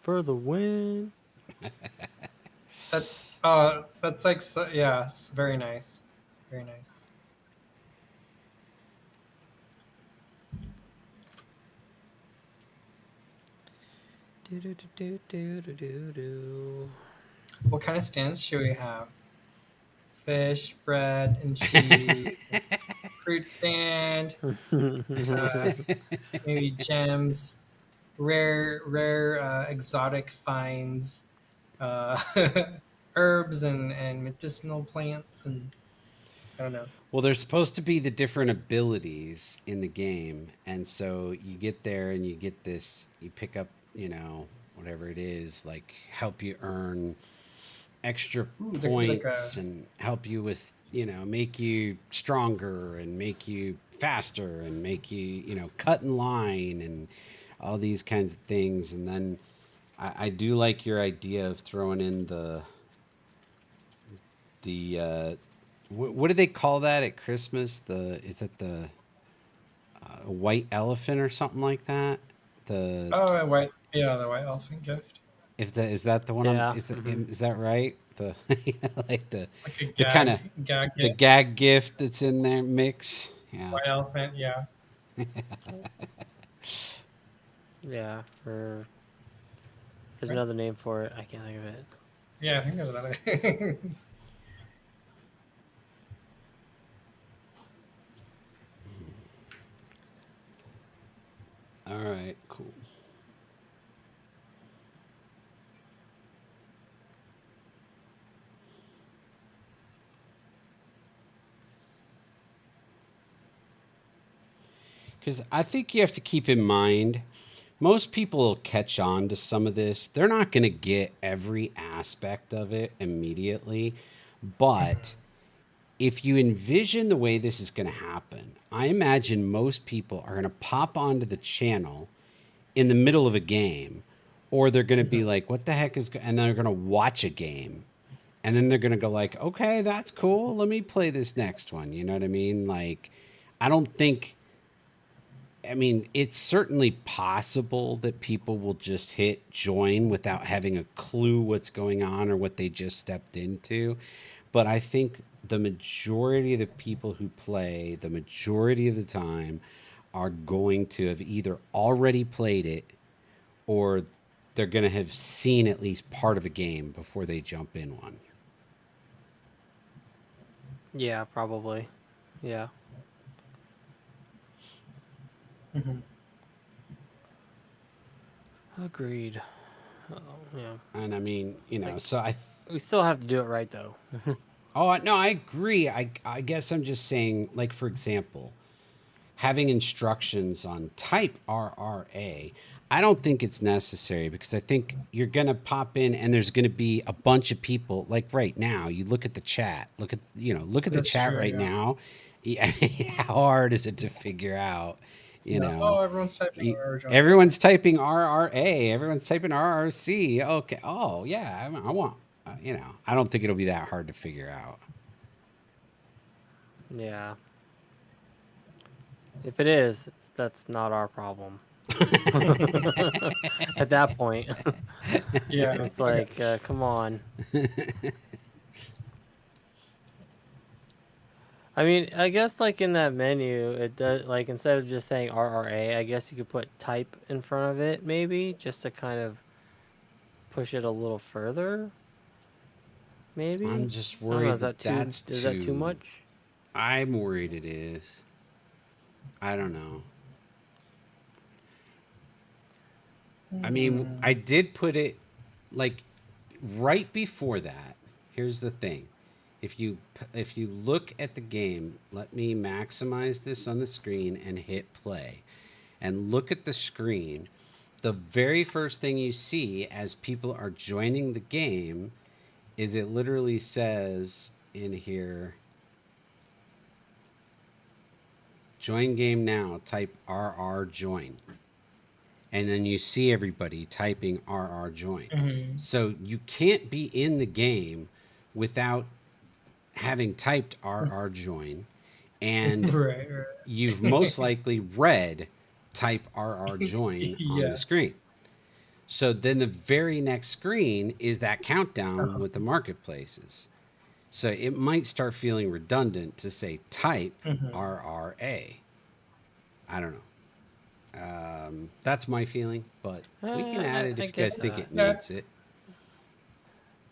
Speaker 8: For the win.
Speaker 6: That's like so, yeah, it's very nice. Very nice.
Speaker 8: Do do do do do do do.
Speaker 6: What kind of stands should we have? Fish, bread, and cheese. Fruit stand. Uh, maybe gems. Rare exotic finds. Uh, herbs and medicinal plants and I don't know.
Speaker 5: Well, there's supposed to be the different abilities in the game, and so you get there and you get this. You pick up, whatever it is, like help you earn extra
Speaker 6: Ooh, there could be like
Speaker 5: points
Speaker 6: a
Speaker 5: and help you with, make you stronger and make you faster and make you, cut in line and all these kinds of things. And then I do like your idea of throwing in the what do they call that at Christmas? Is that the white elephant or something like that? The
Speaker 6: oh, a white, yeah, the white elephant gift,
Speaker 5: if that is that the one I'm
Speaker 8: Yeah.
Speaker 5: is that right? The like
Speaker 6: like a
Speaker 5: the kind of
Speaker 6: gag
Speaker 5: the
Speaker 6: gift,
Speaker 5: gag gift that's in there mix. Yeah.
Speaker 6: white elephant, yeah,
Speaker 8: Yeah. Or there's
Speaker 6: right?
Speaker 8: another name for it. I can't think of it.
Speaker 6: Yeah, I think there's another.
Speaker 5: All right. Cool. Because I think you have to keep in mind, most people will catch on to some of this. They're not going to get every aspect of it immediately, but if you envision the way this is going to happen, I imagine most people are going to pop onto the channel in the middle of a game, or they're going to be like, "What the heck is?" And they're going to watch a game, and then they're going to go like, "Okay, that's cool. Let me play this next one." You know what I mean? Like, I don't think. I mean, it's certainly possible that people will just hit join without having a clue what's going on or what they just stepped into. But I think the majority of the people who play, the majority of the time, are going to have either already played it or they're going to have seen at least part of a game before they jump in one.
Speaker 8: Yeah, probably. Yeah.
Speaker 6: Mhm.
Speaker 8: Agreed. Oh, yeah.
Speaker 5: And I mean,
Speaker 8: Like,
Speaker 5: so
Speaker 8: we still have to do it right, though.
Speaker 5: oh, no, I agree. I guess I'm just saying, like, for example, having instructions on type RRA, I don't think it's necessary because I think you're going to pop in and there's going to be a bunch of people like right now. You look at the chat, look at the
Speaker 6: That's
Speaker 5: chat
Speaker 6: true.
Speaker 5: right
Speaker 6: Yeah.
Speaker 5: now. Yeah, how hard is it to figure out, you
Speaker 6: Yeah.
Speaker 5: know?
Speaker 6: Oh, everyone's typing
Speaker 5: Y-
Speaker 6: or joining.
Speaker 5: Everyone's typing RRA, everyone's typing RRC. Okay. Oh, yeah, I want, I don't think it'll be that hard to figure out.
Speaker 8: Yeah. If it is, that's not our problem. At that point,
Speaker 6: Yeah.
Speaker 8: it's
Speaker 6: Okay.
Speaker 8: like, come on. I mean, I guess like in that menu, it does like instead of just saying RRA, I guess you could put type in front of it, maybe just to kind of push it a little further. Maybe
Speaker 5: I'm just
Speaker 8: I don't know.
Speaker 5: worried that that's
Speaker 8: Is that too
Speaker 5: too.
Speaker 8: much?
Speaker 5: I'm worried it is. I don't know. I mean, I did put it like right before that. Here's the thing. If you look at the game, let me maximize this on the screen and hit play. And look at the screen. The very first thing you see as people are joining the game is it literally says in here, join game now, type RR join. And then you see everybody typing RR join.
Speaker 6: Mhm.
Speaker 5: So you can't be in the game without having typed RR join. And
Speaker 6: Right. Right.
Speaker 5: you've most likely read type RR join on the
Speaker 6: Yeah.
Speaker 5: screen. So then the very next screen is that countdown with the marketplaces. So it might start feeling redundant to say type
Speaker 6: Mhm.
Speaker 5: RRA. I don't know. That's my feeling, but we can add it
Speaker 8: I
Speaker 5: if you
Speaker 8: get
Speaker 5: guys think
Speaker 8: that.
Speaker 5: it
Speaker 6: Yeah.
Speaker 5: needs it.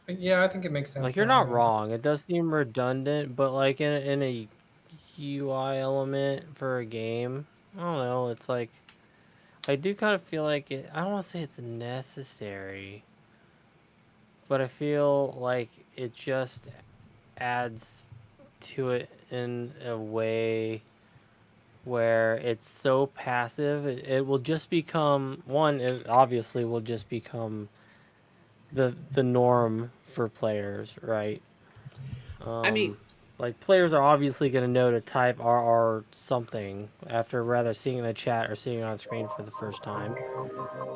Speaker 6: Yeah, I think it makes
Speaker 8: Like
Speaker 6: sense
Speaker 8: you're
Speaker 6: now.
Speaker 8: not
Speaker 6: Yeah.
Speaker 8: wrong. It does seem redundant, but like in a UI element for a game, I don't know. It's like I do kind of feel like it. I don't want to say it's necessary, but I feel like it just adds to it in a way where it's so passive. It will just become one. It obviously will just become the norm for players, right?
Speaker 5: I mean,
Speaker 8: Like players are obviously going to know to type RR something after rather seeing it in the chat or seeing it on screen for the first time,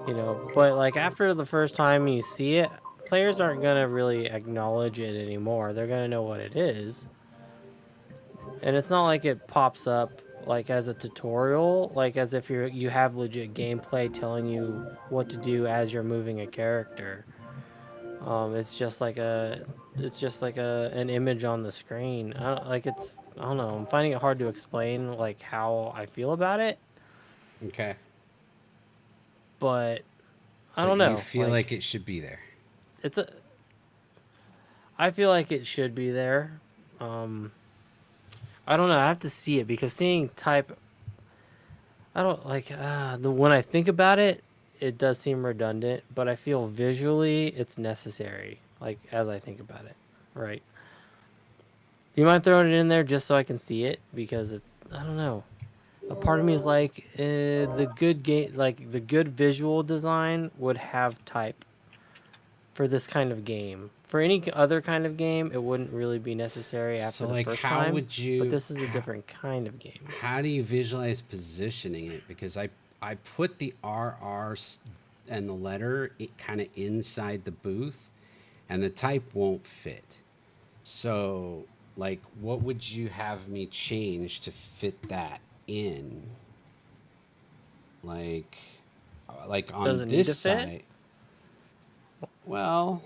Speaker 8: you know. But like after the first time you see it, players aren't going to really acknowledge it anymore. They're going to know what it is, and it's not like it pops up like as a tutorial, like as if you have legit gameplay telling you what to do as you're moving a character. It's just like an image on the screen. I don't know. I'm finding it hard to explain like how I feel about it,
Speaker 5: okay.
Speaker 8: but I
Speaker 5: But
Speaker 8: don't
Speaker 5: you
Speaker 8: know.
Speaker 5: feel like it should be there.
Speaker 8: It's a. I feel like it should be there. Um, I don't know. I have to see it because seeing type. I don't like when I think about it, it does seem redundant, but I feel visually it's necessary. Like as I think about it, right? Do you mind throwing it in there just so I can see it? Because I don't know. A part of me is like the good game, like the good visual design would have type for this kind of game. For any other kind of game, it wouldn't really be necessary after
Speaker 5: So,
Speaker 8: the
Speaker 5: like,
Speaker 8: first
Speaker 5: how
Speaker 8: time.
Speaker 5: would you?
Speaker 8: But this is a different kind of game.
Speaker 5: How do you visualize positioning it? Because I put the RR and the letter kind of inside the booth, and the type won't fit. So, like, what would you have me change to fit that in? Like, on
Speaker 8: Does it need
Speaker 5: this
Speaker 8: to fit?
Speaker 5: side. Well,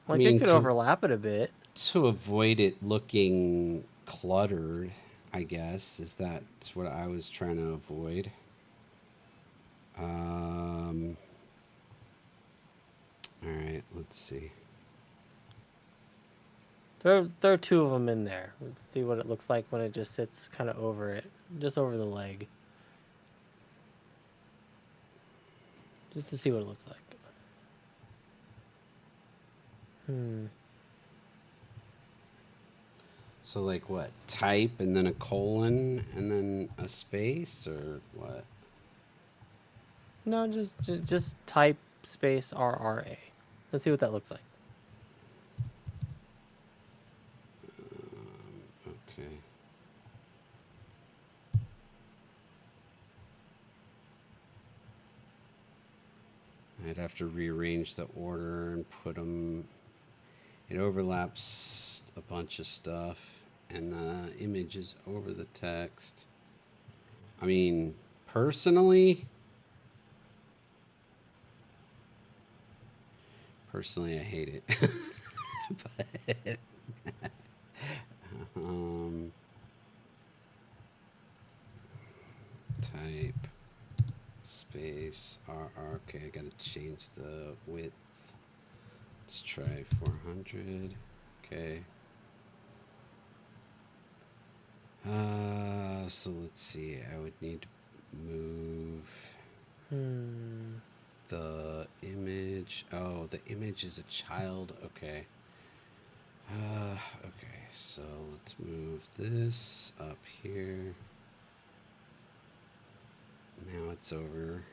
Speaker 5: I
Speaker 8: Like it
Speaker 5: mean,
Speaker 8: could overlap it a bit.
Speaker 5: to avoid it looking cluttered, I guess, that's what I was trying to avoid. All right, let's see.
Speaker 8: There are two of them in there. Let's see what it looks like when it just sits kind of over it, just over the leg. Just to see what it looks like.
Speaker 5: So, like, what? Type and then a colon and then a space, or what?
Speaker 8: No, just type space RRA. Let's see what that looks like.
Speaker 5: Okay. I'd have to rearrange the order and put them. It overlaps a bunch of stuff, and the image is over the text. I mean, personally, I hate it. But, type space RR. Okay, I gotta change the width. Let's try 400. Okay. So let's see. I would need to move the image. Oh, the image is a child. Okay. Okay. So let's move this up here. Now it's over.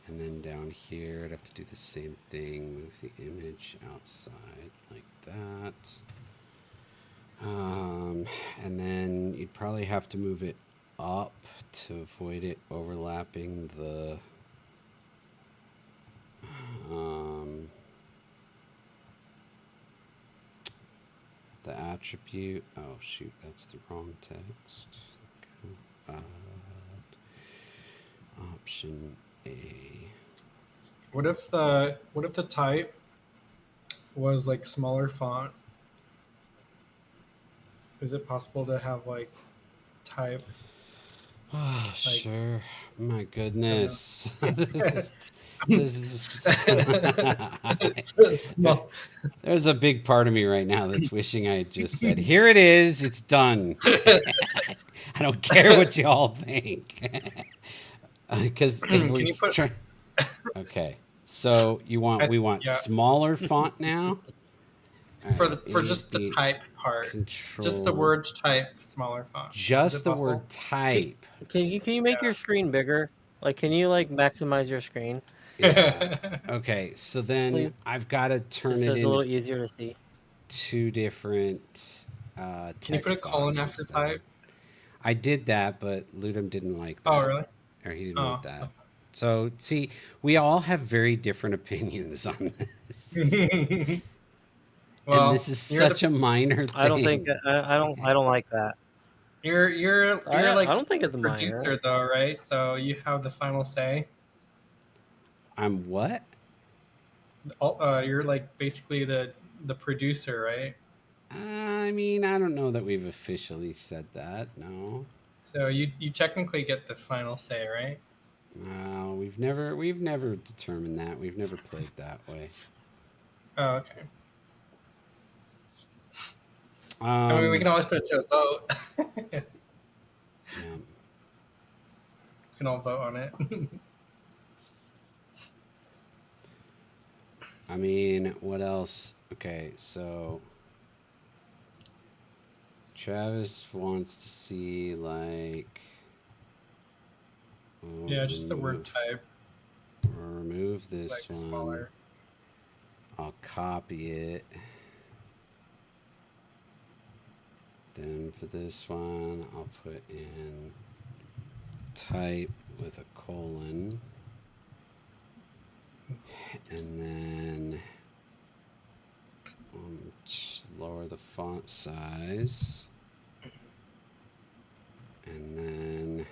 Speaker 5: And then down here, I'd have to do the same thing. Move the image outside like that. And then you'd probably have to move it up to avoid it overlapping the attribute. Oh shoot, that's the wrong text. Option A.
Speaker 6: What if the type was like smaller font? Is it possible to have like type?
Speaker 5: Oh,
Speaker 6: Like,
Speaker 5: sure. My goodness. This is
Speaker 6: small.
Speaker 5: There's a big part of me right now that's wishing I had just said, here it is, it's done. I don't care what you all think. Because
Speaker 6: Can you put
Speaker 5: okay. So we want smaller font now?
Speaker 6: for
Speaker 5: right,
Speaker 6: just the type part. Just the word type, smaller font.
Speaker 5: Just the word type.
Speaker 8: Can you make your screen bigger? Like, can you like maximize your screen?
Speaker 5: Yeah. Okay. So then
Speaker 8: Please.
Speaker 5: I've got to turn
Speaker 8: Just so
Speaker 5: it
Speaker 8: it's a little
Speaker 5: into
Speaker 8: easier to see.
Speaker 5: 2 different
Speaker 6: Can you put a
Speaker 5: text
Speaker 6: colon
Speaker 5: boxes.
Speaker 6: after
Speaker 5: Then
Speaker 6: type?
Speaker 5: I did that, but Ludum didn't like
Speaker 6: Oh,
Speaker 5: that,
Speaker 6: really?
Speaker 5: or he didn't want
Speaker 6: Oh.
Speaker 5: that. So see, we all have very different opinions on this, and
Speaker 6: Well,
Speaker 5: this is
Speaker 6: you're
Speaker 5: such a minor
Speaker 8: I don't think
Speaker 5: thing.
Speaker 8: I don't like that.
Speaker 6: you're
Speaker 8: I
Speaker 6: like
Speaker 8: don't think
Speaker 6: the
Speaker 8: it's minor.
Speaker 6: producer though, right? So you have the final say.
Speaker 5: I'm what?
Speaker 6: You're like basically the producer, right?
Speaker 5: I mean, I don't know that we've officially said that. No,
Speaker 6: So you technically get the final say, right?
Speaker 5: no, we've never determined that. We've never played that way.
Speaker 6: Oh, okay. I mean, we
Speaker 5: Um,
Speaker 6: can always put it to a vote. We
Speaker 5: yeah.
Speaker 6: can all vote on it.
Speaker 5: I mean, what else? Okay, so Travis wants to see like
Speaker 6: Yeah, just the word type,
Speaker 5: remove this
Speaker 6: like
Speaker 5: one.
Speaker 6: smaller.
Speaker 5: I'll copy it. Then for this one, I'll put in type with a colon. And then lower the font size. And then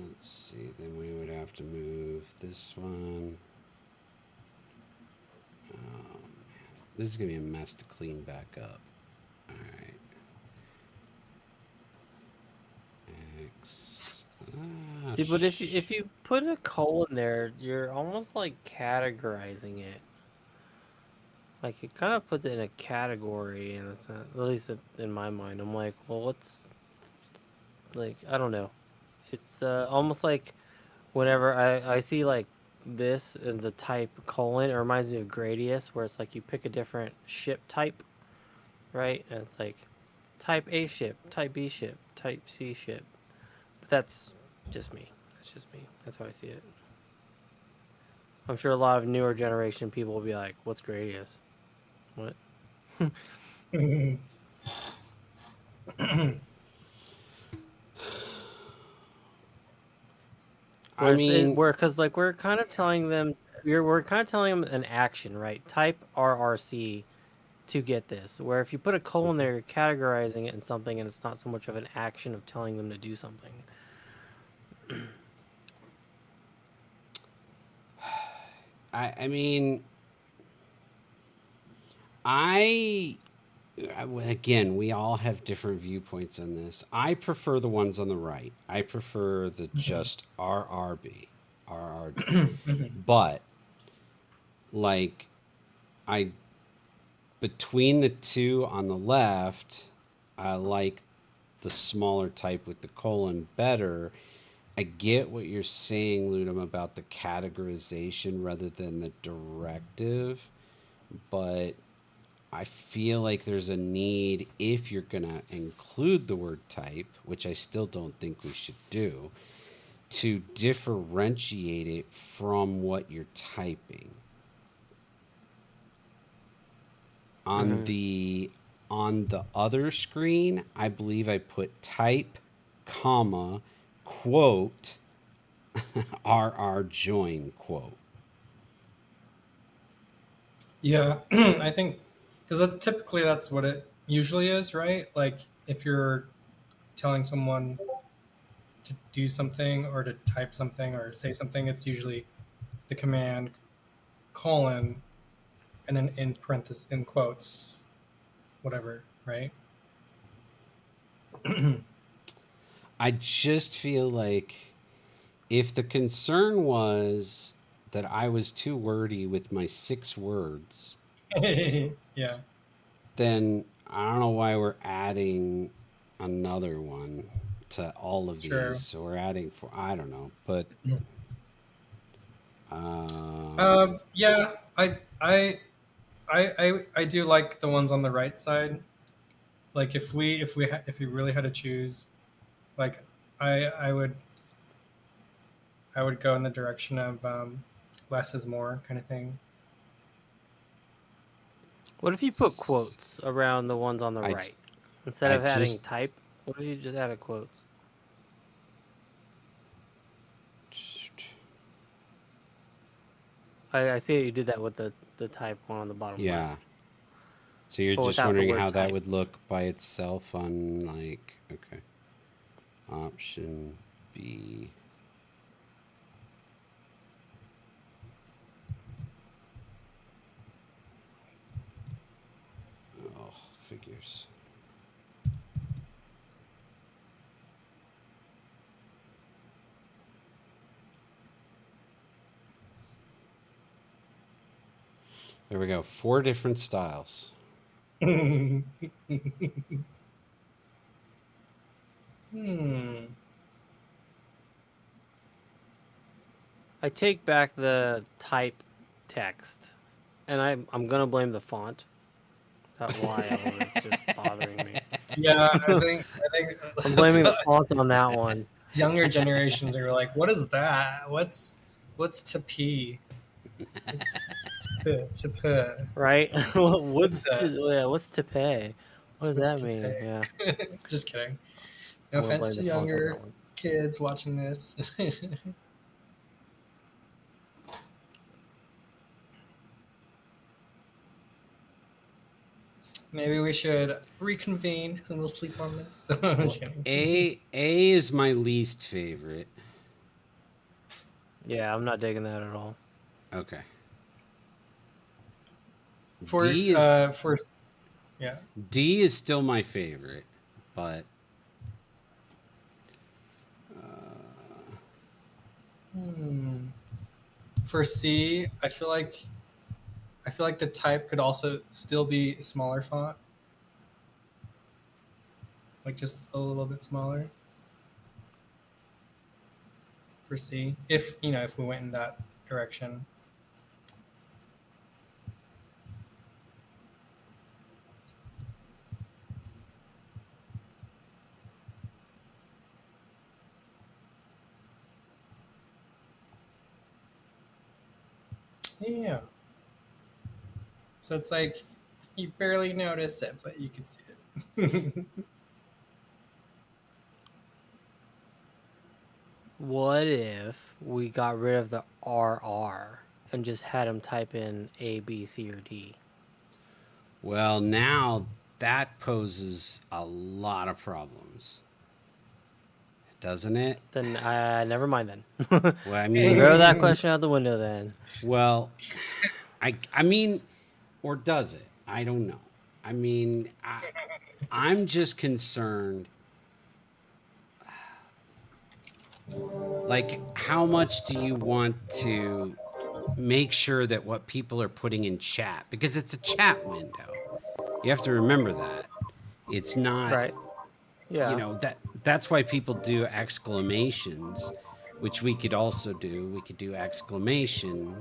Speaker 5: let's see, then we would have to move this one. Oh, man. This is going to be a mess to clean back up. All right. X.
Speaker 8: See, but if you put a colon there, you're almost like categorizing it. Like it kind of puts it in a category, and it's not, at least in my mind. I'm like, well, what's like I don't know. It's almost like whenever I see like this and the type colon, it reminds me of Gradius, where it's like you pick a different ship type, right? And it's like type A ship, type B ship, type C ship. But that's just me. That's just me. That's how I see it. I'm sure a lot of newer generation people will be like, "What's Gradius? What?"
Speaker 5: I mean,
Speaker 8: because like we're kind of telling them, we're kind of telling them an action, right? Type RRC to get this. Where if you put a colon there, you're categorizing it in something, and it's not so much of an action of telling them to do something.
Speaker 5: I mean, I again, we all have different viewpoints on this. I prefer the ones on the right. I prefer the just RRB, RRD. But like I between the two on the left, I like the smaller type with the colon better. I get what you're saying, Ludum, about the categorization rather than the directive, but I feel like there's a need, if you're going to include the word type, which I still don't think we should do, to differentiate it from what you're typing. On the other screen, I believe I put type, comma, quote, RR join quote.
Speaker 6: Yeah, I think because that's what it usually is, right? Like if you're telling someone to do something or to type something or say something, it's usually the command colon and then in parentheses in quotes, whatever, right?
Speaker 5: I just feel like if the concern was that I was too wordy with my 6 words,
Speaker 6: Yeah.
Speaker 5: then I don't know why we're adding another one to all of
Speaker 6: Sure.
Speaker 5: these. So we're adding I don't know, but
Speaker 6: Yeah, I do like the ones on the right side. Like if we really had to choose, like I would I would go in the direction of less is more kind of thing.
Speaker 8: What if you put quotes around the ones on the
Speaker 5: I
Speaker 8: right? Instead
Speaker 5: I
Speaker 8: of adding
Speaker 5: just
Speaker 8: type, what if you just added quotes? I see you did that with the type one on the bottom
Speaker 5: yeah.
Speaker 8: left.
Speaker 5: So you're
Speaker 8: But
Speaker 5: just
Speaker 8: without the
Speaker 5: wondering
Speaker 8: word
Speaker 5: how that
Speaker 8: type.
Speaker 5: would look by itself on like okay. Option B. Oh, figures. There we go. 4 different styles.
Speaker 6: Hmm.
Speaker 8: I take back the type text, and I'm gonna blame the font. That Y element's just bothering me.
Speaker 6: Yeah, I think
Speaker 8: I'm blaming
Speaker 6: so,
Speaker 8: the font on that one.
Speaker 6: younger generations are like, what is that? What's to pee? It's to put
Speaker 8: Right? what's
Speaker 6: to
Speaker 8: what's to pay? What does
Speaker 6: what's
Speaker 8: that
Speaker 6: to
Speaker 8: mean? Yeah,
Speaker 6: pay? Just kidding. No
Speaker 8: I'm gonna
Speaker 6: offense
Speaker 8: blame
Speaker 6: to
Speaker 8: the font on
Speaker 6: younger
Speaker 8: that one.
Speaker 6: kids watching this. Maybe we should reconvene and we'll sleep on this.
Speaker 5: Well, A is my least favorite.
Speaker 8: Yeah, I'm not digging that at all.
Speaker 5: Okay.
Speaker 6: for
Speaker 5: D is
Speaker 6: for yeah.
Speaker 5: D is still my favorite, but
Speaker 6: For C, I feel like the type could also still be smaller font, like just a little bit smaller for C. If if we went in that direction. Yeah. So it's like you barely notice it, but you can see it.
Speaker 8: What if we got rid of the RR and just had him type in A, B, C, or D?
Speaker 5: well, now that poses a lot of problems, doesn't it?
Speaker 8: Then never mind then.
Speaker 5: Well, I
Speaker 8: Throw
Speaker 5: mean,
Speaker 8: that question out the window then.
Speaker 5: well, I mean, or does it? I don't know. I mean, I'm just concerned. Like, how much do you want to make sure that what people are putting in chat, because it's a chat window, you have to remember that it's not,
Speaker 8: Right. Yeah.
Speaker 5: that's why people do exclamations, which we could also do. We could do exclamation,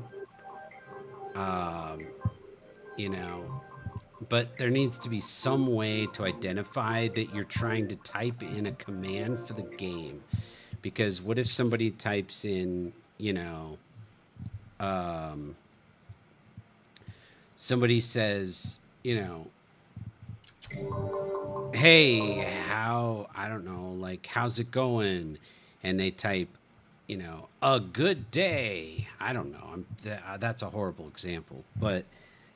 Speaker 5: um, you know, but there needs to be some way to identify that you're trying to type in a command for the game. Because what if somebody types in, somebody says, hey, I don't know, like, how's it going? And they type, a good day. I don't know. That's a horrible example. But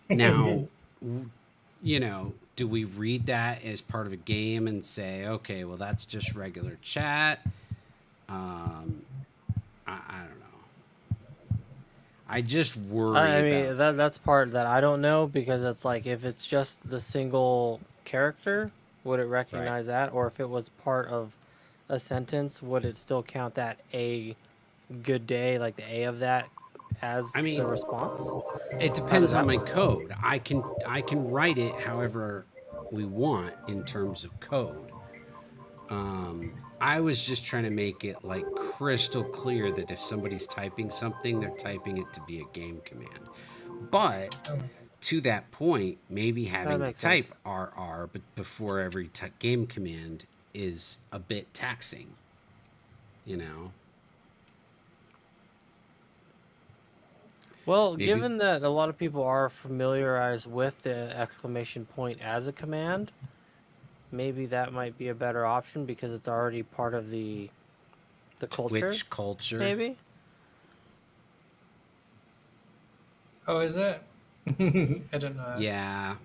Speaker 5: now, do we read that as part of a game and say, okay, well, that's just regular chat? I don't know. I just worry
Speaker 8: I
Speaker 5: about.
Speaker 8: mean that's part that I don't know, because it's like, if it's just the single character, would it
Speaker 5: Right.
Speaker 8: recognize that? Or if it was part of a sentence, would it still count that a good day, like the A of that, as
Speaker 5: I
Speaker 8: the
Speaker 5: mean,
Speaker 8: response?
Speaker 5: it
Speaker 8: How does
Speaker 5: depends on
Speaker 8: that
Speaker 5: my
Speaker 8: work?
Speaker 5: code. I can write it however we want in terms of code. I was just trying to make it like crystal clear that if somebody's typing something, they're typing it to be a game command. But to that point, maybe
Speaker 8: That
Speaker 5: having to
Speaker 8: makes sense.
Speaker 5: type RR but before every game command is a bit taxing, you know?
Speaker 8: Well,
Speaker 5: Maybe.
Speaker 8: given that a lot of people are familiarized with the exclamation point as a command, maybe that might be a better option because it's already part of the culture.
Speaker 5: Twitch culture.
Speaker 8: Maybe.
Speaker 6: Oh, is it? I don't know.
Speaker 5: Yeah.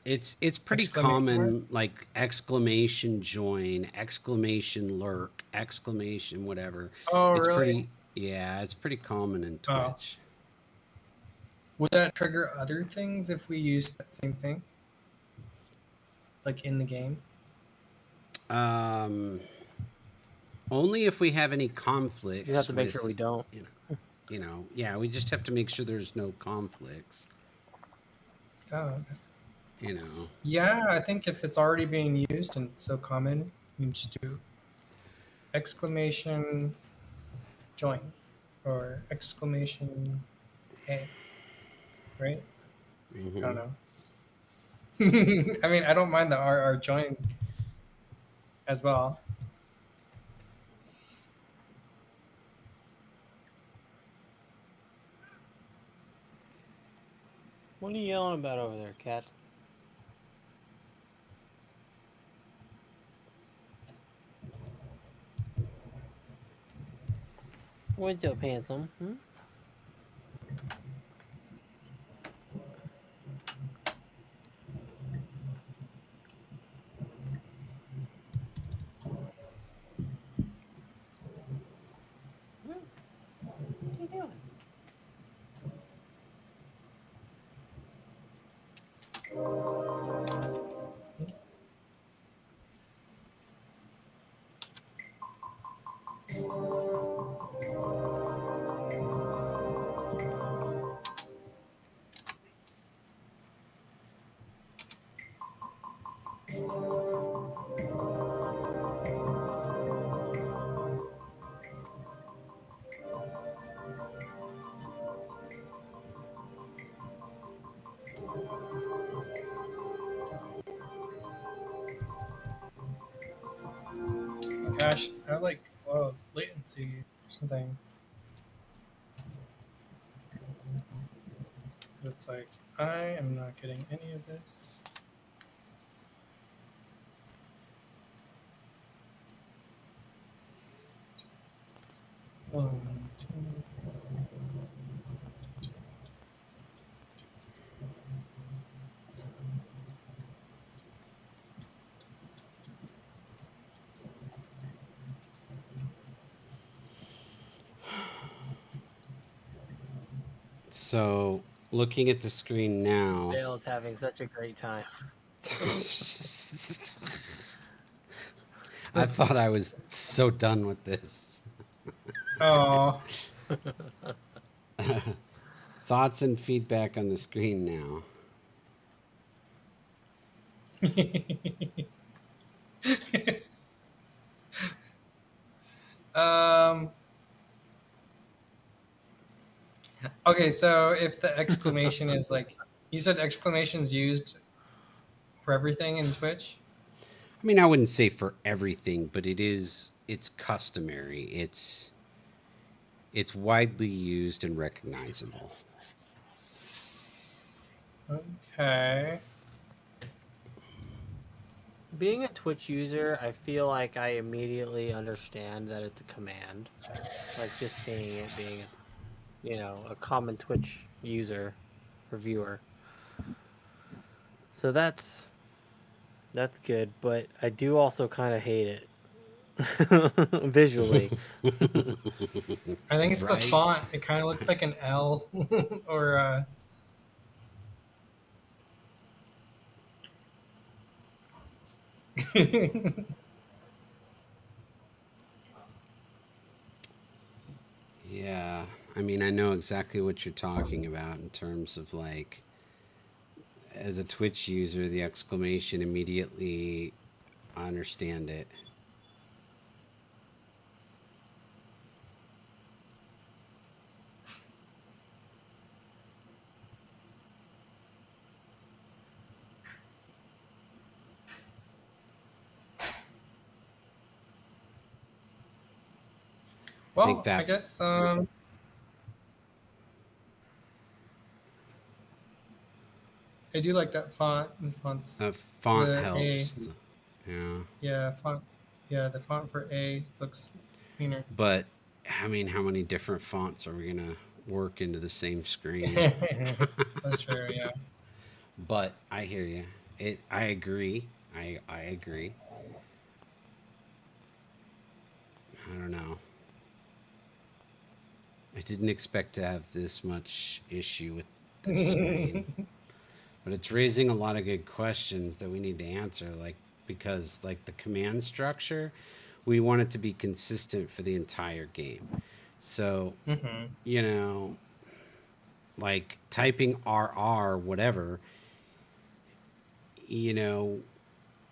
Speaker 5: It's pretty
Speaker 6: Exclamation mark?
Speaker 5: common, like exclamation join, exclamation lurk, exclamation whatever.
Speaker 6: Oh,
Speaker 5: It's
Speaker 6: really?
Speaker 5: pretty, yeah, it's pretty common in
Speaker 6: Oh.
Speaker 5: Twitch.
Speaker 6: Would that trigger other things if we use that same thing? Like in the game?
Speaker 5: Um, only if we have any conflicts
Speaker 8: You have to make
Speaker 5: with,
Speaker 8: sure we don't.
Speaker 5: yeah, we just have to make sure there's no conflicts,
Speaker 6: Oh, okay.
Speaker 5: you know.
Speaker 6: Yeah, I think if it's already being used and it's so common, you can just do exclamation join or exclamation hey, right? I don't know. I mean, I don't mind the RR join as well.
Speaker 8: What are you yelling about over there, cat? What's up, handsome? Hmm? What are you doing?
Speaker 6: Oh gosh, I have like latency or something. It's like I am not getting any of this. One, two.
Speaker 5: So, looking at the screen now.
Speaker 8: Dale is having such a great time.
Speaker 5: I thought I was so done with this.
Speaker 6: Oh,
Speaker 5: Thoughts and feedback on the screen now.
Speaker 6: um. Okay, so if the exclamation is like you said, exclamations used for everything in Twitch.
Speaker 5: I mean, I wouldn't say for everything, but it's customary. It's widely used and recognizable.
Speaker 6: Okay.
Speaker 8: Being a Twitch user, I feel like I immediately understand that it's a command. Like just seeing it being, a common Twitch user or viewer. So that's good, but I do also kind of hate it visually.
Speaker 6: I think it's the
Speaker 5: Right?
Speaker 6: font. It kind of looks like an L or
Speaker 5: Yeah. I mean, I know exactly what you're talking about in terms of like, as a Twitch user, the exclamation immediately, I understand it.
Speaker 6: well, I guess I do like that font. The fonts,
Speaker 5: Font
Speaker 6: the A.
Speaker 5: helps. Yeah.
Speaker 6: Yeah, font. Yeah, the font for A looks cleaner.
Speaker 5: But I mean, how many different fonts are we gonna work into the same screen?
Speaker 6: That's true. Yeah.
Speaker 5: But I hear you. I agree. I agree. I don't know. I didn't expect to have this much issue with this screen, but it's raising a lot of good questions that we need to answer. Like because like the command structure, we want it to be consistent for the entire game. So
Speaker 6: Hmm.
Speaker 5: you know, like typing RR whatever, you know,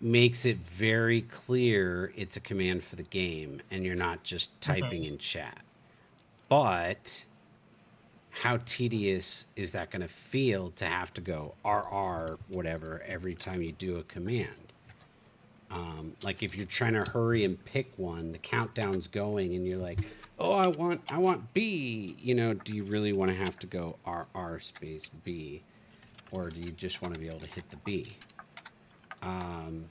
Speaker 5: makes it very clear it's a command for the game and you're not just typing
Speaker 6: Hmm.
Speaker 5: in chat. But how tedious is that going to feel to have to go RR whatever every time you do a command? Like if you're trying to hurry and pick one, the countdown's going, and you're like, "Oh, I want B." You know, do you really want to have to go RR space B, or do you just want to be able to hit the B? Um,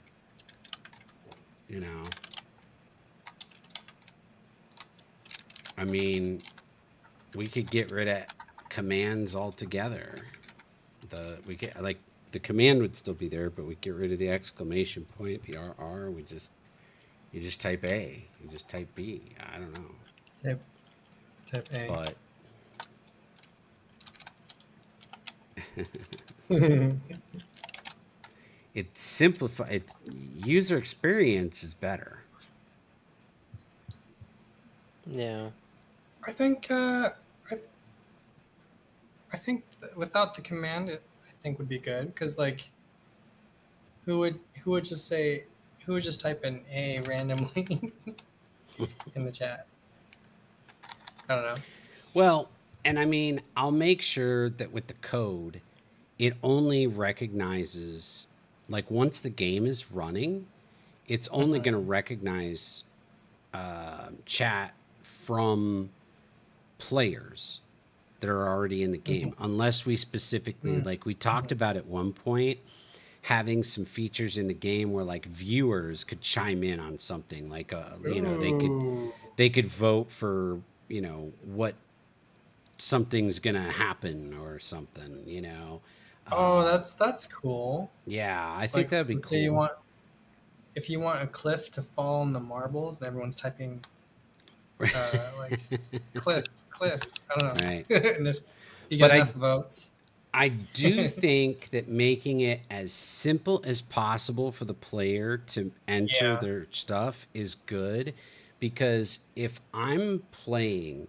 Speaker 5: you know, I mean, we could get rid of commands altogether. We get like the command would still be there, but we get rid of the exclamation point, the RR. You just type A, you just type B. I don't know,
Speaker 6: Type type A.
Speaker 5: but it simplify. It's user experience is better.
Speaker 8: Yeah.
Speaker 6: I think. I, I think without the command, I think would be good because like who would just say who would just type in A randomly in the chat? I don't know.
Speaker 5: Well, and I mean, I'll make sure that with the code, it only recognizes like once the game is running, it's only going to
Speaker 6: Hmm.
Speaker 5: recognize chat from players that are already in the game,
Speaker 6: Hmm.
Speaker 5: unless we specifically like we talked about at one point having some features in the game where like viewers could chime in on something like you know
Speaker 6: Ooh.
Speaker 5: they could vote for you know what something's gonna happen or something you know
Speaker 6: Oh,
Speaker 5: um,
Speaker 6: that's cool.
Speaker 5: yeah I think
Speaker 6: Like,
Speaker 5: that'd be
Speaker 6: let's say you
Speaker 5: cool.
Speaker 6: want if you want a cliff to fall on the marbles, and everyone's typing like cliff. I don't know.
Speaker 5: Right,
Speaker 6: And if you get
Speaker 5: but
Speaker 6: enough votes,
Speaker 5: I do think that making it as simple as possible for the player to enter
Speaker 6: yeah.
Speaker 5: their stuff is good because if I'm playing,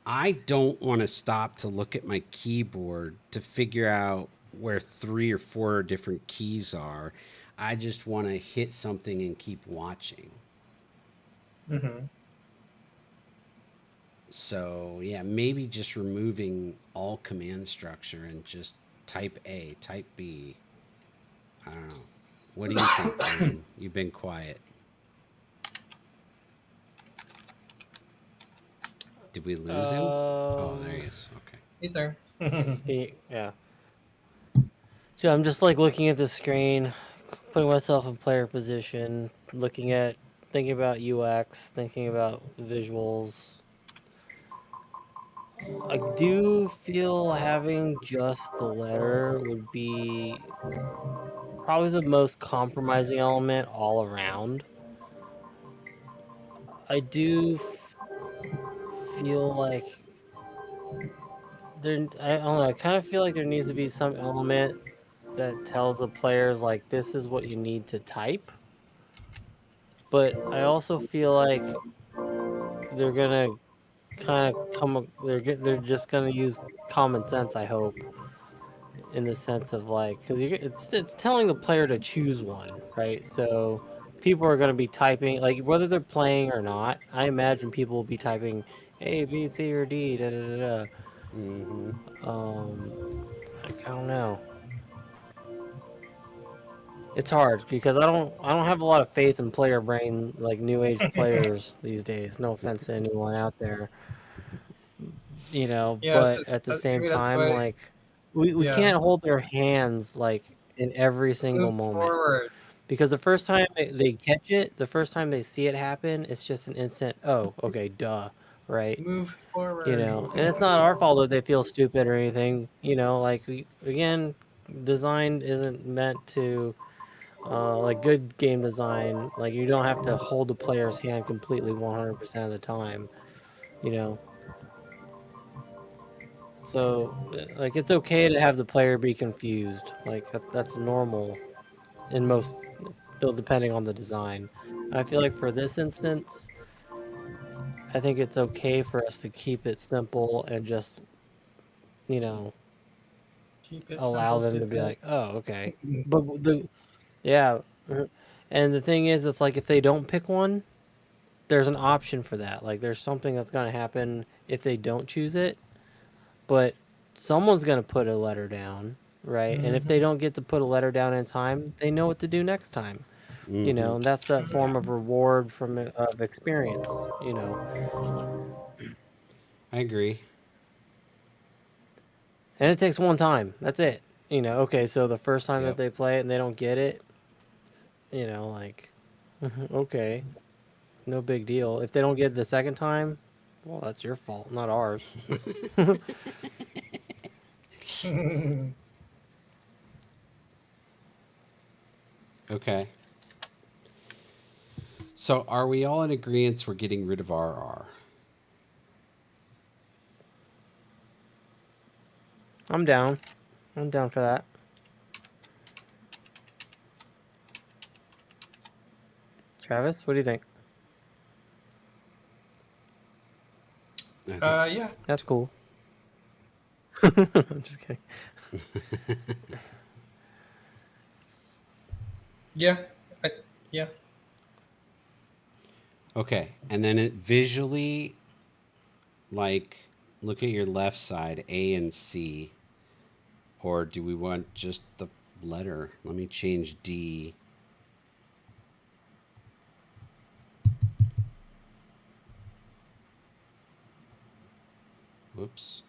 Speaker 5: I don't want to stop to look at my keyboard to figure out where 3 or 4 different keys are. I just want to hit something and keep watching.
Speaker 6: Hmm.
Speaker 5: So, yeah, maybe just removing all command structure and just type A, type B. I don't know. What do you think, Brian? You've been quiet. Did we lose him? Oh, there he is. Okay.
Speaker 6: Hey, sir.
Speaker 8: Yeah. So I'm just like looking at the screen, putting myself in player position, thinking about UX, thinking about visuals. I do feel having just the letter would be probably the most compromising element all around. I do feel like I don't know, I kind of feel like there needs to be some element that tells the players like this is what you need to type. But I also feel like they're gonna kind of they're just gonna use common sense. I hope in the sense of like because it's telling the player to choose one, right? So people are gonna be typing like whether they're playing or not. I imagine people will be typing A, B, C, or D. Da da da
Speaker 5: Mm-hmm.
Speaker 8: da. I don't know. It's hard because I don't have a lot of faith in player brain like new age players these days. No offense to anyone out there,
Speaker 6: Yeah, so
Speaker 8: but at the same
Speaker 6: maybe that's
Speaker 8: time,
Speaker 6: why
Speaker 8: like we
Speaker 6: Yeah.
Speaker 8: can't hold their hands like in every single
Speaker 6: Move
Speaker 8: moment.
Speaker 6: forward.
Speaker 8: Because the first time they catch it, the first time they see it happen, it's just an instant, oh, okay, duh, right?
Speaker 6: Move
Speaker 8: You
Speaker 6: forward.
Speaker 8: know, and it's not our fault that they feel stupid or anything. You know, like again, design isn't meant to, like good game design. Like you don't have to hold the player's hand completely 100% of the time. You know, so like it's okay to have the player be confused. Like that's normal in most, still depending on the design. I feel like for this instance, I think it's okay for us to keep it simple and just, you know,
Speaker 6: Keep it
Speaker 8: allow
Speaker 6: simple,
Speaker 8: them to be
Speaker 6: stupid.
Speaker 8: like, oh, okay. But yeah. And the thing is, it's like if they don't pick one, there's an option for that. Like there's something that's going to happen if they don't choose it, but someone's going to put a letter down, right? And if they don't get to put a letter down in time, they know what to do next time. You know, and that's that form of reward of experience, you know.
Speaker 5: I agree.
Speaker 8: And it takes one time. That's it. You know, okay, so the first time that
Speaker 5: Yep.
Speaker 8: they play it and they don't get it, you know, like okay, no big deal. If they don't get it the second time, well, that's your fault, not ours.
Speaker 5: Okay. So are we all in agreement we're getting rid of RR?
Speaker 8: I'm down. I'm down for that. Travis, what do you think?
Speaker 6: Yeah.
Speaker 8: That's cool. I'm just kidding.
Speaker 6: Yeah. Yeah.
Speaker 5: Okay. And then it visually, like, look at your left side, A and C. Or do we want just the letter? Let me change D. Whoops.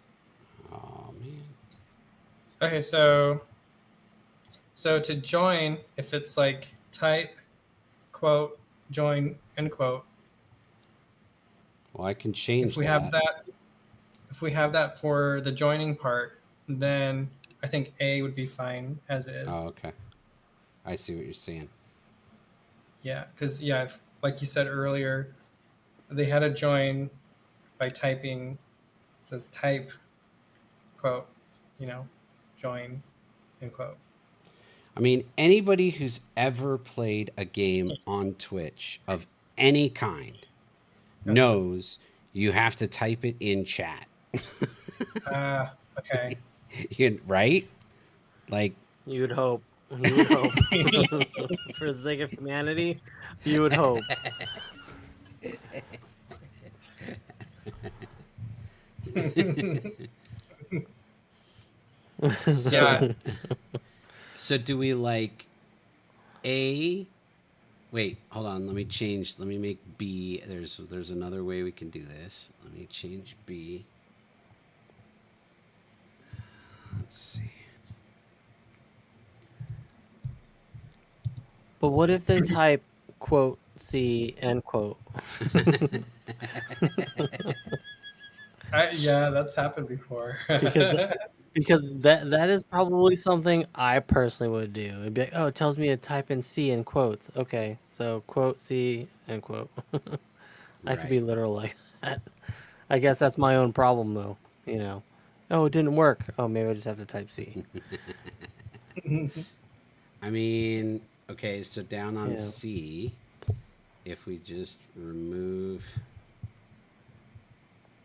Speaker 5: Oh, man.
Speaker 6: Okay, so to join, if it's like type, quote, join, end quote.
Speaker 5: Well, I can
Speaker 6: If
Speaker 5: change
Speaker 6: we have
Speaker 5: that.
Speaker 6: that, for the joining part, then I think A would be fine as
Speaker 5: Oh,
Speaker 6: is.
Speaker 5: okay. I see what you're saying.
Speaker 6: Yeah, because yeah, like you said earlier, they had a join by typing. It says type, quote, join, end quote.
Speaker 5: I mean, anybody who's ever played a game on Twitch of any kind knows you have to type it in chat.
Speaker 6: Okay.
Speaker 5: Right? Like,
Speaker 8: You would hope. You would hope. For the sake of humanity, you would hope.
Speaker 5: so,
Speaker 6: Yeah.
Speaker 5: so do we like A? Wait, hold on. Let me change. Let me make B. There's another way we can do this. Let me change B. Let's see.
Speaker 8: But what if they type quote C end quote?
Speaker 6: Yeah, that's happened before.
Speaker 8: Because that is probably something I personally would do. It'd be like, oh, it tells me to type in C in quotes. Okay, so quote C end quote. I could be
Speaker 5: Right.
Speaker 8: literal like that. I guess that's my own problem though. You know, oh, it didn't work. Oh, maybe I just have to type C.
Speaker 5: I mean, okay, so down on
Speaker 8: Yeah.
Speaker 5: C, if we just remove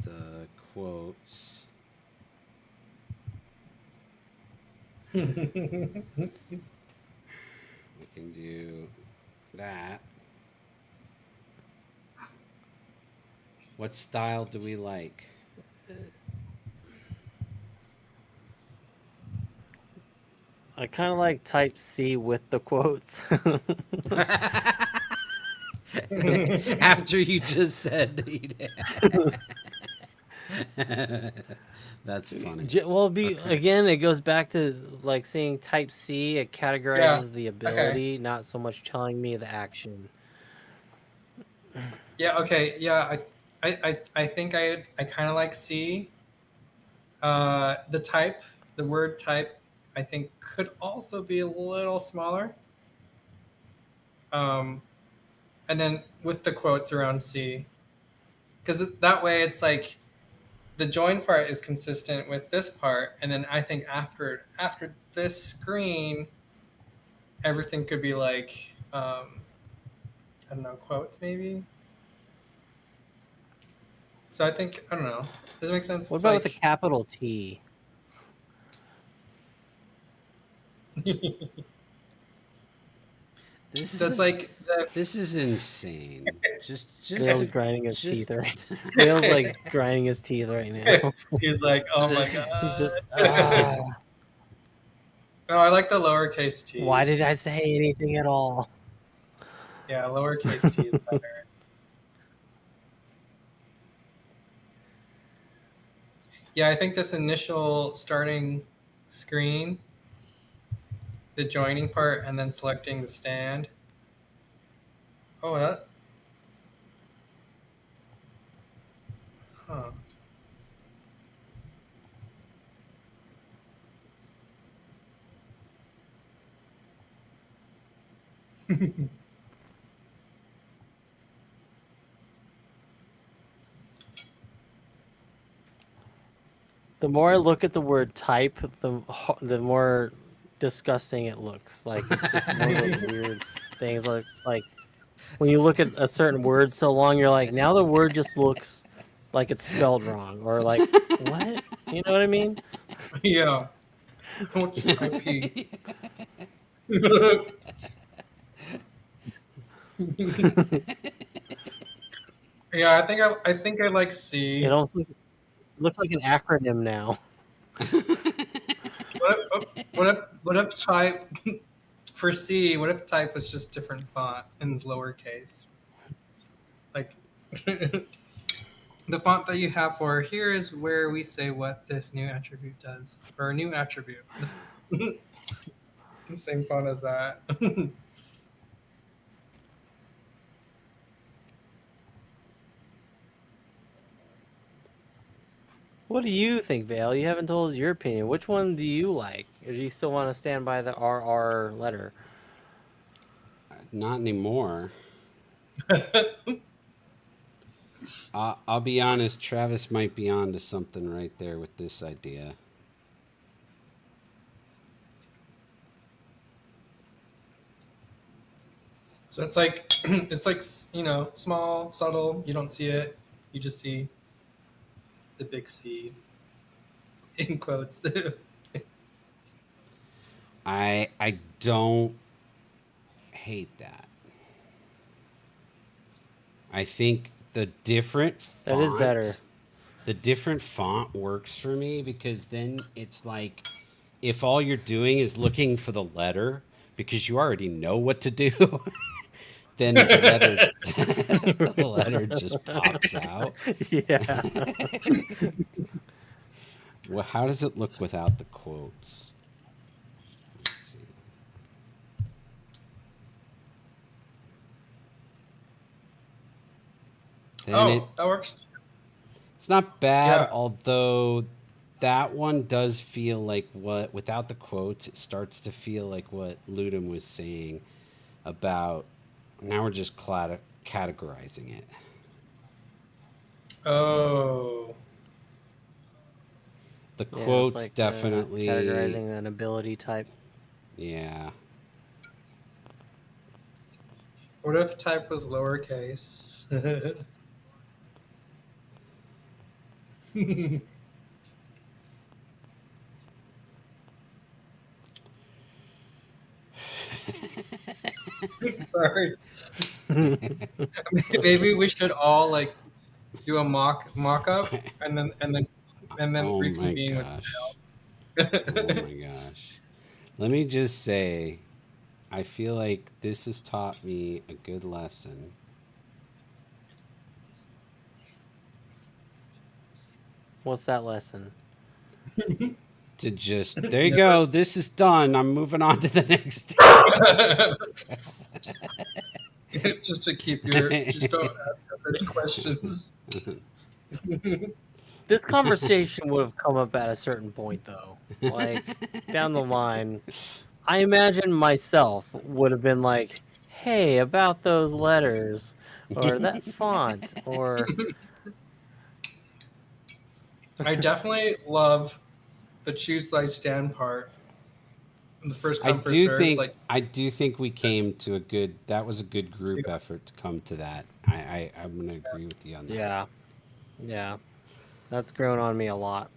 Speaker 5: the quotes. We can do that. What style do we like?
Speaker 8: I kind of like type C with the quotes.
Speaker 5: After you just said that you'd That's funny.
Speaker 8: Well,
Speaker 5: Okay.
Speaker 8: again, it goes back to like saying type C. It
Speaker 6: Yeah.
Speaker 8: categorizes the
Speaker 6: Okay.
Speaker 8: ability, not so much telling me the action.
Speaker 6: Yeah. Okay. Yeah. I think I kind of like C. The type, the word type, I think could also be a little smaller. Um, and then with the quotes around C, because that way it's like the join part is consistent with this part, and then I think after this screen, everything could be like I don't know, quotes maybe. So I think I don't know. Does it make sense?
Speaker 8: What
Speaker 6: It's
Speaker 8: about with a
Speaker 6: like
Speaker 8: capital T?
Speaker 5: This
Speaker 6: so it's
Speaker 5: is
Speaker 6: like the
Speaker 5: this is insane.
Speaker 8: Gale's grinding his teeth right. Gale's like grinding his teeth right now.
Speaker 6: he's like, oh my
Speaker 8: He's just,
Speaker 6: god. Oh, I like the lowercase t.
Speaker 8: why did I say anything at all?
Speaker 6: Yeah, lowercase t is better. Yeah, I think this initial starting screen, the joining part, and then selecting the stand. Oh, that. Huh.
Speaker 8: The more I look at the word type, the more disgusting it looks. Like it's just one of those weird things. Like when you look at a certain word so long, you're like, now the word just looks like it's spelled wrong, or like what? You know what I mean?
Speaker 6: Yeah. What's IP? Yeah, I think I like
Speaker 8: It
Speaker 6: C.
Speaker 8: almost looks like an acronym now.
Speaker 6: What if type for C? What if type was just different font in lowercase? Like the font that you have for here is where we say what this new attribute does, or a new attribute. The same font as that.
Speaker 8: What do you think, Vale? You haven't told us your opinion. Which one do you like? Or do you still want to stand by the RR letter?
Speaker 5: Not anymore. I'll be honest. Travis might be onto something right there with this idea.
Speaker 6: So it's like it's like small, subtle. You don't see it. You just see the big C in quotes.
Speaker 5: I don't hate that. I think
Speaker 8: That is better.
Speaker 5: the different font works for me because then it's like if all you're doing is looking for the letter because you already know what to do, then the letter just pops out.
Speaker 8: Yeah.
Speaker 5: Well, how does it look without the quotes? Let's see. Then
Speaker 6: Oh, that works.
Speaker 5: it's not bad,
Speaker 6: Yeah.
Speaker 5: although that one does feel like what without the quotes, it starts to feel like what Ludum was saying about now we're just categorizing it.
Speaker 6: Oh.
Speaker 5: The
Speaker 8: Yeah, it's
Speaker 5: quotes
Speaker 8: like
Speaker 5: definitely,
Speaker 8: categorizing an ability type.
Speaker 5: yeah.
Speaker 6: What if type was lowercase? Sorry. Maybe we should all like do a mock up and then
Speaker 5: Oh my
Speaker 6: reconvene with
Speaker 5: gosh. Oh
Speaker 6: Dale.
Speaker 5: my gosh. Let me just say, I feel like this has taught me a good lesson.
Speaker 8: What's that lesson?
Speaker 5: To just there you go. This is done. I'm moving on to the next.
Speaker 6: Just to keep your, just don't ask us any questions.
Speaker 8: This conversation would have come up at a certain point, though. Like down the line, I imagine myself would have been like, "Hey, about those letters, or that font, or."
Speaker 6: I definitely love the choose thy stand part. The first come, first serve. Like,
Speaker 5: I do think we came to a good. That was a good group effort to come to that. I'm gonna agree with you on that.
Speaker 8: Yeah, yeah, that's grown on me a lot.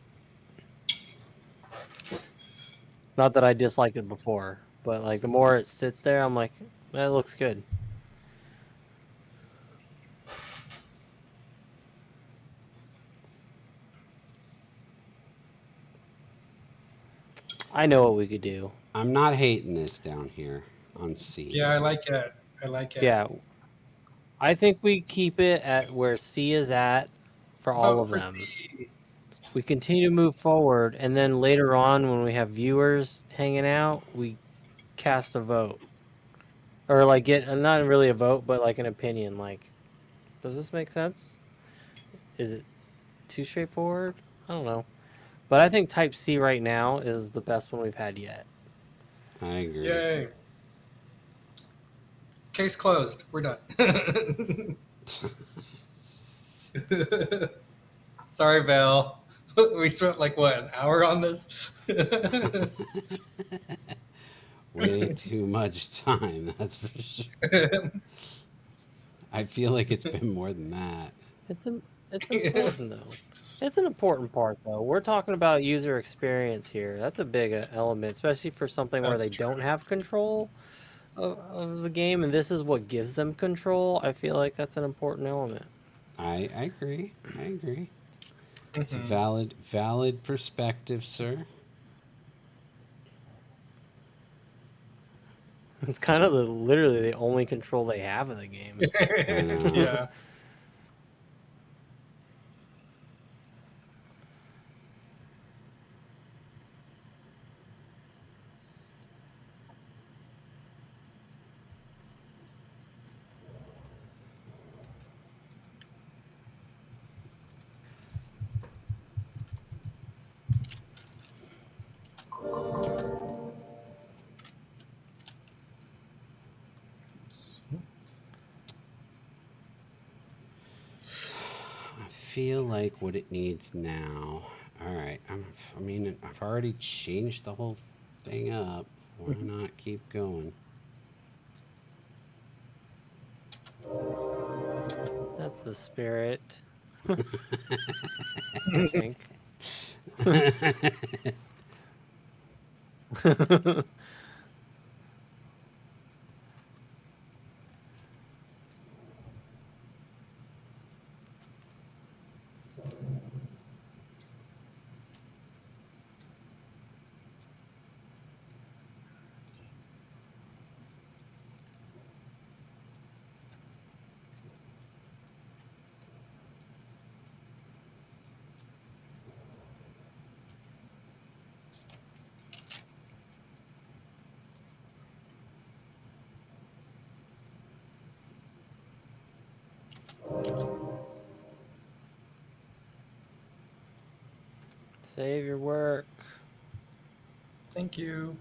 Speaker 8: Not that I disliked it before, but like the more it sits there, I'm like, that looks good. I know what we could do.
Speaker 5: I'm not hating this down here on C.
Speaker 6: yeah, I like it. I like it.
Speaker 8: Yeah, I think we keep it at where C is at for all
Speaker 6: Vote
Speaker 8: of
Speaker 6: for
Speaker 8: them.
Speaker 6: C.
Speaker 8: We continue to move forward, and then later on, when we have viewers hanging out, we cast a vote, or like get not really a vote, but like an opinion. Like, does this make sense? Is it too straightforward? I don't know, but I think Type C right now is the best one we've had yet.
Speaker 5: I agree.
Speaker 6: Yay. Case closed. We're done. Sorry, Val. We spent like what, an hour on this?
Speaker 5: Way too much time. That's for sure. I feel like it's been more than that.
Speaker 8: It's important though. It's an important part though. We're talking about user experience here. That's a big element, especially for something where they
Speaker 6: That's true.
Speaker 8: don't have control of the game, and this is what gives them control. I feel like that's an important element.
Speaker 5: I agree. I agree. It's a
Speaker 6: Mhm.
Speaker 5: valid perspective, sir.
Speaker 8: It's kind of literally the only control they have of the game.
Speaker 6: Yeah.
Speaker 5: I feel like what it needs now. All right. I mean, I've already changed the whole thing up. Why not keep going?
Speaker 8: That's the spirit. I think. Save your work.
Speaker 6: Thank you.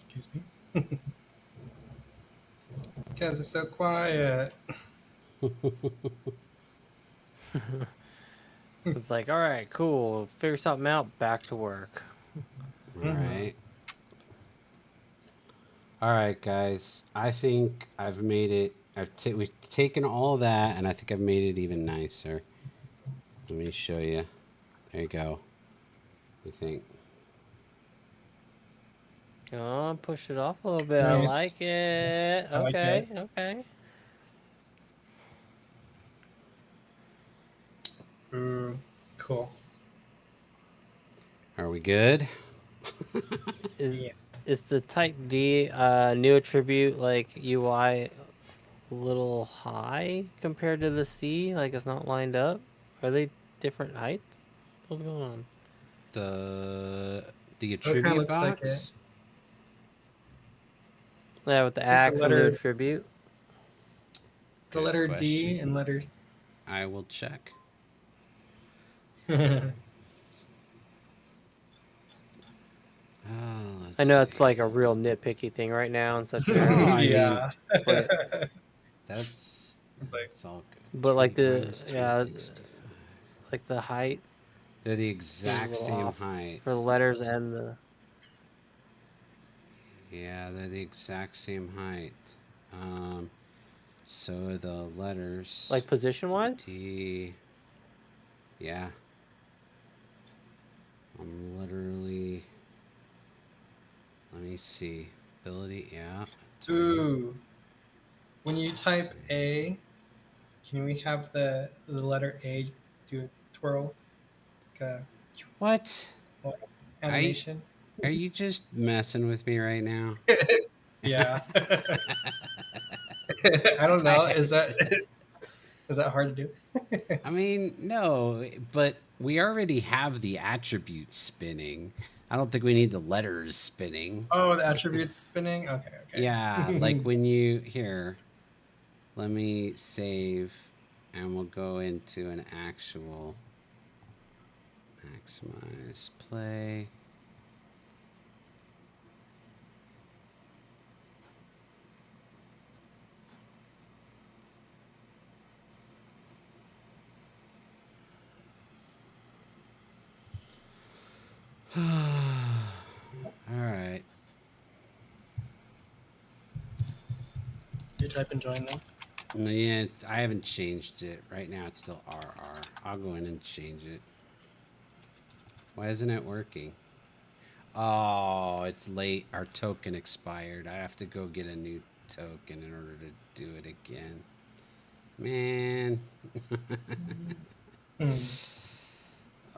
Speaker 6: Excuse me. You guys are so quiet.
Speaker 8: It's like, all right, cool. Figure something out. Back to work.
Speaker 5: All right. All right, guys. I think I've made it. We've taken all that, and I think I've made it even nicer. Let me show you. There you go. I think.
Speaker 8: Oh, push it off a little bit. I
Speaker 6: Nice.
Speaker 8: like it.
Speaker 6: I like
Speaker 8: Okay,
Speaker 6: it.
Speaker 8: okay.
Speaker 6: Ooh, cool.
Speaker 5: Are we good?
Speaker 8: Is
Speaker 6: Yeah.
Speaker 8: is the Type D new attribute like UI a little high compared to the C? Like it's not lined up? Are they different heights? What's going on?
Speaker 5: The
Speaker 6: It kind of
Speaker 5: attribute
Speaker 6: looks like it.
Speaker 5: box.
Speaker 8: Yeah, with the
Speaker 6: I think
Speaker 8: axe and the attribute.
Speaker 6: the
Speaker 5: Good
Speaker 6: letter
Speaker 5: question.
Speaker 6: D and letter.
Speaker 5: I will check.
Speaker 8: I know
Speaker 5: Let's
Speaker 8: it's
Speaker 5: see.
Speaker 8: like a real nitpicky thing right now and such an early stage,
Speaker 6: Yeah.
Speaker 8: but
Speaker 5: That's
Speaker 6: It's like
Speaker 5: it's all good.
Speaker 8: but like
Speaker 5: 20
Speaker 8: the
Speaker 5: minus
Speaker 8: yeah,
Speaker 5: 365.
Speaker 8: like the height
Speaker 5: They're the
Speaker 8: seems a
Speaker 5: exact
Speaker 8: little
Speaker 5: same
Speaker 8: off
Speaker 5: height.
Speaker 8: for the letters and the
Speaker 5: Yeah, they're the exact same height. So are the letters.
Speaker 8: like position wise.
Speaker 5: T. Yeah. I'm literally. Let me see. Ability. Yeah.
Speaker 6: ooh. When you type A, can we have the letter A do a twirl, like a
Speaker 5: What? I.
Speaker 6: animation?
Speaker 5: Are you just messing with me right now?
Speaker 6: Yeah. I don't know.
Speaker 5: I.
Speaker 6: Is that hard to do?
Speaker 5: I mean, no, but we already have the attributes spinning. I don't think we need the letters spinning.
Speaker 6: Oh, the attributes spinning. Okay,
Speaker 5: Yeah, like
Speaker 6: okay.
Speaker 5: when you here, let me save and we'll go into an actual maximize play. All right.
Speaker 6: You type and join them.
Speaker 5: Yeah, I haven't changed it. Right now it's still RR. I'll go in and change it. Why isn't it working? Oh, it's late. Our token expired. I have to go get a new token in order to do it again. Man.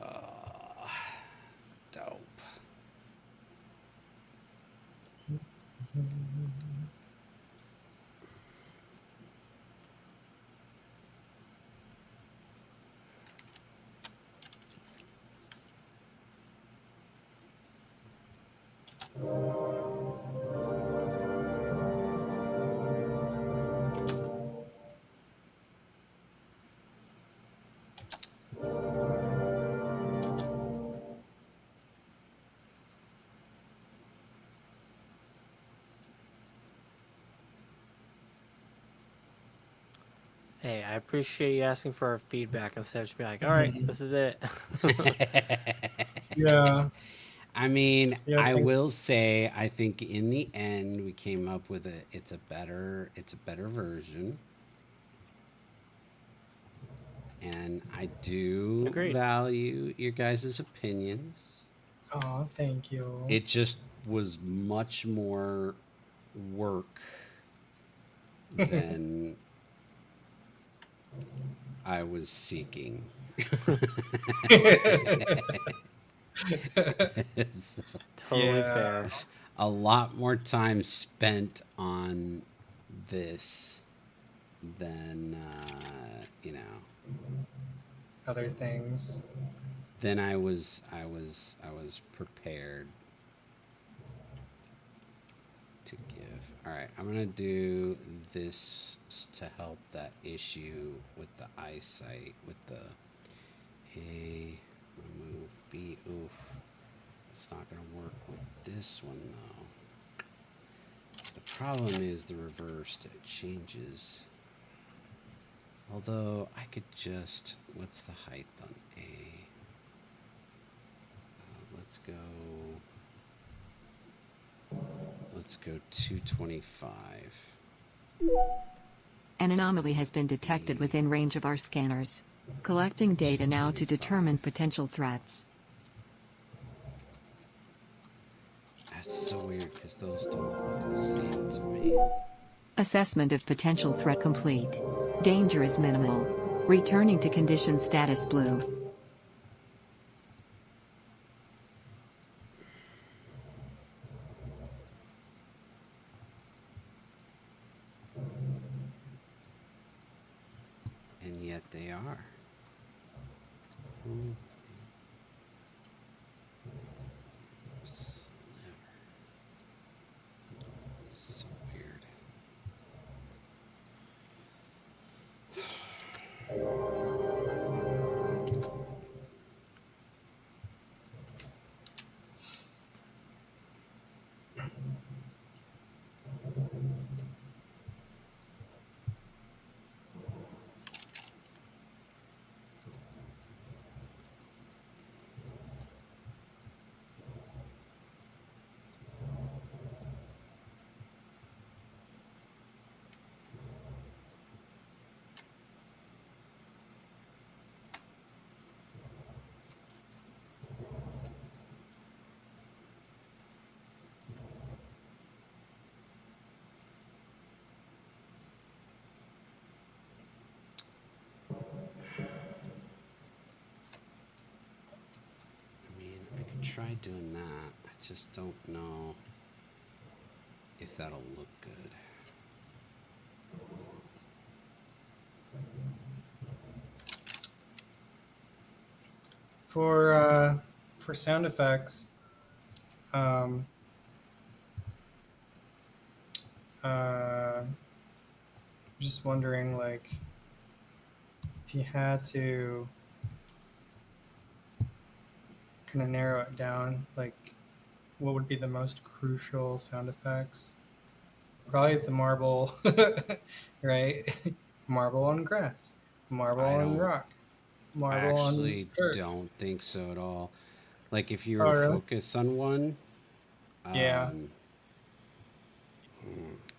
Speaker 5: Oh, dope.
Speaker 3: Hey, I appreciate you asking for our feedback instead of just being like, all right, this is it.
Speaker 6: Yeah.
Speaker 5: I mean,
Speaker 6: Yeah.
Speaker 5: I will
Speaker 6: Thanks.
Speaker 5: say, I think in the end we came up with it's a better version. And I do
Speaker 3: Agreed.
Speaker 5: value your guys' opinions.
Speaker 6: Oh, thank you.
Speaker 5: It just was much more work than I was seeking. It's
Speaker 3: Totally
Speaker 6: Yeah.
Speaker 3: fair.
Speaker 5: a lot more time spent on this than
Speaker 6: Other things.
Speaker 5: than I was prepared to give. All right, I'm gonna do this to help that issue with the eyesight with the A remove B. Oof, it's not gonna work with this one though. So the problem is the reversed. It changes. Although I could just, what's the height on A? Let's go. Let's go 225.
Speaker 1: An anomaly has been detected within range of our scanners. Collecting data now to determine potential threats.
Speaker 5: That's so weird because those don't look the same to me.
Speaker 1: Assessment of potential threat complete. Danger is minimal. Returning to condition status blue.
Speaker 5: And yet they are. Sliver. So weird. I mean, I could try doing that. I just don't know if that'll look good.
Speaker 6: For sound effects, um, I'm just wondering, like, if you had to kind of narrow it down, like, what would be the most crucial sound effects? Probably the marble, right? Marble on grass, marble
Speaker 5: I
Speaker 6: on
Speaker 5: don't
Speaker 6: rock, marble on
Speaker 5: actually
Speaker 6: dirt.
Speaker 5: don't think so at all. Like if you were
Speaker 6: Oh,
Speaker 5: to
Speaker 6: really?
Speaker 5: focus on one,
Speaker 6: Yeah.
Speaker 5: um,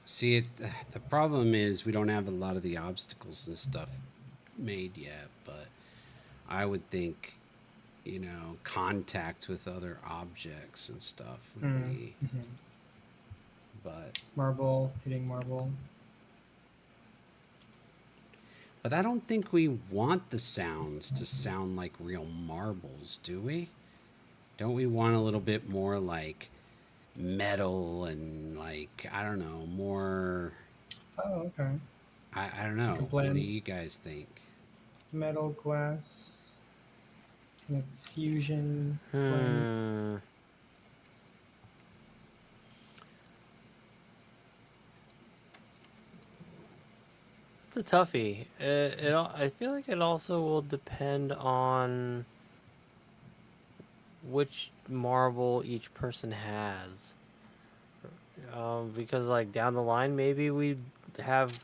Speaker 5: see it. The problem is we don't have a lot of the obstacles and stuff made yet, but I would think, contact with other objects and stuff would be.
Speaker 6: Mm-hmm.
Speaker 5: But
Speaker 6: Marble, hitting marble.
Speaker 5: I don't think we want the sounds to sound like real marbles, do we? Don't we want a little bit more like metal and like I don't know, more
Speaker 6: Oh, okay.
Speaker 5: I don't
Speaker 6: Like a
Speaker 5: know. What do
Speaker 6: blend,
Speaker 5: you guys think?
Speaker 6: metal, glass, kind of fusion blend.
Speaker 3: Hmm. It's a toughie. I feel like it also will depend on which marble each person has. Because like down the line, maybe we have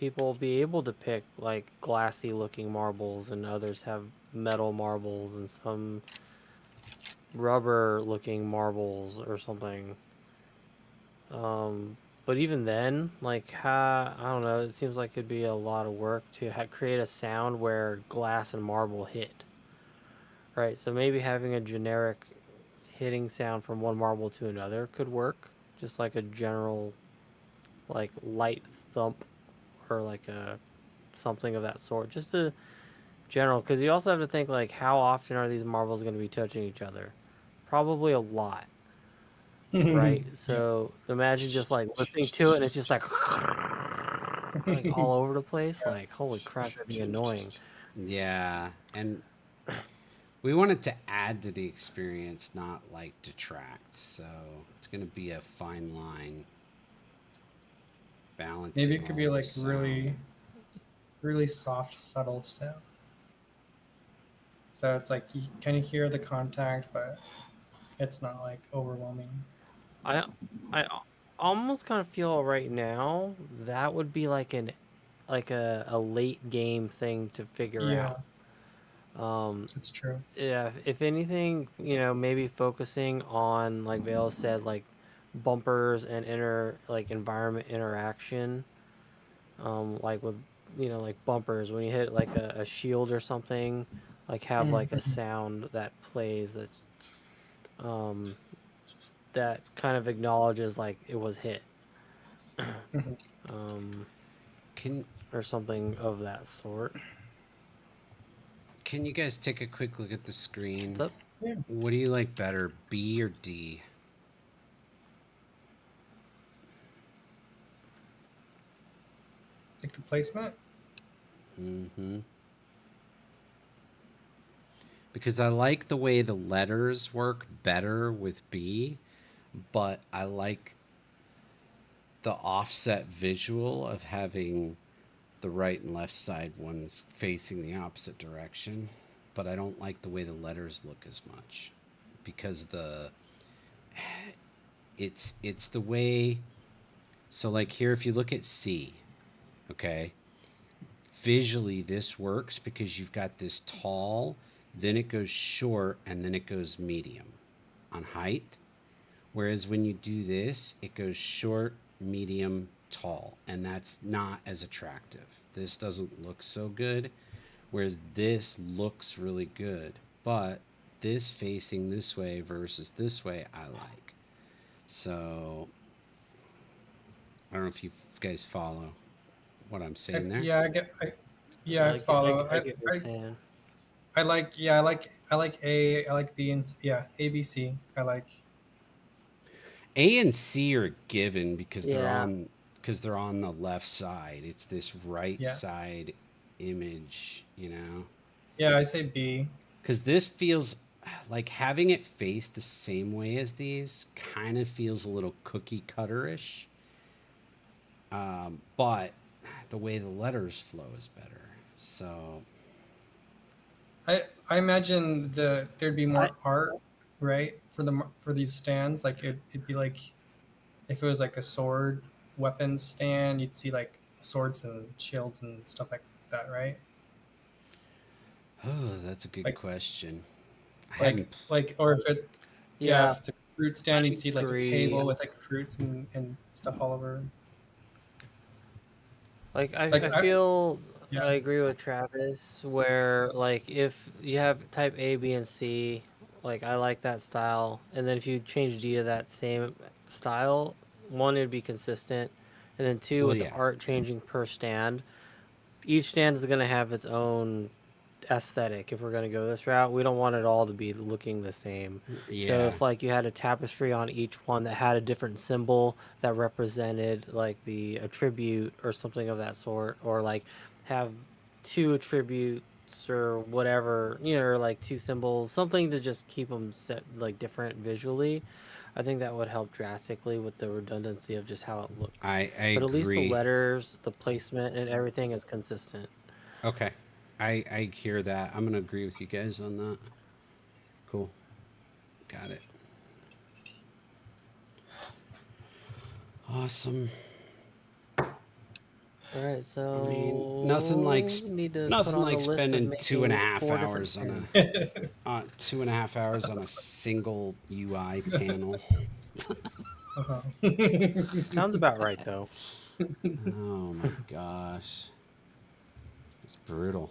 Speaker 3: people be able to pick like glassy looking marbles, and others have metal marbles, and some rubber looking marbles or something. Um, but even then, like, I don't know. It seems like it'd be a lot of work to create a sound where glass and marble hit. Right. So maybe having a generic hitting sound from one marble to another could work. Just like a general, like light thump, or like a something of that sort. Just a general, because you also have to think like how often are these marbles going to be touching each other? Probably a lot, right?
Speaker 6: Yeah.
Speaker 3: So imagine just like listening to it and it's just like all over the place. Like holy crap, that'd be annoying.
Speaker 5: Yeah, and we want it to add to the experience, not like detract. So it's going to be a fine line
Speaker 6: Maybe
Speaker 5: balancing
Speaker 6: it could
Speaker 5: all
Speaker 6: be
Speaker 5: the
Speaker 6: like
Speaker 5: sound.
Speaker 6: really soft, subtle sound. So it's like you kind of hear the contact, but it's not like overwhelming.
Speaker 3: I I almost kind of feel right now that would be like a late game thing to figure
Speaker 6: Yeah,
Speaker 3: out. Um,
Speaker 6: it's true.
Speaker 3: yeah, if anything, maybe focusing on, like Vale said, like bumpers and like environment interaction. Like with, like bumpers, when you hit like a shield or something, like have like a
Speaker 6: Mhm.
Speaker 3: sound that plays um, that kind of acknowledges like it was hit,
Speaker 6: Mhm.
Speaker 3: um,
Speaker 5: Can
Speaker 3: or something of that sort.
Speaker 5: can you guys take a quick look at the
Speaker 3: What's
Speaker 5: screen?
Speaker 3: up?
Speaker 6: Yeah,
Speaker 5: What do you like better, B or D?
Speaker 6: like the placement.
Speaker 5: Mm-hmm. Because I like the way the letters work better with B, but I like the offset visual of having the right and left side ones facing the opposite direction. But I don't like the way the letters look as much because it's the way. So like here, if you look at C, okay, visually this works because you've got this tall, then it goes short, and then it goes medium on height. Whereas when you do this, it goes short, medium, tall, and that's not as attractive. This doesn't look so good, whereas this looks really good. But this facing this way versus this way, I like. So I don't know if you guys follow what I'm saying there.
Speaker 6: Yeah, yeah, I
Speaker 3: I get, I
Speaker 6: follow.
Speaker 3: get, I get what you're saying.
Speaker 6: I like A, I like B, and yeah, A, B, C. I like.
Speaker 5: A and C are given because
Speaker 3: Yeah,
Speaker 5: they're on the left side. It's this right
Speaker 6: Yeah,
Speaker 5: side image, you know.
Speaker 6: yeah, I say B.
Speaker 5: Because this feels like having it face the same way as these kind of feels a little cookie cutter-ish. But the way the letters flow is better. So
Speaker 6: I imagine there'd be
Speaker 3: I
Speaker 6: more art, right, for for these stands. Like it'd be like if it was like a sword weapons stand, you'd see like swords and shields and stuff like that, right?
Speaker 5: oh, that's a good
Speaker 6: Like
Speaker 5: question. I
Speaker 6: like
Speaker 5: hadn't.
Speaker 6: like or if it yeah,
Speaker 3: yeah,
Speaker 6: if it's a fruit stand,
Speaker 3: I
Speaker 6: you'd see like a
Speaker 3: agree.
Speaker 6: table with like fruits and stuff all over.
Speaker 3: Like
Speaker 6: Like
Speaker 3: I
Speaker 6: I
Speaker 3: feel
Speaker 6: yeah.
Speaker 3: I agree with Travis, where like if you have type A, B, and C, like I like that style, and then if you change D to that same style, one, it'd be consistent, and then two,
Speaker 5: Well,
Speaker 3: with the
Speaker 5: yeah,
Speaker 3: art changing per stand, each stand is gonna have its own aesthetic. If we're going to go this route, we don't want it all to be looking the same. So
Speaker 5: yeah.
Speaker 3: if like you had a tapestry on each one that had a different symbol that represented like the attribute or something of that sort, or like have two attributes or whatever, or like two symbols, something to just keep them set like different visually, I think that would help drastically with the redundancy of just how it looks.
Speaker 5: I
Speaker 3: But at least the
Speaker 5: agree.
Speaker 3: letters, the placement, and everything is consistent.
Speaker 5: Okay, I hear that. I'm gonna agree with you guys on that. Cool, got it. Awesome.
Speaker 8: All right, so
Speaker 5: I mean, nothing like
Speaker 8: we need to put
Speaker 5: nothing
Speaker 8: on the
Speaker 5: like
Speaker 8: list of
Speaker 5: spending
Speaker 8: making
Speaker 5: 2.5
Speaker 8: 4 different
Speaker 5: hours on
Speaker 8: skins.
Speaker 5: a 2.5 hours on a single UI panel.
Speaker 6: Uh-huh.
Speaker 3: Sounds about right though.
Speaker 5: Oh my gosh, it's brutal.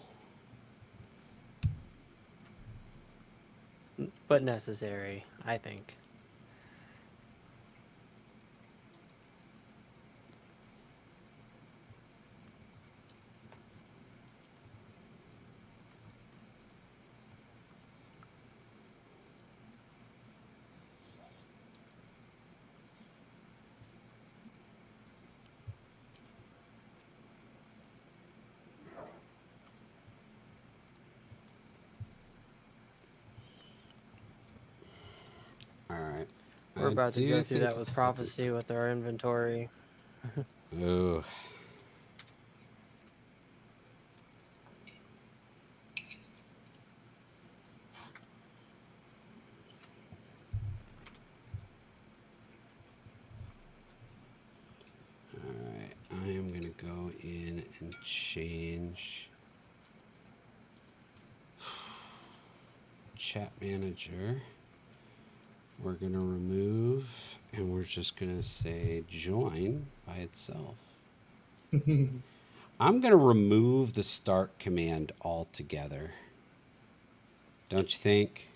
Speaker 3: But necessary, I think.
Speaker 5: All right,
Speaker 3: We're
Speaker 5: I
Speaker 3: about to
Speaker 5: do
Speaker 3: go through
Speaker 5: think
Speaker 3: that with
Speaker 5: it's looking.
Speaker 3: prophecy with our inventory.
Speaker 5: Ooh. Alright, I am going to go in and change chat manager. We're going to remove, and we're just going to say join by itself. I'm going to remove the start command altogether. Don't you think?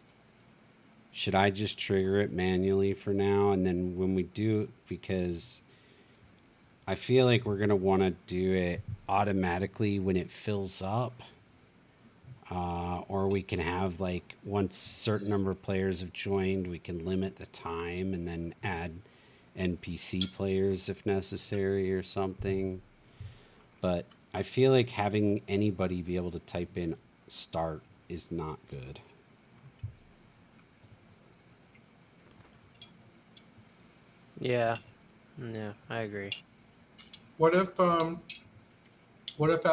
Speaker 5: Should I just trigger it manually for now? And then when we do it, because I feel like we're going to want to do it automatically when it fills up. Or we can have like once a certain number of players have joined, we can limit the time and then add NPC players if necessary or something. But I feel like having anybody be able to type in start is not good.
Speaker 3: Yeah. Yeah, I agree.
Speaker 6: What if at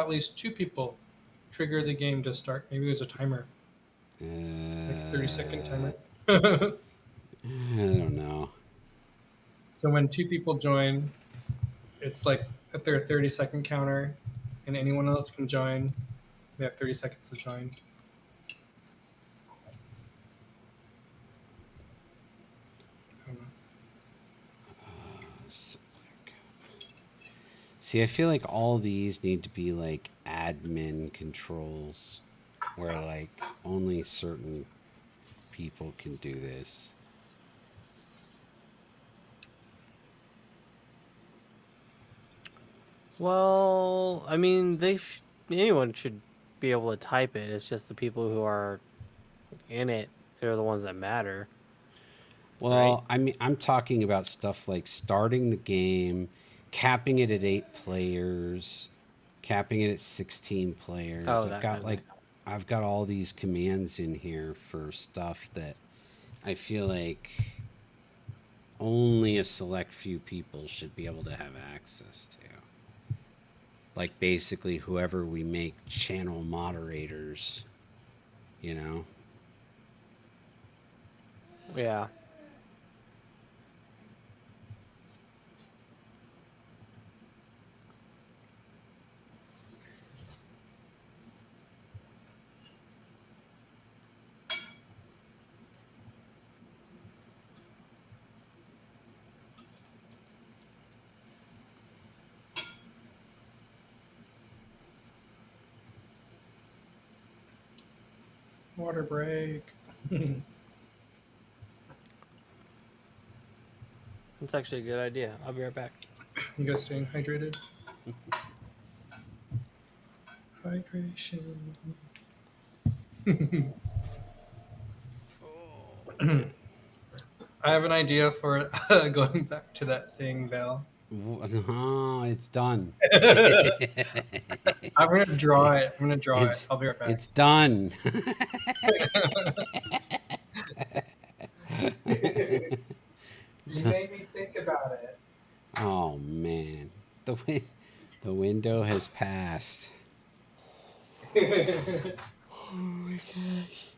Speaker 6: least 2 people trigger the game to start? Maybe there's a timer, like a 30-second timer.
Speaker 5: I don't know.
Speaker 6: So when 2 people join, it's like at their 30-second counter, and anyone else can join. They have 30 seconds to join. I don't know.
Speaker 5: See, I feel like all these need to be like admin controls where like only certain people can do this.
Speaker 3: Well, I mean, anyone should be able to type it. It's just the people who are in it are the ones that matter.
Speaker 5: Well,
Speaker 3: Right?
Speaker 5: I mean, I'm talking about stuff like starting the game, capping it at 8 players, capping it at 16 players.
Speaker 3: Oh, that kind of thing.
Speaker 5: I've got all these commands in here for stuff that I feel like only a select few people should be able to have access to. Like basically whoever we make channel moderators, you know?
Speaker 3: Yeah.
Speaker 6: Water break.
Speaker 3: That's actually a good idea. I'll be right back.
Speaker 6: You guys staying hydrated? Hydration. I have an idea for going back to that thing, Val.
Speaker 5: Oh, it's done.
Speaker 6: I'm gonna draw it. I'm gonna draw it.
Speaker 5: It's
Speaker 6: I'll be right back.
Speaker 5: it's done.
Speaker 6: You made me think about it.
Speaker 5: Oh man, the window has passed. Oh my gosh.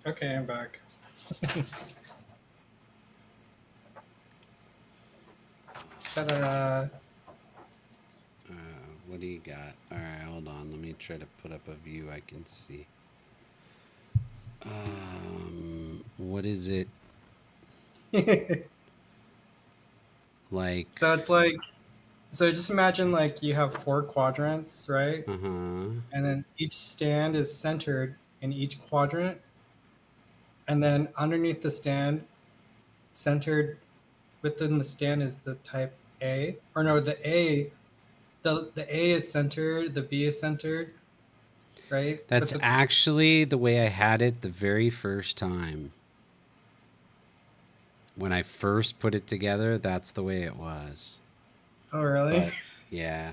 Speaker 6: Okay, I'm back. Ta-da!
Speaker 5: What do you got? All right, hold on. Let me try to put up a view I can see. What is it like?
Speaker 6: So it's like, so just imagine like you have four quadrants, right?
Speaker 5: Uh huh.
Speaker 6: And then each stand is centered in each quadrant. And then underneath the stand, centered within the stand is the type A. Or no, the A is centered, the B is centered, right? But
Speaker 5: That's
Speaker 6: the
Speaker 5: actually the way I had it the very first time. When I first put it together, that's the way it was.
Speaker 6: oh really?
Speaker 5: But yeah,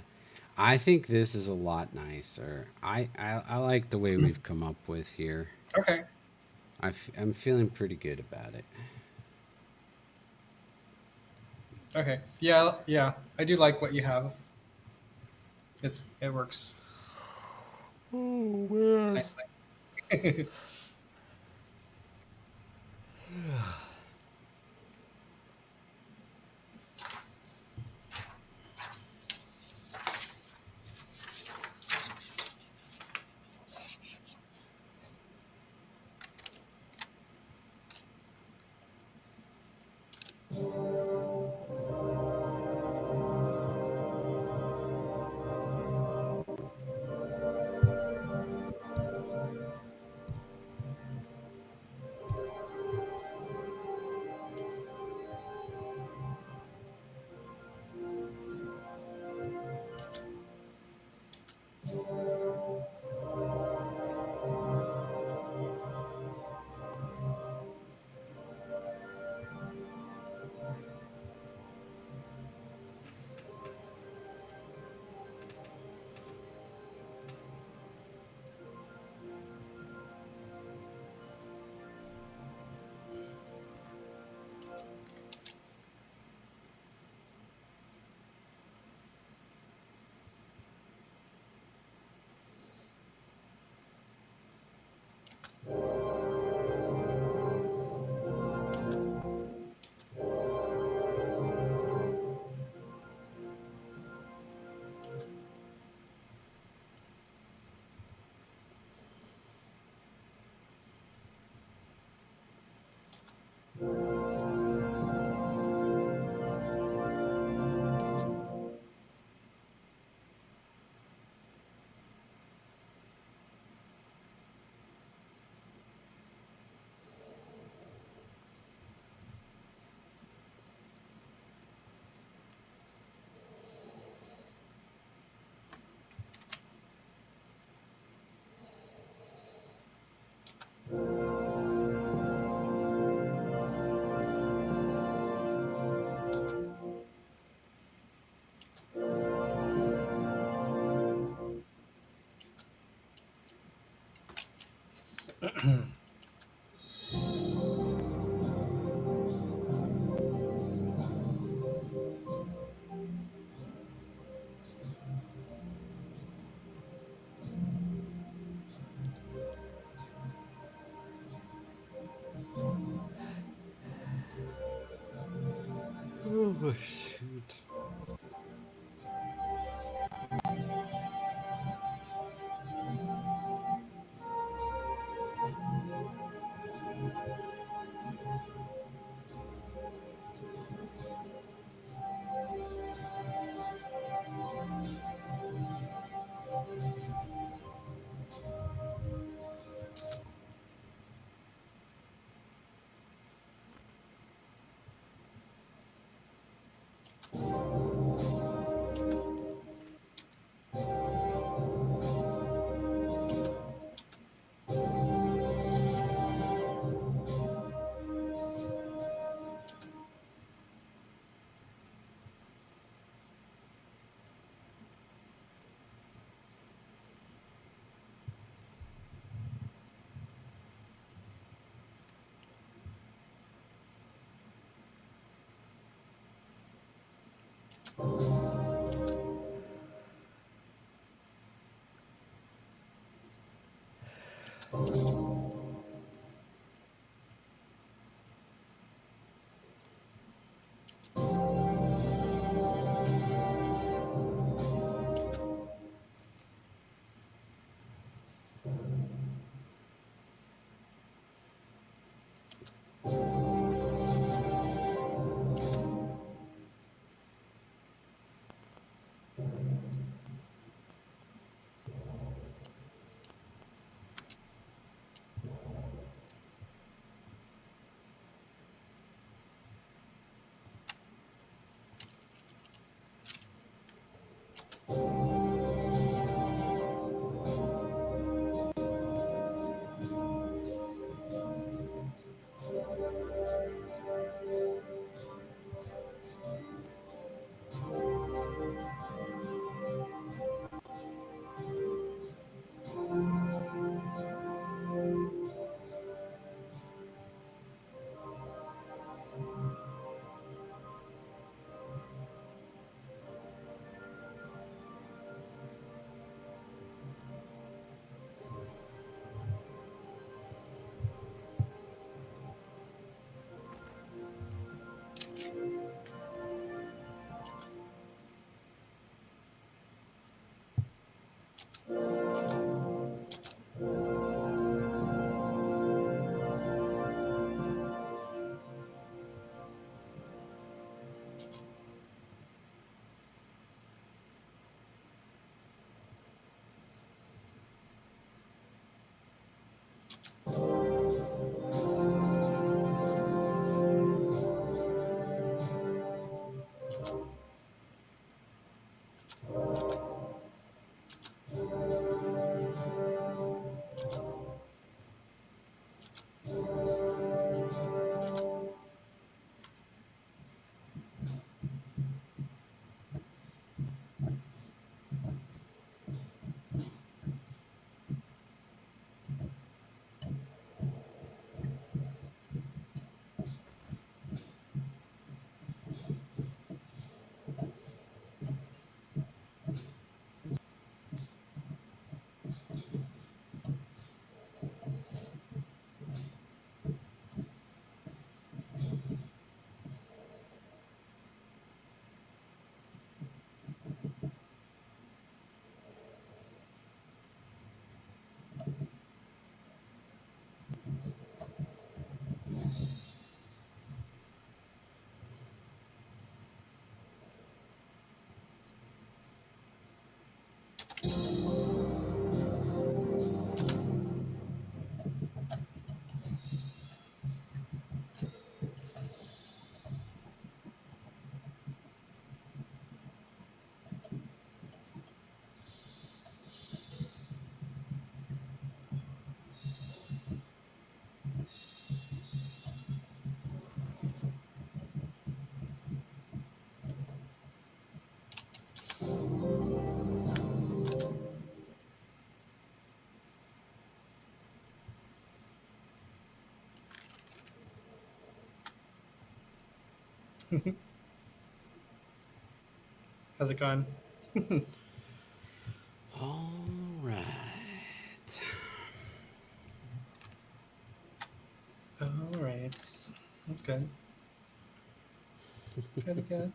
Speaker 5: I think this is a lot nicer. I like the way we've come up with here.
Speaker 6: Okay.
Speaker 5: I'm feeling pretty good about it.
Speaker 6: Okay. Yeah, yeah. I do like what you have. It works
Speaker 3: Oh man.
Speaker 6: nicely.
Speaker 5: Oh, shoot.
Speaker 6: How's it going?
Speaker 5: All right.
Speaker 6: All right. That's good. Good.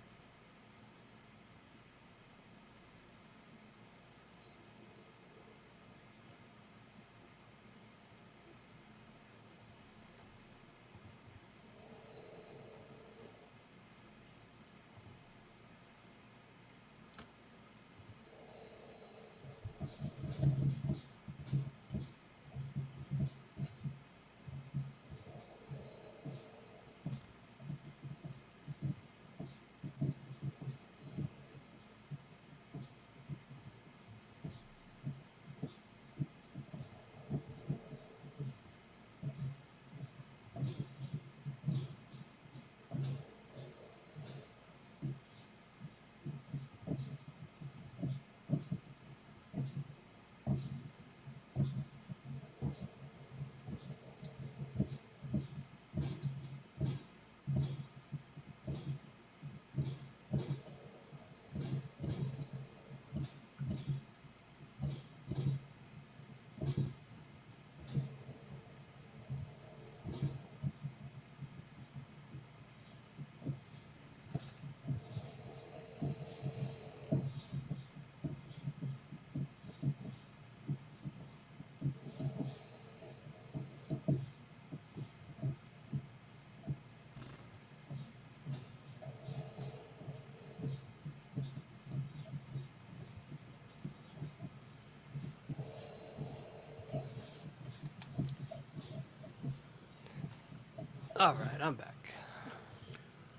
Speaker 3: All right, I'm back.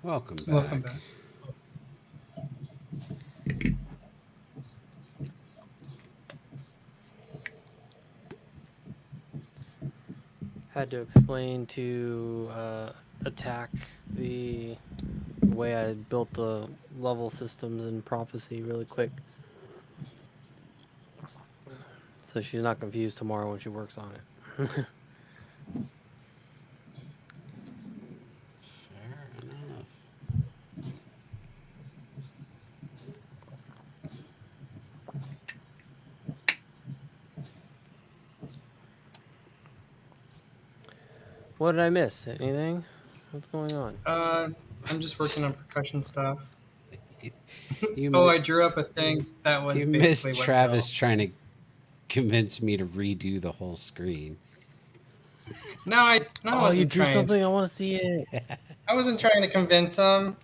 Speaker 5: Welcome back.
Speaker 6: Welcome back.
Speaker 3: Had to explain to attack the way I built the level systems in Prophecy really quick. So she's not confused tomorrow when she works on it.
Speaker 5: Fair enough.
Speaker 3: What did I miss? Anything? What's going on?
Speaker 6: I'm just working on percussion stuff.
Speaker 5: You,
Speaker 6: Oh,
Speaker 5: mi-
Speaker 6: I drew up a thing that was
Speaker 5: you
Speaker 6: basically
Speaker 5: missed
Speaker 6: what
Speaker 5: Travis
Speaker 6: Bill.
Speaker 5: trying to convince me to redo the whole screen.
Speaker 6: No, I
Speaker 3: Oh, you
Speaker 6: wasn't
Speaker 3: drew
Speaker 6: trying to.
Speaker 3: something? I want to see it.
Speaker 6: I wasn't trying to convince him.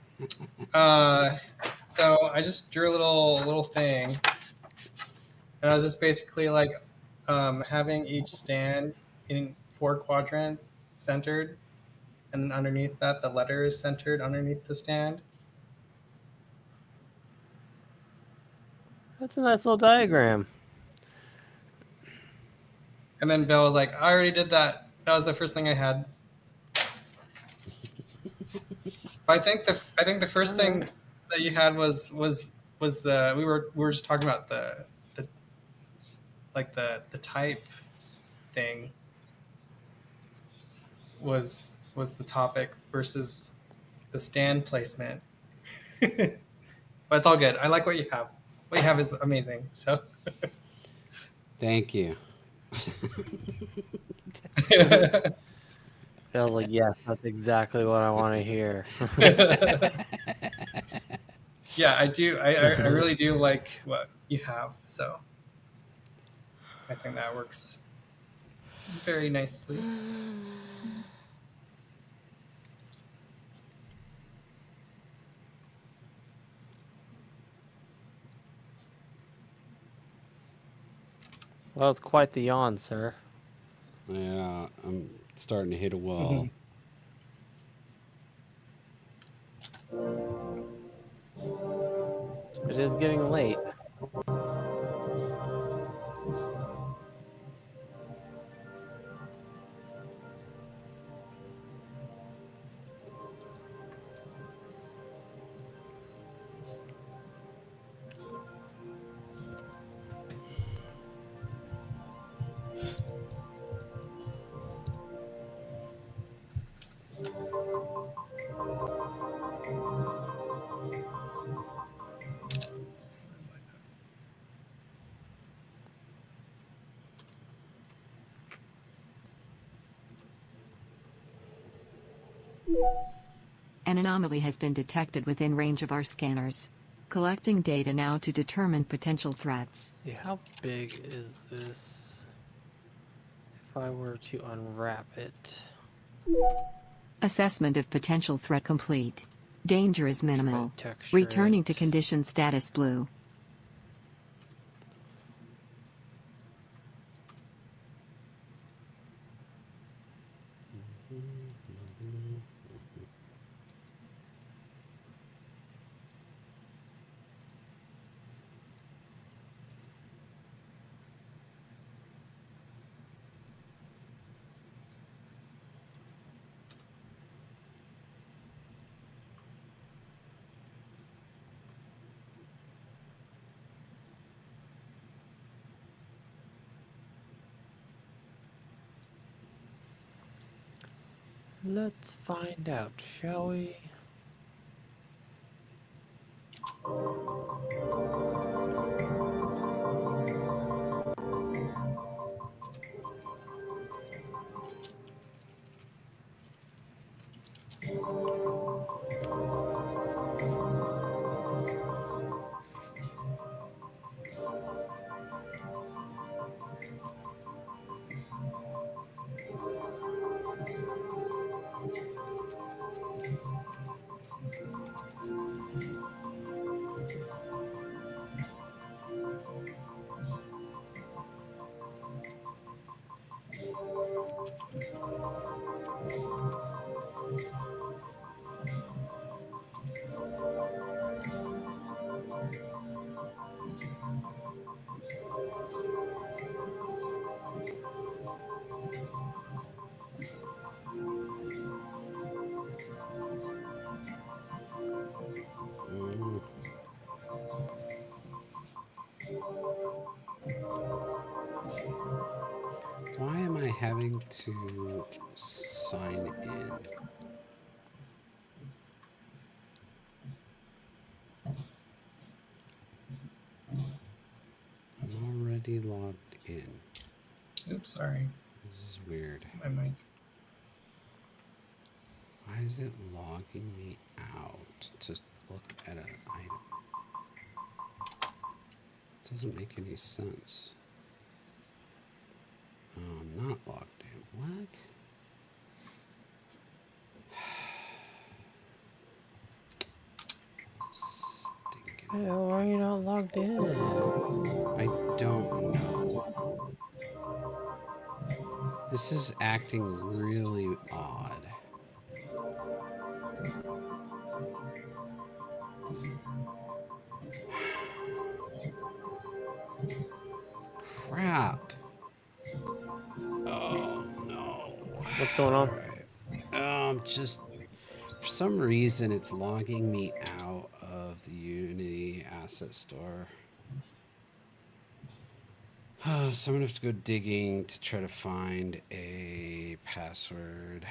Speaker 6: So I just drew a little thing, and I was just basically like having each stand in 4 quadrants centered, and then underneath that the letter is centered underneath the stand.
Speaker 3: That's a nice little diagram.
Speaker 6: And then Bill was like, "I already did that. That was the first thing I had." But I think the first thing that you had was the we were just talking about the like the type thing was the topic versus the stand placement. But it's all good. I like what you have. What you have is amazing. So
Speaker 5: Thank you.
Speaker 3: I was like, yes, that's exactly what I want to hear.
Speaker 6: yeah, I do. I really do like what you have. So I think that works very nicely.
Speaker 3: Well, it's quite the yawn, sir.
Speaker 5: Yeah, I'm starting to hit a wall.
Speaker 3: It is getting late.
Speaker 1: An anomaly has been detected within range of our scanners. Collecting data now to determine potential threats.
Speaker 3: See, how big is this? If I were to unwrap it.
Speaker 1: Assessment of potential threat complete. Danger is minimal.
Speaker 3: Texture
Speaker 1: Returning to
Speaker 3: it.
Speaker 1: condition status blue.
Speaker 3: Let's find out, shall we?
Speaker 5: Why am I having to sign in? I'm already logged in.
Speaker 6: Oops, sorry.
Speaker 5: This is weird.
Speaker 6: My mic.
Speaker 5: Why is it logging me out to look at an item? Doesn't make any sense. Oh, I'm not logged in. What? Stinking.
Speaker 3: Hell, why are you not logged in?
Speaker 5: I don't know. This is acting really odd. Crap. Oh no.
Speaker 3: What's going on?
Speaker 5: Just for some reason it's logging me out of the Unity asset store. So I'm gonna have to go digging to try to find a password.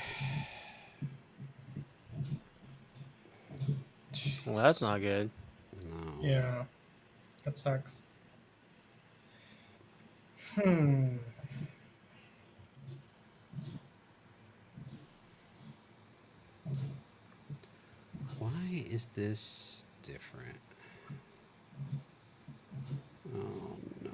Speaker 3: Well, that's not good.
Speaker 5: No.
Speaker 6: Yeah, that sucks.
Speaker 5: Why is this different? Oh no.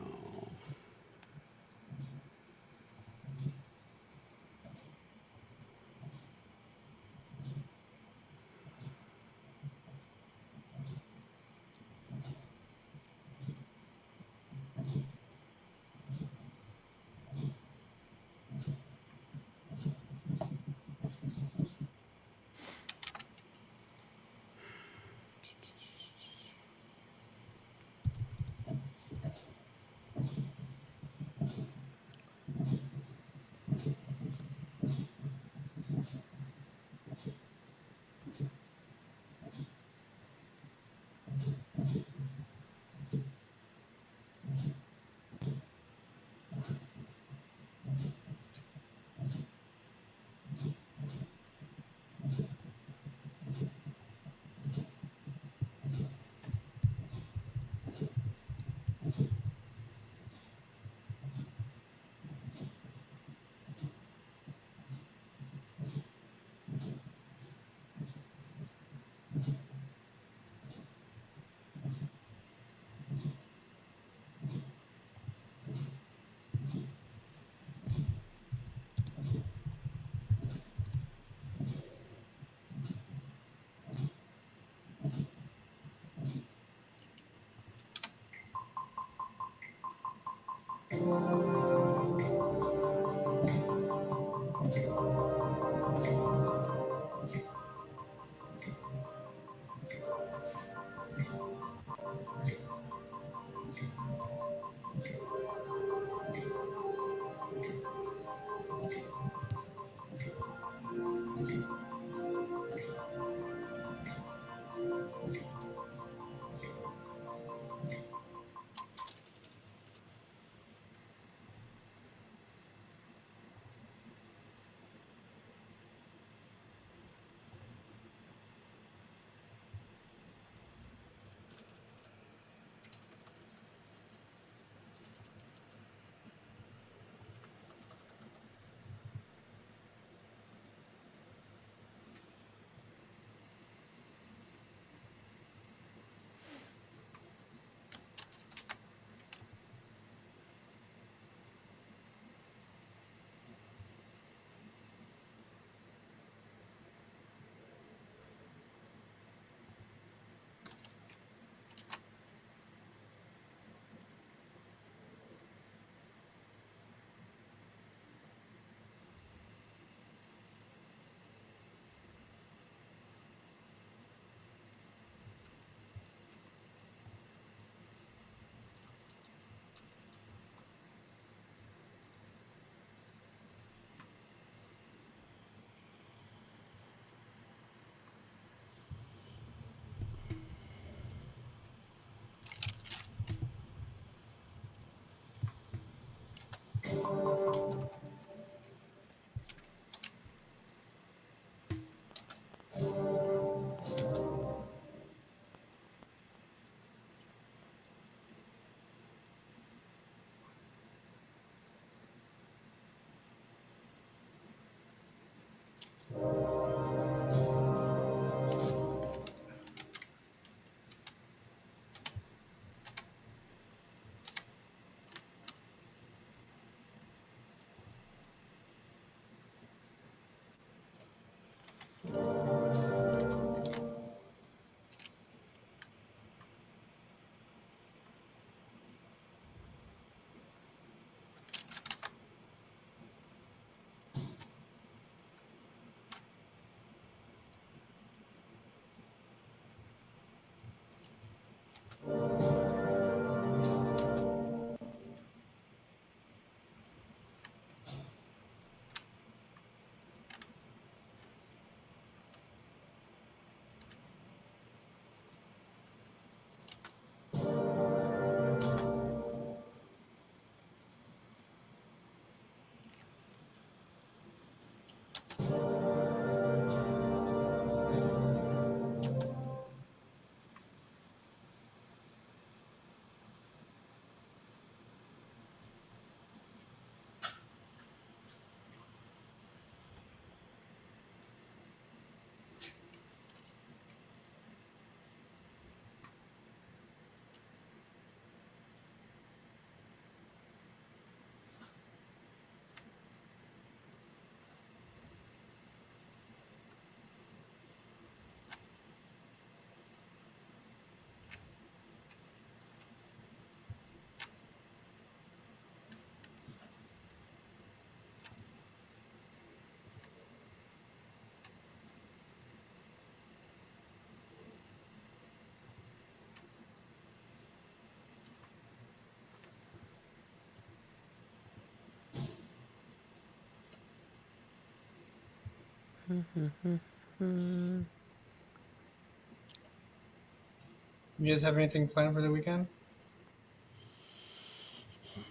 Speaker 6: You guys have anything planned for the weekend?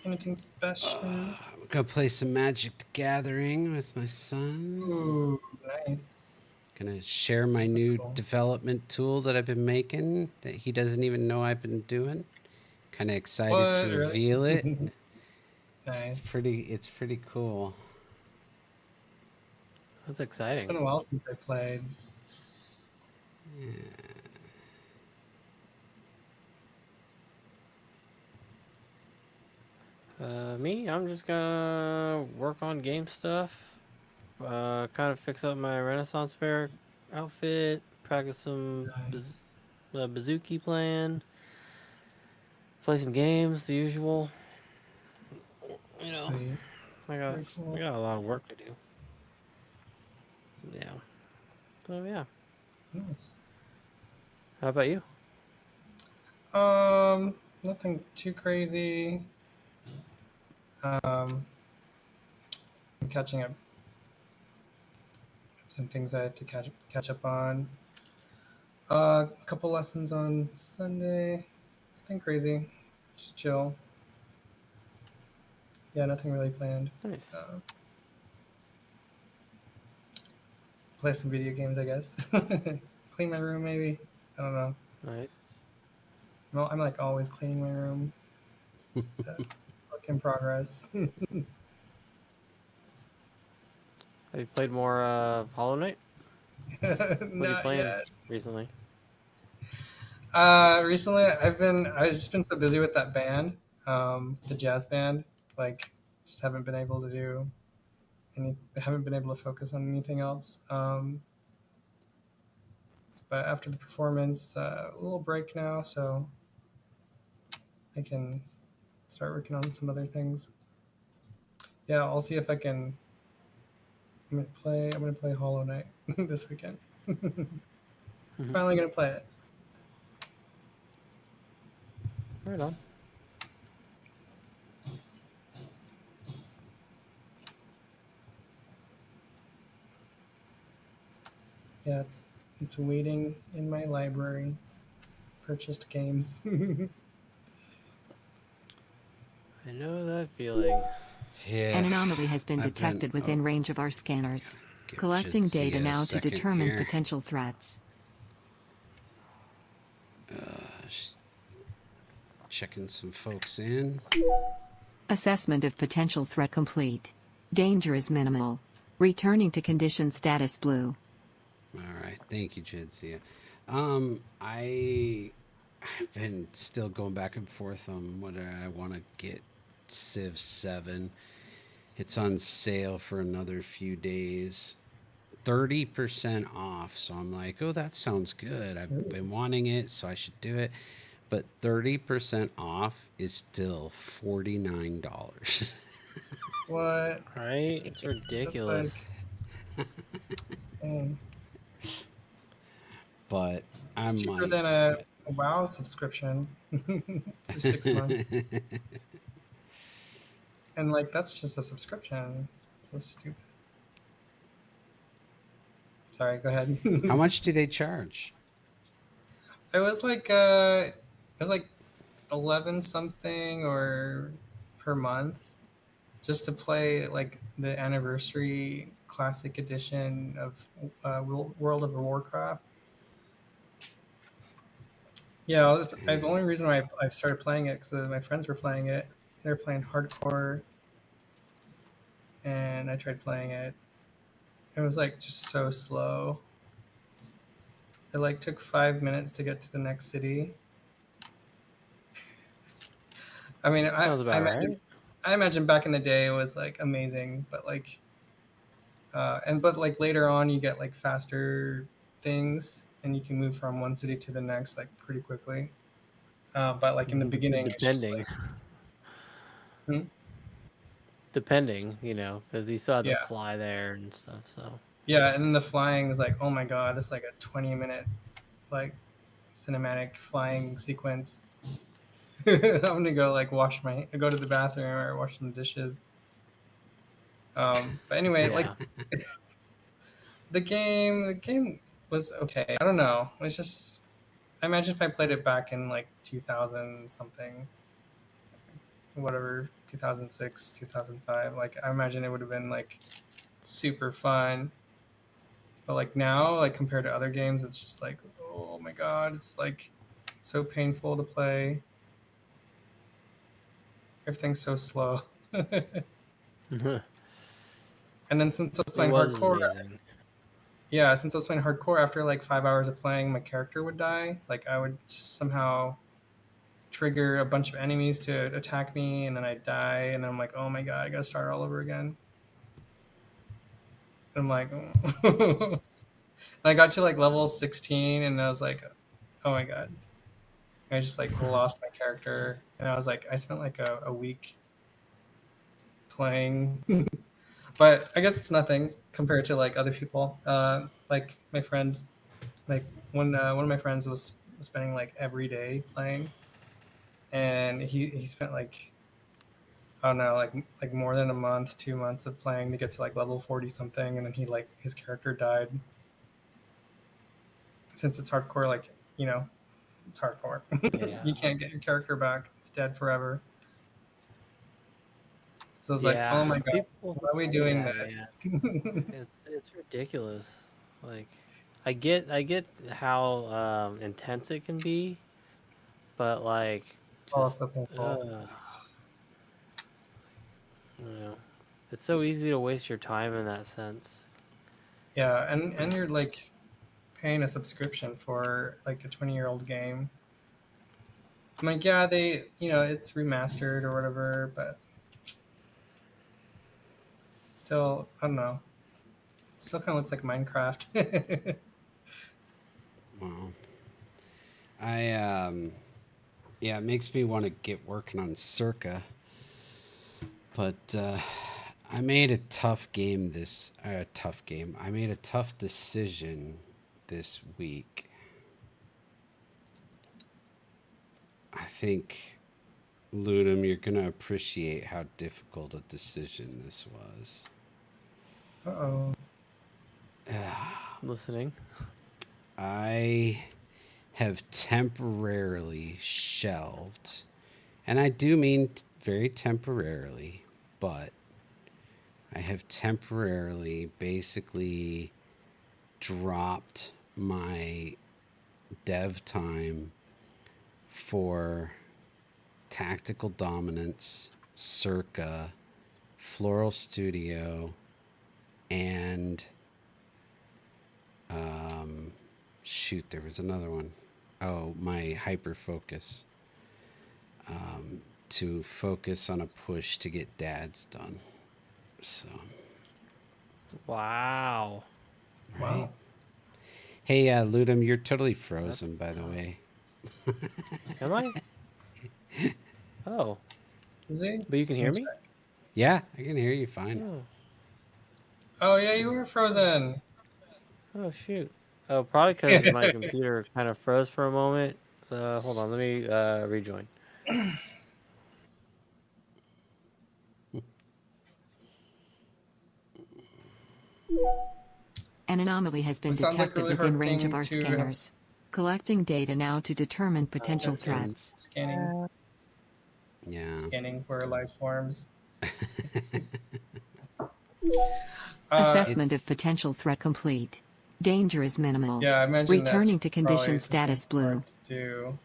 Speaker 6: Anything special?
Speaker 5: I'm gonna play some Magic the Gathering with my son.
Speaker 6: Ooh, nice.
Speaker 5: Gonna share my
Speaker 6: That's
Speaker 5: new
Speaker 6: cool.
Speaker 5: development tool that I've been making that he doesn't even know I've been doing. Kind of excited
Speaker 6: What?
Speaker 5: to
Speaker 6: Really?
Speaker 5: reveal it.
Speaker 6: Nice.
Speaker 5: It's pretty cool.
Speaker 8: That's
Speaker 6: It's
Speaker 8: exciting.
Speaker 6: been a while since I played.
Speaker 8: Me, I'm just gonna work on game stuff. Kind of fix up my Renaissance Fair outfit. Practice some
Speaker 6: Nice.
Speaker 8: bazooki playing. Play some games, the usual.
Speaker 3: You know,
Speaker 6: Sweet.
Speaker 3: I
Speaker 6: Very cool.
Speaker 3: got a lot of work to do. Yeah. So yeah.
Speaker 6: Nice.
Speaker 3: How about you?
Speaker 6: Nothing too crazy. I'm catching up some things I have to catch up on. A couple lessons on Sunday. Nothing crazy. Just chill. Yeah, nothing really planned.
Speaker 3: Nice.
Speaker 6: Play some video games, I guess. Clean my room, maybe. I don't know.
Speaker 3: Nice.
Speaker 6: Well, I'm like always cleaning my room. It's a work in progress.
Speaker 3: Have you played more Hollow Knight? What have you
Speaker 6: Not
Speaker 3: playing
Speaker 6: yet.
Speaker 3: recently?
Speaker 6: Recently I've just been so busy with that band, the jazz band. Like, just haven't been able to do haven't been able to focus on anything else. But after the performance, a little break now, so I can start working on some other things. Yeah, I'll see if I can. I'm gonna play Hollow Knight this weekend. Finally gonna play it.
Speaker 3: Right on.
Speaker 6: Yeah, it's waiting in my library. Purchased games.
Speaker 3: I know that feeling.
Speaker 5: Yeah.
Speaker 1: An anomaly has been
Speaker 5: I've been-
Speaker 1: detected within range of our scanners.
Speaker 5: Give
Speaker 1: Collecting
Speaker 5: Jitsi
Speaker 1: data
Speaker 5: a
Speaker 1: now to
Speaker 5: second
Speaker 1: determine
Speaker 5: here.
Speaker 1: potential threats.
Speaker 5: Checking some folks in.
Speaker 1: Assessment of potential threat complete. Danger is minimal. Returning to condition status blue.
Speaker 5: All right, thank you, Jitsi. I've been still going back and forth on whether I want to get Civ 7. It's on sale for another few days. 30% off. So I'm like, oh, that sounds good. I've been wanting it, so I should do it. But 30% off is still $49.
Speaker 6: What?
Speaker 3: Right? It's
Speaker 6: That's
Speaker 3: ridiculous.
Speaker 6: like, dang.
Speaker 5: But I
Speaker 6: It's cheaper
Speaker 5: might
Speaker 6: than
Speaker 5: do
Speaker 6: a WoW subscription for 6 months.
Speaker 5: it.
Speaker 6: And like, that's just a subscription. So stupid. Sorry, go ahead.
Speaker 5: How much do they charge?
Speaker 6: It was like 11 something or per month just to play like the anniversary classic edition of World of Warcraft. Yeah, the only reason why I started playing it because my friends were playing it. They were playing hardcore, and I tried playing it. It was like just so slow. It like took 5 minutes to get to the next city. I mean,
Speaker 3: Sounds about right.
Speaker 6: I imagine back in the day it was like amazing, but like, but like later on you get like faster things and you can move from one city to the next like pretty quickly. But like in the beginning, it's just
Speaker 3: Depending.
Speaker 6: like, hmm?
Speaker 3: Depending, because you still have to
Speaker 6: Yeah,
Speaker 3: fly there and stuff, so.
Speaker 6: yeah, and then the flying is like, oh my god, this is like a 20-minute like cinematic flying sequence. I'm gonna go like go to the bathroom or wash some dishes. But anyway, like
Speaker 3: Yeah.
Speaker 6: the game was okay. I don't know. It's just I imagine if I played it back in like 2000 something, whatever, 2006, 2005. Like I imagine it would have been like super fun. But like now, like compared to other games, it's just like, oh my god, it's like so painful to play. Everything's so slow.
Speaker 3: It
Speaker 6: And then since I was playing
Speaker 3: was
Speaker 6: hardcore,
Speaker 3: amazing.
Speaker 6: yeah, since I was playing hardcore, after like 5 hours of playing, my character would die. Like I would just somehow trigger a bunch of enemies to attack me, and then I'd die, and then I'm like, oh my god, I gotta start all over again. And I'm like, and I got to like level 16, and I was like, oh my god, I just like lost my character, and I was like, I spent like a week playing. But I guess it's nothing compared to like other people. Like my friends, like one of my friends was spending like every day playing, and he spent like I don't know like more than a month, 2 months of playing to get to like level 40 something, and then he like his character died. Since it's hardcore, like you know, it's hardcore.
Speaker 3: Yeah.
Speaker 6: You can't get your character back; it's dead forever. So it's like,
Speaker 3: Yeah.
Speaker 6: oh my god,
Speaker 3: People.
Speaker 6: why are we doing
Speaker 3: Yeah.
Speaker 6: this?
Speaker 3: It's ridiculous. Like, I get how intense it can be, but like, just
Speaker 6: Also painful.
Speaker 3: you know, it's so easy to waste your time in that sense.
Speaker 6: Yeah, and you're like paying a subscription for like a 20-year-old game. I'm like, yeah, it's remastered or whatever, but still, I don't know. It still kind of looks like Minecraft.
Speaker 5: Wow. Yeah, it makes me want to get working on Circa, but I made a tough game I made a tough decision this week. I think, Ludum, you're gonna appreciate how difficult a decision this was.
Speaker 6: Uh-oh.
Speaker 3: Listening.
Speaker 5: I have temporarily shelved, and I do mean very temporarily, but I have temporarily basically dropped my dev time for Tactical Dominance, Circa, Floral Studio, and shoot, there was another one. Oh, my Hyper Focus. To focus on a push to get dads done. So,
Speaker 3: Wow.
Speaker 5: right?
Speaker 6: Wow.
Speaker 5: Hey, Ludum, you're totally frozen,
Speaker 3: That's
Speaker 5: by the
Speaker 3: tough.
Speaker 5: way.
Speaker 3: Am I? Oh,
Speaker 6: Is he?
Speaker 3: but you can hear
Speaker 6: Let me
Speaker 3: me?
Speaker 6: check.
Speaker 5: Yeah, I can hear you fine.
Speaker 3: Oh,
Speaker 6: Oh yeah, you were frozen.
Speaker 3: oh shoot. Oh, probably because my computer kind of froze for a moment. Hold on, let me rejoin.
Speaker 1: An anomaly has been
Speaker 6: It sounds like a
Speaker 1: detected
Speaker 6: really
Speaker 1: within
Speaker 6: hard
Speaker 1: range of
Speaker 6: thing
Speaker 1: our
Speaker 6: to have
Speaker 1: scanners. Collecting data now to determine potential
Speaker 6: since it's
Speaker 1: threats.
Speaker 5: Yeah.
Speaker 6: scanning for life forms.
Speaker 1: Assessment of
Speaker 5: It's
Speaker 1: potential threat complete. Danger is minimal.
Speaker 6: Yeah, I imagine that's
Speaker 1: Returning to
Speaker 6: probably
Speaker 1: condition
Speaker 6: something
Speaker 1: status blue.
Speaker 6: hard to do.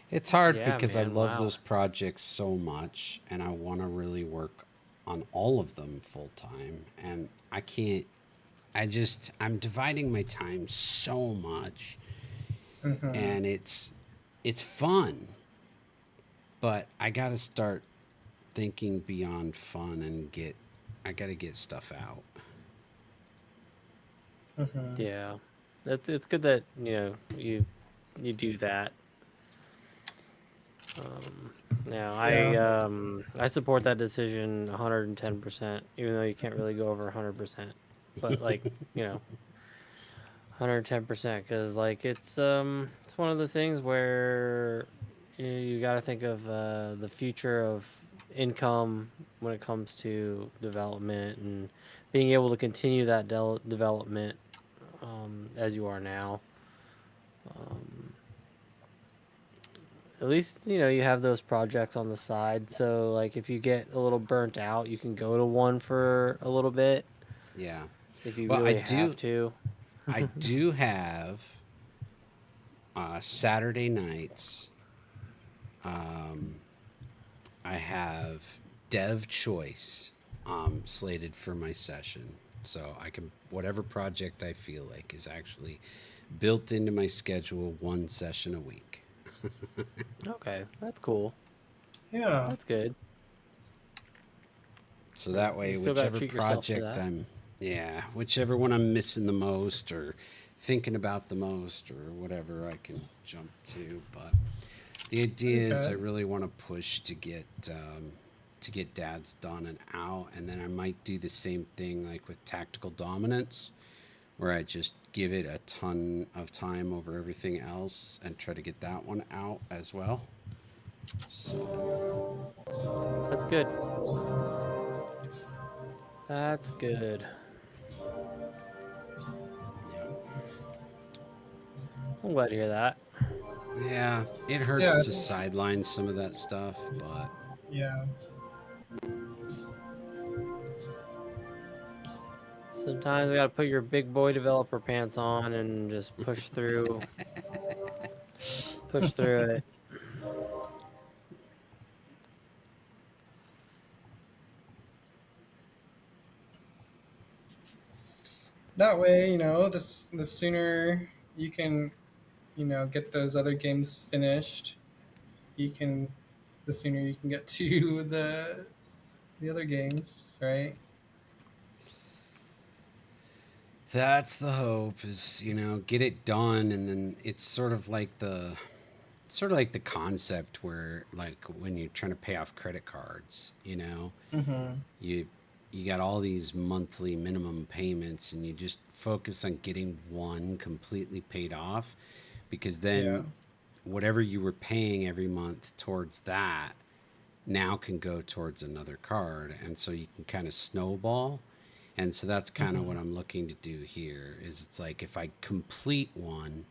Speaker 5: it's hard
Speaker 3: Yeah,
Speaker 5: because I
Speaker 3: man.
Speaker 5: love
Speaker 3: Wow.
Speaker 5: those projects so much, and I want to really work on all of them full time, and I can't. I'm dividing my time so much,
Speaker 6: Hmm.
Speaker 5: and it's fun, but I got to start thinking beyond fun and I got to get stuff out.
Speaker 6: Hmm.
Speaker 3: Yeah, it's good that you do that. Um, yeah,
Speaker 6: Yeah.
Speaker 3: I support that decision 110%, even though you can't really go over 100%. But like, you know, 110%, because like it's one of those things where you got to think of the future of income when it comes to development and being able to continue that development as you are now. Um, at least you have those projects on the side, so like if you get a little burnt out, you can go to one for a little bit
Speaker 5: Yeah.
Speaker 3: if you
Speaker 5: Well,
Speaker 3: really have to.
Speaker 5: I do have Saturday nights. I have Dev Choice slated for my session, so I can whatever project I feel like is actually built into my schedule, one session a week.
Speaker 3: Okay, that's cool.
Speaker 6: Yeah.
Speaker 3: That's good.
Speaker 5: So
Speaker 3: Yeah,
Speaker 5: that way,
Speaker 3: you still got to
Speaker 5: whichever
Speaker 3: treat yourself to
Speaker 5: project
Speaker 3: that.
Speaker 5: whichever one I'm missing the most or thinking about the most or whatever, I can jump to. But the idea is I
Speaker 6: Okay.
Speaker 5: really want to push to get to get dads done and out, and then I might do the same thing like with tactical dominance, where I just give it a ton of time over everything else and try to get that one out as well. So
Speaker 8: That's good. That's good. I'm glad to hear that.
Speaker 5: yeah, it hurts
Speaker 6: Yeah,
Speaker 5: to sideline some of that stuff, but
Speaker 6: yeah.
Speaker 8: Sometimes you gotta put your big boy developer pants on and just push through. Push through it.
Speaker 6: That way, the sooner you can, get those other games finished, you can, the sooner you can get to the other games, right?
Speaker 5: that's the hope is, get it done, and then it's sort of like the concept where, like, when you're trying to pay off credit cards,
Speaker 6: Mm-hmm.
Speaker 5: you you got all these monthly minimum payments, and you just focus on getting one completely paid off, because
Speaker 6: Yeah.
Speaker 5: then whatever you were paying every month towards that now can go towards another card, and so you can kind of snowball. And so that's kind of
Speaker 6: Mm-hmm.
Speaker 5: what I'm looking to do here is, it's like if I complete one,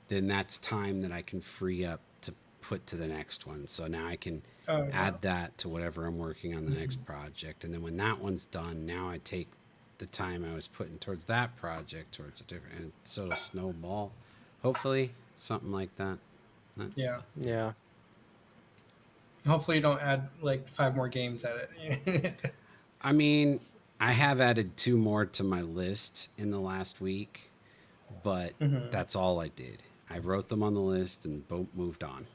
Speaker 5: then that's time that I can free up to put to the next one. So now I can
Speaker 6: Oh yeah.
Speaker 5: add that to whatever I'm working on the
Speaker 6: Mm-hmm.
Speaker 5: next project. And then when that one's done, now I take the time I was putting towards that project towards a different, and so it'll snowball. Hopefully, something like that. That's
Speaker 6: Yeah.
Speaker 8: Yeah.
Speaker 6: Hopefully you don't add like 5 more games at it.
Speaker 5: I mean, I have added 2 more to my list in the last week, but
Speaker 6: Mm-hmm.
Speaker 5: that's all I did. I wrote them on the list and boom, moved on.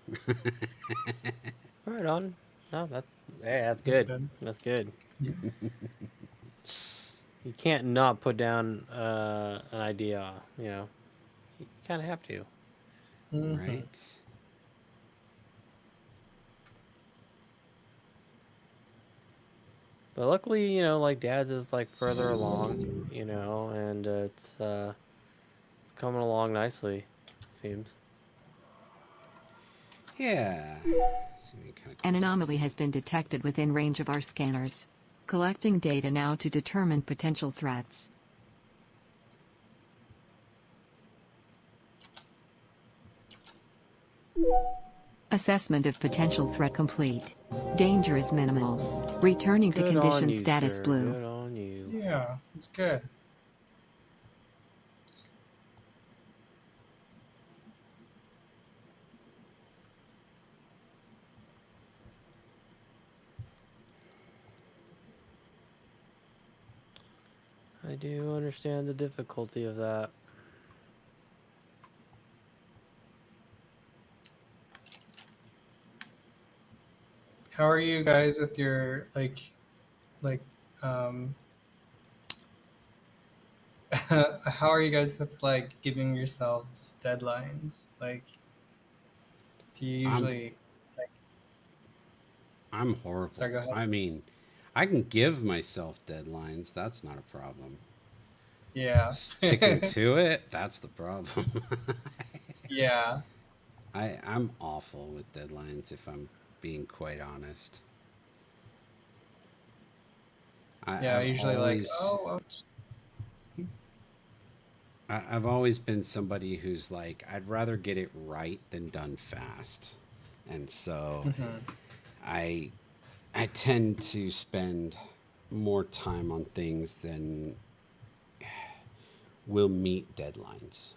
Speaker 8: Right on. No, that's
Speaker 6: That's
Speaker 8: good.
Speaker 6: good.
Speaker 8: That's good.
Speaker 6: Yeah.
Speaker 8: You can't not put down an idea, You kind of have to.
Speaker 6: Mm-hmm.
Speaker 5: Right?
Speaker 8: But luckily, like Dad's is like further along, and it's coming along nicely, it seems.
Speaker 5: Yeah.
Speaker 1: An anomaly has been detected within range of our scanners. Collecting data now to determine potential threats. Assessment of potential threat complete. Danger is minimal. Returning to
Speaker 8: Good on
Speaker 1: condition
Speaker 8: you,
Speaker 1: status
Speaker 8: sir.
Speaker 1: blue.
Speaker 8: Good on you.
Speaker 6: Yeah, it's good.
Speaker 8: I do understand the difficulty of that.
Speaker 6: How are you guys with your like um how are you guys with like giving yourselves deadlines? Like, do you
Speaker 5: I'm
Speaker 6: usually like
Speaker 5: I'm horrible.
Speaker 6: sorry, go ahead.
Speaker 5: I mean, I can give myself deadlines. That's not a problem.
Speaker 6: Yeah.
Speaker 5: Sticking to it, that's the problem.
Speaker 6: Yeah.
Speaker 5: I'm awful with deadlines, if I'm being quite honest.
Speaker 6: Yeah,
Speaker 5: I've
Speaker 6: usually like,
Speaker 5: always
Speaker 6: oh,
Speaker 5: I've always been somebody who's like, I'd rather get it right than done fast. And so
Speaker 6: mhm.
Speaker 5: I I tend to spend more time on things than will meet deadlines.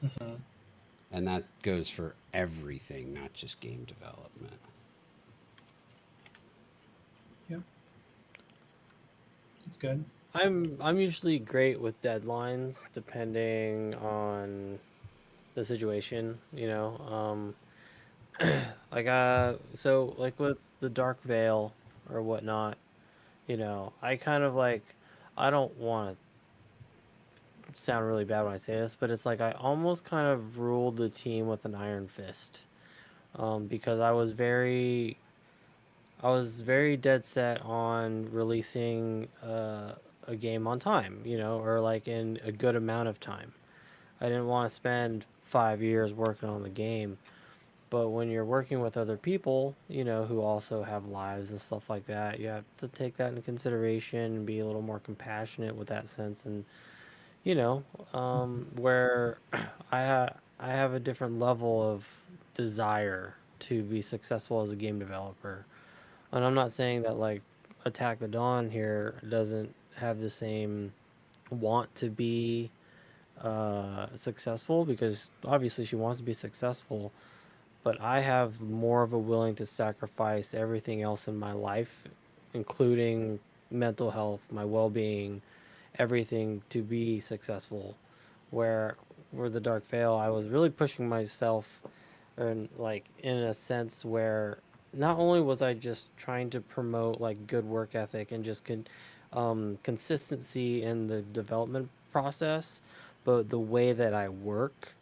Speaker 6: Mhm.
Speaker 5: And that goes for everything, not just game development.
Speaker 6: Yeah, that's good.
Speaker 8: I'm usually great with deadlines depending on the situation, so like with the Dark Veil or whatnot, I kind of like I don't want to sound really bad when I say this, but it's like I almost kind of ruled the team with an iron fist. Because
Speaker 3: I was very dead set on releasing a game on time, or like in a good amount of time. I didn't want to spend 5 years working on the game. But when you're working with other people, who also have lives and stuff like that, you have to take that into consideration and be a little more compassionate with that sense. And, you know, where I have a different level of desire to be successful as a game developer. And I'm not saying that like Attack the Dawn here doesn't have the same want to be successful, because obviously she wants to be successful, but I have more of a willing to sacrifice everything else in my life, including mental health, my well-being, everything to be successful. Where the Dark Veil, I was really pushing myself, and like in a sense where not only was I just trying to promote like good work ethic and just consistency in the development process, but the way that I work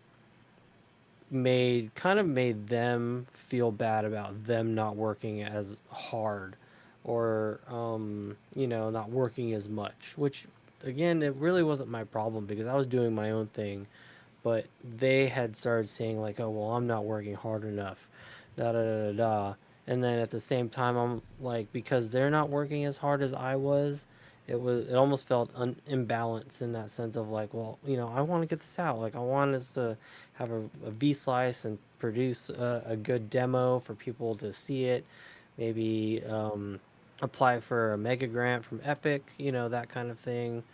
Speaker 3: made them feel bad about them not working as hard, or not working as much, which again, it really wasn't my problem because I was doing my own thing. But they had started saying like, oh well, I'm not working hard enough, da da da da da. And then at the same time, I'm like, because they're not working as hard as I was, it almost felt imbalanced in that sense of like, well, I want to get this out. Like I want us to have a V slice and produce a good demo for people to see it. Maybe apply for a mega grant from Epic, that kind of thing,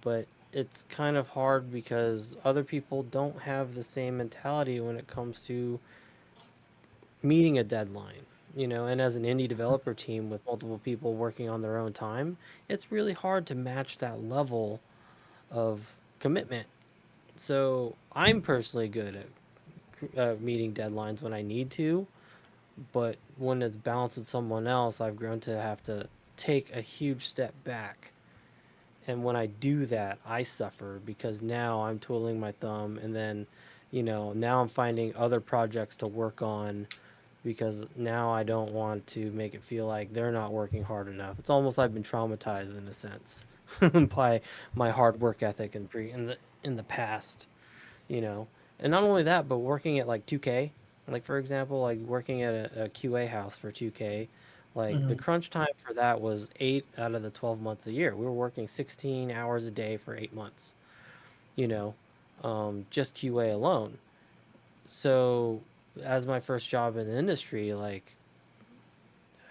Speaker 3: but it's kind of hard because other people don't have the same mentality when it comes to meeting a deadline, and as an indie developer team with multiple people working on their own time, it's really hard to match that level of commitment. So I'm personally good at meeting deadlines when I need to, but when it's balanced with someone else, I've grown to have to take a huge step back. And when I do that, I suffer because now I'm twiddling my thumb, and then, now I'm finding other projects to work on because now I don't want to make it feel like they're not working hard enough. It's almost I've been traumatized in a sense by my hard work ethic in the past, you know. And not only that, but working at like 2K, like for example, like working at a QA house for 2K, like the
Speaker 6: Hmm.
Speaker 3: crunch time for that was 8 out of the 12 months a year. We were working 16 hours a day for 8 months, you know, just QA alone. So, as my first job in the industry, like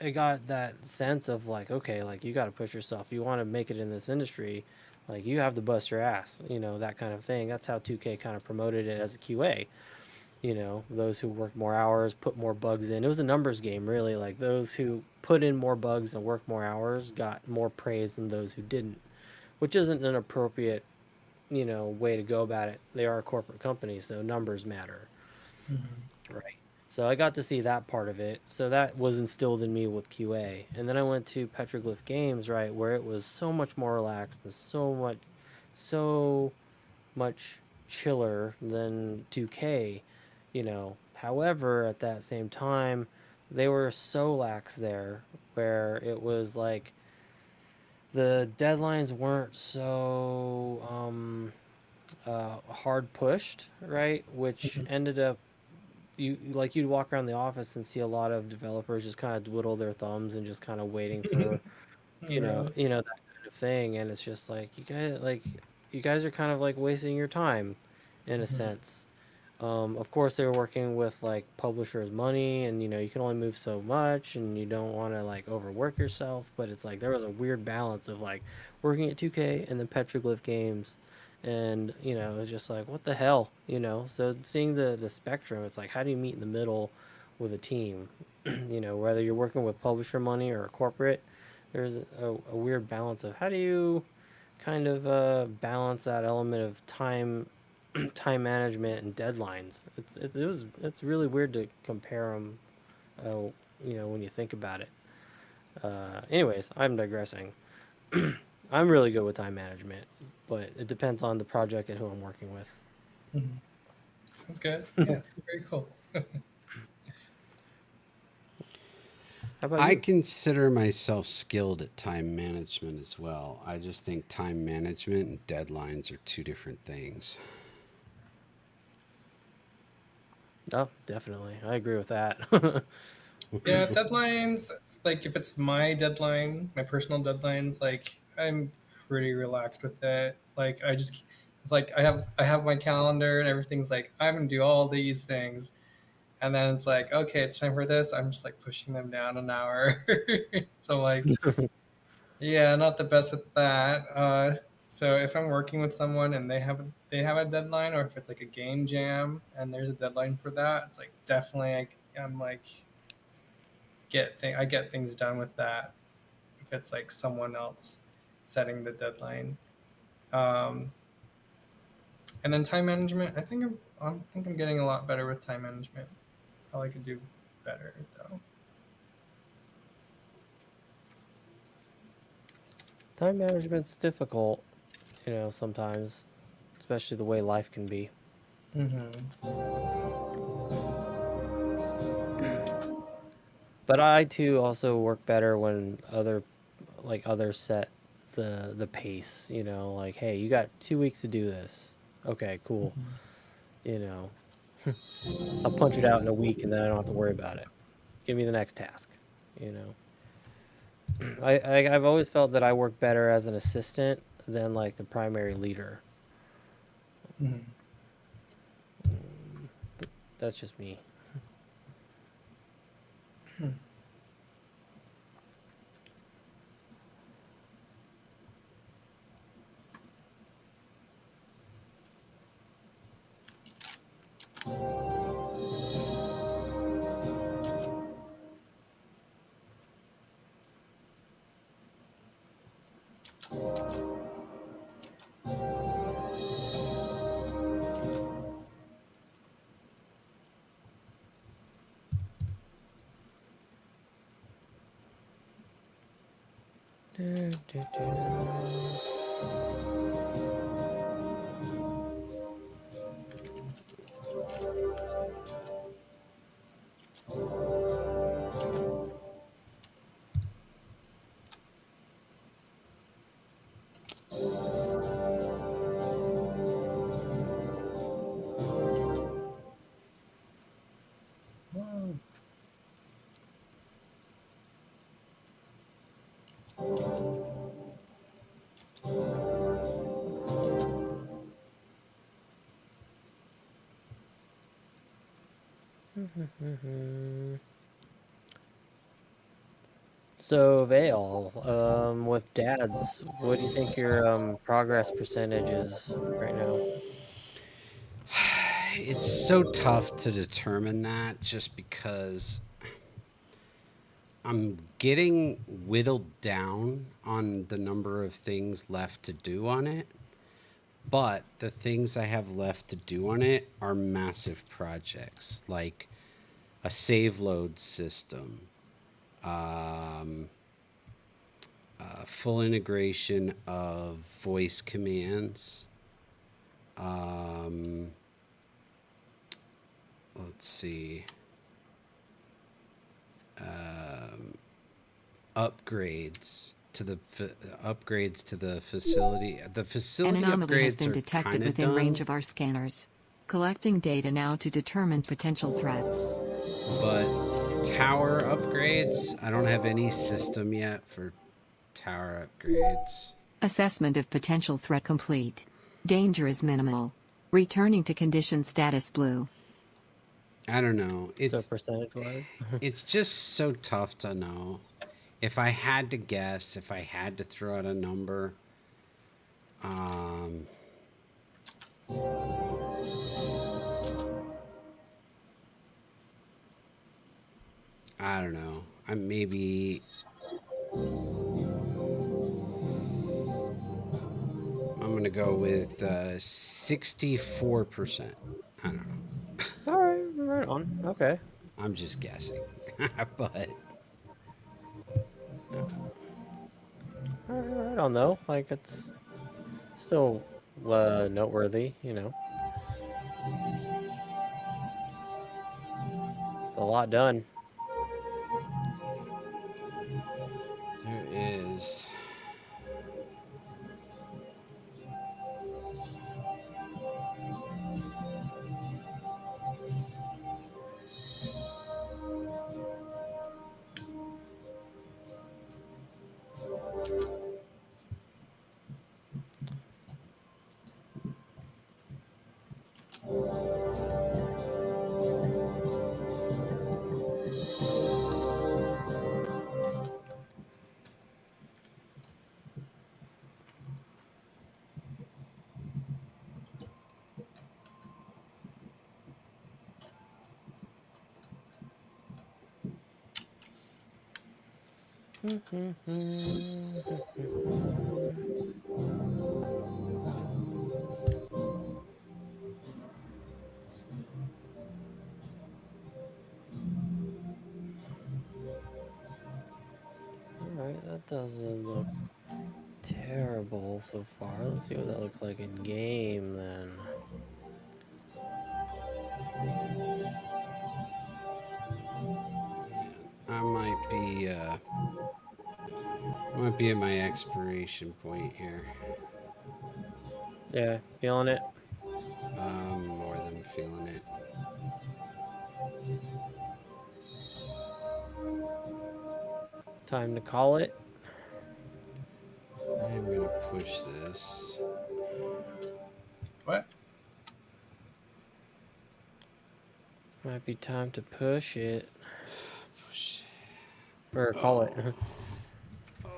Speaker 3: I got that sense of like, okay, like you got to push yourself. You want to make it in this industry, like you have to bust your ass, that kind of thing. That's how 2K kind of promoted it as a QA. Those who work more hours, put more bugs in. It was a numbers game, really. Like those who put in more bugs and work more hours got more praise than those who didn't, which isn't an appropriate, way to go about it. They are a corporate company, so numbers matter.
Speaker 6: Hmm.
Speaker 3: Right. So I got to see that part of it. So that was instilled in me with QA. And then I went to Petroglyph Games, right, where it was so much more relaxed and so much chiller than 2K, However, at that same time, they were so lax there where it was like the deadlines weren't so hard pushed, right? Which
Speaker 6: Hmm.
Speaker 3: ended up you'd walk around the office and see a lot of developers just kind of twiddle their thumbs and just kind of waiting for
Speaker 6: Really?
Speaker 3: that kind of thing, and it's just like you guys are kind of like wasting your time in a
Speaker 6: Hmm.
Speaker 3: sense. Of course, they were working with like publishers' money, and you can only move so much, and you don't want to like overwork yourself. But it's like there was a weird balance of like working at 2K and then Petroglyph Games, and it was just like what the hell, So seeing the spectrum, it's like how do you meet in the middle with a team, whether you're working with publisher money or a corporate, there's a weird balance of how do you kind of balance that element of time time management and deadlines. It's really weird to compare them. Uh, when you think about it. Anyways, I'm digressing. I'm really good with time management, but it depends on the project and who I'm working with.
Speaker 6: Hmm. Sounds good. Yeah, very cool.
Speaker 8: How about
Speaker 5: I
Speaker 8: you?
Speaker 5: consider myself skilled at time management as well. I just think time management and deadlines are two different things.
Speaker 8: Oh, definitely. I agree with that.
Speaker 6: Yeah, deadlines, like if it's my deadline, my personal deadlines, like I'm pretty relaxed with it. Like I just like I have my calendar and everything's like I'm gonna do all these things. And then it's like, okay, it's time for this. I'm just like pushing them down an hour. So like, yeah, not the best with that. So if I'm working with someone and they have a deadline, or if it's like a game jam and there's a deadline for that, it's like definitely I'm like I get things done with that if it's like someone else setting the deadline. Um, and then time management, I think I'm getting a lot better with time management. Probably could do better though.
Speaker 8: Time management's difficult, sometimes, especially the way life can be.
Speaker 6: Hmm.
Speaker 8: But I too also work better when others set the pace, like, hey, you got 2 weeks to do this. Okay, cool. You know, I'll punch it out in a week and then I don't have to worry about it. Give me the next task. You know, I've always felt that I work better as an assistant than like the primary leader.
Speaker 6: Hmm.
Speaker 8: But that's just me. Do, do, do. So Vale, with dads, what do you think your progress percentage is right now?
Speaker 5: It's so tough to determine that just because I'm getting whittled down on the number of things left to do on it. But the things I have left to do on it are massive projects, like a save load system, um, full integration of voice commands. Um, let's see. Um, upgrades to the upgrades to the facility. The
Speaker 1: An
Speaker 5: facility
Speaker 1: anomaly has
Speaker 5: upgrades
Speaker 1: been
Speaker 5: are
Speaker 1: detected
Speaker 5: kind of
Speaker 1: within range
Speaker 5: done,
Speaker 1: of our scanners. Collecting data now to determine potential threats.
Speaker 5: but tower upgrades, I don't have any system yet for tower upgrades.
Speaker 1: Assessment of potential threat complete. Danger is minimal. Returning to condition status blue.
Speaker 5: I don't know.
Speaker 8: So percentage wise?
Speaker 5: It's just so tough to know. If I had to guess, if I had to throw out a number, um, I don't know. I'm maybe I'm gonna go with 64%. I don't know.
Speaker 8: All right, right on. Okay.
Speaker 5: I'm just guessing, but
Speaker 8: Right on though. Like it's still noteworthy, It's a lot done. Alright, that doesn't look terrible so far. Let's see what that looks like in game then.
Speaker 5: I might be at my expiration point here.
Speaker 8: Yeah, feeling it.
Speaker 5: More than feeling it.
Speaker 8: Time to call it.
Speaker 5: I'm gonna push this.
Speaker 6: What?
Speaker 8: Might be time to push it.
Speaker 5: Push.
Speaker 8: Or call it.
Speaker 5: Oh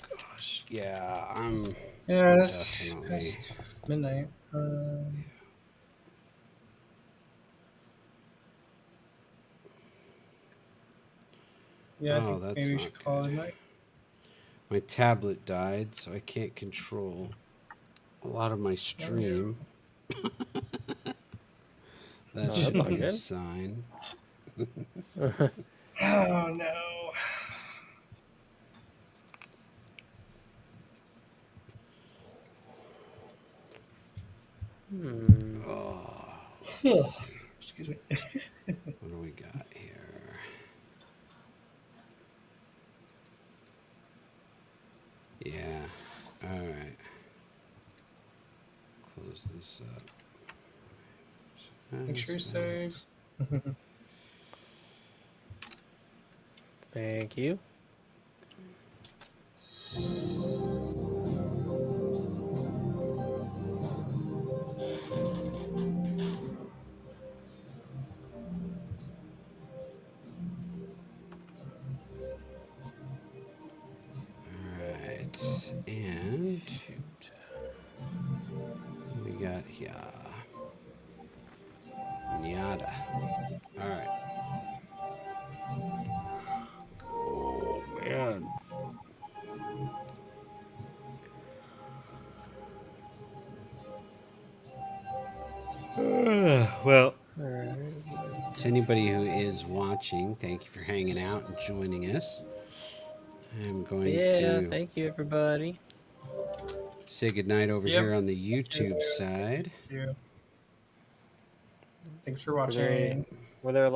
Speaker 5: gosh, yeah, I'm
Speaker 6: Yeah, it's
Speaker 5: definitely.
Speaker 6: past midnight. Yeah, I
Speaker 5: Oh,
Speaker 6: think
Speaker 5: that's
Speaker 6: maybe we
Speaker 5: not
Speaker 6: should call it a
Speaker 5: good.
Speaker 6: night.
Speaker 5: My tablet died, so I can't control a lot of my stream. That
Speaker 8: Oh,
Speaker 5: should
Speaker 8: that's not
Speaker 5: be a
Speaker 8: good.
Speaker 5: sign.
Speaker 6: Oh no.
Speaker 5: Oh, let's see.
Speaker 6: Excuse me.
Speaker 5: What do we got here? Yeah. All right. Close this up.
Speaker 6: Make sure you save.
Speaker 8: Thank you.
Speaker 5: Alright, and shoot. We got here. Nyada. Alright. Oh man. Well, to anybody who is watching, thank you for hanging out and joining us. I'm going
Speaker 8: Yeah,
Speaker 5: to
Speaker 8: thank you, everybody.
Speaker 5: say goodnight over
Speaker 6: Yep.
Speaker 5: here on the YouTube side.
Speaker 6: Thank you. Thanks for
Speaker 8: Were there,
Speaker 6: watching.
Speaker 8: were there